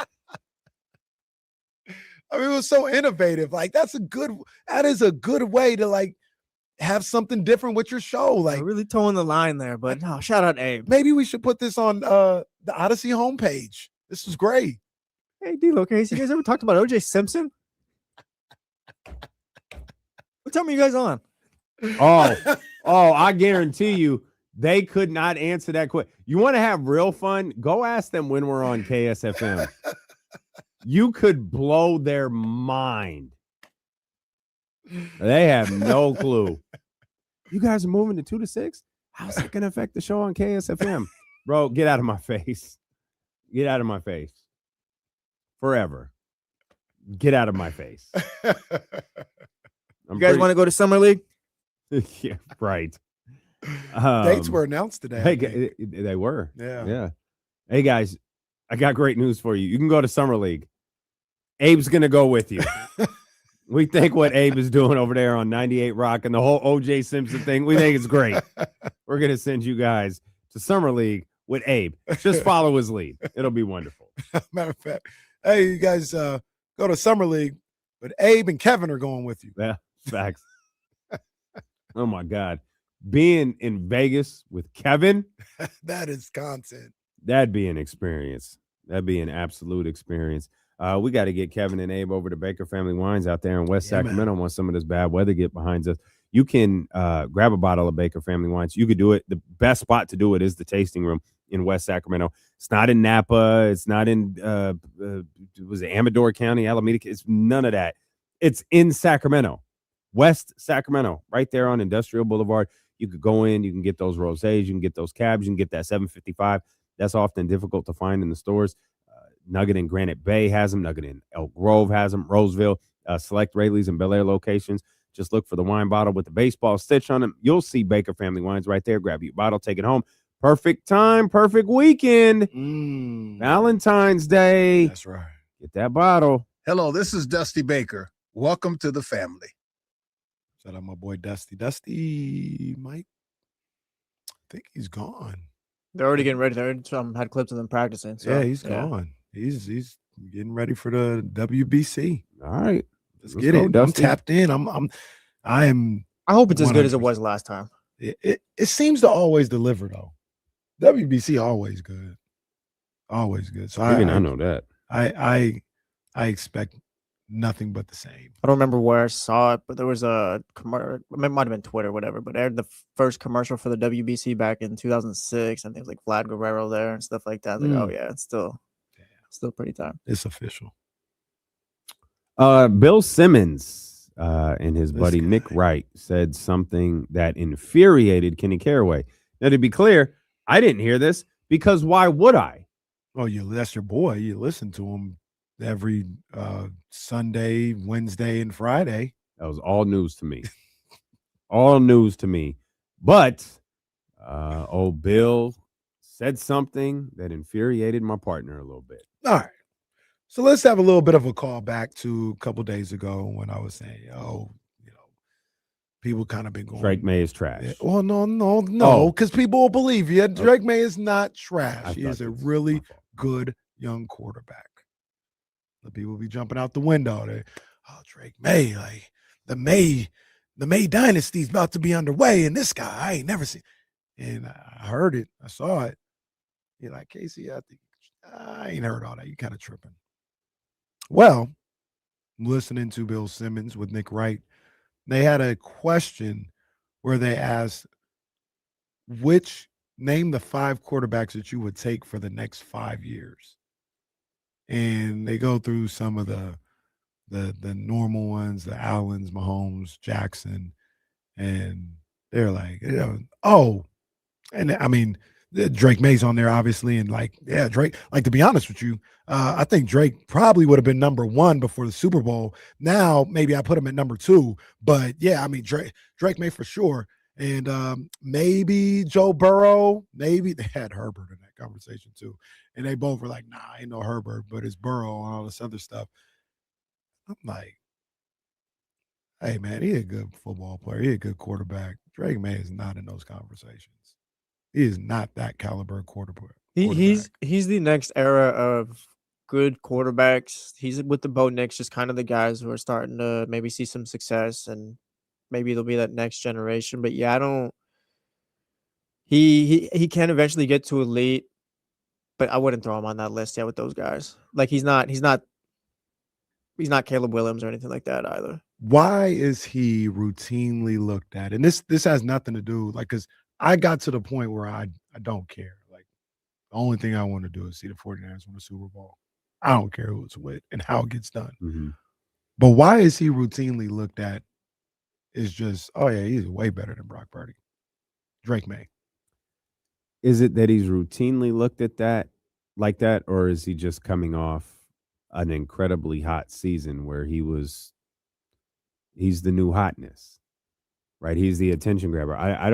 [SPEAKER 2] I mean, it was so innovative. Like, that is a good way to, like, have something different with your show. Like,
[SPEAKER 3] really towing the line there, but no, shout out Abe.
[SPEAKER 2] Maybe we should put this on the Odyssey homepage. This is great.
[SPEAKER 3] Hey, D-Lo, Casey, you guys ever talked about O.J. Simpson? What time are you guys on?
[SPEAKER 1] I guarantee you they could not answer that question. You want to have real fun? Go ask them when we're on KSFM. You could blow their mind. They have no clue. You guys are moving to 2 to 6? How's that going to affect the show on KSFM? Bro, get out of my face. Get out of my face. Forever. Get out of my face.
[SPEAKER 3] You guys want to go to Summer League?
[SPEAKER 1] Yeah, right.
[SPEAKER 2] Dates were announced today.
[SPEAKER 1] They were.
[SPEAKER 2] Yeah.
[SPEAKER 1] Hey, guys, I got great news for you. You can go to Summer League. Abe's going to go with you. We think what Abe is doing over there on 98 Rock and the whole O.J. Simpson thing, we think it's great. We're going to send you guys to Summer League with Abe. Just follow his lead. It'll be wonderful.
[SPEAKER 2] Matter of fact, hey, you guys go to Summer League, but Abe and Kevin are going with you.
[SPEAKER 1] Yeah, facts. Oh, my God. Being in Vegas with Kevin.
[SPEAKER 2] That is content.
[SPEAKER 1] That'd be an experience. That'd be an absolute experience. We got to get Kevin and Abe over to Baker Family Wines out there in West Sacramento once some of this bad weather get behind us. You can grab a bottle of Baker Family Wines. You could do it. The best spot to do it is the tasting room in West Sacramento. It's not in Napa. It's not in was it Amador County, Alameda? It's none of that. It's in Sacramento, West Sacramento, right there on Industrial Boulevard. You could go in. You can get those rosés. You can get those cabs. You can get that 755. That's often difficult to find in the stores. Nugget in Granite Bay has them. Nugget in Elk Grove has them. Roseville, select Rayleigh's and Bel Air locations. Just look for the wine bottle with the baseball stitch on it. You'll see Baker Family Wines right there. Grab your bottle, take it home. Perfect time, perfect weekend. Valentine's Day.
[SPEAKER 2] That's right.
[SPEAKER 1] Get that bottle.
[SPEAKER 5] Hello, this is Dusty Baker. Welcome to the family.
[SPEAKER 2] Shout out my boy Dusty. Dusty might think he's gone.
[SPEAKER 3] They're already getting ready. They had clips of them practicing. So,
[SPEAKER 2] yeah, he's gone. He's getting ready for the WBC.
[SPEAKER 1] All right.
[SPEAKER 2] Let's get it.
[SPEAKER 1] Dusty.
[SPEAKER 2] I'm tapped in. I
[SPEAKER 3] hope it's as good as it
[SPEAKER 2] 100%.
[SPEAKER 3] was last time.
[SPEAKER 2] It seems to always deliver though. WBC always good. Always good. So
[SPEAKER 1] Even I know that.
[SPEAKER 2] I expect nothing but the same.
[SPEAKER 3] I don't remember where I saw it, but there was a commercial. It might have been Twitter, whatever. But they aired the first commercial for the WBC back in 2006. I think it was like Vlad Guerrero there and stuff like that. I was like, oh yeah, it's still pretty time.
[SPEAKER 2] It's official.
[SPEAKER 1] Bill Simmons and his
[SPEAKER 2] This
[SPEAKER 1] buddy
[SPEAKER 2] guy.
[SPEAKER 1] Nick Wright said something that infuriated Kenny Caraway. Now, to be clear, I didn't hear this because why would I?
[SPEAKER 2] Oh, that's your boy. You listen to him every Sunday, Wednesday, and Friday.
[SPEAKER 1] That was all news to me. All news to me. But old Bill said something that infuriated my partner a little bit.
[SPEAKER 2] All right. So let's have a little bit of a call back to a couple days ago when I was saying, people kind of been going.
[SPEAKER 1] Drake May is trash.
[SPEAKER 2] Yeah, well, no,
[SPEAKER 1] Oh.
[SPEAKER 2] because people will believe you. Drake May is not trash.
[SPEAKER 1] I
[SPEAKER 2] He
[SPEAKER 1] thought
[SPEAKER 2] is a
[SPEAKER 1] this was
[SPEAKER 2] really
[SPEAKER 1] my fault.
[SPEAKER 2] good young quarterback. The people be jumping out the window. Drake May, like the May dynasty's about to be underway, and this guy I ain't never seen. And I heard it, I saw it. You're like, Casey, I think I ain't heard all that. You kind of tripping. Well, listening to Bill Simmons with Nick Wright, they had a question where they asked, name the 5 quarterbacks that you would take for the next 5 years. And they go through some of the normal ones, the Allens, Mahomes, Jackson, and they're like, and I mean, Drake May's on there, obviously, and Drake, to be honest with you, I think Drake probably would have been number 1 before the Super Bowl. Now, maybe I put him at number 2, but yeah, I mean, Drake May for sure. And maybe Joe Burrow, maybe they had Herbert in that conversation too. And they both were like, nah, ain't no Herbert, but it's Burrow and all this other stuff. I'm like, hey, man, he a good football player. He a good quarterback. Drake May is not in those conversations. He is not that caliber quarterback.
[SPEAKER 3] He's the next era of good quarterbacks. He's with the Bo Knicks, just kind of the guys who are starting to maybe see some success, and maybe they'll be that next generation. But yeah, I don't. He can eventually get to elite, but I wouldn't throw him on that list yet with those guys. Like he's not Caleb Williams or anything like that either.
[SPEAKER 2] Why is he routinely looked at? And this has nothing to do, because I got to the point where I don't care. Like, the only thing I want to do is see the 49ers win a Super Bowl. I don't care who it's with and how it gets done.
[SPEAKER 1] Mm-hmm.
[SPEAKER 2] But why is he routinely looked at is just, oh yeah, he's way better than Brock Purdy. Drake May.
[SPEAKER 1] Is it that he's routinely looked at that like that, or is he just coming off an incredibly hot season where he's the new hotness, right? He's the attention grabber. I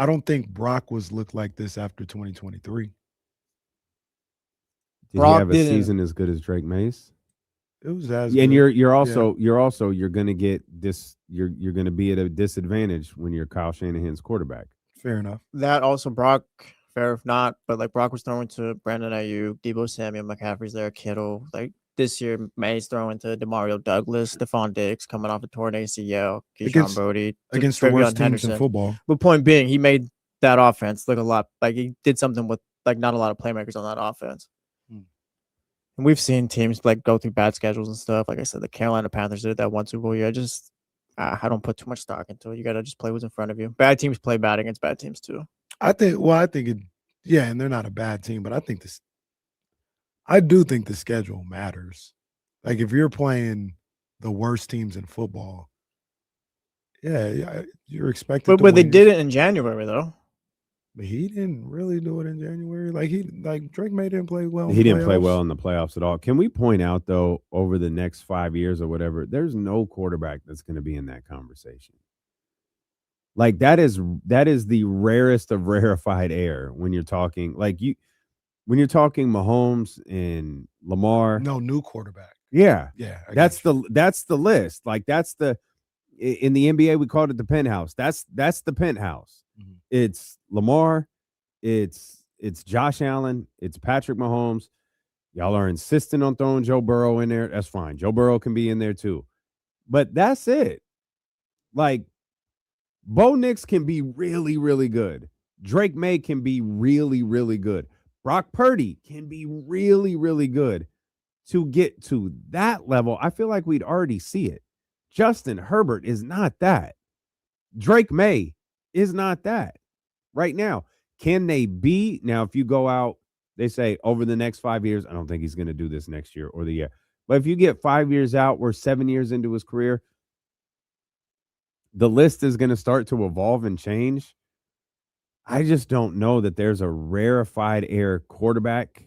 [SPEAKER 1] don't think Brock was looked like this after 2023. Did
[SPEAKER 3] Brock
[SPEAKER 1] he have a
[SPEAKER 3] didn't.
[SPEAKER 1] season as good as Drake May's?
[SPEAKER 2] It was as
[SPEAKER 1] And
[SPEAKER 2] good.
[SPEAKER 1] you're gonna get this. You're gonna be at a disadvantage when you're Kyle Shanahan's quarterback.
[SPEAKER 2] Fair enough.
[SPEAKER 3] That also Brock, fair if not, but like Brock was throwing to Brandon Ayuk, Deebo Samuel, McCaffrey's there, Kittle. Like this year, May's throwing to Demario Douglas, Stephon Diggs coming off a torn ACL, Keyshawn Brody
[SPEAKER 2] Against the
[SPEAKER 3] Trevion
[SPEAKER 2] worst teams
[SPEAKER 3] Henderson.
[SPEAKER 2] in football.
[SPEAKER 3] But point being, he made that offense look a lot like he did something with like not a lot of playmakers on that offense. And we've seen teams like go through bad schedules and stuff. Like I said, the Carolina Panthers did that one Super Bowl year. I don't put too much stock into it. You got to just play what's in front of you. Bad teams play bad against bad teams too.
[SPEAKER 2] I think and they're not a bad team, but I do think the schedule matters. Like if you're playing the worst teams in football, yeah, you're expected to
[SPEAKER 3] But they
[SPEAKER 2] win.
[SPEAKER 3] did it in January though.
[SPEAKER 2] But he didn't really do it in January. Like Drake May didn't play well.
[SPEAKER 1] He didn't play
[SPEAKER 2] playoffs.
[SPEAKER 1] well in the playoffs at all. Can we point out though, over the next 5 years or whatever, there's no quarterback that's going to be in that conversation. Like that is the rarest of rarefied air when you're talking when you're talking Mahomes and Lamar.
[SPEAKER 2] No new quarterback.
[SPEAKER 1] Yeah.
[SPEAKER 2] Yeah.
[SPEAKER 1] That's the list. Like that's in the NBA we called it the penthouse. That's the penthouse.
[SPEAKER 2] Mhm.
[SPEAKER 1] It's Lamar, it's Josh Allen, it's Patrick Mahomes. Y'all are insistent on throwing Joe Burrow in there. That's fine. Joe Burrow can be in there too. But that's it. Like Bo Nix can be really, really good. Drake May can be really, really good. Brock Purdy can be really, really good. To get to that level, I feel like we'd already see it. Justin Herbert is not that. Drake May is not that right now. Can they be? Now, if you go out, they say over the next 5 years, I don't think he's going to do this next year or the year. But if you get 5 years out, we're 7 years into his career, the list is going to start to evolve and change. I just don't know that there's a rarefied air quarterback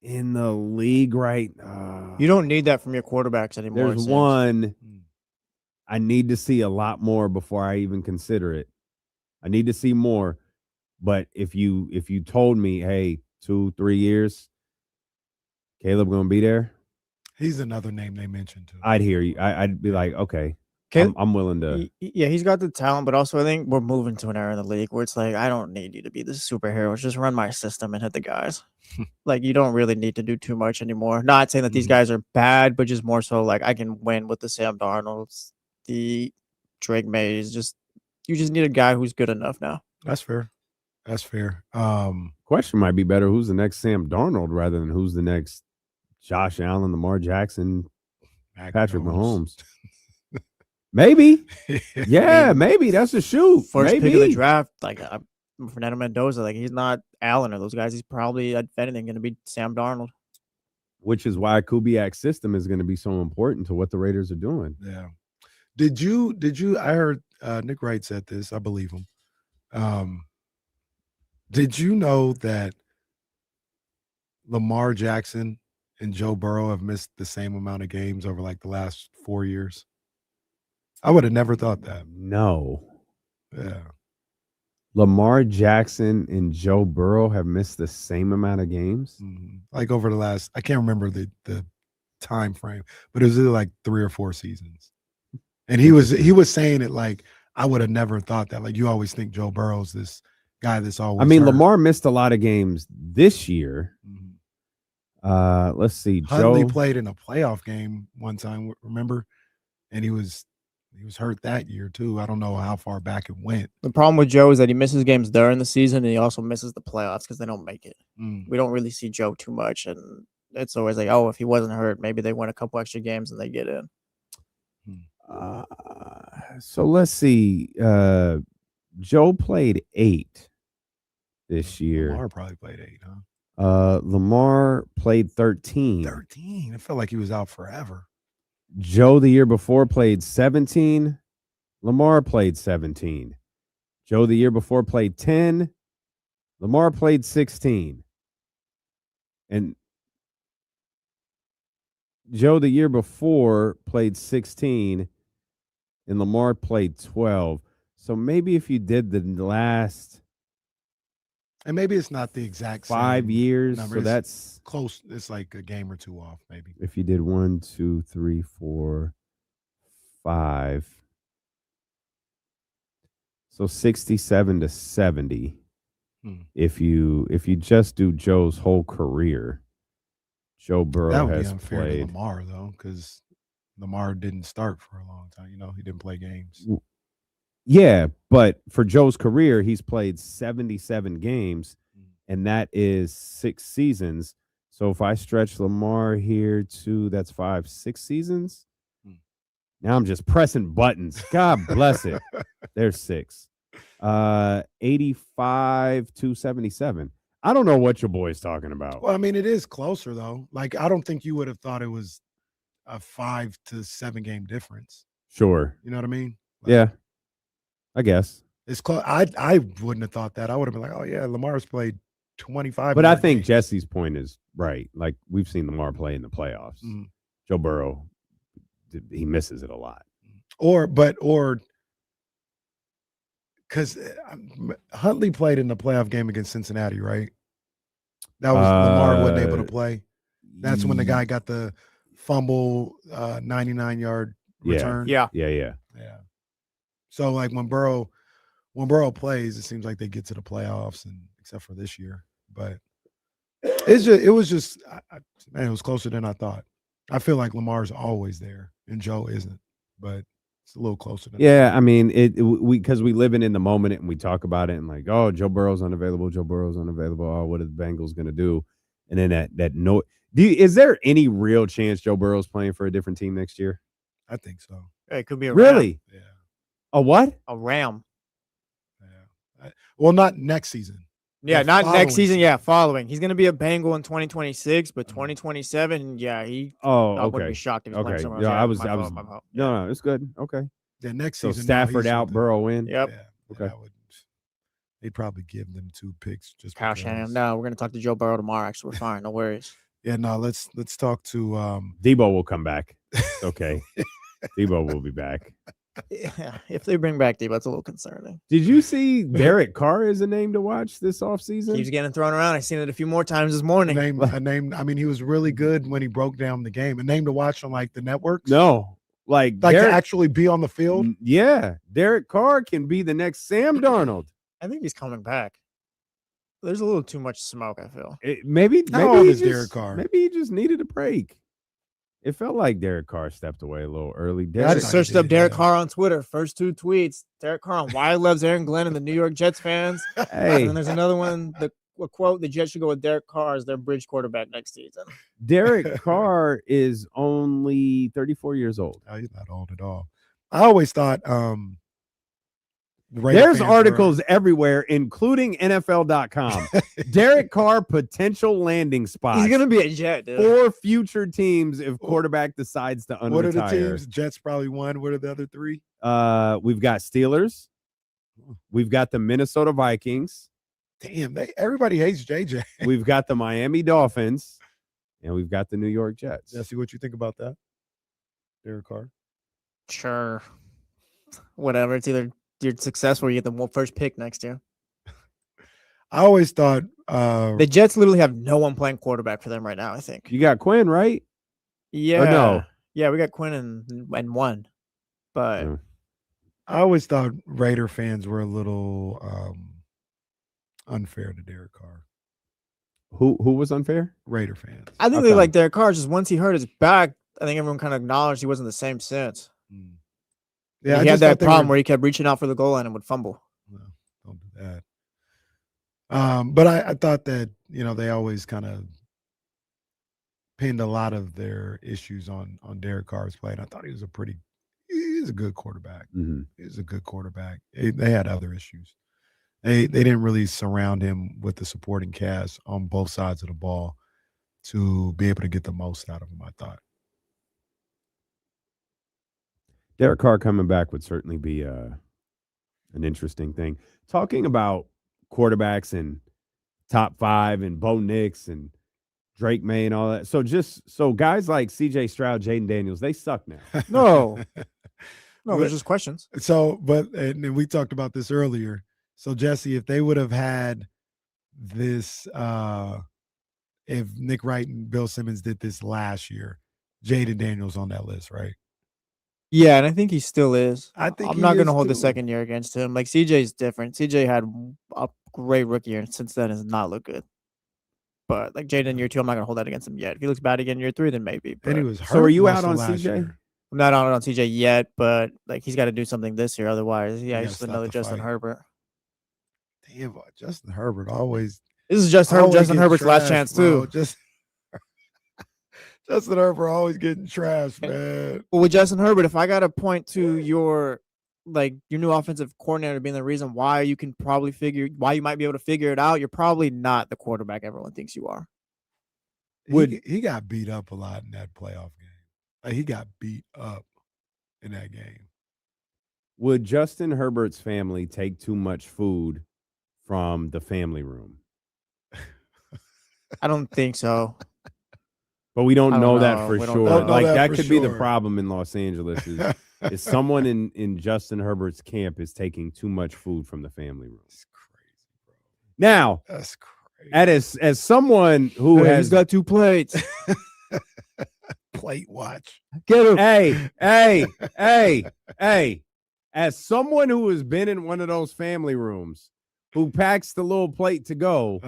[SPEAKER 1] in the league right now.
[SPEAKER 3] You don't need that from your quarterbacks anymore.
[SPEAKER 1] There's one. I need to see a lot more before I even consider it. I need to see more. But if you told me, hey, 2-3 years, Caleb gonna be there,
[SPEAKER 2] He's another name they mentioned too.
[SPEAKER 1] I'd hear you. I'd be like, okay, I'm willing to.
[SPEAKER 3] Yeah, he's got the talent, but also I think we're moving to an era in the league where it's like, I don't need you to be this superhero. Just run my system and hit the guys. Like, you don't really need to do too much anymore. Not saying that these guys are bad, but just more so like I can win with the Sam Darnolds, the Drake Mays. You just need a guy who's good enough now.
[SPEAKER 2] That's fair. That's fair.
[SPEAKER 1] Question might be better: who's the next Sam Darnold rather than who's the next Josh Allen, Lamar Jackson, Patrick Mahomes? Maybe. Yeah, maybe. That's a shoot.
[SPEAKER 3] First
[SPEAKER 1] maybe.
[SPEAKER 3] pick of the draft, like Fernando Mendoza, like he's not Allen or those guys. He's probably, if anything, going to be Sam Darnold.
[SPEAKER 1] Which is why Kubiak's system is going to be so important to what the Raiders are doing.
[SPEAKER 2] Yeah. Did you? I heard Nick Wright said this. I believe him. Did you know that Lamar Jackson and Joe Burrow have missed the same amount of games over like the last 4 years? I would have never thought that.
[SPEAKER 1] No.
[SPEAKER 2] Yeah.
[SPEAKER 1] Lamar Jackson and Joe Burrow have missed the same amount of games?
[SPEAKER 2] Mm-hmm. Like over the last, I can't remember the time frame, but it was either like 3 or 4 seasons. And he was saying it like, I would have never thought that. Like, you always think Joe Burrow's this guy that's always
[SPEAKER 1] I mean,
[SPEAKER 2] hurt.
[SPEAKER 1] Lamar missed a lot of games this year.
[SPEAKER 2] Mm-hmm.
[SPEAKER 1] Let's see.
[SPEAKER 2] Huntley
[SPEAKER 1] Joe
[SPEAKER 2] played in a playoff game one time, remember? And he was hurt that year too. I don't know how far back it went.
[SPEAKER 3] The problem with Joe is that he misses games during the season and he also misses the playoffs because they don't make it.
[SPEAKER 2] Mm.
[SPEAKER 3] We don't really see Joe too much, and it's always like, oh, if he wasn't hurt, maybe they win a couple extra games and they get in.
[SPEAKER 1] So let's see. Joe played 8 this year.
[SPEAKER 2] Lamar probably played 8, huh?
[SPEAKER 1] Lamar played 13.
[SPEAKER 2] 13. It felt like he was out forever.
[SPEAKER 1] Joe the year before played 17. Lamar played 17. Joe the year before played 10. Lamar played 16. And Joe the year before played 16 and Lamar played 12. So maybe if you did the last,
[SPEAKER 2] and maybe it's not the exact
[SPEAKER 1] 5 years,
[SPEAKER 2] number.
[SPEAKER 1] so that's
[SPEAKER 2] close. It's like a game or 2 off, maybe.
[SPEAKER 1] If you did 1, 2, 3, 4, 5. So 67 to 70. If you just do Joe's whole career, Joe Burrow
[SPEAKER 2] that would
[SPEAKER 1] has
[SPEAKER 2] be unfair
[SPEAKER 1] played.
[SPEAKER 2] to Lamar though, because Lamar didn't start for a long time. He didn't play games.
[SPEAKER 1] Yeah, but for Joe's career, he's played 77 games, and that is 6 seasons. So if I stretch Lamar here to, that's 6 seasons. Now I'm just pressing buttons. God bless it. There's 6. 85 to 77. I don't know what your boy's talking about.
[SPEAKER 2] Well, I mean, it is closer though. Like, I don't think you would have thought it was a 5 to 7 game difference.
[SPEAKER 1] Sure.
[SPEAKER 2] You know what I mean?
[SPEAKER 1] Yeah, I guess.
[SPEAKER 2] It's close. I wouldn't have thought that. I would have been like, oh yeah, Lamar's played 25.
[SPEAKER 1] But I
[SPEAKER 2] yard
[SPEAKER 1] think
[SPEAKER 2] games.
[SPEAKER 1] Jesse's point is right. Like we've seen Lamar play in the playoffs.
[SPEAKER 2] Mhm.
[SPEAKER 1] Joe Burrow, he misses it a lot.
[SPEAKER 2] Or because Huntley played in the playoff game against Cincinnati, right? That was Lamar wasn't able to play. That's when the guy got the fumble, 99-yard return.
[SPEAKER 3] Yeah.
[SPEAKER 2] Yeah. So like when Burrow plays, it seems like they get to the playoffs, and except for this year. But it was just man, it was closer than I thought. I feel like Lamar's always there, and Joe isn't, but it's a little closer than
[SPEAKER 1] Yeah, I mean, we because we live in the moment and we talk about it and like, oh, Joe Burrow's unavailable. Oh, what are the Bengals going to do? And then that no, is there any real chance Joe Burrow's playing for a different team next year?
[SPEAKER 2] I think so.
[SPEAKER 3] It could be a
[SPEAKER 1] Really?
[SPEAKER 2] Yeah.
[SPEAKER 1] A what?
[SPEAKER 3] A Ram.
[SPEAKER 2] Yeah. Well, not next season.
[SPEAKER 3] Yeah,
[SPEAKER 2] The
[SPEAKER 3] not
[SPEAKER 2] following
[SPEAKER 3] next season. Yeah, following. He's going to be a Bengal in 2026, but
[SPEAKER 2] Mhm.
[SPEAKER 3] 2027, yeah, I
[SPEAKER 1] Oh,
[SPEAKER 3] wouldn't
[SPEAKER 1] okay.
[SPEAKER 3] be shocked if he's playing
[SPEAKER 1] Okay.
[SPEAKER 3] somewhere
[SPEAKER 1] Yeah,
[SPEAKER 3] else.
[SPEAKER 1] I was.
[SPEAKER 3] My fault.
[SPEAKER 1] No, it's good. Okay.
[SPEAKER 2] Yeah, next
[SPEAKER 1] So
[SPEAKER 2] season.
[SPEAKER 1] Stafford out, Burrow in.
[SPEAKER 3] Yep.
[SPEAKER 2] Yeah.
[SPEAKER 1] Okay.
[SPEAKER 2] That would, they'd probably give them 2 picks just
[SPEAKER 3] Kyle
[SPEAKER 2] because.
[SPEAKER 3] Shanahan. No, we're going to talk to Joe Burrow tomorrow. Actually, we're fine. No worries.
[SPEAKER 2] Yeah, no, let's talk to
[SPEAKER 1] Deebo will come back. It's okay. Deebo will be back.
[SPEAKER 3] Yeah, if they bring back Deebo, it's a little concerning.
[SPEAKER 1] Did you see Derek Carr is a name to watch this offseason?
[SPEAKER 3] Keeps getting thrown around. I've seen it a few more times this morning.
[SPEAKER 2] a name. I mean, he was really good when he broke down the game. A name to watch on like the networks.
[SPEAKER 1] No, like
[SPEAKER 2] to
[SPEAKER 1] Derek,
[SPEAKER 2] actually be on the field.
[SPEAKER 1] Yeah, Derek Carr can be the next Sam Darnold.
[SPEAKER 3] I think he's coming back. There's a little too much smoke, I feel.
[SPEAKER 1] Maybe
[SPEAKER 2] How old
[SPEAKER 1] he
[SPEAKER 2] is
[SPEAKER 1] just,
[SPEAKER 2] Derek Carr?
[SPEAKER 1] Maybe he just needed a break. It felt like Derek Carr stepped away a little early.
[SPEAKER 3] I
[SPEAKER 1] Derek,
[SPEAKER 3] just searched up Derek Carr on Twitter. First 2 tweets. Derek Carr on why he loves Aaron Glenn and the New York Jets fans.
[SPEAKER 1] Hey.
[SPEAKER 3] And then there's another one. The quote: "The Jets should go with Derek Carr as their bridge quarterback next season."
[SPEAKER 1] Derek Carr is only 34 years old.
[SPEAKER 2] Oh, he's not old at all. I always thought
[SPEAKER 1] There's articles everywhere, including NFL.com. Derek Carr potential landing spot.
[SPEAKER 3] He's gonna be a Jet, dude.
[SPEAKER 1] 4 future teams if quarterback decides to unretire.
[SPEAKER 2] What are the teams? Jets probably won. What are the other 3?
[SPEAKER 1] We've got Steelers. We've got the Minnesota Vikings.
[SPEAKER 2] Damn, everybody hates JJ.
[SPEAKER 1] We've got the Miami Dolphins, and we've got the New York Jets.
[SPEAKER 2] Jesse, what you think about that? Derek Carr.
[SPEAKER 3] Sure. Whatever. It's either you're successful or you get the first pick next year.
[SPEAKER 2] I always thought
[SPEAKER 3] The Jets literally have no one playing quarterback for them right now, I think.
[SPEAKER 1] You got Quinn, right?
[SPEAKER 3] Yeah.
[SPEAKER 1] Or no?
[SPEAKER 3] Yeah, we got Quinn and one. But
[SPEAKER 2] I always thought Raider fans were a little unfair to Derek Carr.
[SPEAKER 1] Who was unfair?
[SPEAKER 2] Raider fans.
[SPEAKER 3] I think they like Derek Carr. Just once he hurt his back, I think everyone kind of acknowledged he wasn't the same since.
[SPEAKER 2] Yeah,
[SPEAKER 3] he had that problem where he kept reaching out for the goal line and would fumble.
[SPEAKER 2] No, don't do that. But I thought that, they always kind of pinned a lot of their issues on Derek Carr's play. And I thought he's a good quarterback.
[SPEAKER 1] Mm-hmm.
[SPEAKER 2] He's a good quarterback. They had other issues. They didn't really surround him with the supporting cast on both sides of the ball to be able to get the most out of him, I thought.
[SPEAKER 1] Derek Carr coming back would certainly be an interesting thing. Talking about quarterbacks and top 5 and Bo Nix and Drake May and all that. So guys like CJ Stroud, Jaden Daniels, they suck now.
[SPEAKER 3] No, there's just questions.
[SPEAKER 2] So, and we talked about this earlier. So Jesse, if they would have had this, if Nick Wright and Bill Simmons did this last year, Jaden Daniels on that list, right?
[SPEAKER 3] Yeah, and I think he still is.
[SPEAKER 2] I think
[SPEAKER 3] I'm not going to hold the
[SPEAKER 2] too.
[SPEAKER 3] second year against him. Like CJ's different. CJ had a great rookie year, and since then has not looked good. But like Jaden year 2, I'm not going to hold that against him yet. If he looks bad again year 3, then maybe. But
[SPEAKER 2] And he was hurt.
[SPEAKER 1] So are you
[SPEAKER 2] most
[SPEAKER 1] out
[SPEAKER 2] of
[SPEAKER 1] on
[SPEAKER 2] last
[SPEAKER 1] CJ?
[SPEAKER 2] year.
[SPEAKER 3] I'm not on CJ yet, but like he's got to do something this year. Otherwise, yeah, he's just
[SPEAKER 2] stop
[SPEAKER 3] another
[SPEAKER 2] the
[SPEAKER 3] Justin
[SPEAKER 2] fight.
[SPEAKER 3] Herbert.
[SPEAKER 2] Damn, Justin Herbert always.
[SPEAKER 3] This is Justin
[SPEAKER 2] always
[SPEAKER 3] Justin
[SPEAKER 2] getting
[SPEAKER 3] Herbert's last
[SPEAKER 2] trashed,
[SPEAKER 3] chance
[SPEAKER 2] bro.
[SPEAKER 3] too.
[SPEAKER 2] Justin Herbert always getting trashed, man.
[SPEAKER 3] Well, with Justin Herbert, if I got to point to your new offensive coordinator being the reason why you might be able to figure it out, you're probably not the quarterback everyone thinks you are.
[SPEAKER 2] He got beat up a lot in that playoff game. Like, he got beat up in that game.
[SPEAKER 1] would Justin Herbert's family take too much food from the family room?
[SPEAKER 3] I don't think so.
[SPEAKER 1] But we don't
[SPEAKER 3] I don't
[SPEAKER 1] know that
[SPEAKER 3] know.
[SPEAKER 1] for
[SPEAKER 3] We don't
[SPEAKER 1] sure.
[SPEAKER 3] know.
[SPEAKER 1] Like
[SPEAKER 2] that
[SPEAKER 1] that
[SPEAKER 2] for
[SPEAKER 1] could be the
[SPEAKER 2] sure.
[SPEAKER 1] problem in Los Angeles is someone in Justin Herbert's camp is taking too much food from the family room.
[SPEAKER 2] That's crazy, bro.
[SPEAKER 1] Now,
[SPEAKER 2] That's crazy.
[SPEAKER 1] as someone who
[SPEAKER 3] Hey,
[SPEAKER 1] has
[SPEAKER 3] he's got 2 plates.
[SPEAKER 2] Plate watch.
[SPEAKER 3] Get him.
[SPEAKER 1] hey, as someone who has been in one of those family rooms who packs the little plate to go,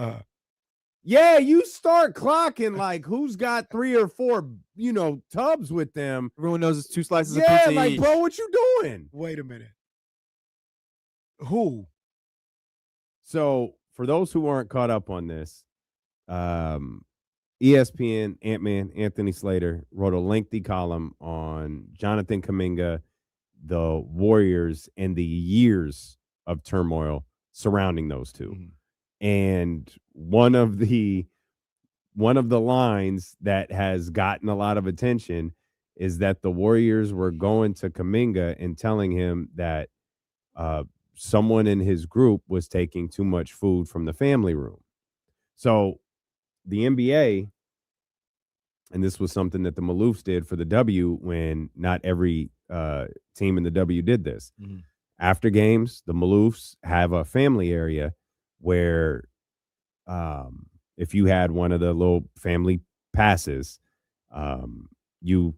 [SPEAKER 1] yeah, you start clocking like who's got 3 or 4, tubs with them.
[SPEAKER 3] Everyone knows it's 2 slices of
[SPEAKER 1] Yeah,
[SPEAKER 3] pizza
[SPEAKER 1] like,
[SPEAKER 3] each.
[SPEAKER 1] bro, what you doing?
[SPEAKER 2] Wait a minute. Who?
[SPEAKER 1] So, for those who aren't caught up on this, ESPN, Ant-Man, Anthony Slater wrote a lengthy column on Jonathan Kuminga, the Warriors, and the years of turmoil surrounding those two.
[SPEAKER 2] Mhm.
[SPEAKER 1] And one of the lines that has gotten a lot of attention is that the Warriors were going to Kuminga and telling him that someone in his group was taking too much food from the family room. So the NBA, and this was something that the Maloofs did for the W when not every team in the W did this.
[SPEAKER 2] Mhm.
[SPEAKER 1] After games, the Maloofs have a family area where if you had one of the little family passes, you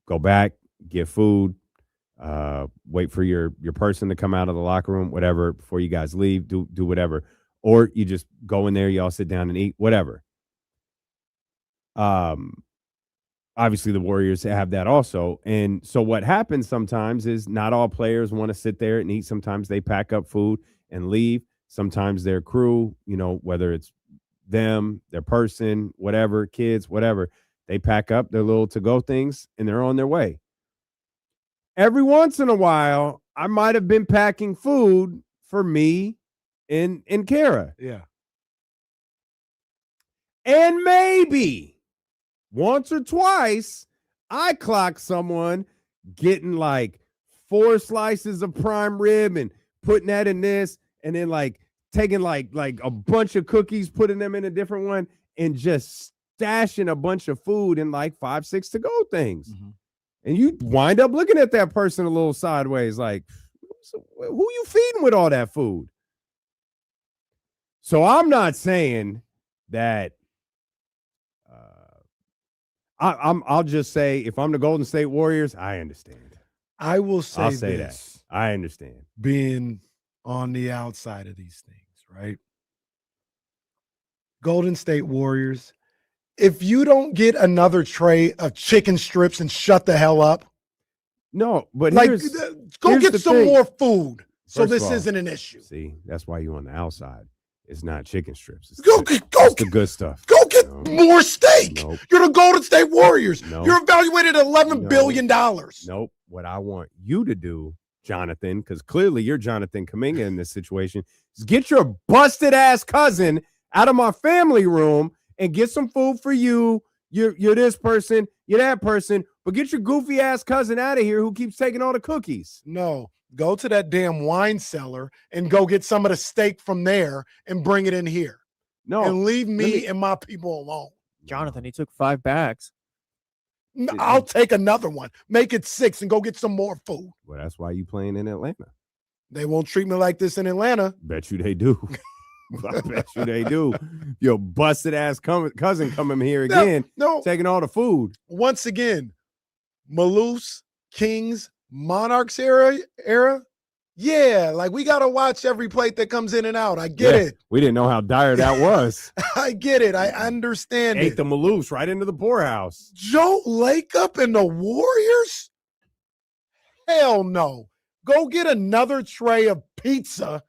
[SPEAKER 1] go back, get food, wait for your person to come out of the locker room, whatever, before you guys leave, do whatever. Or you just go in there, y'all sit down and eat, whatever. Obviously the Warriors have that also. And so what happens sometimes is not all players want to sit there and eat. Sometimes they pack up food and leave. Sometimes their crew, whether it's them, their person, whatever, kids, whatever, they pack up their little to-go things and they're on their way. Every once in a while, I might have been packing food for me and Kara.
[SPEAKER 2] Yeah.
[SPEAKER 1] And maybe once or twice, I clocked someone getting like 4 slices of prime rib and putting that in this, and then like taking like a bunch of cookies, putting them in a different one, and just stashing a bunch of food in like 5, 6 to-go things.
[SPEAKER 2] Mhm.
[SPEAKER 1] And you wind up looking at that person a little sideways, like, who you feeding with all that food? So I'm not saying that. I'll just say, if I'm the Golden State Warriors, I understand.
[SPEAKER 2] I will say,
[SPEAKER 1] I'll say
[SPEAKER 2] this,
[SPEAKER 1] that. I understand.
[SPEAKER 2] being on the outside of these things, right? Golden State Warriors, if you don't get another tray of chicken strips and shut the hell up,
[SPEAKER 1] No, but
[SPEAKER 2] like
[SPEAKER 1] here's
[SPEAKER 2] go
[SPEAKER 1] here's
[SPEAKER 2] get
[SPEAKER 1] the
[SPEAKER 2] some
[SPEAKER 1] thing.
[SPEAKER 2] more food so
[SPEAKER 1] First of
[SPEAKER 2] this
[SPEAKER 1] all,
[SPEAKER 2] isn't an issue.
[SPEAKER 1] See, that's why you on the outside. It's not chicken strips. It's
[SPEAKER 2] Go
[SPEAKER 1] the good stuff.
[SPEAKER 2] Go get
[SPEAKER 1] No.
[SPEAKER 2] more steak.
[SPEAKER 1] Nope.
[SPEAKER 2] You're the Golden State Warriors.
[SPEAKER 1] No.
[SPEAKER 2] You're evaluated at $11
[SPEAKER 1] No.
[SPEAKER 2] billion.
[SPEAKER 1] Nope. What I want you to do, Jonathan, because clearly you're Jonathan Kuminga in this situation, is get your busted ass cousin out of my family room and get some food for you. You're this person, you're that person, but get your goofy ass cousin out of here who keeps taking all the cookies.
[SPEAKER 2] No, go to that damn wine cellar and go get some of the steak from there and bring it in here.
[SPEAKER 1] No,
[SPEAKER 2] And leave me,
[SPEAKER 1] me-
[SPEAKER 2] and my people alone.
[SPEAKER 3] Jonathan, he took 5 bags.
[SPEAKER 2] I'll take another one. Make it 6 and go get some more food.
[SPEAKER 1] well, that's why you playing in Atlanta.
[SPEAKER 2] They won't treat me like this in Atlanta.
[SPEAKER 1] Bet you they do. I bet you they do. Your busted ass cousin coming here again,
[SPEAKER 2] No,
[SPEAKER 1] taking all the food.
[SPEAKER 2] once again, Maloofs, Kings, Monarchs era. Yeah, like we got to watch every plate that comes in and out. I get
[SPEAKER 1] Yeah,
[SPEAKER 2] it.
[SPEAKER 1] We didn't know how dire that was.
[SPEAKER 2] I get it. I understand
[SPEAKER 1] Ate
[SPEAKER 2] it.
[SPEAKER 1] the Maloofs right into the poorhouse.
[SPEAKER 2] Joe Lacob and the Warriors? Hell no. Go get another tray of pizza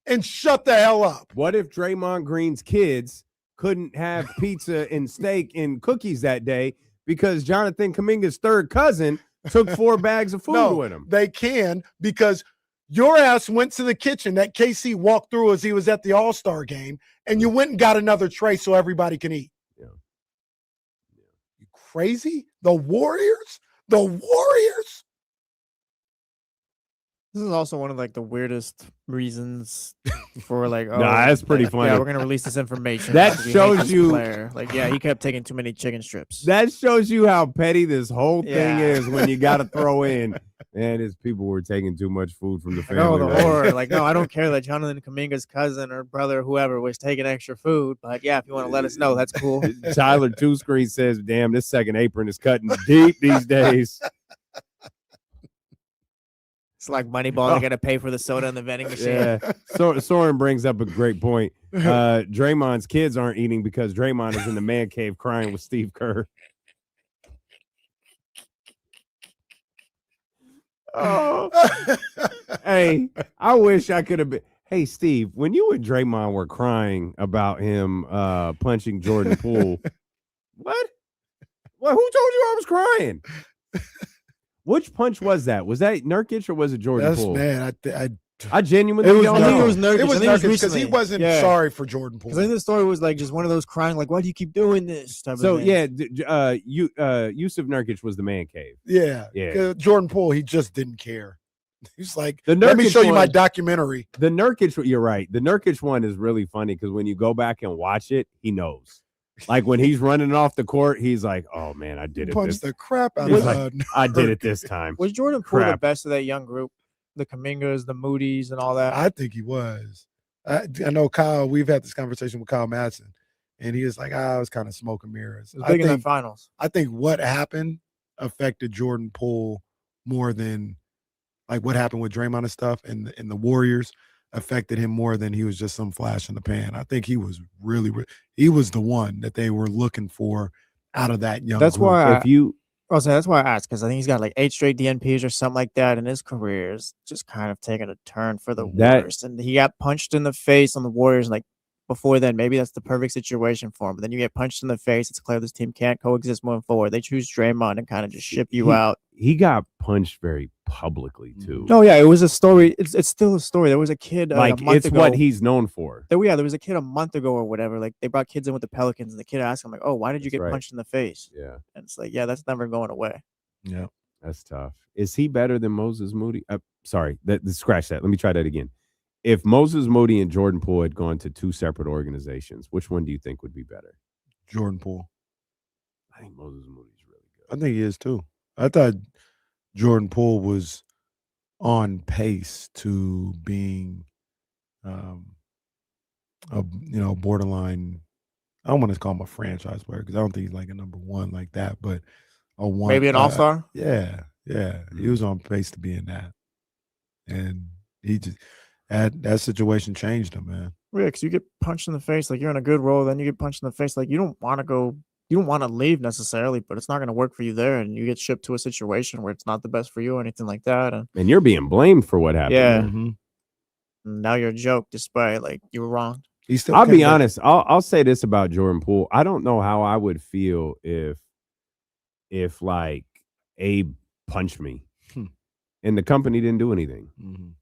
[SPEAKER 2] and shut the hell up.
[SPEAKER 1] What if Draymond Green's kids couldn't have pizza and steak and cookies that day because Jonathan Kuminga's third cousin took 4 bags of food
[SPEAKER 2] No,
[SPEAKER 1] with him?
[SPEAKER 2] they can, because your ass went to the kitchen that KC walked through as he was at the All-Star game, and you went and got another tray so everybody can eat.
[SPEAKER 1] Yeah.
[SPEAKER 2] You crazy? The Warriors? The Warriors?
[SPEAKER 3] This is also one of like the weirdest reasons for like, oh,
[SPEAKER 1] Nah, that's pretty funny.
[SPEAKER 3] Yeah, we're gonna release this information.
[SPEAKER 1] That
[SPEAKER 3] because we hate
[SPEAKER 1] shows
[SPEAKER 3] this
[SPEAKER 1] you-
[SPEAKER 3] player. Like, yeah, he kept taking too many chicken strips.
[SPEAKER 1] That shows you how petty this whole thing
[SPEAKER 3] Yeah.
[SPEAKER 1] is when you got to throw in. And his people were taking too much food from the
[SPEAKER 3] Like,
[SPEAKER 1] family.
[SPEAKER 3] oh, the
[SPEAKER 1] right?
[SPEAKER 3] horror. Like, no, I don't care that Jonathan Kuminga's cousin or brother, whoever, was taking extra food. But yeah, if you want to let us know, that's cool.
[SPEAKER 1] Tyler Two Screen says, "Damn, this second apron is cutting deep these days."
[SPEAKER 3] It's like Moneyball. They got to pay for the soda in the vending machine.
[SPEAKER 1] Yeah. Soren brings up a great point. Draymond's kids aren't eating because Draymond is in the man cave crying with Steve Kerr. Oh, hey, I wish I could have been. Hey, Steve, when you and Draymond were crying about him punching Jordan Poole, what? Well, who told you I was crying? Which punch was that? Was that Nurkic or was it Jordan
[SPEAKER 2] That's
[SPEAKER 1] Poole?
[SPEAKER 2] man.
[SPEAKER 1] I genuinely
[SPEAKER 2] It was
[SPEAKER 1] don't
[SPEAKER 3] I think
[SPEAKER 1] know.
[SPEAKER 3] it was Nurkic.
[SPEAKER 2] It was
[SPEAKER 3] I think
[SPEAKER 2] Nurkic because he
[SPEAKER 3] recently.
[SPEAKER 2] wasn't
[SPEAKER 3] Yeah.
[SPEAKER 2] sorry for Jordan Poole.
[SPEAKER 3] Because I think the story was like just one of those crying, like, why do you keep doing this? Type
[SPEAKER 1] So
[SPEAKER 3] of thing.
[SPEAKER 1] yeah, Yusuf Nurkic was the man cave.
[SPEAKER 2] Yeah.
[SPEAKER 1] Yeah.
[SPEAKER 2] Jordan Poole, he just didn't care. He's like,
[SPEAKER 1] The
[SPEAKER 2] let me
[SPEAKER 1] Nurkic
[SPEAKER 2] show you my
[SPEAKER 1] one-
[SPEAKER 2] documentary.
[SPEAKER 1] The Nurkic, you're right. The Nurkic one is really funny because when you go back and watch it, he knows. Like when he's running off the court, he's like, "Oh man, I did it.
[SPEAKER 2] Punched
[SPEAKER 1] This,
[SPEAKER 2] the crap out
[SPEAKER 1] He's
[SPEAKER 2] of
[SPEAKER 1] like, I did it this time."
[SPEAKER 3] Was Jordan Poole the
[SPEAKER 1] Crap.
[SPEAKER 3] best of that young group? The Kumingas, the Moody's, and all that.
[SPEAKER 2] I think he was. I know Kyle, we've had this conversation with Kyle Madsen, and he was like, I was kind of smoke and mirrors.
[SPEAKER 3] It was big in the finals.
[SPEAKER 2] I think what happened affected Jordan Poole more than like what happened with Draymond and stuff, and the Warriors affected him more than he was just some flash in the pan. I think he was really he was the one that they were looking for out of that young
[SPEAKER 3] That's
[SPEAKER 2] group.
[SPEAKER 3] why
[SPEAKER 1] If you
[SPEAKER 3] that's why I asked, because I think he's got like 8 straight DNPs or something like that, and his career is just kind of taking a turn for the
[SPEAKER 1] That-
[SPEAKER 3] worst. And he got punched in the face on the Warriors, and like before then, maybe that's the perfect situation for him. But then you get punched in the face. It's clear this team can't coexist moving forward. They choose Draymond and kind of just ship you out.
[SPEAKER 1] he got punched very publicly too.
[SPEAKER 3] No, yeah, it was a story. It's still a story. There was a kid
[SPEAKER 1] like
[SPEAKER 3] a month
[SPEAKER 1] it's
[SPEAKER 3] ago.
[SPEAKER 1] what he's known for.
[SPEAKER 3] There was a kid a month ago or whatever. Like they brought kids in with the Pelicans, and the kid asked him like, "Oh, why did you
[SPEAKER 1] That's
[SPEAKER 3] get
[SPEAKER 1] right.
[SPEAKER 3] punched in the face?"
[SPEAKER 1] Yeah,
[SPEAKER 3] And it's like, yeah, that's never going away.
[SPEAKER 2] Yeah.
[SPEAKER 1] that's tough. Is he better than Moses Moody? Sorry, scratch that. Let me try that again. If Moses Moody and Jordan Poole had gone to 2 separate organizations, which one do you think would be better?
[SPEAKER 2] Jordan Poole.
[SPEAKER 1] I think Moses Moody's really
[SPEAKER 2] I
[SPEAKER 1] good.
[SPEAKER 2] think he is too. I thought Jordan Poole was on pace to being borderline. I don't want to call him a franchise player because I don't think he's like a number one like that, but a one.
[SPEAKER 3] Maybe an all-star.
[SPEAKER 2] Yeah. He was on pace to be in that. And he just that situation changed him, man.
[SPEAKER 3] Yeah, because you get punched in the face, like you're in a good role, then you get punched in the face, like you don't want to leave necessarily, but it's not going to work for you there, and you get shipped to a situation where it's not the best for you or anything like that, and
[SPEAKER 1] And you're being blamed for what happened.
[SPEAKER 3] yeah,
[SPEAKER 2] Mhm.
[SPEAKER 3] now you're a joke despite like you were wrong.
[SPEAKER 2] He still
[SPEAKER 1] I'll
[SPEAKER 2] came
[SPEAKER 1] be
[SPEAKER 2] back-
[SPEAKER 1] honest. I'll say this about Jordan Poole. I don't know how I would feel if like Abe punched me and the company didn't do anything.
[SPEAKER 2] Mhm.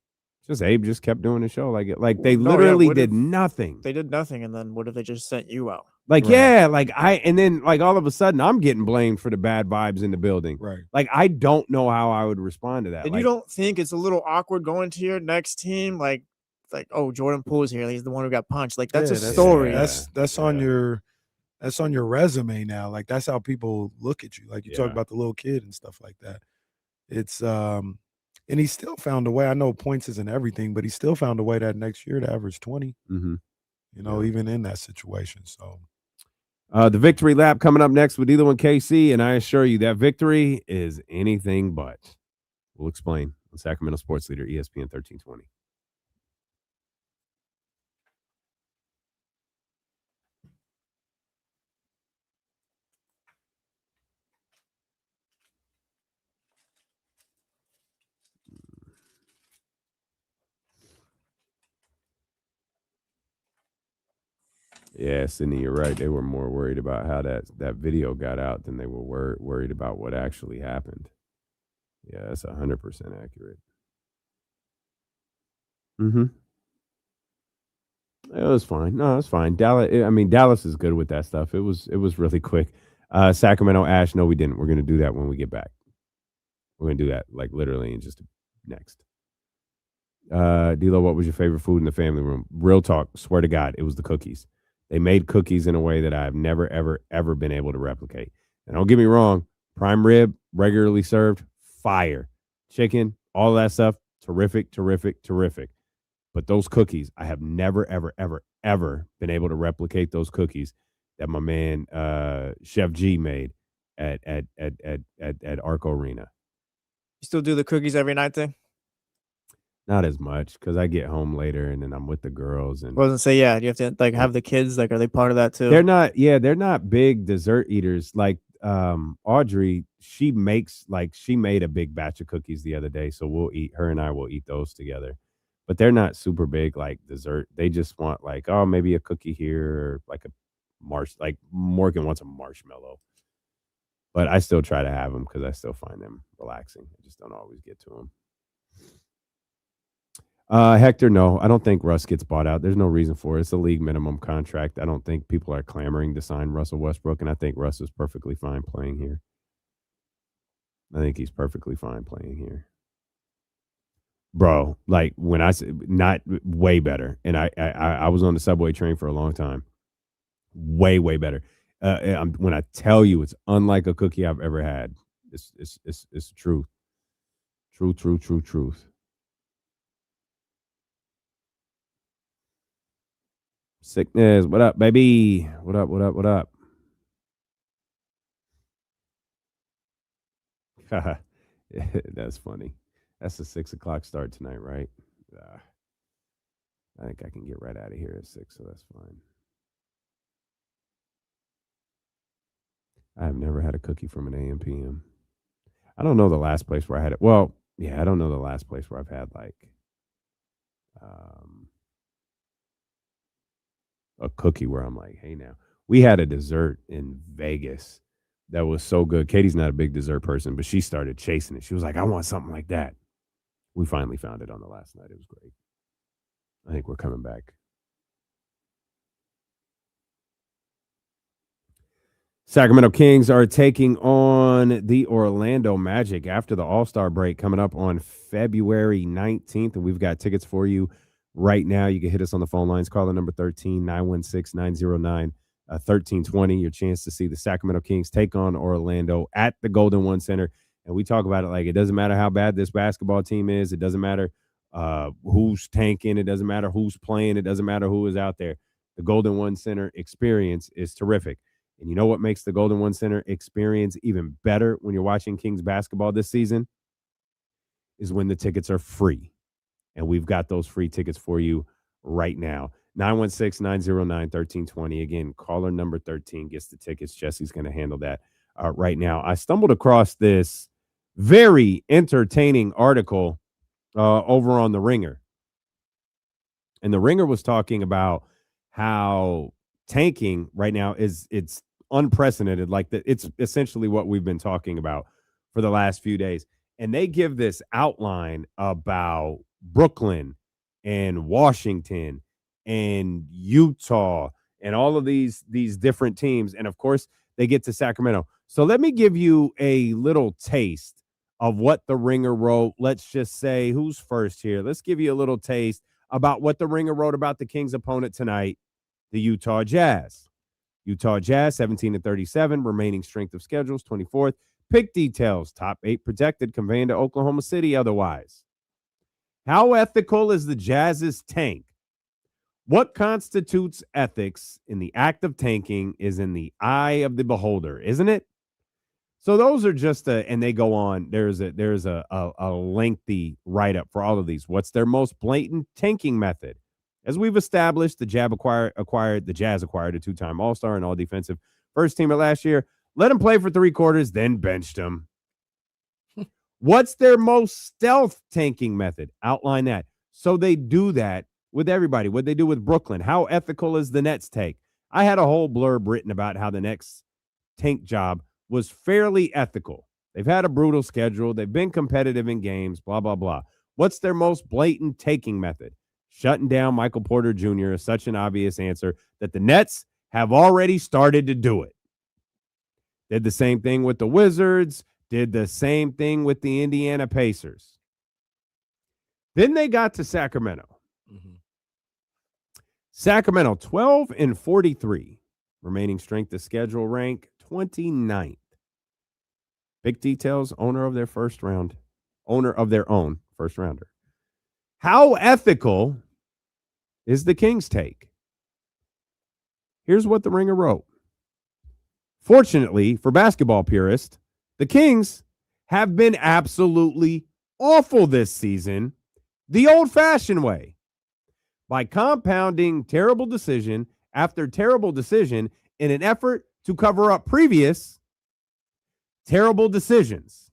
[SPEAKER 1] Just Abe just kept doing the show like they
[SPEAKER 3] No, yeah,
[SPEAKER 1] literally
[SPEAKER 3] what
[SPEAKER 1] did
[SPEAKER 3] if
[SPEAKER 1] nothing.
[SPEAKER 3] They did nothing, and then what if they just sent you out?
[SPEAKER 1] Like
[SPEAKER 2] Right.
[SPEAKER 1] yeah, like and then like all of a sudden I'm getting blamed for the bad vibes in the building.
[SPEAKER 2] Right.
[SPEAKER 1] Like I don't know how I would respond to that.
[SPEAKER 3] And
[SPEAKER 1] Like,
[SPEAKER 3] you don't think it's a little awkward going to your next team, like oh, Jordan Poole's here, he's the one who got punched. Like that's
[SPEAKER 2] Yeah,
[SPEAKER 3] a story.
[SPEAKER 2] That's on
[SPEAKER 1] Yeah.
[SPEAKER 2] your resume now. Like that's how people look at you. Like you talk
[SPEAKER 1] Yeah.
[SPEAKER 2] about the little kid and stuff like that. It's and he still found a way. I know points isn't everything, but he still found a way that next year to average 20,
[SPEAKER 1] Mhm.
[SPEAKER 2] even in that situation. So
[SPEAKER 1] The victory lap coming up next with either one KC, and I assure you that victory is anything but. We'll explain on Sacramento Sports Leader ESPN 1320. Yeah, Sydney, you're right. They were more worried about how that video got out than they were worried about what actually happened. Yeah, that's 100% accurate. Mm-hmm. It was fine. No, it's fine. Dallas is good with that stuff. It was really quick. Sacramento, Ash, no, we didn't. We're gonna do that when we get back. We're gonna do that like literally in just next. D'Lo, what was your favorite food in the family room? Real talk, swear to God, it was the cookies. They made cookies in a way that I've never, ever, ever been able to replicate. And don't get me wrong, prime rib, regularly served, fire. Chicken, all that stuff, terrific, terrific, terrific. But those cookies, I have never, ever, ever, ever been able to replicate those cookies that my man Chef G made at Arco Arena.
[SPEAKER 3] You still do the cookies every night thing?
[SPEAKER 1] Not as much because I get home later and then I'm with the girls and
[SPEAKER 3] Wasn't say yeah. You have to like have the kids. Like, are they part of that too?
[SPEAKER 1] they're not big dessert eaters. Like Audrey, she made a big batch of cookies the other day, so her and I will eat those together. But they're not super big like dessert. They just want like, oh, maybe a cookie here or like like Morgan wants a marshmallow. But I still try to have them because I still find them relaxing. I just don't always get to them. Hector, no, I don't think Russ gets bought out. There's no reason for it. It's a league minimum contract. I don't think people are clamoring to sign Russell Westbrook, and I think Russ is perfectly fine playing here. I think he's perfectly fine playing here. Bro, like when I say not way better, and I was on the subway train for a long time. Way, way better. When I tell you it's unlike a cookie I've ever had, it's the truth. Truth. Sickness, what up, baby? What up? That's funny. That's the 6 o'clock start tonight, right? I think I can get right out of here at 6, so that's fine. I have never had a cookie from an AM PM. I don't know the last place where I had it. Well, yeah, I don't know the last place where I've had like a cookie where I'm like, hey, now we had a dessert in Vegas that was so good. Katie's not a big dessert person, but she started chasing it. She was like, I want something like that. We finally found it on the last night. It was great. I think we're coming back. Sacramento Kings are taking on the Orlando Magic after the All-Star break coming up on February 19th. And we've got tickets for you right now. You can hit us on the phone lines. Call the number 13-916-909-1320. Your chance to see the Sacramento Kings take on Orlando at the Golden One Center. And we talk about it like it doesn't matter how bad this basketball team is. It doesn't matter who's tanking. It doesn't matter who's playing. It doesn't matter who is out there. The Golden One Center experience is terrific. And you know what makes the Golden One Center experience even better when you're watching Kings basketball this season? Is when the tickets are free. And we've got those free tickets for you right now. 916-909-1320. Again, caller number 13 gets the tickets. Jesse's going to handle that right now. I stumbled across this very entertaining article over on The Ringer. And The Ringer was talking about how tanking right now it's unprecedented. Like it's essentially what we've been talking about for the last few days. And they give this outline about Brooklyn and Washington and Utah and all of these different teams. And of course, they get to Sacramento. So let me give you a little taste of what the Ringer wrote. Let's just say who's first here. Let's give you a little taste about what the Ringer wrote about the Kings' opponent tonight, the Utah Jazz. Utah Jazz, 17-37, remaining strength of schedules, 24th. Pick details, top 8 protected, conveying to Oklahoma City otherwise. How ethical is the Jazz's tank? What constitutes ethics in the act of tanking is in the eye of the beholder, isn't it? So those are just and they go on. There's a lengthy write-up for all of these. What's their most blatant tanking method? As we've established, the Jazz acquired a 2-time All-Star and all-defensive first-teamer last year. Let him play for 3 quarters, then benched him. What's their most stealth tanking method? Outline that. So they do that with everybody. What they do with Brooklyn. How ethical is the Nets take? I had a whole blurb written about how the Nets tank job was fairly ethical. They've had a brutal schedule. They've been competitive in games, blah, blah, blah. What's their most blatant taking method? Shutting down Michael Porter Jr. is such an obvious answer that the Nets have already started to do it. Did the same thing with the Wizards, did the same thing with the Indiana Pacers. Then they got to Sacramento.
[SPEAKER 2] Mhm.
[SPEAKER 1] Sacramento 12-43. Remaining strength of schedule rank 29th. Big details, owner of their own first rounder. How ethical is the Kings' take? Here's what the Ringer wrote. Fortunately for basketball purists, the Kings have been absolutely awful this season the old-fashioned way by compounding terrible decision after terrible decision in an effort to cover up previous terrible decisions.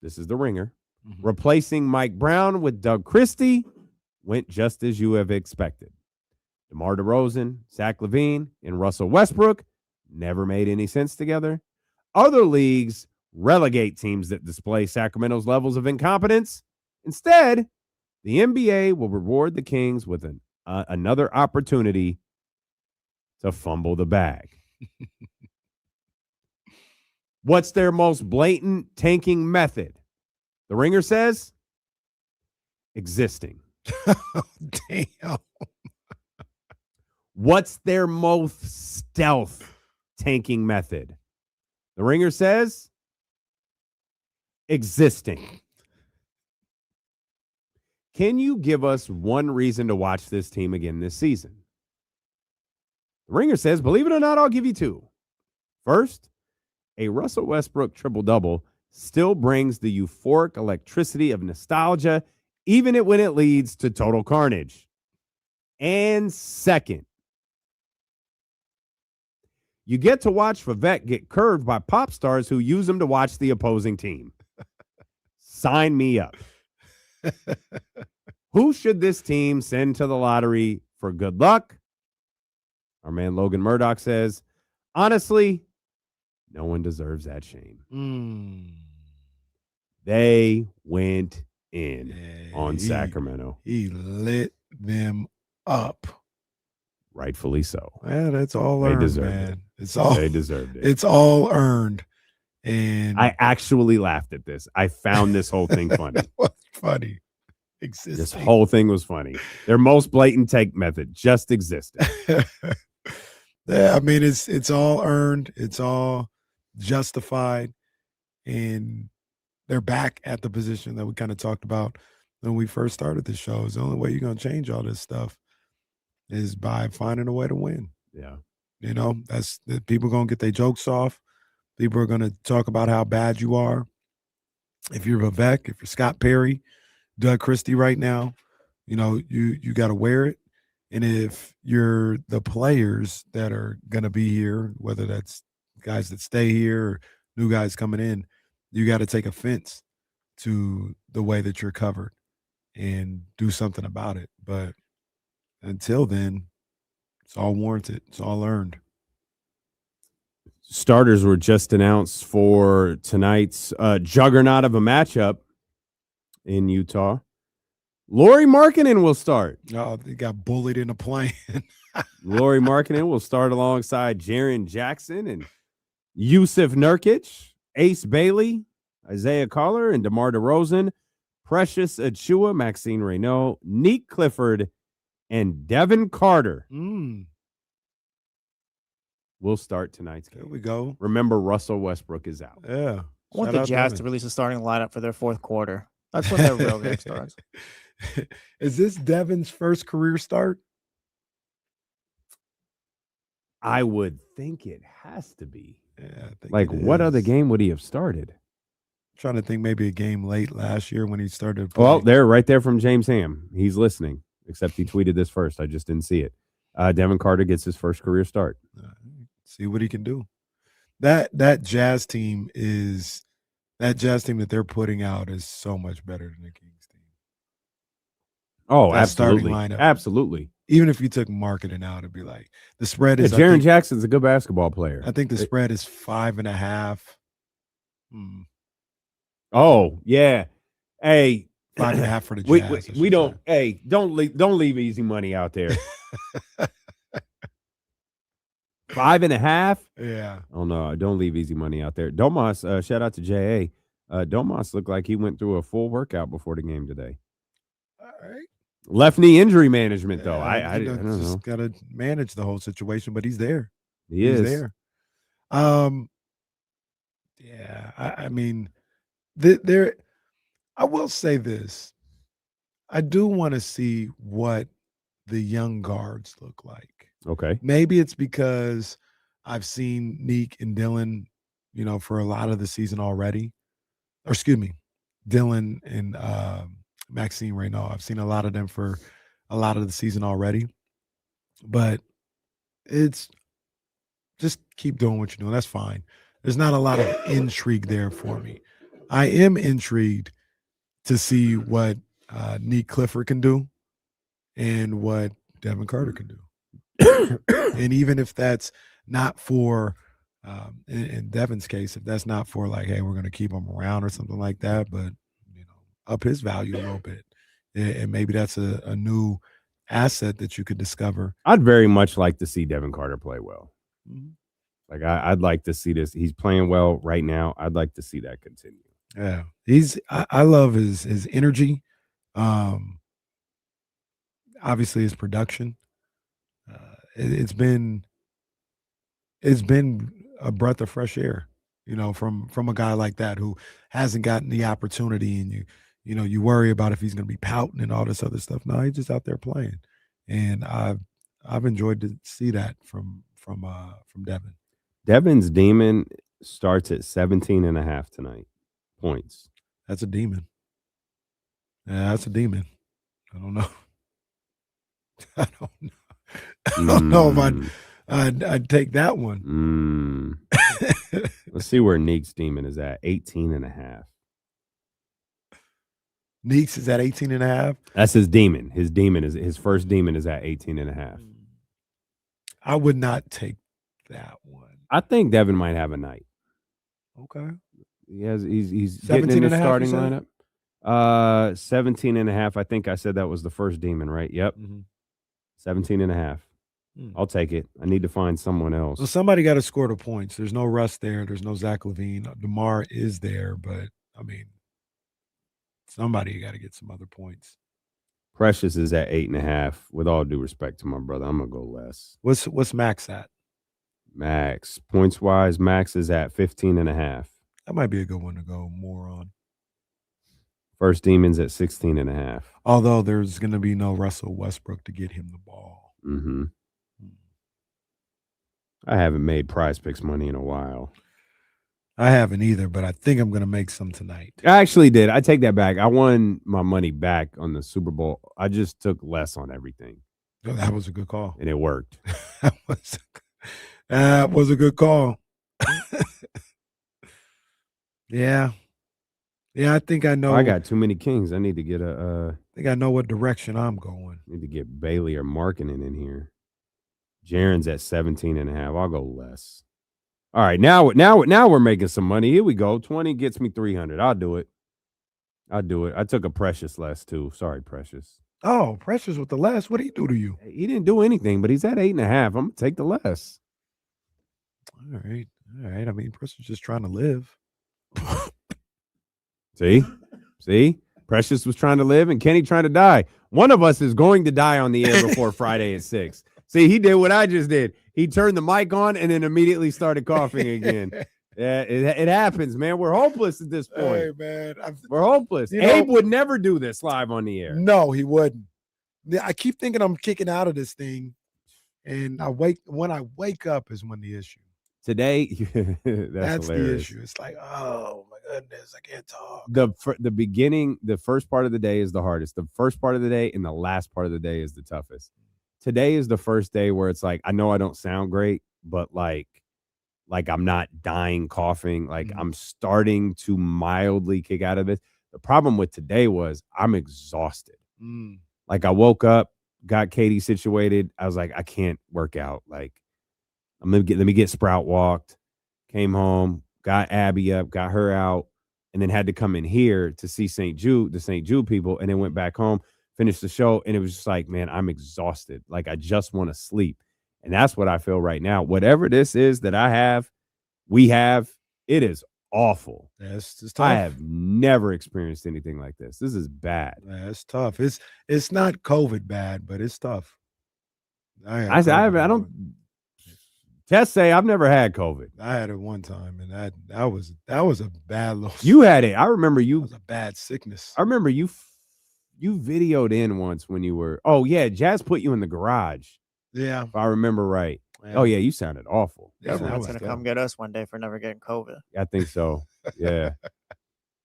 [SPEAKER 1] This is the Ringer.
[SPEAKER 2] Mhm.
[SPEAKER 1] Replacing Mike Brown with Doug Christie went just as you have expected. DeMar DeRozan, Zach LaVine, and Russell Westbrook never made any sense together. Other leagues relegate teams that display Sacramento's levels of incompetence. Instead, the NBA will reward the Kings with another opportunity to fumble the bag. What's their most blatant tanking method? The Ringer says, existing.
[SPEAKER 2] Damn.
[SPEAKER 1] What's their most stealth tanking method? The Ringer says, existing. Can you give us one reason to watch this team again this season? The Ringer says, believe it or not, I'll give you two. First, a Russell Westbrook triple-double still brings the euphoric electricity of nostalgia, even when it leads to total carnage. And second, you get to watch Vivek get curved by pop stars who use him to watch the opposing team. Sign me up. Who should this team send to the lottery for good luck? Our man Logan Murdoch says, honestly, no one deserves that shame. They went in on Sacramento.
[SPEAKER 2] He lit them up.
[SPEAKER 1] Rightfully so.
[SPEAKER 2] Yeah, that's all
[SPEAKER 1] They
[SPEAKER 2] earned,
[SPEAKER 1] deserved
[SPEAKER 2] man.
[SPEAKER 1] it.
[SPEAKER 2] It's all
[SPEAKER 1] They deserved it.
[SPEAKER 2] It's all earned. And
[SPEAKER 1] I actually laughed at this. I found this whole thing funny.
[SPEAKER 2] What's funny? Existing.
[SPEAKER 1] This whole thing was funny. Their most blatant take method just existed.
[SPEAKER 2] Yeah, I mean it's all earned, it's all justified, and they're back at the position that we kind of talked about when we first started the show. It's the only way you're gonna change all this stuff is by finding a way to win.
[SPEAKER 1] Yeah.
[SPEAKER 2] You know, that's the people gonna get their jokes off. People are gonna talk about how bad you are. If you're Vivek, if you're Scott Perry, Doug Christie right now, you know, you got to wear it. And if you're the players that are going to be here, whether that's guys that stay here or new guys coming in, you got to take offense to the way that you're covered and do something about it. But until then, it's all warranted. It's all earned.
[SPEAKER 1] Starters were just announced for tonight's juggernaut of a matchup in Utah. Lauri Markkanen will start.
[SPEAKER 2] Oh, they got bullied in a plane.
[SPEAKER 1] Lauri Markkanen will start alongside Jaren Jackson and Yusuf Nurkic, Ace Bailey, Isaiah Collar, and DeMar DeRozan, Precious Achiuwa, Maxine Reynaud, Neek Clifford, and Devin Carter will start tonight's game.
[SPEAKER 2] There we go.
[SPEAKER 1] Remember, Russell Westbrook is out.
[SPEAKER 2] Yeah.
[SPEAKER 3] I want the Jazz to release a starting lineup for their fourth quarter. That's when their real game starts.
[SPEAKER 2] Is this Devin's first career start?
[SPEAKER 1] I would think it has to be.
[SPEAKER 2] Yeah, I think
[SPEAKER 1] like, what other game would he have started?
[SPEAKER 2] Trying to think maybe a game late last year when he started playing.
[SPEAKER 1] Well, there, right there from James Ham. He's listening, except he tweeted this first. I just didn't see it. Devin Carter gets his first career start.
[SPEAKER 2] See what he can do. That Jazz team that they're putting out is so much better than the Kings team.
[SPEAKER 1] Oh,
[SPEAKER 2] that
[SPEAKER 1] absolutely.
[SPEAKER 2] Starting lineup.
[SPEAKER 1] Absolutely.
[SPEAKER 2] Even if you took Markkanen out, it'd be like the spread is.
[SPEAKER 1] Jaren Jackson's a good basketball player.
[SPEAKER 2] I think the spread is 5.5.
[SPEAKER 1] Oh, yeah. Hey,
[SPEAKER 2] 5.5 for the Jazz.
[SPEAKER 1] We don't. Hey, don't leave easy money out there. 5.5.
[SPEAKER 2] Yeah.
[SPEAKER 1] Oh no, don't leave easy money out there. Domas, shout out to JA. Domas looked like he went through a full workout before the game today.
[SPEAKER 2] All right.
[SPEAKER 1] Left knee injury management, though.
[SPEAKER 2] Yeah,
[SPEAKER 1] I don't know.
[SPEAKER 2] Just got to manage the whole situation, but he's there.
[SPEAKER 1] He's
[SPEAKER 2] there. Yeah, I mean, there. I will say this. I do want to see what the young guards look like.
[SPEAKER 1] Okay.
[SPEAKER 2] Maybe it's because I've seen Neek and Dylan, for a lot of the season already. Or excuse me, Dylan and Maxime Reynaud. I've seen a lot of them for a lot of the season already. But it's just keep doing what you're doing. That's fine. There's not a lot of intrigue there for me. I am intrigued to see what Neek Clifford can do and what Devin Carter can do. And even if that's not for, in Devin's case, if that's not for like, hey, we're going to keep him around or something like that, but, up his value a little bit. And maybe that's a new asset that you could discover.
[SPEAKER 1] I'd very much like to see Devin Carter play well.
[SPEAKER 2] Mhm.
[SPEAKER 1] Like I'd like to see this. He's playing well right now. I'd like to see that continue.
[SPEAKER 2] Yeah, I love his energy. Obviously his production. It's been a breath of fresh air, from a guy like that who hasn't gotten the opportunity, and you worry about if he's going to be pouting and all this other stuff. No, he's just out there playing, and I've enjoyed to see that from Devin.
[SPEAKER 1] Devin's demon starts at 17.5 tonight. Points.
[SPEAKER 2] That's a demon. Yeah, that's a demon. I don't know. I don't know if I'd take that one.
[SPEAKER 1] Let's see where Neek's demon is at. 18.5.
[SPEAKER 2] Neeks is at 18.5.
[SPEAKER 1] That's his demon. His first demon is at 18.5.
[SPEAKER 2] I would not take that one.
[SPEAKER 1] I think Devin might have a night.
[SPEAKER 2] Okay.
[SPEAKER 1] He's getting in the starting lineup. 17.5. I think I said that was the first demon, right? Yep. 17.5. I'll take it. I need to find someone else.
[SPEAKER 2] Well, somebody got to score the points. There's no Russ there. There's no Zach LaVine. DeMar is there, but I mean, somebody got to get some other points.
[SPEAKER 1] Precious is at 8.5. With all due respect to my brother, I'm gonna go less.
[SPEAKER 2] What's Max at?
[SPEAKER 1] Max points wise, Max is at 15.5.
[SPEAKER 2] That might be a good one to go more on.
[SPEAKER 1] First demon's at 16.5.
[SPEAKER 2] Although there's going to be no Russell Westbrook to get him the ball.
[SPEAKER 1] Mm-hmm. I haven't made Prize Picks money in a while.
[SPEAKER 2] I haven't either, but I think I'm going to make some tonight.
[SPEAKER 1] I actually did. I take that back. I won my money back on the Super Bowl. I just took less on everything.
[SPEAKER 2] Oh, that was a good call.
[SPEAKER 1] And it worked.
[SPEAKER 2] That was a good call. Yeah. Yeah, I think I know.
[SPEAKER 1] I got too many kings. I need to get
[SPEAKER 2] I think I know what direction I'm going.
[SPEAKER 1] Need to get Bailey or Markkanen in here. Jaren's at 17.5. I'll go less. All right, now we're making some money. Here we go. 20 gets me 300. I'll do it. I took a Precious less too. Sorry, Precious.
[SPEAKER 2] Oh, Precious with the less. What did he do to you?
[SPEAKER 1] He didn't do anything, but he's at 8.5. I'm gonna take the less.
[SPEAKER 2] All right. I mean, Precious just trying to live.
[SPEAKER 1] See, Precious was trying to live and Kenny trying to die. One of us is going to die on the air before Friday at 6. See, he did what I just did. He turned the mic on and then immediately started coughing again. Yeah, it happens, man. We're hopeless at this point.
[SPEAKER 2] Hey, man.
[SPEAKER 1] We're hopeless. Abe would never do this live on the air.
[SPEAKER 2] No, he wouldn't. I keep thinking I'm kicking out of this thing, and when I wake up is when the issue.
[SPEAKER 1] Today,
[SPEAKER 2] that's
[SPEAKER 1] hilarious.
[SPEAKER 2] The issue. It's like, oh my goodness, I can't talk.
[SPEAKER 1] The beginning, the first part of the day is the hardest. The first part of the day and the last part of the day is the toughest. Today is the first day where it's like, I know I don't sound great, but like I'm not dying coughing. Like I'm starting to mildly kick out of this. The problem with today was I'm exhausted. Like I woke up, got Katie situated. I was like, I can't work out. Like let me get Sprout walked, came home, got Abby up, got her out, and then had to come in here to see the St. Jude people, and then went back home, finished the show, and it was just like, man, I'm exhausted. Like I just want to sleep. And that's what I feel right now. Whatever this is that we have, it is awful.
[SPEAKER 2] Yeah, it's tough.
[SPEAKER 1] I have never experienced anything like this. This is bad.
[SPEAKER 2] Yeah, it's tough. It's not COVID bad, but it's tough.
[SPEAKER 1] I don't. Tests say I've never had COVID.
[SPEAKER 2] I had it one time, and that was a bad loss.
[SPEAKER 1] You had it. I remember you.
[SPEAKER 2] It was a bad sickness.
[SPEAKER 1] I remember you videoed in once when you were. Oh yeah, Jazz put you in the garage.
[SPEAKER 2] Yeah,
[SPEAKER 1] if I remember right.
[SPEAKER 2] Yeah.
[SPEAKER 1] Oh yeah, you sounded awful.
[SPEAKER 2] Yeah,
[SPEAKER 3] Everyone's gonna come get us one day for never getting COVID.
[SPEAKER 1] I think so. Yeah,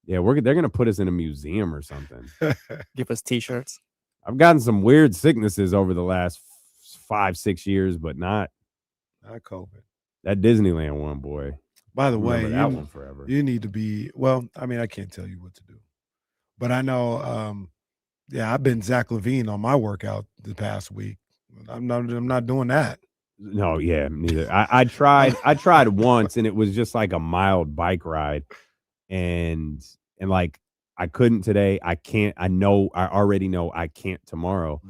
[SPEAKER 1] yeah. They're gonna put us in a museum or something.
[SPEAKER 3] Give us T-shirts.
[SPEAKER 1] I've gotten some weird sicknesses over the last 5-6 years, but not
[SPEAKER 2] COVID.
[SPEAKER 1] That Disneyland one, boy.
[SPEAKER 2] By the way,
[SPEAKER 1] that one forever.
[SPEAKER 2] You need to be I mean, I can't tell you what to do, but I know. I've been Zach LaVine on my workout the past week. I'm not doing that.
[SPEAKER 1] No, yeah, neither. I tried once, and it was just like a mild bike ride, and like I couldn't today. I can't. I already know I can't tomorrow.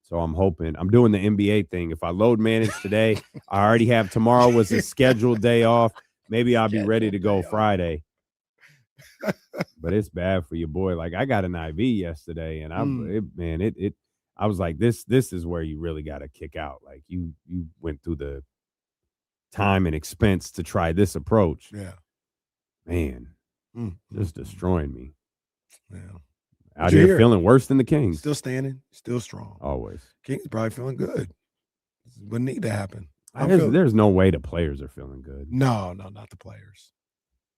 [SPEAKER 1] So I'm hoping. I'm doing the NBA thing. If I load manage today, I already have tomorrow was a scheduled day off. Maybe I'll be ready to go Friday. But it's bad for your boy. Like I got an IV yesterday, and I was like, this is where you really got to kick out. Like you went through the time and expense to try this approach.
[SPEAKER 2] Yeah,
[SPEAKER 1] man, just destroying me.
[SPEAKER 2] Yeah.
[SPEAKER 1] Out here feeling worse than the Kings.
[SPEAKER 2] Still standing, still strong.
[SPEAKER 1] Always.
[SPEAKER 2] Kings probably feeling good. Wouldn't need to happen.
[SPEAKER 1] There's no way the players are feeling good.
[SPEAKER 2] No, not the players.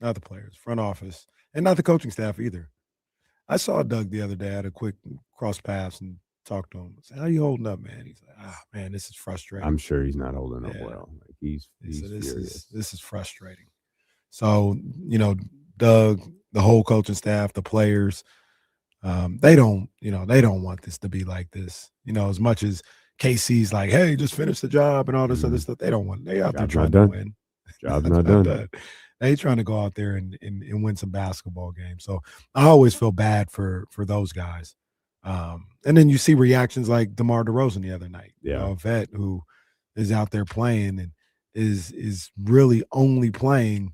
[SPEAKER 2] Not the players. Front office. And not the coaching staff either. I saw Doug the other day. I had a quick cross paths and talked to him. I said, how you holding up, man? He's like, man, this is frustrating.
[SPEAKER 1] I'm sure he's not holding up well. Like he's furious.
[SPEAKER 2] This is frustrating. So, Doug, the whole coaching staff, the players, they don't want this to be like this. As much as KC's like, hey, just finish the job and all this other stuff. They don't want. They out there trying to win.
[SPEAKER 1] Job's not done.
[SPEAKER 2] They trying to go out there and win some basketball games. So I always feel bad for those guys. And then you see reactions like DeMar DeRozan the other night.
[SPEAKER 1] Yeah,
[SPEAKER 2] a vet who is out there playing and is really only playing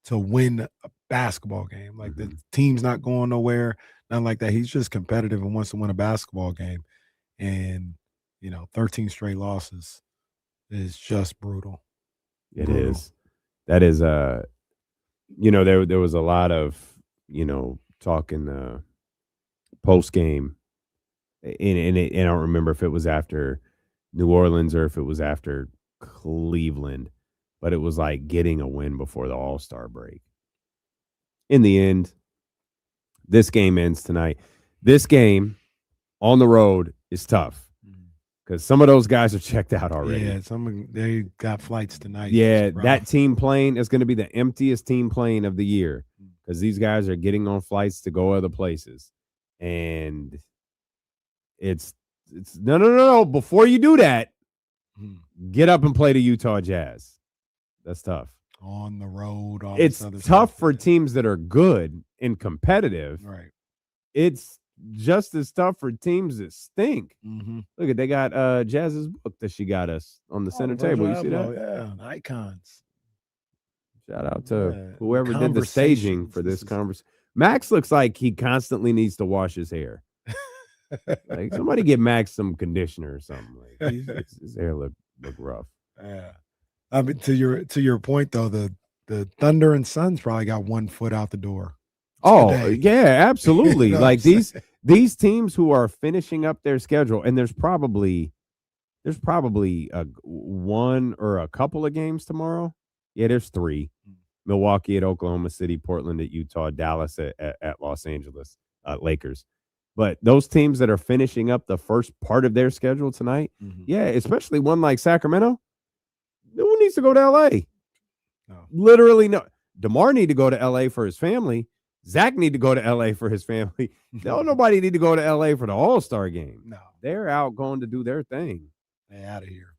[SPEAKER 2] to win a basketball game. Like the team's not going nowhere, nothing like that. He's just competitive and wants to win a basketball game. And 13 straight losses is just brutal.
[SPEAKER 1] It is. That is there was a lot of talk in the post game, and I don't remember if it was after New Orleans or if it was after Cleveland, but it was like getting a win before the All-Star break. In the end, this game ends tonight. This game on the road is tough because some of those guys are checked out already.
[SPEAKER 2] Yeah, they got flights tonight.
[SPEAKER 1] Yeah, that team plane is going to be the emptiest team plane of the year because these guys are getting on flights to go other places. And it's no. Before you do that, get up and play the Utah Jazz. That's tough.
[SPEAKER 2] On the road.
[SPEAKER 1] It's tough for teams that are good and competitive.
[SPEAKER 2] Right.
[SPEAKER 1] It's just as tough for teams that stink. Look at they got Jazz's book that she got us on the center table. You see that?
[SPEAKER 2] Yeah, icons.
[SPEAKER 1] Shout out to whoever did the staging for this conversation. Max looks like he constantly needs to wash his hair. Like somebody get Max some conditioner or something. Like his hair look rough.
[SPEAKER 2] Yeah. I mean, to your point though, the Thunder and Suns probably got 1 foot out the door.
[SPEAKER 1] Oh
[SPEAKER 2] today.
[SPEAKER 1] yeah, absolutely. Like these teams who are finishing up their schedule, and there's probably one or a couple of games tomorrow. Yeah, there's 3. Milwaukee at Oklahoma City, Portland at Utah, Dallas at Los Angeles, Lakers. But those teams that are finishing up the first part of their schedule tonight, yeah, especially one like Sacramento, no one needs to go to L.A.
[SPEAKER 2] No.
[SPEAKER 1] Literally, no. DeMar need to go to L.A. for his family. Zach need to go to L.A. for his family. No, nobody need to go to L.A. for the All-Star game.
[SPEAKER 2] No.
[SPEAKER 1] They're out going to do their thing.
[SPEAKER 2] They out of here.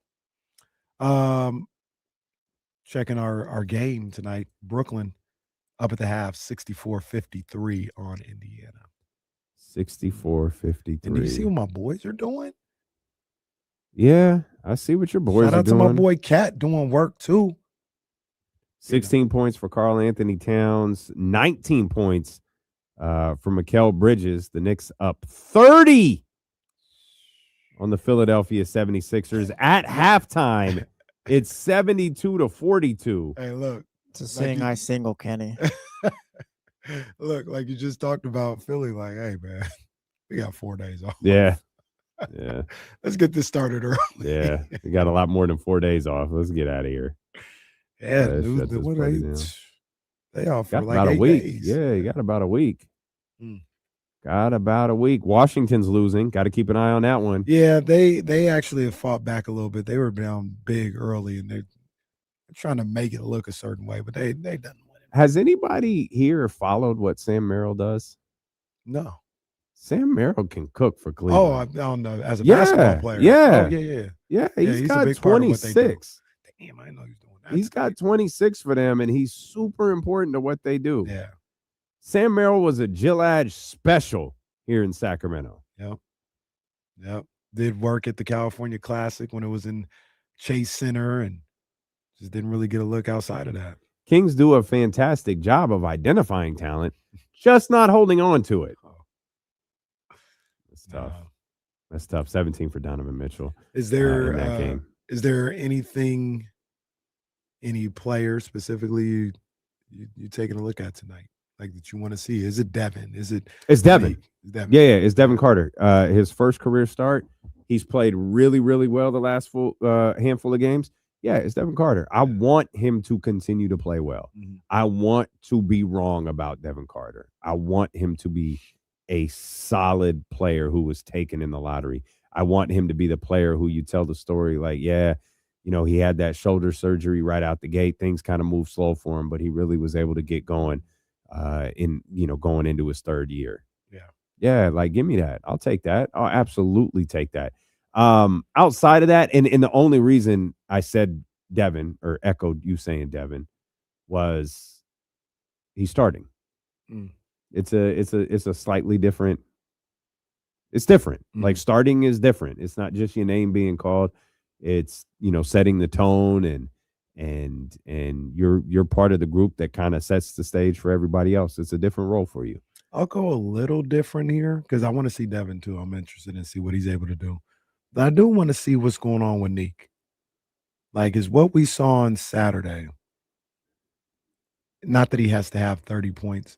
[SPEAKER 2] Checking our game tonight. Brooklyn up at the half, 64-53 on Indiana.
[SPEAKER 1] 64-53.
[SPEAKER 2] And do you see what my boys are doing?
[SPEAKER 1] Yeah, I see what your boys are doing.
[SPEAKER 2] Shout out to my boy Cat doing work too.
[SPEAKER 1] 16 points for Karl Anthony Towns, 19 points for Mikal Bridges. The Knicks up 30 on the Philadelphia 76ers at halftime. It's 72-42.
[SPEAKER 2] Hey, look.
[SPEAKER 3] It's a seeing eye single, Kenny.
[SPEAKER 2] Look, like you just talked about Philly, like, hey, man, we got 4 days off.
[SPEAKER 1] Yeah. Yeah.
[SPEAKER 2] Let's get this started early.
[SPEAKER 1] Yeah. We got a lot more than 4 days off. Let's get out of here.
[SPEAKER 2] Yeah,
[SPEAKER 1] shut this
[SPEAKER 2] what
[SPEAKER 1] party down.
[SPEAKER 2] they off for
[SPEAKER 1] Got
[SPEAKER 2] like
[SPEAKER 1] about a
[SPEAKER 2] 8
[SPEAKER 1] week.
[SPEAKER 2] days.
[SPEAKER 1] Yeah, you got about a week.
[SPEAKER 2] Hmm.
[SPEAKER 1] Got about a week. Washington's losing. Got to keep an eye on that one.
[SPEAKER 2] Yeah, they actually have fought back a little bit. They were down big early, and they're trying to make it look a certain way, but they done win it.
[SPEAKER 1] Has anybody here followed what Sam Merrill does?
[SPEAKER 2] No.
[SPEAKER 1] Sam Merrill can cook for
[SPEAKER 2] Oh,
[SPEAKER 1] Cleveland.
[SPEAKER 2] I don't know. As a
[SPEAKER 1] Yeah,
[SPEAKER 2] basketball player.
[SPEAKER 1] yeah.
[SPEAKER 2] Oh, yeah.
[SPEAKER 1] Yeah,
[SPEAKER 2] he's
[SPEAKER 1] he's
[SPEAKER 2] a
[SPEAKER 1] got
[SPEAKER 2] big part of what they do.
[SPEAKER 1] 26.
[SPEAKER 2] Damn, I didn't know he was doing that.
[SPEAKER 1] He's got 26 for them, and he's super important to what they do.
[SPEAKER 2] Yeah.
[SPEAKER 1] Sam Merrill was a Gillette special here in Sacramento.
[SPEAKER 2] Yep. Did work at the California Classic when it was in Chase Center, and just didn't really get a look outside of that.
[SPEAKER 1] Kings do a fantastic job of identifying talent, just not holding on to it. That's tough.
[SPEAKER 2] No.
[SPEAKER 1] That's tough. 17 for Donovan Mitchell.
[SPEAKER 2] Is there
[SPEAKER 1] in that game?
[SPEAKER 2] Is there anything, any player specifically you taking a look at tonight, like that you want to see? Is it Devin? Is it?
[SPEAKER 1] It's Devin.
[SPEAKER 2] It's Devin.
[SPEAKER 1] Yeah, it's Devin Carter. His first career start. He's played really, really well the last handful of games. Yeah, it's Devin Carter. I want him to continue to play well.
[SPEAKER 2] Mhm.
[SPEAKER 1] I want to be wrong about Devin Carter. I want him to be a solid player who was taken in the lottery. I want him to be the player who you tell the story like, yeah, he had that shoulder surgery right out the gate. Things kind of moved slow for him, but he really was able to get going going into his third year. Yeah, like give me that. I'll take that. I'll absolutely take that. Outside of that, and the only reason I said Devin or echoed you saying Devin was he's starting.
[SPEAKER 2] Mm.
[SPEAKER 1] It's a slightly different. It's different.
[SPEAKER 2] Mm.
[SPEAKER 1] Like starting is different. It's not just your name being called. It's setting the tone and you're part of the group that kind of sets the stage for everybody else. It's a different role for you.
[SPEAKER 2] I'll go a little different here because I want to see Devin too. I'm interested in see what he's able to do. But I do want to see what's going on with Nick. Like, is what we saw on Saturday, not that he has to have 30 points,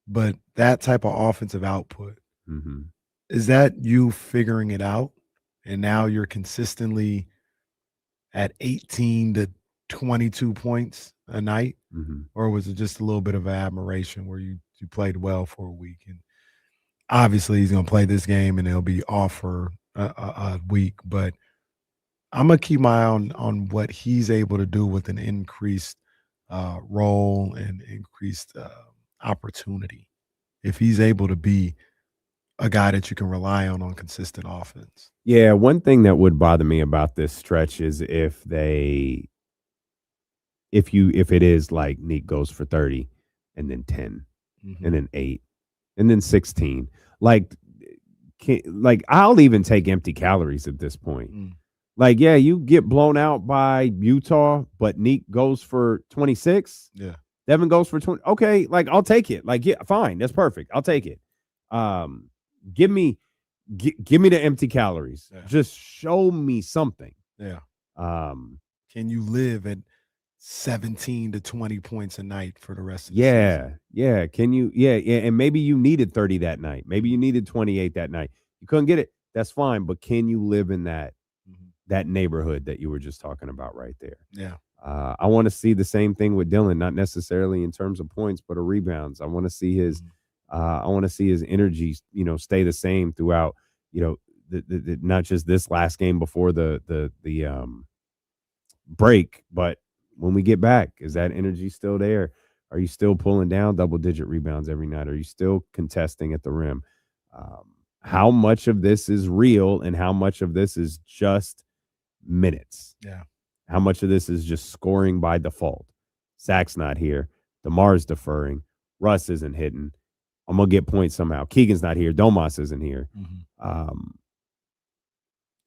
[SPEAKER 2] but that type of offensive output,
[SPEAKER 1] Mm-hmm.
[SPEAKER 2] is that you figuring it out? And now you're consistently at 18 to 22 points a night?
[SPEAKER 1] Mm-hmm.
[SPEAKER 2] Or was it just a little bit of an admiration where you played well for a week? And obviously he's going to play this game and he'll be off for a week, but I'm going to keep my eye on what he's able to do with an increased role and increased opportunity. If he's able to be a guy that you can rely on consistent offense.
[SPEAKER 1] Yeah, one thing that would bother me about this stretch is if it is like Nick goes for 30 and then 10 and then 8 and then 16. Like I'll even take empty calories at this point.
[SPEAKER 2] Mm.
[SPEAKER 1] Like, yeah, you get blown out by Utah, but Nick goes for 26.
[SPEAKER 2] Yeah.
[SPEAKER 1] Devin goes for 20. Okay, like I'll take it. Like, yeah, fine. That's perfect. I'll take it. Give me the empty calories.
[SPEAKER 2] Yeah.
[SPEAKER 1] Just show me something.
[SPEAKER 2] Yeah.
[SPEAKER 1] Can
[SPEAKER 2] you live at 17 to 20 points a night for the rest of the
[SPEAKER 1] season?
[SPEAKER 2] season?
[SPEAKER 1] Can you? Yeah. And maybe you needed 30 that night. Maybe you needed 28 that night. You couldn't get it. That's fine. But can you live in that neighborhood that you were just talking about right there?
[SPEAKER 2] Yeah.
[SPEAKER 1] I want to see the same thing with Dylan, not necessarily in terms of points, but rebounds. I want to see his energy, stay the same throughout, the not just this last game before the break, but when we get back, is that energy still there? Are you still pulling down double-digit rebounds every night? Are you still contesting at the rim? How much of this is real and how much of this is just minutes?
[SPEAKER 2] Yeah.
[SPEAKER 1] How much of this is just scoring by default? Zach's not here. DeMar's deferring. Russ isn't hitting. I'm going to get points somehow. Keegan's not here. Domas isn't here.
[SPEAKER 2] Mm-hmm.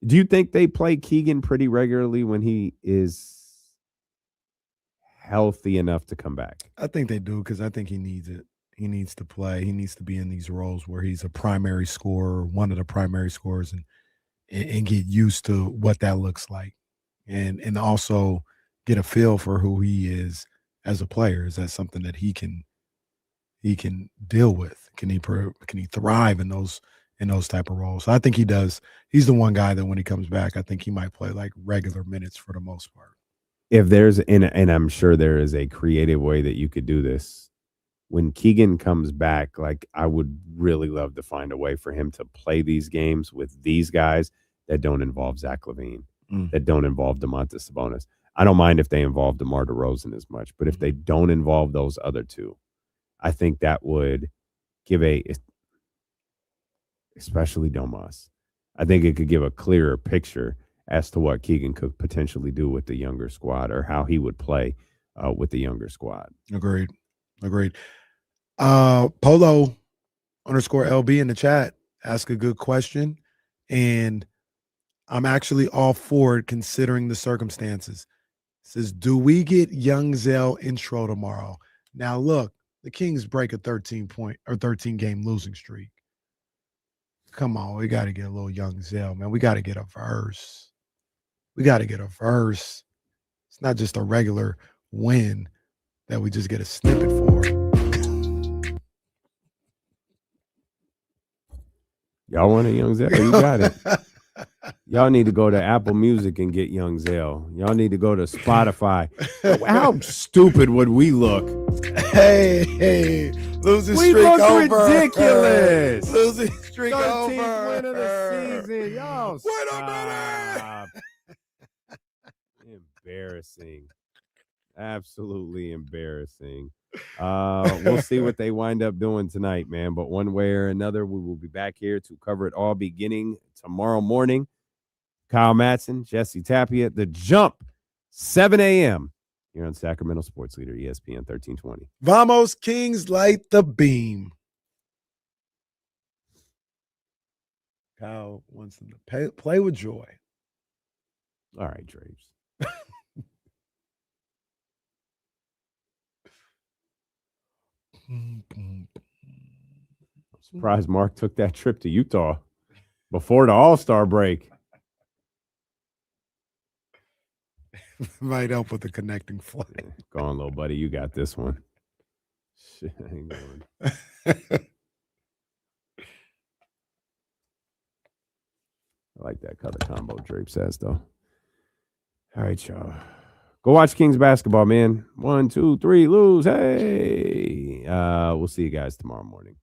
[SPEAKER 1] Do you think they play Keegan pretty regularly when he is healthy enough to come back?
[SPEAKER 2] I think they do because I think he needs it. He needs to play. He needs to be in these roles where he's a primary scorer, one of the primary scorers, and get used to what that looks like, and also get a feel for who he is as a player. Is that something that he can deal with? Can he thrive in those type of roles? So I think he does. He's the one guy that when he comes back, I think he might play like regular minutes for the most part.
[SPEAKER 1] If there's and I'm sure there is a creative way that you could do this. When Keegan comes back, like I would really love to find a way for him to play these games with these guys that don't involve Zach LaVine, that don't involve Domantas Sabonis. I don't mind if they involve DeMar DeRozan as much, but if they don't involve those other two, I think that would give especially Domas. I think it could give a clearer picture as to what Keegan could potentially do with the younger squad or how he would play with the younger squad.
[SPEAKER 2] Agreed. Polo _LB in the chat ask a good question, and I'm actually all for it considering the circumstances. It says, do we get Young Zell intro tomorrow? Now look, the Kings break a 13 game losing streak. Come on, we got to get a little Young Zell, man. We got to get a verse. It's not just a regular win that we just get a snippet for.
[SPEAKER 1] Y'all want a Young Zell? You got it. Y'all need to go to Apple Music and get Young Zell. Y'all need to go to Spotify. How stupid would we look?
[SPEAKER 2] Hey, losing streak
[SPEAKER 1] look
[SPEAKER 2] over.
[SPEAKER 1] ridiculous.
[SPEAKER 2] Losing streak
[SPEAKER 1] 13th
[SPEAKER 2] over.
[SPEAKER 1] win of the season. Y'all
[SPEAKER 2] Wait a
[SPEAKER 1] stop. Embarrassing. Absolutely embarrassing. We'll see what they wind up doing tonight, man. But one way or another, we will be back here to cover it all beginning tomorrow morning. Kyle Matson, Jesse Tapia, The Jump, 7 a.m. here on Sacramento Sports Leader, ESPN 1320.
[SPEAKER 2] Vamos, Kings, light the beam. Kyle wants them to play with joy.
[SPEAKER 1] All right, Drapes. I'm surprised Mark took that trip to Utah before the All-Star break.
[SPEAKER 2] Might help with the connecting flight.
[SPEAKER 1] Go on, little buddy. You got this one. Shit, I ain't going. I like that color combo Drape says, though. All right, y'all. Go watch Kings basketball, man. 1, 2, 3, lose. Hey. We'll see you guys tomorrow morning.